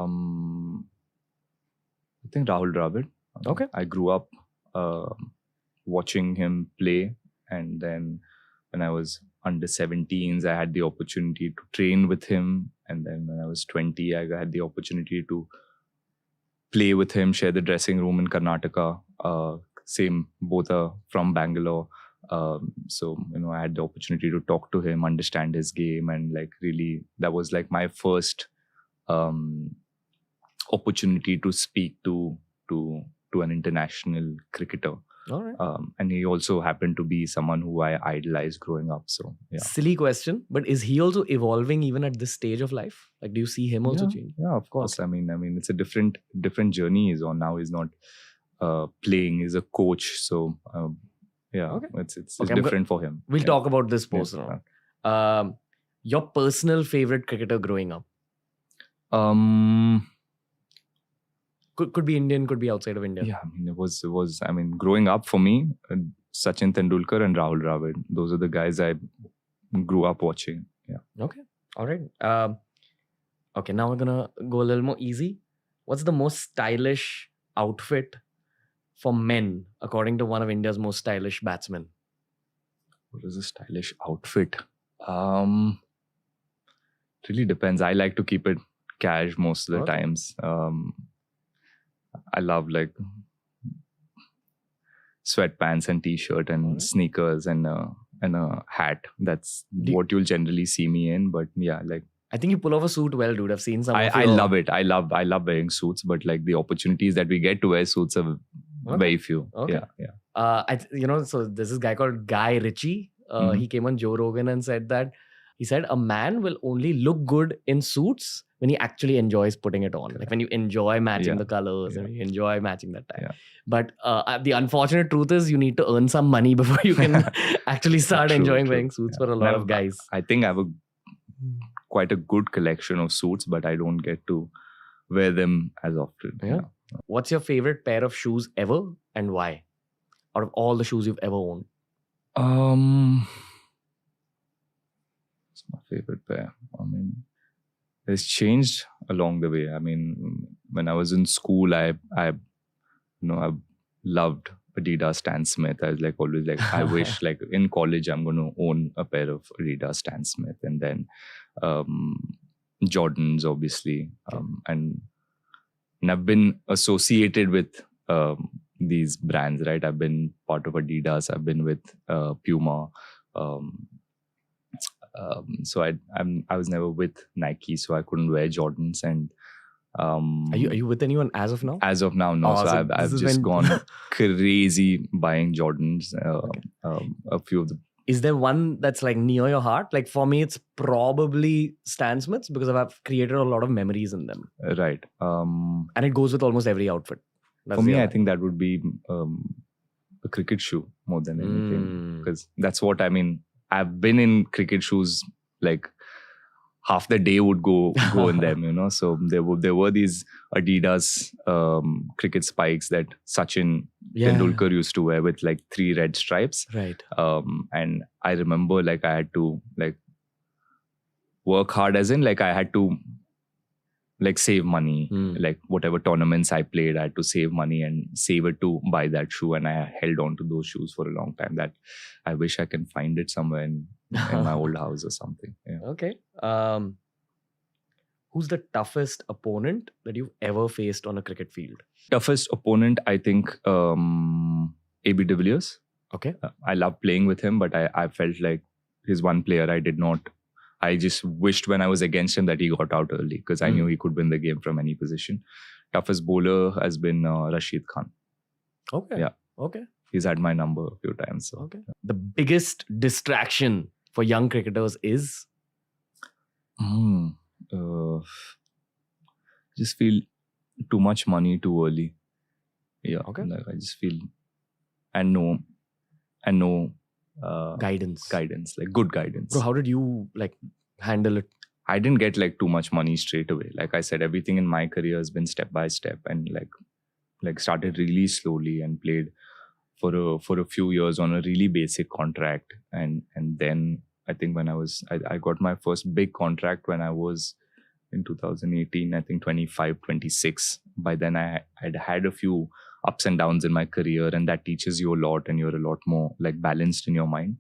think Rahul Dravid. Okay. I grew up watching him play, and then when I was under 17s, I had the opportunity to train with him, and then when I was 20, I had the opportunity to play with him, share the dressing room in Karnataka. Same, both are from Bangalore. So, I had the opportunity to talk to him, understand his game, and like really, that was like my first opportunity to speak to an international cricketer. All right. And he also happened to be someone who I idolized growing up. So yeah. Silly question, but is he also evolving even at this stage of life? Like, do you see him also change? Yeah, of course. I mean, it's a different journey he's on now. He's not playing; he's a coach. So yeah, Okay. it's Okay, I'm different for him. We'll Yeah. talk about this post Yeah. now. Your personal favorite cricketer growing up could be Indian, could be outside of India. Yeah, I mean, it was. I mean, growing up for me, Sachin Tendulkar and Rahul Dravid. Those are the guys I grew up watching. Yeah. Okay. All right. Okay. Now we're gonna go a little more easy. What's the most stylish outfit for men, according to one of India's most stylish batsmen? What is a stylish outfit? Really depends. I like to keep it cash most of the Okay. times. I love like sweatpants and t-shirt and Alright. sneakers and a hat. That's Do- what you'll generally see me in. But yeah, like I think you pull off a suit well, dude. I've seen some. I of your- love it. I love wearing suits, but like the opportunities that we get to wear suits are Okay. very few. Okay. Yeah. So there's this guy called Guy Ritchie. Mhm. He came on Joe Rogan and said that a man will only look good in suits when he actually enjoys putting it on. Like when you enjoy matching Yeah. the colors and Yeah. you enjoy matching that tie. Yeah. But the unfortunate truth is you need to earn some money before you can actually start True, enjoying true. wearing suits Yeah. for a lot Now, of guys. I think I have quite a good collection of suits, but I don't get to wear them as often. Yeah. What's your favorite pair of shoes ever and why? Out of all the shoes you've ever owned. It's my favorite pair. I mean, it's changed along the way. I mean, when I was in school, I loved Adidas Stan Smith. I was like always like, I wish like in college I'm going to own a pair of Adidas Stan Smith, and then Jordans, obviously, and I've been associated with these brands, right? I've been part of Adidas. I've been with Puma. So I was never with Nike, so I couldn't wear Jordans. And Are you with anyone as of now? as of now, no. Oh, so so I've this is just when- gone crazy buying Jordans. A few of the Is there one that's like near your heart? Like for me, it's probably Stan Smiths because I've created a lot of memories in them, right. and it goes with almost every outfit. That's For me, the I other- think that would be a cricket shoe more than anything, Mm. because that's what I mean. I've been in cricket shoes, like half the day would go in them, you know. So there were these Adidas cricket spikes that Sachin Tendulkar used to wear with like 3 red stripes. Right. And I remember like I had to like work hard, as in like I had to like save money, like whatever tournaments I played, I had to save money and save it to buy that shoe, and I held on to those shoes for a long time. That I wish I can find it somewhere in my old house or something. Yeah. Okay. Who's the toughest opponent that you've ever faced on a cricket field? Toughest opponent, I think, AB de Villiers. Okay. I love playing with him, but I felt like he's one player I just wished when I was against him that he got out early, because I knew he could win the game from any position. Toughest bowler has been Rashid Khan. Okay. Yeah. Okay. He's had my number a few times. So. Okay. The biggest distraction for young cricketers is? Just feel too much money too early. Yeah. Okay. Like I just feel and no Guidance. like good guidance. Bro, how did you like handle it? I didn't get like too much money straight away. Like I said, everything in my career has been step by step, and like started really slowly and played for a few years on a really basic contract, and then I think when I got my first big contract when I was in 2018, I think 25, 26. By then I'd had a few ups and downs in my career, and that teaches you a lot, and you're a lot more like balanced in your mind.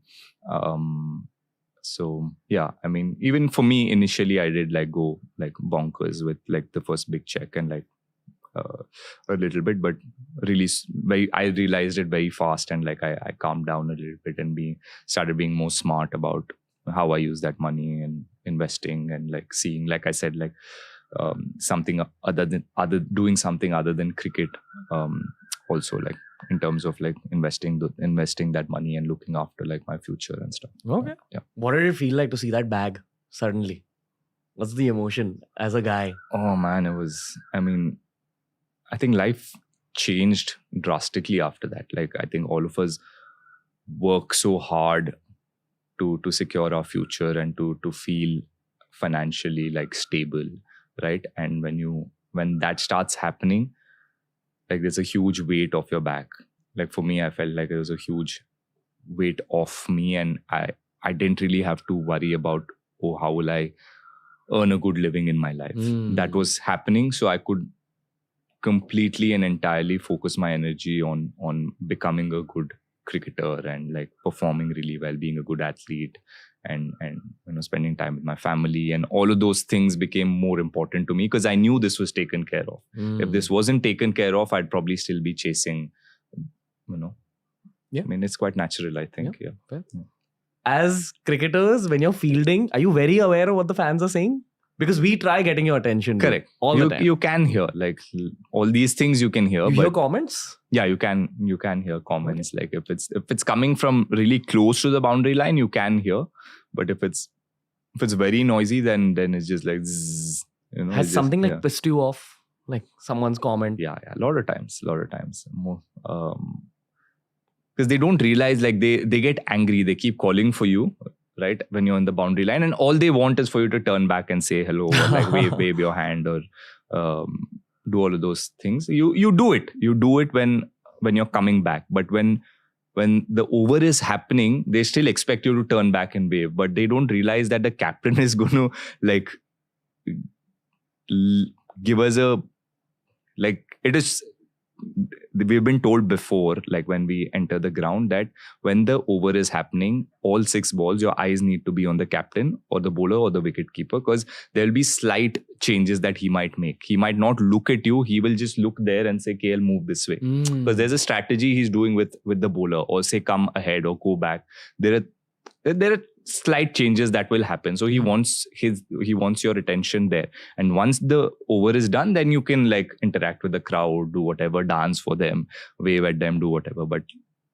So yeah, I mean, even for me initially, I did like go like bonkers with like the first big check and like a little bit, but really I realized it very fast, and like I calmed down a little bit and started being more smart about how I use that money and investing, and like seeing, like I said, like something doing something other than cricket, also like in terms of like investing that money and looking after like my future and stuff. Okay. Yeah. What did it feel like to see that bag suddenly? What's the emotion as a guy? Oh man, I think life changed drastically after that. Like I think all of us work so hard to secure our future and to feel financially like stable, right? And when that starts happening, like there's a huge weight off your back. Like for me, I felt like there was a huge weight off me, and I didn't really have to worry about, oh, how will I earn a good living in my life? That was happening, so I could completely and entirely focus my energy on becoming a good cricketer and like performing really well, being a good athlete, and spending time with my family, and all of those things became more important to me because I knew this was taken care of. If this wasn't taken care of, I'd probably still be chasing, Yeah. I mean, it's quite natural, I think. Yeah. As cricketers, when you're fielding, are you very aware of what the fans are saying? Because we try getting your attention. dude, Correct. all the time. You can hear like all these things you can hear, You but hear comments? yeah, you can hear comments. Like if it's coming from really close to the boundary line, you can hear. But if it's very noisy, then it's just like zzz, Has it's something just, like pissed you off? Like someone's comment? yeah, a lot of times more, because they don't realize, like they get angry, they keep calling for you, right, when you're on the boundary line, and all they want is for you to turn back and say hello, or like wave your hand, or do all of those things. You do it when you're coming back, but when the over is happening, they still expect you to turn back and wave, but they don't realize that the captain is going to like give us a, like, it is we've been told before, like when we enter the ground, that when the over is happening, all 6 balls, your eyes need to be on the captain or the bowler or the wicket keeper, because there'll be slight changes that he might make. He might not look at you. He will just look there and say, KL, move this way. Because there's a strategy he's doing with the bowler, or say come ahead or go back. There are slight changes that will happen. So he wants your attention there. And once the over is done, then you can like interact with the crowd, do whatever, dance for them, wave at them, do whatever.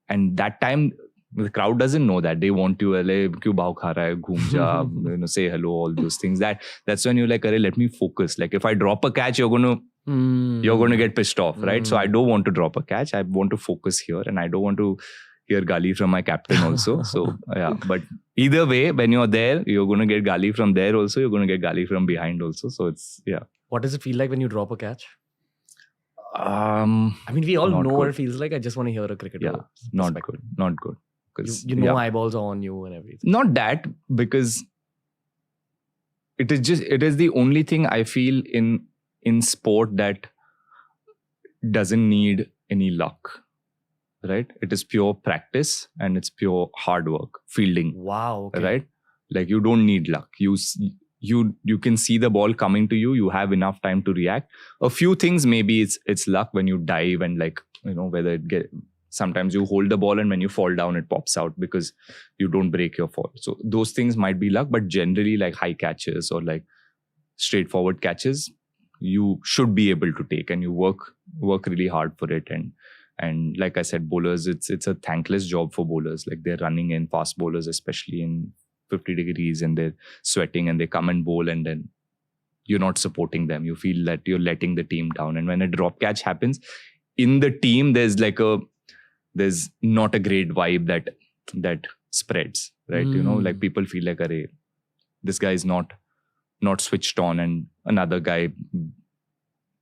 And that time the crowd doesn't know that. They want you, kyun bhau kha raha hai, ghoom ja, say hello, all those things. That's when you're like, let me focus. Like if I drop a catch, you're going to get pissed off, right? So I don't want to drop a catch. I want to focus here, and I don't want to hear gali from my captain also. So yeah, but either way, when you're there, you're going to get gali from there also. You're going to get gali from behind also. So it's, yeah. What does it feel like when you drop a catch? I I mean, we all know not what good. it feels like. I just want to hear a cricketer. Yeah, not perspective. good, not good. Because You know eyeballs are on you and everything. not that, because it is the only thing I feel in sport that doesn't need any luck, right? It is pure practice and it's pure hard work, fielding, Wow. Okay. right? Like you don't need luck. You can see the ball coming to you. You have enough time to react. A few things, maybe it's luck when you dive and like, whether sometimes you hold the ball and when you fall down, it pops out because you don't break your fall. So those things might be luck, but generally like high catches or like straightforward catches, you should be able to take, and you work really hard for it. And like I said, bowlers, it's a thankless job for bowlers. Like they're running in, fast bowlers, especially in 50 degrees, and they're sweating and they come and bowl, and then you're not supporting them. You feel that you're letting the team down. And when a drop catch happens in the team, there's not a great vibe that spreads, right? Like people feel like, arey, this guy is not switched on, and another guy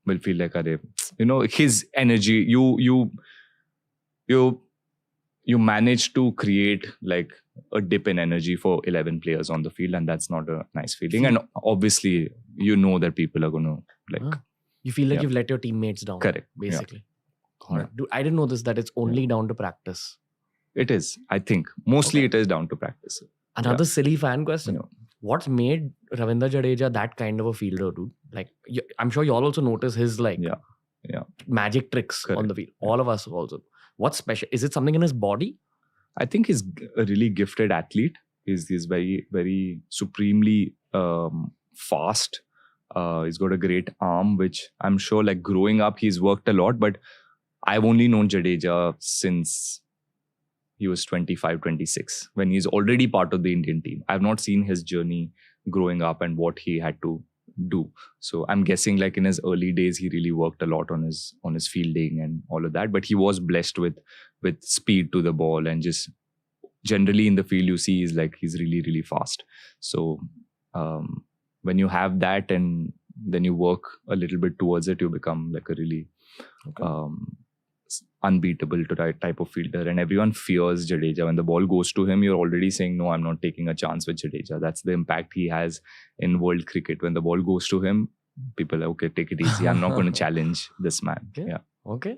will feel like, arey, his energy, you manage to create like a dip in energy for 11 players on the field, and that's not a nice feeling. And obviously that people are going to like You feel like Yeah. you've let your teammates down. Correct. Yeah. Basically. God, Yeah. dude, I didn't know this, that it's only down to practice. it is, I think mostly it is down to practice. Another silly fan question. Yeah. What's made Ravindra Jadeja that kind of a fielder, dude? Like, I'm sure you all also notice his like Yeah. magic tricks on Correct. the field. All of us also. What's special? Is it something in his body? I think he's a really gifted athlete. He's very, very supremely fast. He's got a great arm, which I'm sure like growing up, he's worked a lot. But I've only known Jadeja since he was 25, 26, when he's already part of the Indian team. I've not seen his journey growing up and what he had to do. So I'm guessing like in his early days, he really worked a lot on his fielding and all of that. But he was blessed with speed to the ball, and just generally in the field, you see he's really, really fast. So when you have that and then you work a little bit towards it, you become like a really unbeatable type of fielder. And everyone fears Jadeja. When the ball goes to him, you're already saying, no, I'm not taking a chance with Jadeja. That's the impact he has in world cricket. When the ball goes to him, people are, okay, take it easy. I'm not going to challenge this man. Okay. Yeah. Okay.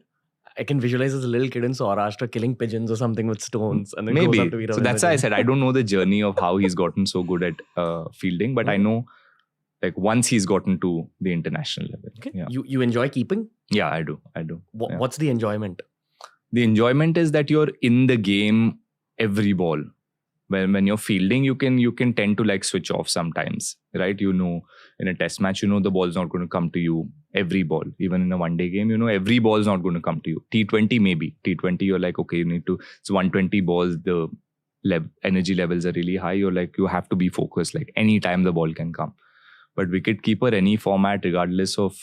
I can visualize as a little kid in Saurashtra killing pigeons or something with stones. And then goes Maybe. up to Ravindra So that's why I Jadeja. said, I don't know the journey of how he's gotten so good at fielding, but I know like once he's gotten to the international level. Okay. Yeah. You enjoy keeping? Yeah, I do. Yeah. What's the enjoyment? The enjoyment is that you're in the game every ball. When you're fielding, you can tend to like switch off sometimes, right? In a test match, the ball's not going to come to you every ball. Even in a one-day game, every ball's not going to come to you. T20 maybe. T20, you're like, okay, it's 120 balls, the energy levels are really high. You're like, you have to be focused. Like anytime the ball can come. But wicketkeeper, any format, regardless of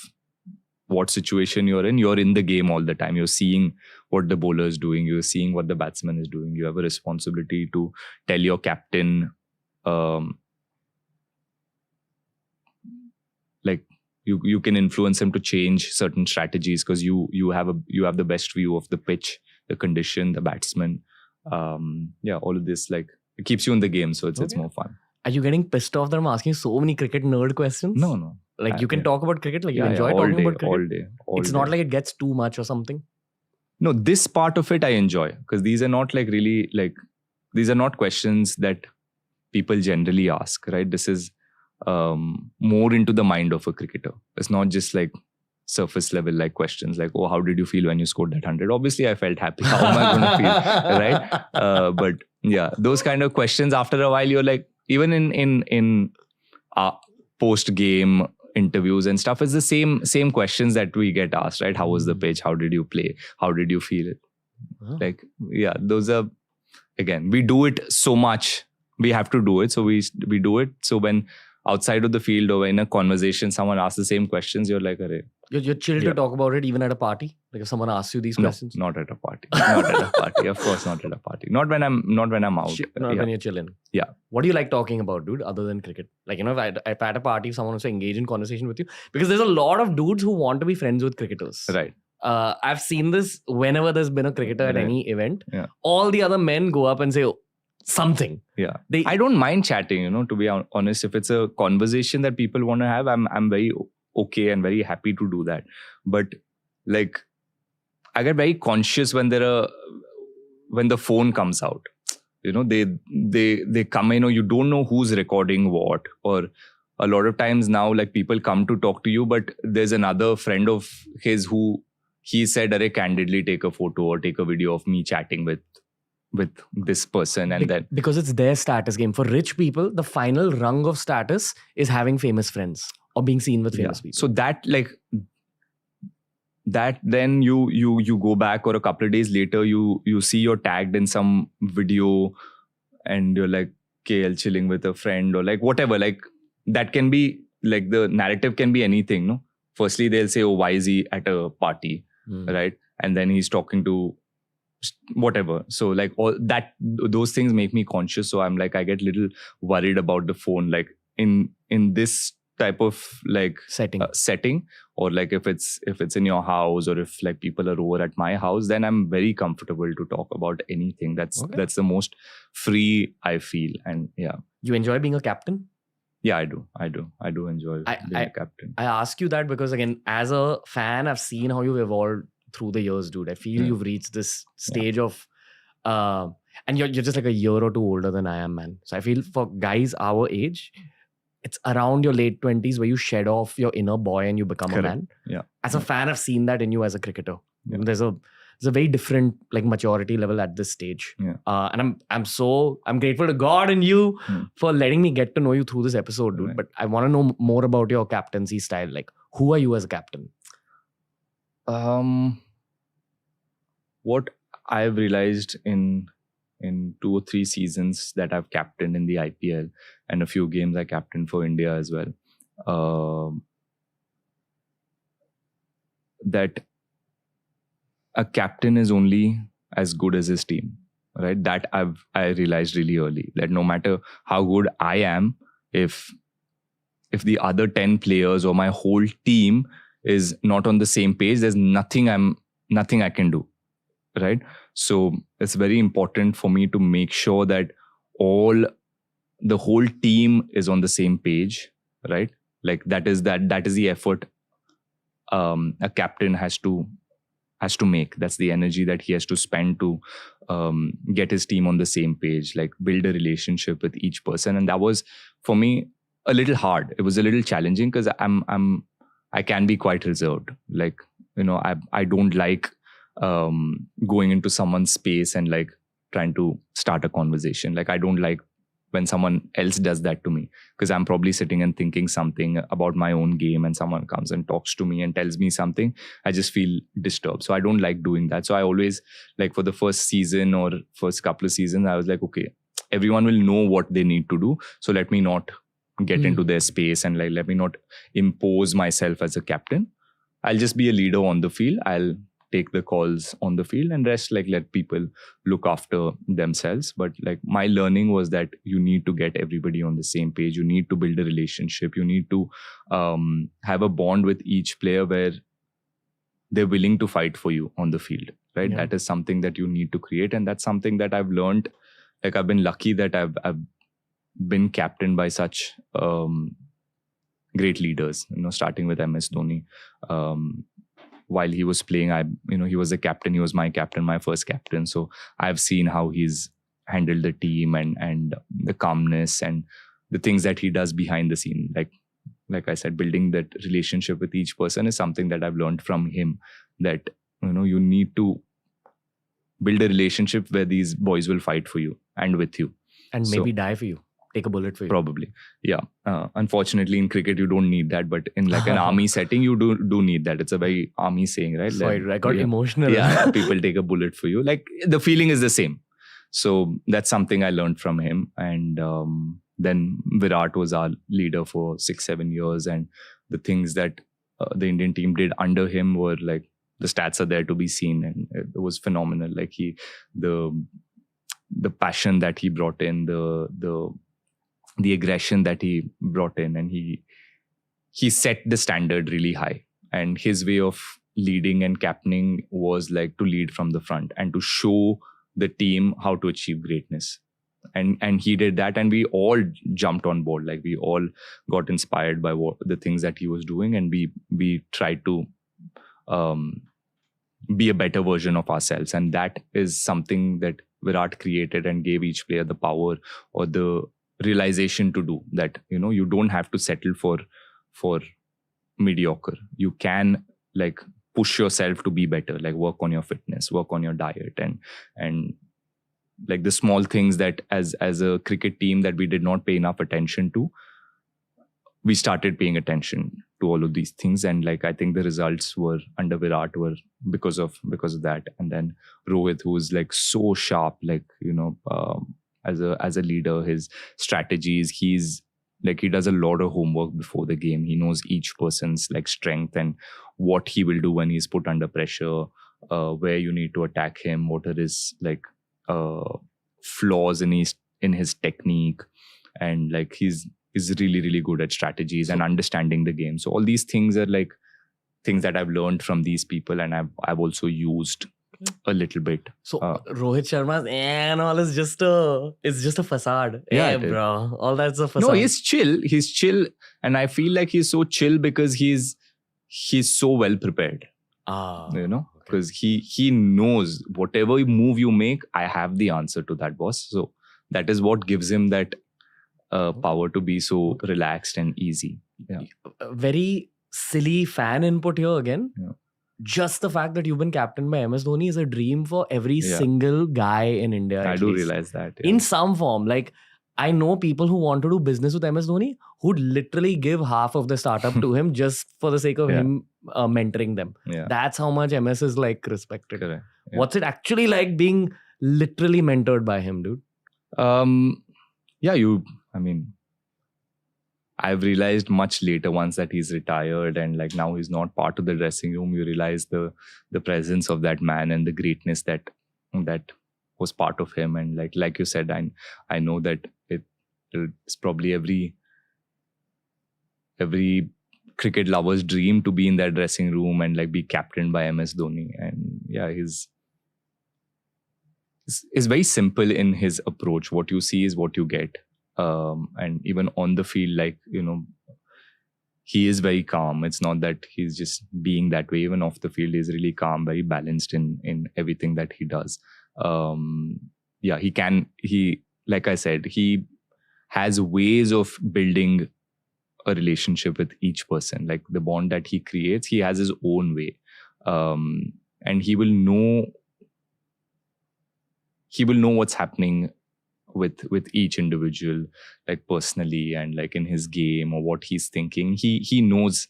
what situation you're in the game all the time. You're seeing what the bowler is doing. You're seeing what the batsman is doing. You have a responsibility to tell your captain, like you can influence him to change certain strategies because you have the best view of the pitch, the condition, the batsman. All of this like it keeps you in the game, so it's more fun. Are you getting pissed off that I'm asking so many cricket nerd questions? No. Like you can talk about cricket, like you Yeah, enjoy all talking day, about cricket. all day. All It's day. not like it gets too much or something. No, this part of it I enjoy, because these are not like really like, these are not questions that people generally ask, right? This is more into the mind of a cricketer. It's not just like surface level like questions like, oh, how did you feel when you scored that 100? Obviously I felt happy. How am I going to feel, right? But yeah, those kind of questions, after a while you're like, even in post game interviews and stuff, it's the same questions that we get asked, right? How was the pitch? How did you play? How did you feel it? Like, yeah, those are, again, we do it so much, we have to do it, so we do it. So when outside of the field or in a conversation someone asks the same questions, you're like, Arey, You're chill to talk about it even at a party. Like if someone asks you these questions. No, not at a party. Not at a party. Of course, not at a party. Not when I'm out. Not Yeah. when you're chilling. Yeah. What do you like talking about, dude, other than cricket? Like, if at a party, if someone wants to engage in conversation with you, because there's a lot of dudes who want to be friends with cricketers. Right. I've seen this whenever there's been a cricketer at Right. any event. Yeah. All the other men go up and say, oh, something. Yeah. They, I don't mind chatting, to be honest. If it's a conversation that people want to have, I'm very okay and very happy to do that. But like, I get very conscious when when the phone comes out. They come in, or you don't know who's recording what. Or a lot of times now, like, people come to talk to you, but there's another friend of his who he said, Arey, candidly take a photo or take a video of me chatting with this person, and then because it's their status game. For rich people, the final rung of status is having famous friends or being seen with famous people. So that then you go back, or a couple of days later you see you're tagged in some video and you're like KL chilling with a friend, or like whatever, like that can be like, the narrative can be anything, no? Firstly they'll say, oh, why is he at a party, right? And then he's talking to whatever. So like all that, those things make me conscious. So I'm like, I get little worried about the phone, like in this type of like setting, or like if it's in your house, or if like people are over at my house, then I'm very comfortable to talk about anything. That's the most free I feel. And yeah. You enjoy being a captain? Yeah, I do enjoy being a captain. I ask you that because, again, as a fan, I've seen how you've evolved through the years, dude. I feel you've reached this stage of and you're just like a year or two older than I am, man. So I feel for guys our age, it's around your late 20s where you shed off your inner boy and you become a man. Yeah. As a fan, I've seen that in you as a cricketer. Yeah. There's a very different like maturity level at this stage. Yeah. And I'm grateful to God and you for letting me get to know you through this episode, dude. Right. But I want to know more about your captaincy style. Like, who are you as a captain? What I've realized in 2 or 3 seasons that I've captained in the IPL, and a few games I captained for India as well, that a captain is only as good as his team, right? That I realized really early, that no matter how good I am, if the other 10 players or my whole team is not on the same page, there's nothing I can do, right? So it's very important for me to make sure that the whole team is on the same page, right? Like that is the effort a captain has to make. That's the energy that he has to spend to get his team on the same page, like build a relationship with each person. And that was for me a little hard. It was a little challenging because I can be quite reserved. Like, I don't like going into someone's space and like trying to start a conversation. Like, I don't like when someone else does that to me, because I'm probably sitting and thinking something about my own game, and someone comes and talks to me and tells me something, I just feel disturbed. So I don't like doing that. So I always, like, for the first season or first couple of seasons, I was like, okay, everyone will know what they need to do, so let me not get into their space, and like let me not impose myself as a captain. I'll just be a leader on the field. I'll take the calls on the field, and rest, like, let people look after themselves. But like, my learning was that you need to get everybody on the same page. You need to build a relationship. You need to have a bond with each player where they're willing to fight for you on the field, right? Yeah. That is something that you need to create, and that's something that I've learned. Like, I've been lucky that I've been captained by such great leaders. Starting with MS Dhoni. While he was playing, he was the captain. He was my captain, my first captain. So I've seen how he's handled the team and the calmness and the things that he does behind the scene. Like I said, building that relationship with each person is something that I've learned from him. That you need to build a relationship where these boys will fight for you and with you. And So- maybe die for you. Take a bullet for you. Probably, yeah. Unfortunately, in cricket, you don't need that, but in like an army setting, you do need that. It's a very army saying, right? Sorry, I got yeah. emotional. Yeah, people take a bullet for you. Like the feeling is the same. So that's something I learned from him. And then Virat was our leader for 6-7 years, and the things that the Indian team did under him were like, the stats are there to be seen, and it was phenomenal. Like the passion that he brought in, the aggression that he brought in, and he set the standard really high. And his way of leading and captaining was like to lead from the front and to show the team how to achieve greatness. And he did that, and we all jumped on board. Like we all got inspired by the things that he was doing, and we tried to be a better version of ourselves. And that is something that Virat created and gave each player the power or the realization to do. That you don't have to settle for mediocre. You can like push yourself to be better, like work on your fitness, work on your diet, and like the small things that as a cricket team that we did not pay enough attention to, we started paying attention to all of these things. And like I think the results were under Virat were because of that. And then Rohit, who's like so sharp, like as a leader, his strategies, he does a lot of homework before the game. He knows each person's like strength and what he will do when he's put under pressure, where you need to attack him, what are his like flaws in his technique, and like he's really, really good at strategies and understanding the game. So all these things are like things that I've learned from these people, and I've also used a little bit. So Rohit Sharma's and all is just a facade. Yeah, Yeah, it is. bro. All that's a facade. No, he's chill, and I feel like he's so chill because he's so well prepared. okay. Because he knows whatever move you make, I have the answer to that, boss. So that is what gives him that power to be so relaxed and easy. Yeah. A very silly fan input here again. Yeah. Just the fact that you've been captained by MS Dhoni is a dream for every Yeah. single guy in India. I at do least. realize that. Yeah. In some form. Like, I know people who want to do business with MS Dhoni who'd literally give half of the startup to him just for the sake of Yeah. him mentoring them. Yeah. That's how much MS is like respected. Correct. Yeah. What's it actually like being literally mentored by him, dude? I've realized much later, once that he's retired and like now he's not part of the dressing room, you realize the presence of that man and the greatness that was part of him. And like you said, I know that it's probably every cricket lover's dream to be in that dressing room and like be captained by MS Dhoni. And yeah, he's very simple in his approach. What you see is what you get. And even on the field, like, he is very calm. It's not that he's just being that way. Even off the field, he's really calm, very balanced in everything that he does. Like I said, he has ways of building a relationship with each person. Like the bond that he creates, he has his own way. And he will know what's happening with each individual, like personally and like in his game or what he's thinking. He knows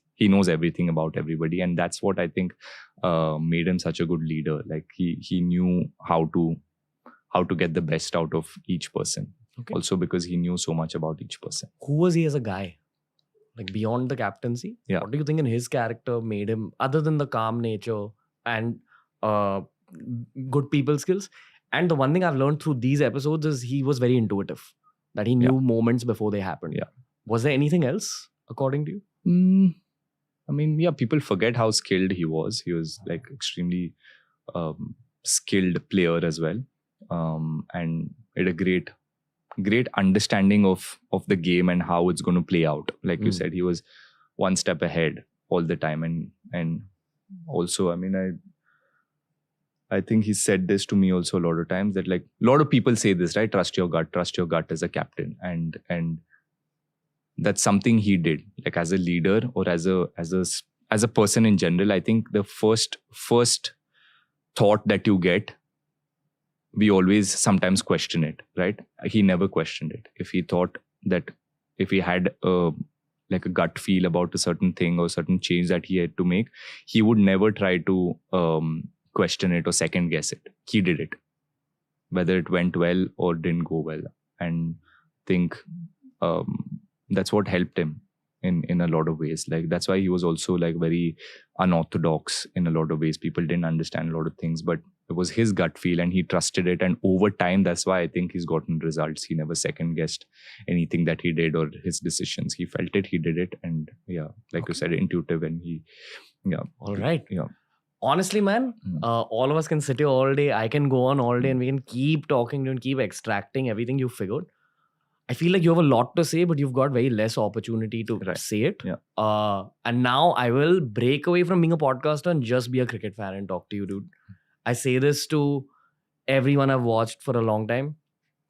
everything about everybody, and that's what I think made him such a good leader. Like he knew how to get the best out of each person. Okay. Also because he knew so much about each person. Who was he as a guy? Like beyond the captaincy? Yeah. What do you think in his character made him, other than the calm nature and good people skills? And the one thing I've learned through these episodes is he was very intuitive. That he knew moments before they happened. Yeah. Was there anything else, according to you? People forget how skilled he was. He was like extremely skilled player as well. And had a great understanding of the game and how it's going to play out. Like you said, he was one step ahead all the time. And also, I mean, I think he said this to me also a lot of times, that like a lot of people say this, right? Trust your gut as a captain. And that's something he did, like as a leader or as a person in general. I think the first thought that you get, we always sometimes question it, right? He never questioned it. If he thought that, if he had like a gut feel about a certain thing or certain change that he had to make, he would never try to question it or second guess it. He did it, whether it went well or didn't go well. And think that's what helped him in a lot of ways. Like that's why he was also like very unorthodox in a lot of ways. People didn't understand a lot of things, but it was his gut feel and he trusted it. And over time, that's why I think he's gotten results. He never second guessed anything that he did or his decisions. He felt it, he did it. And yeah, like you said, intuitive. And All right. Yeah. Honestly, man, Mm. all of us can sit here all day. I can go on all day and we can keep talking and keep extracting everything you figured. I feel like you have a lot to say, but you've got very less opportunity to Right. say it. Yeah. And now I will break away from being a podcaster and just be a cricket fan and talk to you, dude. I say this to everyone I've watched for a long time.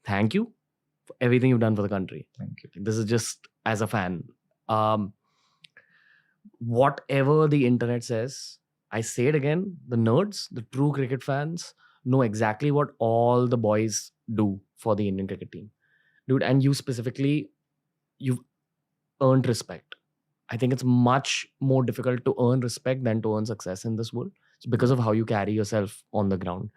Thank you for everything you've done for the country. Thank you. This is just as a fan. Whatever the internet says, I say it again, the nerds, the true cricket fans know exactly what all the boys do for the Indian cricket team. Dude, and you specifically, you've earned respect. I think it's much more difficult to earn respect than to earn success in this world. It's because of how you carry yourself on the ground.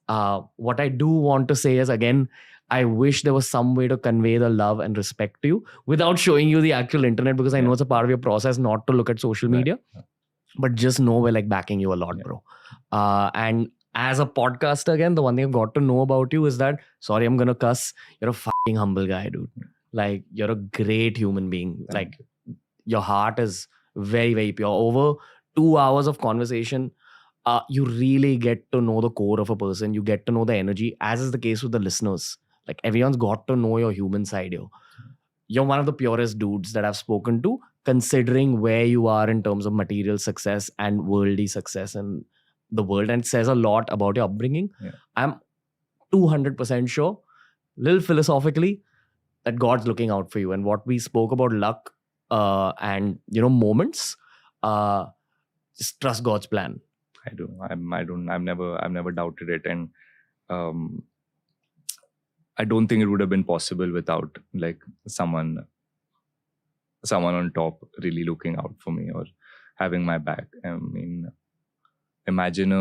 What I do want to say is, again, I wish there was some way to convey the love and respect to you without showing you the actual internet, because I know Yeah. it's a part of your process not to look at social Right. media. Yeah. But just know we're like backing you a lot, Yeah. bro. And as a podcaster, again, the one thing I've got to know about you is that, sorry, I'm going to cuss, you're a fucking humble guy, dude. Like, you're a great human being. Thank Like, your heart is very, very pure. Over 2 hours of conversation, you really get to know the core of a person. You get to know the energy, as is the case with the listeners. Like, everyone's got to know your human side here. You're one of the purest dudes that I've spoken to, considering where you are in terms of material success and worldly success in the world. And it says a lot about your upbringing. Yeah. I'm 200% sure, little philosophically, that God's looking out for you. And what we spoke about luck and, moments, just trust God's plan. I do. I've never doubted it. And I don't think it would have been possible without like someone on top really looking out for me or having my back. I mean, imagine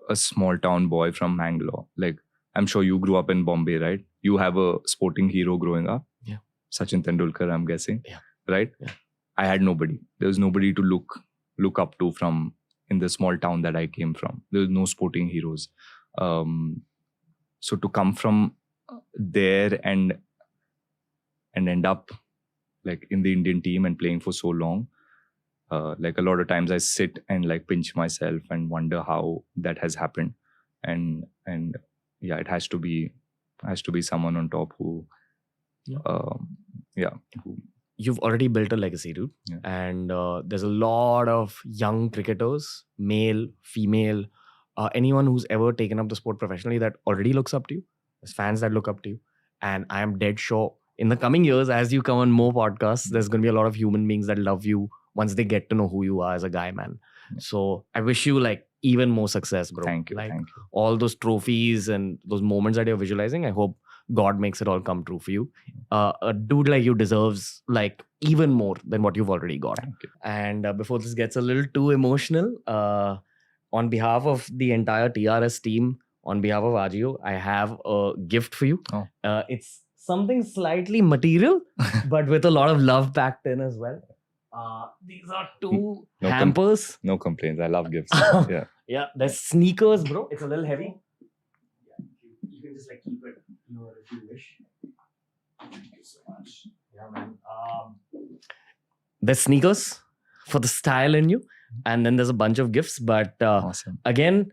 a small town boy from Mangalore. Like, I'm sure you grew up in Bombay, right? You have a sporting hero growing up. Yeah. Sachin Tendulkar, I'm guessing. Yeah. Right? Yeah. I had nobody. There was nobody to look up to from in the small town that I came from. There was no sporting heroes. So to come from there and end up like in the Indian team and playing for so long, like a lot of times I sit and like pinch myself and wonder how that has happened. And yeah, it has to be someone on top who, who, You've already built a legacy, dude. Yeah. And there's a lot of young cricketers, male, female, anyone who's ever taken up the sport professionally that already looks up to you. There's fans that look up to you. And I am dead sure in the coming years, as you come on more podcasts, there's going to be a lot of human beings that love you once they get to know who you are as a guy, man. Yeah. So I wish you like even more success, bro. thank you. Like Thank you. all those trophies and those moments that you're visualizing, I hope God makes it all come true for you. A dude like you deserves like even more than what you've already got. Thank you. And before this gets a little too emotional, on behalf of the entire TRS team, on behalf of Agio, I have a gift for you. Oh. It's something slightly material, but with a lot of love packed in as well. These are two No hampers. No complaints. I love gifts. Yeah. Yeah, there's sneakers, bro. It's a little heavy. Yeah, you can just like keep it, if you wish. Thank you so much. Yeah, man. There's sneakers for the style in you, and then there's a bunch of gifts. But Awesome. again,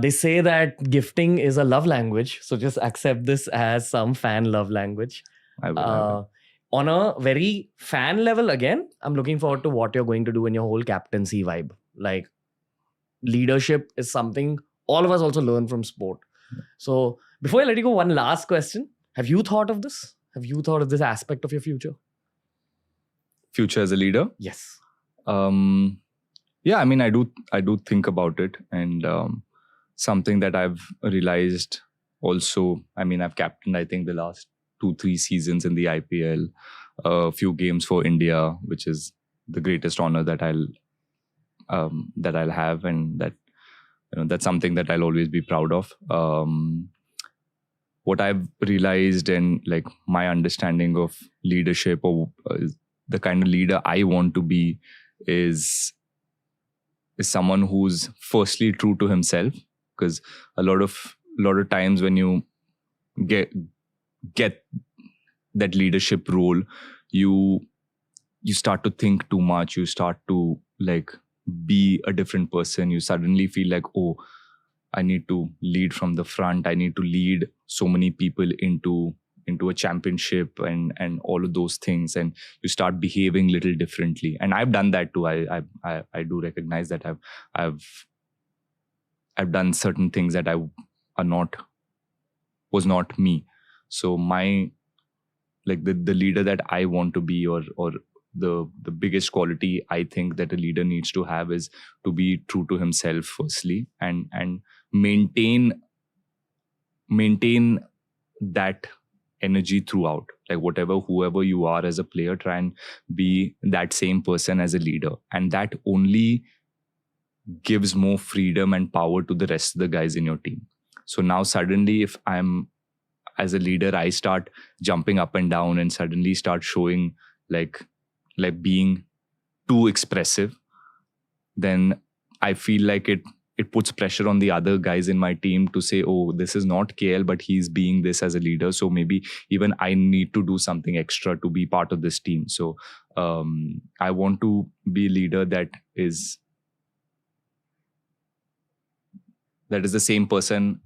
they say that gifting is a love language, so just accept this as some fan love language. I will. on a very fan level, again, I'm looking forward to what you're going to do in your whole captaincy vibe. Like, leadership is something all of us also learn from sport. So before I let you go, one last question. Have you thought of this? Have you thought of this aspect of your future? Future as a leader? Yes. Yeah, I mean, I do think about it, and something that I've realized also. I mean, I've captained, I think, the last 2-3 seasons in the IPL, a few games for India, which is the greatest honor that I'll have, and that, you know, that's something that I'll always be proud of. What I've realized, and like my understanding of leadership, or the kind of leader I want to be, is someone who's firstly true to himself, because a lot of times when you get that leadership role, you start to think too much, you start to like be a different person. You suddenly feel like, oh, I need to lead from the front, I need to lead so many people into a championship and all of those things, and you start behaving little differently. And I've done that too. I do recognize that I've done certain things that was not me. So my, like, the leader that I want to be, or the biggest quality I think that a leader needs to have, is to be true to himself firstly, and maintain that energy throughout. Like, whoever you are as a player, try and be that same person as a leader, and that only gives more freedom and power to the rest of the guys in your team. So now suddenly, if I'm as a leader, I start jumping up and down and suddenly start showing like being too expressive, then I feel like it puts pressure on the other guys in my team to say, oh, this is not KL, but he's being this as a leader, so maybe even I need to do something extra to be part of this team. So I want to be a leader that is the same person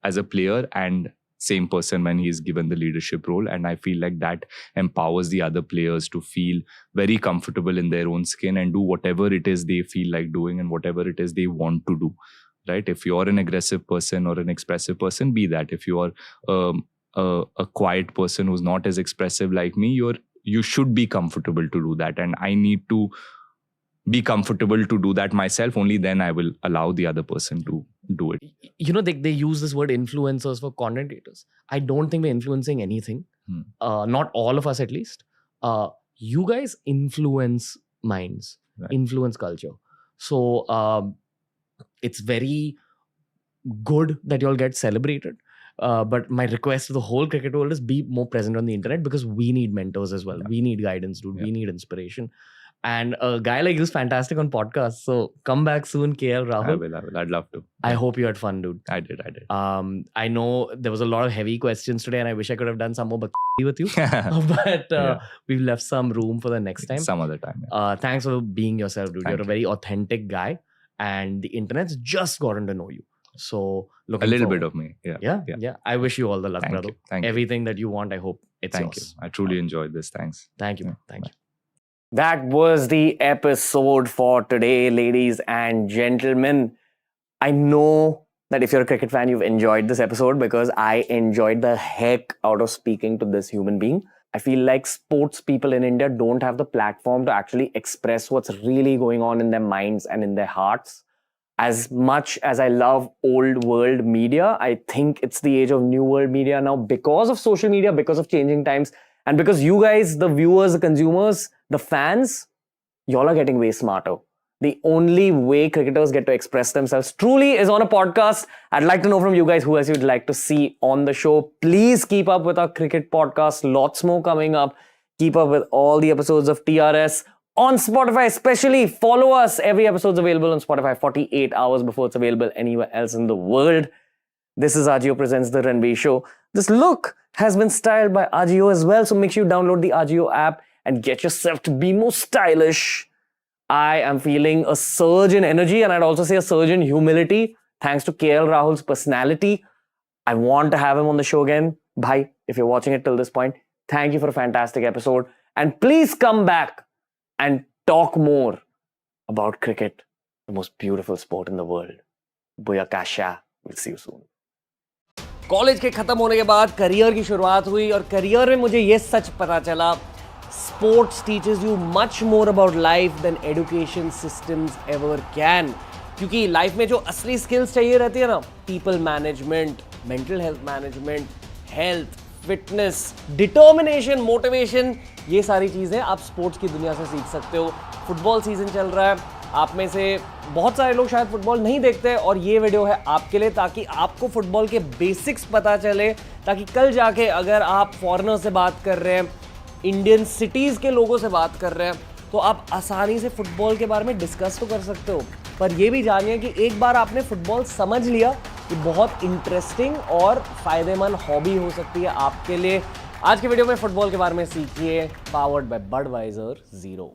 as a player and same person when he's given the leadership role. And I feel like that empowers the other players to feel very comfortable in their own skin and do whatever it is they feel like doing and whatever it is they want to do, right? If you're an aggressive person or an expressive person, be that. If you are a quiet person who's not as expressive like me, you should be comfortable to do that. And I need to be comfortable to do that myself. Only then I will allow the other person to do it. You know, they use this word influencers for content creators. I don't think we're influencing anything. Not all of us, at least. You guys influence minds, Right. influence culture. So it's very good that you all get celebrated. But my request to the whole cricket world is be more present on the internet, because we need mentors as well. Yeah. We need guidance, dude. Yeah. We need inspiration. And a guy like you is fantastic on podcasts. So come back soon, KL Rahul. I will. I'd love to. I hope you had fun, dude. I did. I know there was a lot of heavy questions today, and I wish I could have done some more with you. But Yeah. we've left some room for the next time. Some other time. Yeah. Thanks for being yourself, dude. Thank You're a you. very authentic guy, and the internet's just gotten to know you. So looking A little forward. bit of me. Yeah. Yeah. I wish you all the luck, Thank brother. you. Thank you. Everything that you want, I hope it's Thank you. yours. I truly enjoyed this. Thanks. Thank you. Yeah. Thank you. That was the episode for today, ladies and gentlemen. I know that if you're a cricket fan, you've enjoyed this episode, because I enjoyed the heck out of speaking to this human being. I feel like sports people in India don't have the platform to actually express what's really going on in their minds and in their hearts. As much as I love old world media, I think it's the age of new world media now, because of social media, because of changing times, and because you guys, the viewers, the consumers, the fans, y'all are getting way smarter. The only way cricketers get to express themselves truly is on a podcast. I'd like to know from you guys who else you'd like to see on the show. Please keep up with our cricket podcast. Lots more coming up. Keep up with all the episodes of TRS on Spotify, especially. Follow us. Every episode's available on Spotify 48 hours before it's available anywhere else in the world. This is Agio Presents The Ranveer Show. This look has been styled by Agio as well, so make sure you download the Agio app and get yourself to be more stylish. I am feeling a surge in energy, and I'd also say a surge in humility, thanks to KL Rahul's personality. I want to have him on the show again. Bhai, if you're watching it till this point, Thank you for a fantastic episode. And please come back and talk more about cricket, the most beautiful sport in the world. Booyakasha. We'll see you soon. College के खत्म होने के बाद career की शुरुआत हुई और career में मुझे ये सच पता चला, sports teaches you much more about life than education systems ever can. क्योंकि लाइफ में जो असली स्किल्स चाहिए रहती है ना, people management, mental health management, health, fitness, determination, motivation, ये सारी चीज़ें आप स्पोर्ट्स की दुनिया से सीख सकते हो. फुटबॉल सीजन चल रहा है, आप में से बहुत सारे लोग शायद फुटबॉल नहीं देखते और ये वीडियो है आपके लिए, ताकि आपको फुटबॉल के बेसिक्स पता चले, ताकि कल जाके अगर आप फॉरेनर से बात कर रहे हैं, इंडियन सिटीज़ के लोगों से बात कर रहे हैं, तो आप आसानी से फुटबॉल के बारे में डिस्कस तो कर सकते हो. पर ये भी जानिए कि एक बार आपने फुटबॉल समझ लिया, ये बहुत इंटरेस्टिंग और फ़ायदेमंद हॉबी हो सकती है आपके लिए. आज के वीडियो में फुटबॉल के बारे में सीखिए, powered by Budweiser zero.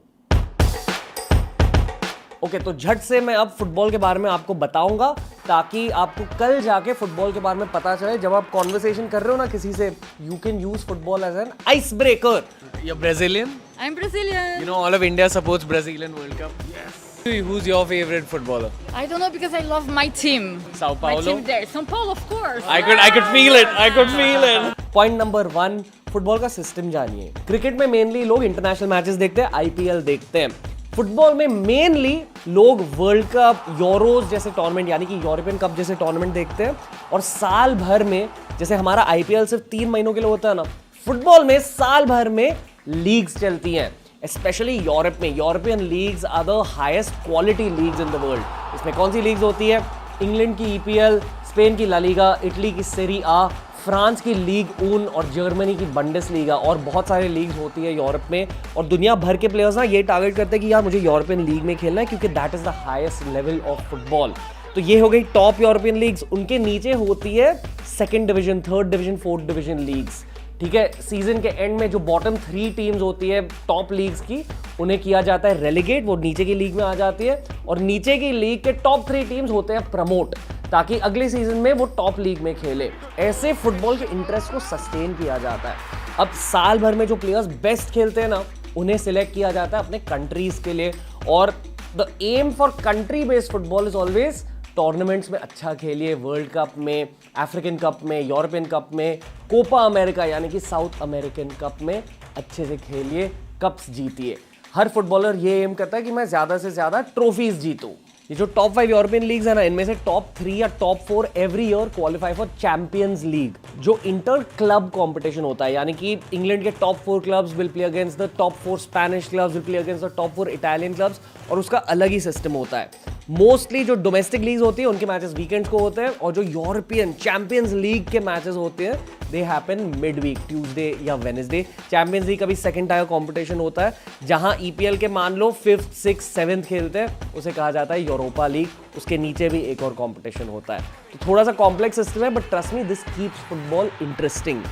Okay, तो झट से मैं अब फुटबॉल के बारे में आपको बताऊंगा, ताकि आपको कल जाके फुटबॉल के बारे में पता चले. जब आप कॉन्वर्सेशन कर रहे हो ना किसी से, you can use football as an ice breaker. You're Brazilian? I'm Brazilian. You know all of India supports Brazilian World Cup. Yes. Who's your favorite footballer? I don't know because I love my team. Sao My Paulo? team there. São Paulo, of course. I could feel it. I could feel it. Point number 1, football का system जानिए. Cricket में mainly लोग international matches देखते हैं, IPL देखते हैं. Football में mainly लोग वर्ल्ड कप, यूरोज जैसे टूर्नामेंट यानी कि यूरोपियन कप जैसे टूर्नामेंट देखते हैं. और साल भर में, जैसे हमारा IPL सिर्फ 3 महीनों के लिए होता है ना, फुटबॉल में साल भर में लीग्स चलती हैं. स्पेशली यूरोप में European leagues are the highest quality leagues in the world. इसमें कौन सी लीग्स होती है? इंग्लैंड की EPL, स्पेन की ला लीगा, इटली की सेरी आ, फ्रांस की लीग ऊन और जर्मनी की बंडेसलीगा और बहुत सारे लीग्स होती है यूरोप में. और दुनिया भर के प्लेयर्स ना ये टारगेट करते हैं कि यार मुझे यूरोपियन लीग में खेलना है, क्योंकि that is the highest level of football. तो ये हो गई टॉप यूरोपियन लीग्स. उनके नीचे होती है second division, third division, fourth division leagues. ठीक है, सीजन के एंड में जो बॉटम 3 टीम्स होती है टॉप लीग्स की, उन्हें किया जाता है रेलीगेट, वो नीचे की लीग में आ जाती है. और नीचे की लीग के टॉप 3 टीम्स होते हैं प्रमोट, ताकि अगले सीजन में वो टॉप लीग में खेले. ऐसे फुटबॉल के इंटरेस्ट को सस्टेन किया जाता है. अब साल भर में जो प्लेयर्स बेस्ट खेलते हैं ना, उन्हें सिलेक्ट किया जाता है अपने कंट्रीज के लिए. और the aim for country based football is always tournaments में अच्छा खेलिए, वर्ल्ड कप में, अफ्रीकन कप में, यूरोपियन कप में, कोपा अमेरिका यानी कि साउथ अमेरिकन कप में अच्छे से खेलिए, कप्स जीतिए. हर फुटबॉलर ये एम करता है कि मैं ज़्यादा से ज़्यादा ट्रॉफीज जीतूं. ये जो टॉप 5 यूरोपियन लीग्स है ना, इनमें से टॉप 3 या top 4 every year qualify for champions league, जो इंटर क्लब कंपटीशन होता है. यानी कि इंग्लैंड के top 4 clubs will play against the top 4 Spanish clubs, will play against the top 4 Italian clubs, और उसका अलग ही सिस्टम होता है. मोस्टली जो डोमेस्टिक लीग्स होती है उनके मैचेस वीकेंड्स को होते हैं, और जो यूरोपियन चैंपियंस लीग के मैचेस होते हैं they happen mid week, Tuesday या वेडनेसडे. चैंपियंस लीग का भी सेकंड टायर कंपटीशन होता है, जहां EPL के मान लो 5th, 6th, 7th खेलते हैं, उसे कहा जाता है यूरोपा लीग. उसके नीचे भी एक और कंपटीशन होता है. तो थोड़ा सा कॉम्प्लेक्स सिस्टम है, but trust me this keeps football interesting,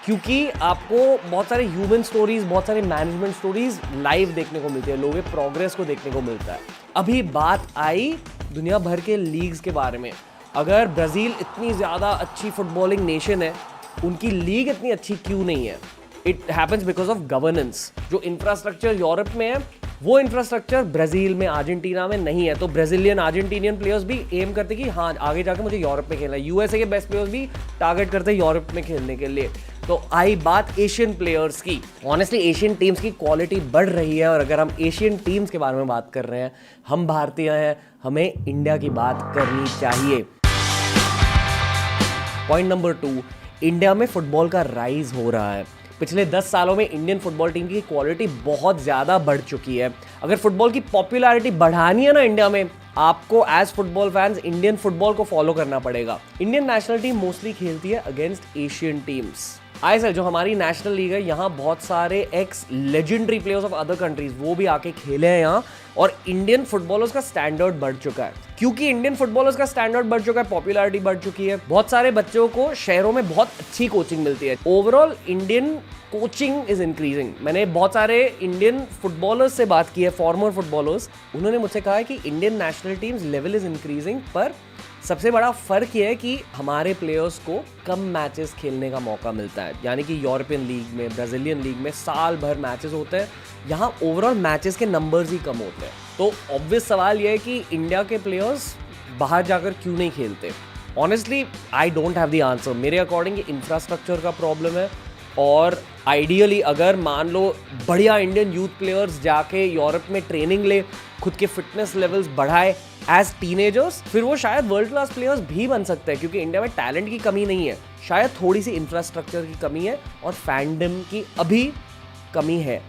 क्योंकि आपको बहुत सारे ह्यूमन स्टोरीज, बहुत सारे मैनेजमेंट स्टोरीज लाइव देखने को मिलती है, लोगों के प्रोग्रेस को देखने को मिलता है. अभी बात आई दुनिया भर के लीग्स के बारे में. अगर ब्राज़ील इतनी ज़्यादा अच्छी फुटबॉलिंग नेशन है, उनकी लीग इतनी अच्छी क्यों नहीं है? It happens because of governance. जो इंफ्रास्ट्रक्चर यूरोप में है, वो इंफ्रास्ट्रक्चर ब्राज़ील में, अर्जेंटीना में नहीं है. तो ब्राज़ीलियन, अर्जेंटीनियन प्लेयर्स भी एम करते कि हाँ आगे जाकर मुझे यूरोप में खेलना है. USA के बेस्ट प्लेयर्स भी टारगेट करते हैं यूरोप में खेलने के लिए. तो आई बात एशियन प्लेयर्स की. ऑनेस्टली एशियन टीम्स की क्वालिटी बढ़ रही है, और अगर हम एशियन टीम्स के बारे में बात कर रहे हैं, हम भारतीय हैं, हमें इंडिया की बात करनी चाहिए. पॉइंट नंबर 2, इंडिया में फुटबॉल का राइज हो रहा है. पिछले 10 सालों में इंडियन फुटबॉल टीम की क्वालिटी बहुत ज़्यादा बढ़ चुकी है. अगर फुटबॉल की पॉपुलैरिटी बढ़ानी है ना इंडिया में, आपको as football fans Indian football को फॉलो करना पड़ेगा. इंडियन नेशनल टीम मोस्टली खेलती है अगेंस्ट एशियन टीम्स. ISL जो हमारी नेशनल लीग है, यहाँ बहुत सारे x legendary players of other countries वो भी आके खेले हैं यहाँ, और इंडियन फुटबॉलर्स का स्टैंडर्ड बढ़ चुका है. क्योंकि इंडियन फुटबॉलर्स का स्टैंडर्ड बढ़ चुका है, पॉपुलैरिटी बढ़ चुकी है, बहुत सारे बच्चों को शहरों में बहुत अच्छी कोचिंग मिलती है. Overall Indian coaching is increasing. मैंने बहुत सारे इंडियन फुटबॉलर्स से बात की है, फॉर्मर फुटबॉलर्स, उन्होंने मुझसे कहा है कि Indian national teams level is increasing, पर सबसे बड़ा फ़र्क ये है कि हमारे प्लेयर्स को कम मैचेस खेलने का मौका मिलता है, यानी कि यूरोपियन लीग में, ब्राज़ीलियन लीग में साल भर मैचेस होते हैं, यहाँ ओवरऑल मैचेस के नंबर्स ही कम होते हैं। तो ऑब्वियस सवाल ये है कि इंडिया के प्लेयर्स बाहर जाकर क्यों नहीं खेलते। Honestly I don't have the answer. मेरे अकॉर्डिंग ये इंफ्रास्ट्रक्चर का प्रॉब्लम है, और आइडियली अगर मान लो बढ़िया इंडियन यूथ प्लेयर्स जाके यूरोप में ट्रेनिंग ले, खुद के फिटनेस लेवल्स बढ़ाए एज टीनेजर्स, फिर वो शायद वर्ल्ड क्लास प्लेयर्स भी बन सकते हैं, क्योंकि इंडिया में टैलेंट की कमी नहीं है, शायद थोड़ी सी इंफ्रास्ट्रक्चर की कमी है और फैंडम की अभी कमी है।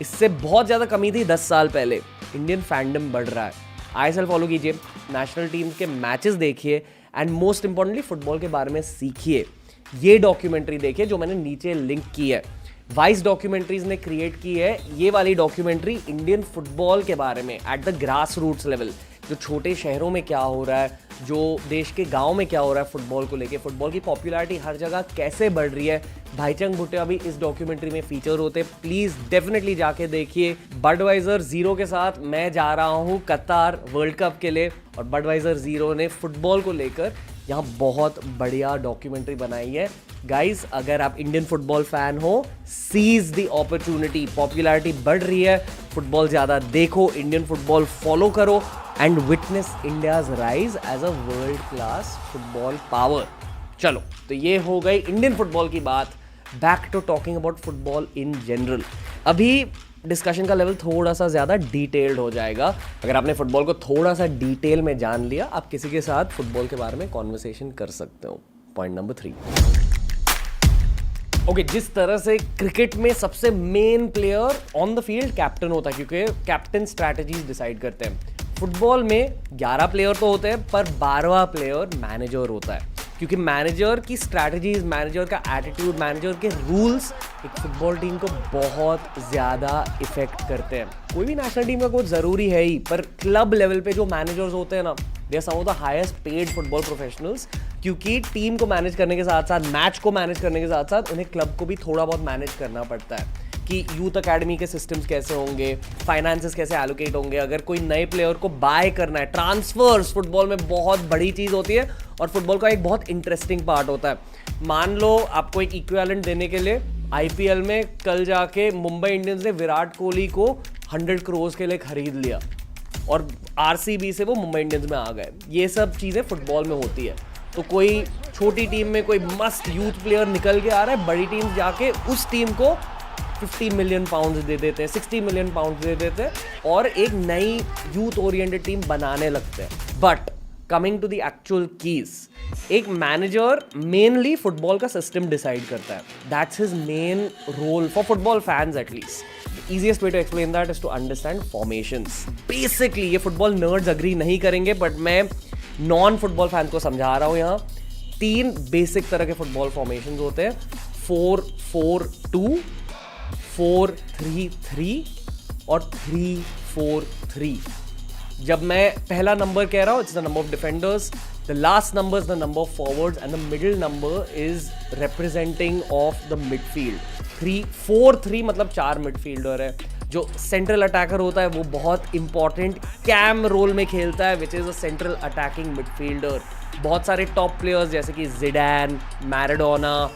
इससे बहुत ज़्यादा कमी थी 10 साल पहले। इंडियन फैंडम बढ़ रहा है। ISL फॉलो कीजिए, नेशनल टीम के मैचेस देखिए, एंड मोस्ट इंपॉर्टेंटली फुटबॉल के बारे में सीखिए। ये डॉक्यूमेंट्री देखिए जो मैंने नीचे लिंक की है, वाइस डॉक्यूमेंट्रीज ने क्रिएट की है। ये वाली डॉक्यूमेंट्री इंडियन फुटबॉल के बारे में at the grass roots level, जो छोटे शहरों में क्या हो रहा है, जो देश के गांव में क्या हो रहा है फुटबॉल को लेके, फुटबॉल की पॉपुलैरिटी हर जगह कैसे बढ़ रही है। भाईचंग भुट्टिया भी इस डॉक्यूमेंट्री में फीचर होते। प्लीज़ डेफिनेटली जाके देखिए। बडवाइजर ज़ीरो के साथ मैं जा रहा हूँ कतार वर्ल्ड कप के लिए, और बडवाइजर ज़ीरो ने फुटबॉल को लेकर यहाँ बहुत बढ़िया डॉक्यूमेंट्री बनाई है। गाइस, अगर आप इंडियन फुटबॉल फैन हो, सीज द अपॉर्चुनिटी। पॉपुलैरिटी बढ़ रही है, फुटबॉल ज़्यादा देखो, इंडियन फुटबॉल फॉलो करो, and witness India's rise as a world class football power. चलो, तो ये हो गई इंडियन फुटबॉल की बात। Back to talking about football in general. अभी डिस्कशन का लेवल थोड़ा सा ज़्यादा डिटेल्ड हो जाएगा। अगर आपने फुटबॉल को थोड़ा सा डिटेल में जान लिया, आप किसी के साथ फुटबॉल के बारे में कॉन्वर्सेशन कर सकते हो। Point number 3। ओके, जिस तरह से क्रिकेट में सबसे main player on the field captain होता है, क्योंकि कैप्टन स्ट्रैटेजीज डिसाइड करते हैं। फुटबॉल में 11 प्लेयर तो होते हैं, पर 12वां प्लेयर मैनेजर होता है, क्योंकि मैनेजर की स्ट्रैटेजीज, मैनेजर का एटीट्यूड, मैनेजर के रूल्स एक फुटबॉल टीम को बहुत ज़्यादा इफेक्ट करते हैं। कोई भी नेशनल टीम का कोच ज़रूरी है ही, पर क्लब लेवल पे जो मैनेजर्स होते हैं ना, they are some of the highest paid football professionals, क्योंकि टीम को मैनेज करने के साथ साथ, मैच को मैनेज करने के साथ साथ उन्हें क्लब को भी थोड़ा बहुत मैनेज करना पड़ता है कि यूथ अकेडमी के सिस्टम्स कैसे होंगे, फाइनेंसेस कैसे एलोकेट होंगे, अगर कोई नए प्लेयर को बाय करना है। ट्रांसफर्स फुटबॉल में बहुत बड़ी चीज़ होती है, और फुटबॉल का एक बहुत इंटरेस्टिंग पार्ट होता है। मान लो आपको एक इक्विवेलेंट देने के लिए IPL में कल जाके मुंबई इंडियंस ने विराट कोहली को 100 करोड़ के लिए खरीद लिया, और RCB से वो मुंबई इंडियंस में आ गए। ये सब चीज़ें फुटबॉल में होती है। तो कोई छोटी टीम में कोई मस्त यूथ प्लेयर निकल के आ रहा है, बड़ी टीम जाके उस टीम को 50 मिलियन पाउंड दे देते हैं, 60 मिलियन पाउंड दे देते हैं, और एक नई यूथ ओरिएंटेड टीम बनाने लगते हैं। But coming to the actual keys, एक मैनेजर मेनली फुटबॉल का सिस्टम डिसाइड करता है। That's his main role for football fans at least. Easiest way to explain that is to understand formations. Basically ये football nerds agree नहीं करेंगे, but मैं non football fan को समझा रहा हूँ। यहाँ 3 बेसिक तरह के फुटबॉल फॉर्मेशंस होते हैं: 4-4-2, 4-3-3 और 3-4-3। जब मैं पहला नंबर कह रहा हूँ, it's the number of defenders, the last number is the number of forwards, and the middle number is representing of the midfield. 3-4-3 मतलब 4 मिडफील्डर है। जो सेंट्रल अटैकर होता है वो बहुत इंपॉर्टेंट कैम रोल में खेलता है, which is a central attacking midfielder. बहुत सारे टॉप प्लेयर्स जैसे कि Zidane, Maradona,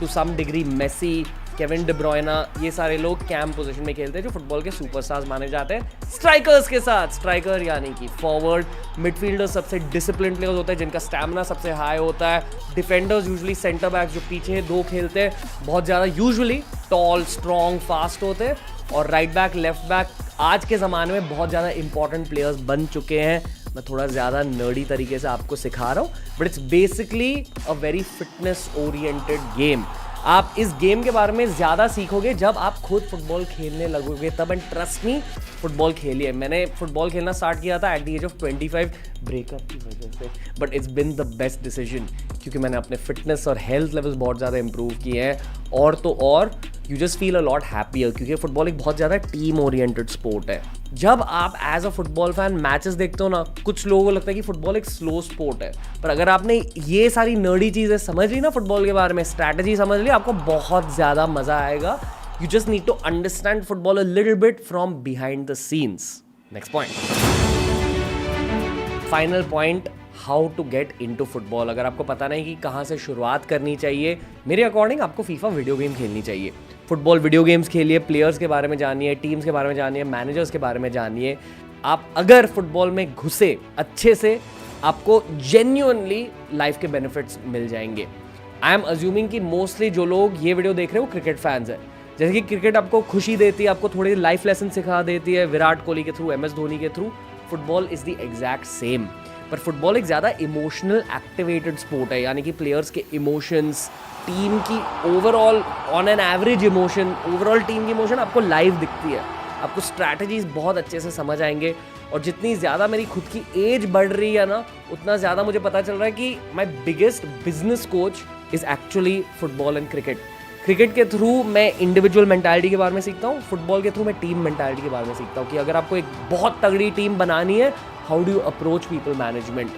to some degree Messi, Kevin De Bruyne, ये सारे लोग कैम पोजीशन में खेलते हैं, जो फुटबॉल के सुपरस्टार्स माने जाते हैं। स्ट्राइकर्स के साथ, स्ट्राइकर यानी कि फॉरवर्ड, मिडफील्डर्स सबसे डिसिप्लिन प्लेयर्स होते हैं जिनका स्टैमिना सबसे हाई होता है। डिफेंडर्स यूजुअली सेंटर बैक जो पीछे 2 खेलते हैं, बहुत ज़्यादा यूजुअली टॉल, स्ट्रॉन्ग, फास्ट होते हैं। और राइट बैक, लेफ्ट बैक आज के ज़माने में बहुत ज़्यादा इंपॉर्टेंट प्लेयर्स बन चुके हैं। मैं थोड़ा ज़्यादा नर्डी तरीके से आपको सिखा रहा हूँ, but it's basically a very fitness oriented game. आप इस गेम के बारे में ज़्यादा सीखोगे जब आप खुद फुटबॉल खेलने लगोगे तब। एंड ट्रस्ट मी, फुटबॉल खेलिए। मैंने फुटबॉल खेलना स्टार्ट किया था at the age of 25 breakup की वजह से, but it's been the best decision, क्योंकि मैंने अपने फिटनेस और हेल्थ लेवल्स बहुत ज़्यादा इंप्रूव किए हैं। और तो और you just feel a lot happier, क्योंकि फुटबॉल एक बहुत ज़्यादा टीम ओरिएंटेड स्पोर्ट है। जब आप as a football fan matches देखते हो ना, कुछ लोगों को लगता है कि फुटबॉल एक स्लो स्पोर्ट है, पर अगर आपने ये सारी नर्डी चीज़ें समझ ली ना फुटबॉल के बारे में, स्ट्रैटेजी समझ ली, आपको बहुत ज़्यादा मज़ा आएगा। You just need to understand football a little bit from behind the scenes. Next point, final point, how to get into football, अगर आपको पता नहीं कि कहाँ से शुरुआत करनी चाहिए, मेरे अकॉर्डिंग आपको फीफा वीडियो गेम खेलनी चाहिए। फुटबॉल वीडियो गेम्स खेलिए, प्लेयर्स के बारे में जानिए, टीम्स के बारे में जानिए, मैनेजर्स के बारे में जानिए। आप अगर फुटबॉल में घुसे अच्छे से, आपको जेन्युइनली लाइफ के बेनिफिट्स मिल जाएंगे। आई एम अज्यूमिंग कि मोस्टली जो लोग ये वीडियो देख रहे हैं वो क्रिकेट फैंस हैं। जैसे कि क्रिकेट आपको खुशी देती है, आपको थोड़ी लाइफ लेसन सिखा देती है, विराट कोहली के थ्रू, MS धोनी के through. Football is the exact same, पर फुटबॉल एक ज़्यादा इमोशनल एक्टिवेटेड स्पोर्ट है, यानी कि प्लेयर्स के इमोशंस, टीम की overall on an average emotion, overall team की इमोशन आपको लाइव दिखती है। आपको स्ट्रैटेजीज बहुत अच्छे से समझ आएंगे। और जितनी ज़्यादा मेरी खुद की एज बढ़ रही है ना, उतना ज़्यादा मुझे पता चल रहा है कि my biggest business coach is actually football and cricket. Cricket के थ्रू मैं इंडिविजुअल मेंटालिटी के बारे में सीखता हूँ, फुटबॉल के थ्रू मैं टीम मेंटालिटी के बारे में सीखता हूँ कि अगर आपको एक बहुत तगड़ी टीम बनानी है, how do you approach people management,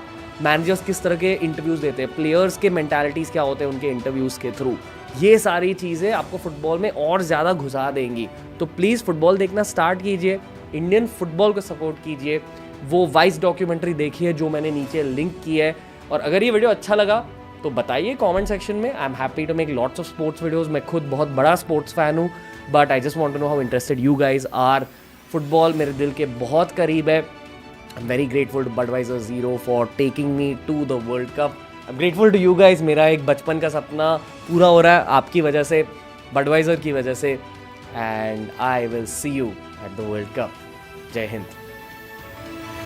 managers किस तरह के इंटरव्यूज़ देते हैं, प्लेयर्स के मेंटालिटीज़ क्या होते हैं उनके इंटरव्यूज़ के थ्रू। ये सारी चीज़ें आपको फुटबॉल में और ज़्यादा घुसा देंगी। तो प्लीज़ फुटबॉल देखना स्टार्ट कीजिए, इंडियन फुटबॉल को सपोर्ट कीजिए। वो वाइस डॉक्यूमेंट्री देखिए जो मैंने नीचे लिंक की है। और अगर ये वीडियो अच्छा लगा तो बताइए कमेंट सेक्शन में। I am happy to make lots of sports videos. मैं खुद बहुत बड़ा स्पोर्ट्स फैन हूँ, but I just want to know how interested you guys are. Football मेरे दिल के बहुत करीब है। I am very grateful to Budweiser Zero for taking me to the world cup. I am grateful to you guys. मेरा एक बचपन का सपना पूरा हो रहा है आपकी वजह से, Budweiser की वजह से। And I will see you at the world cup. जय हिंद।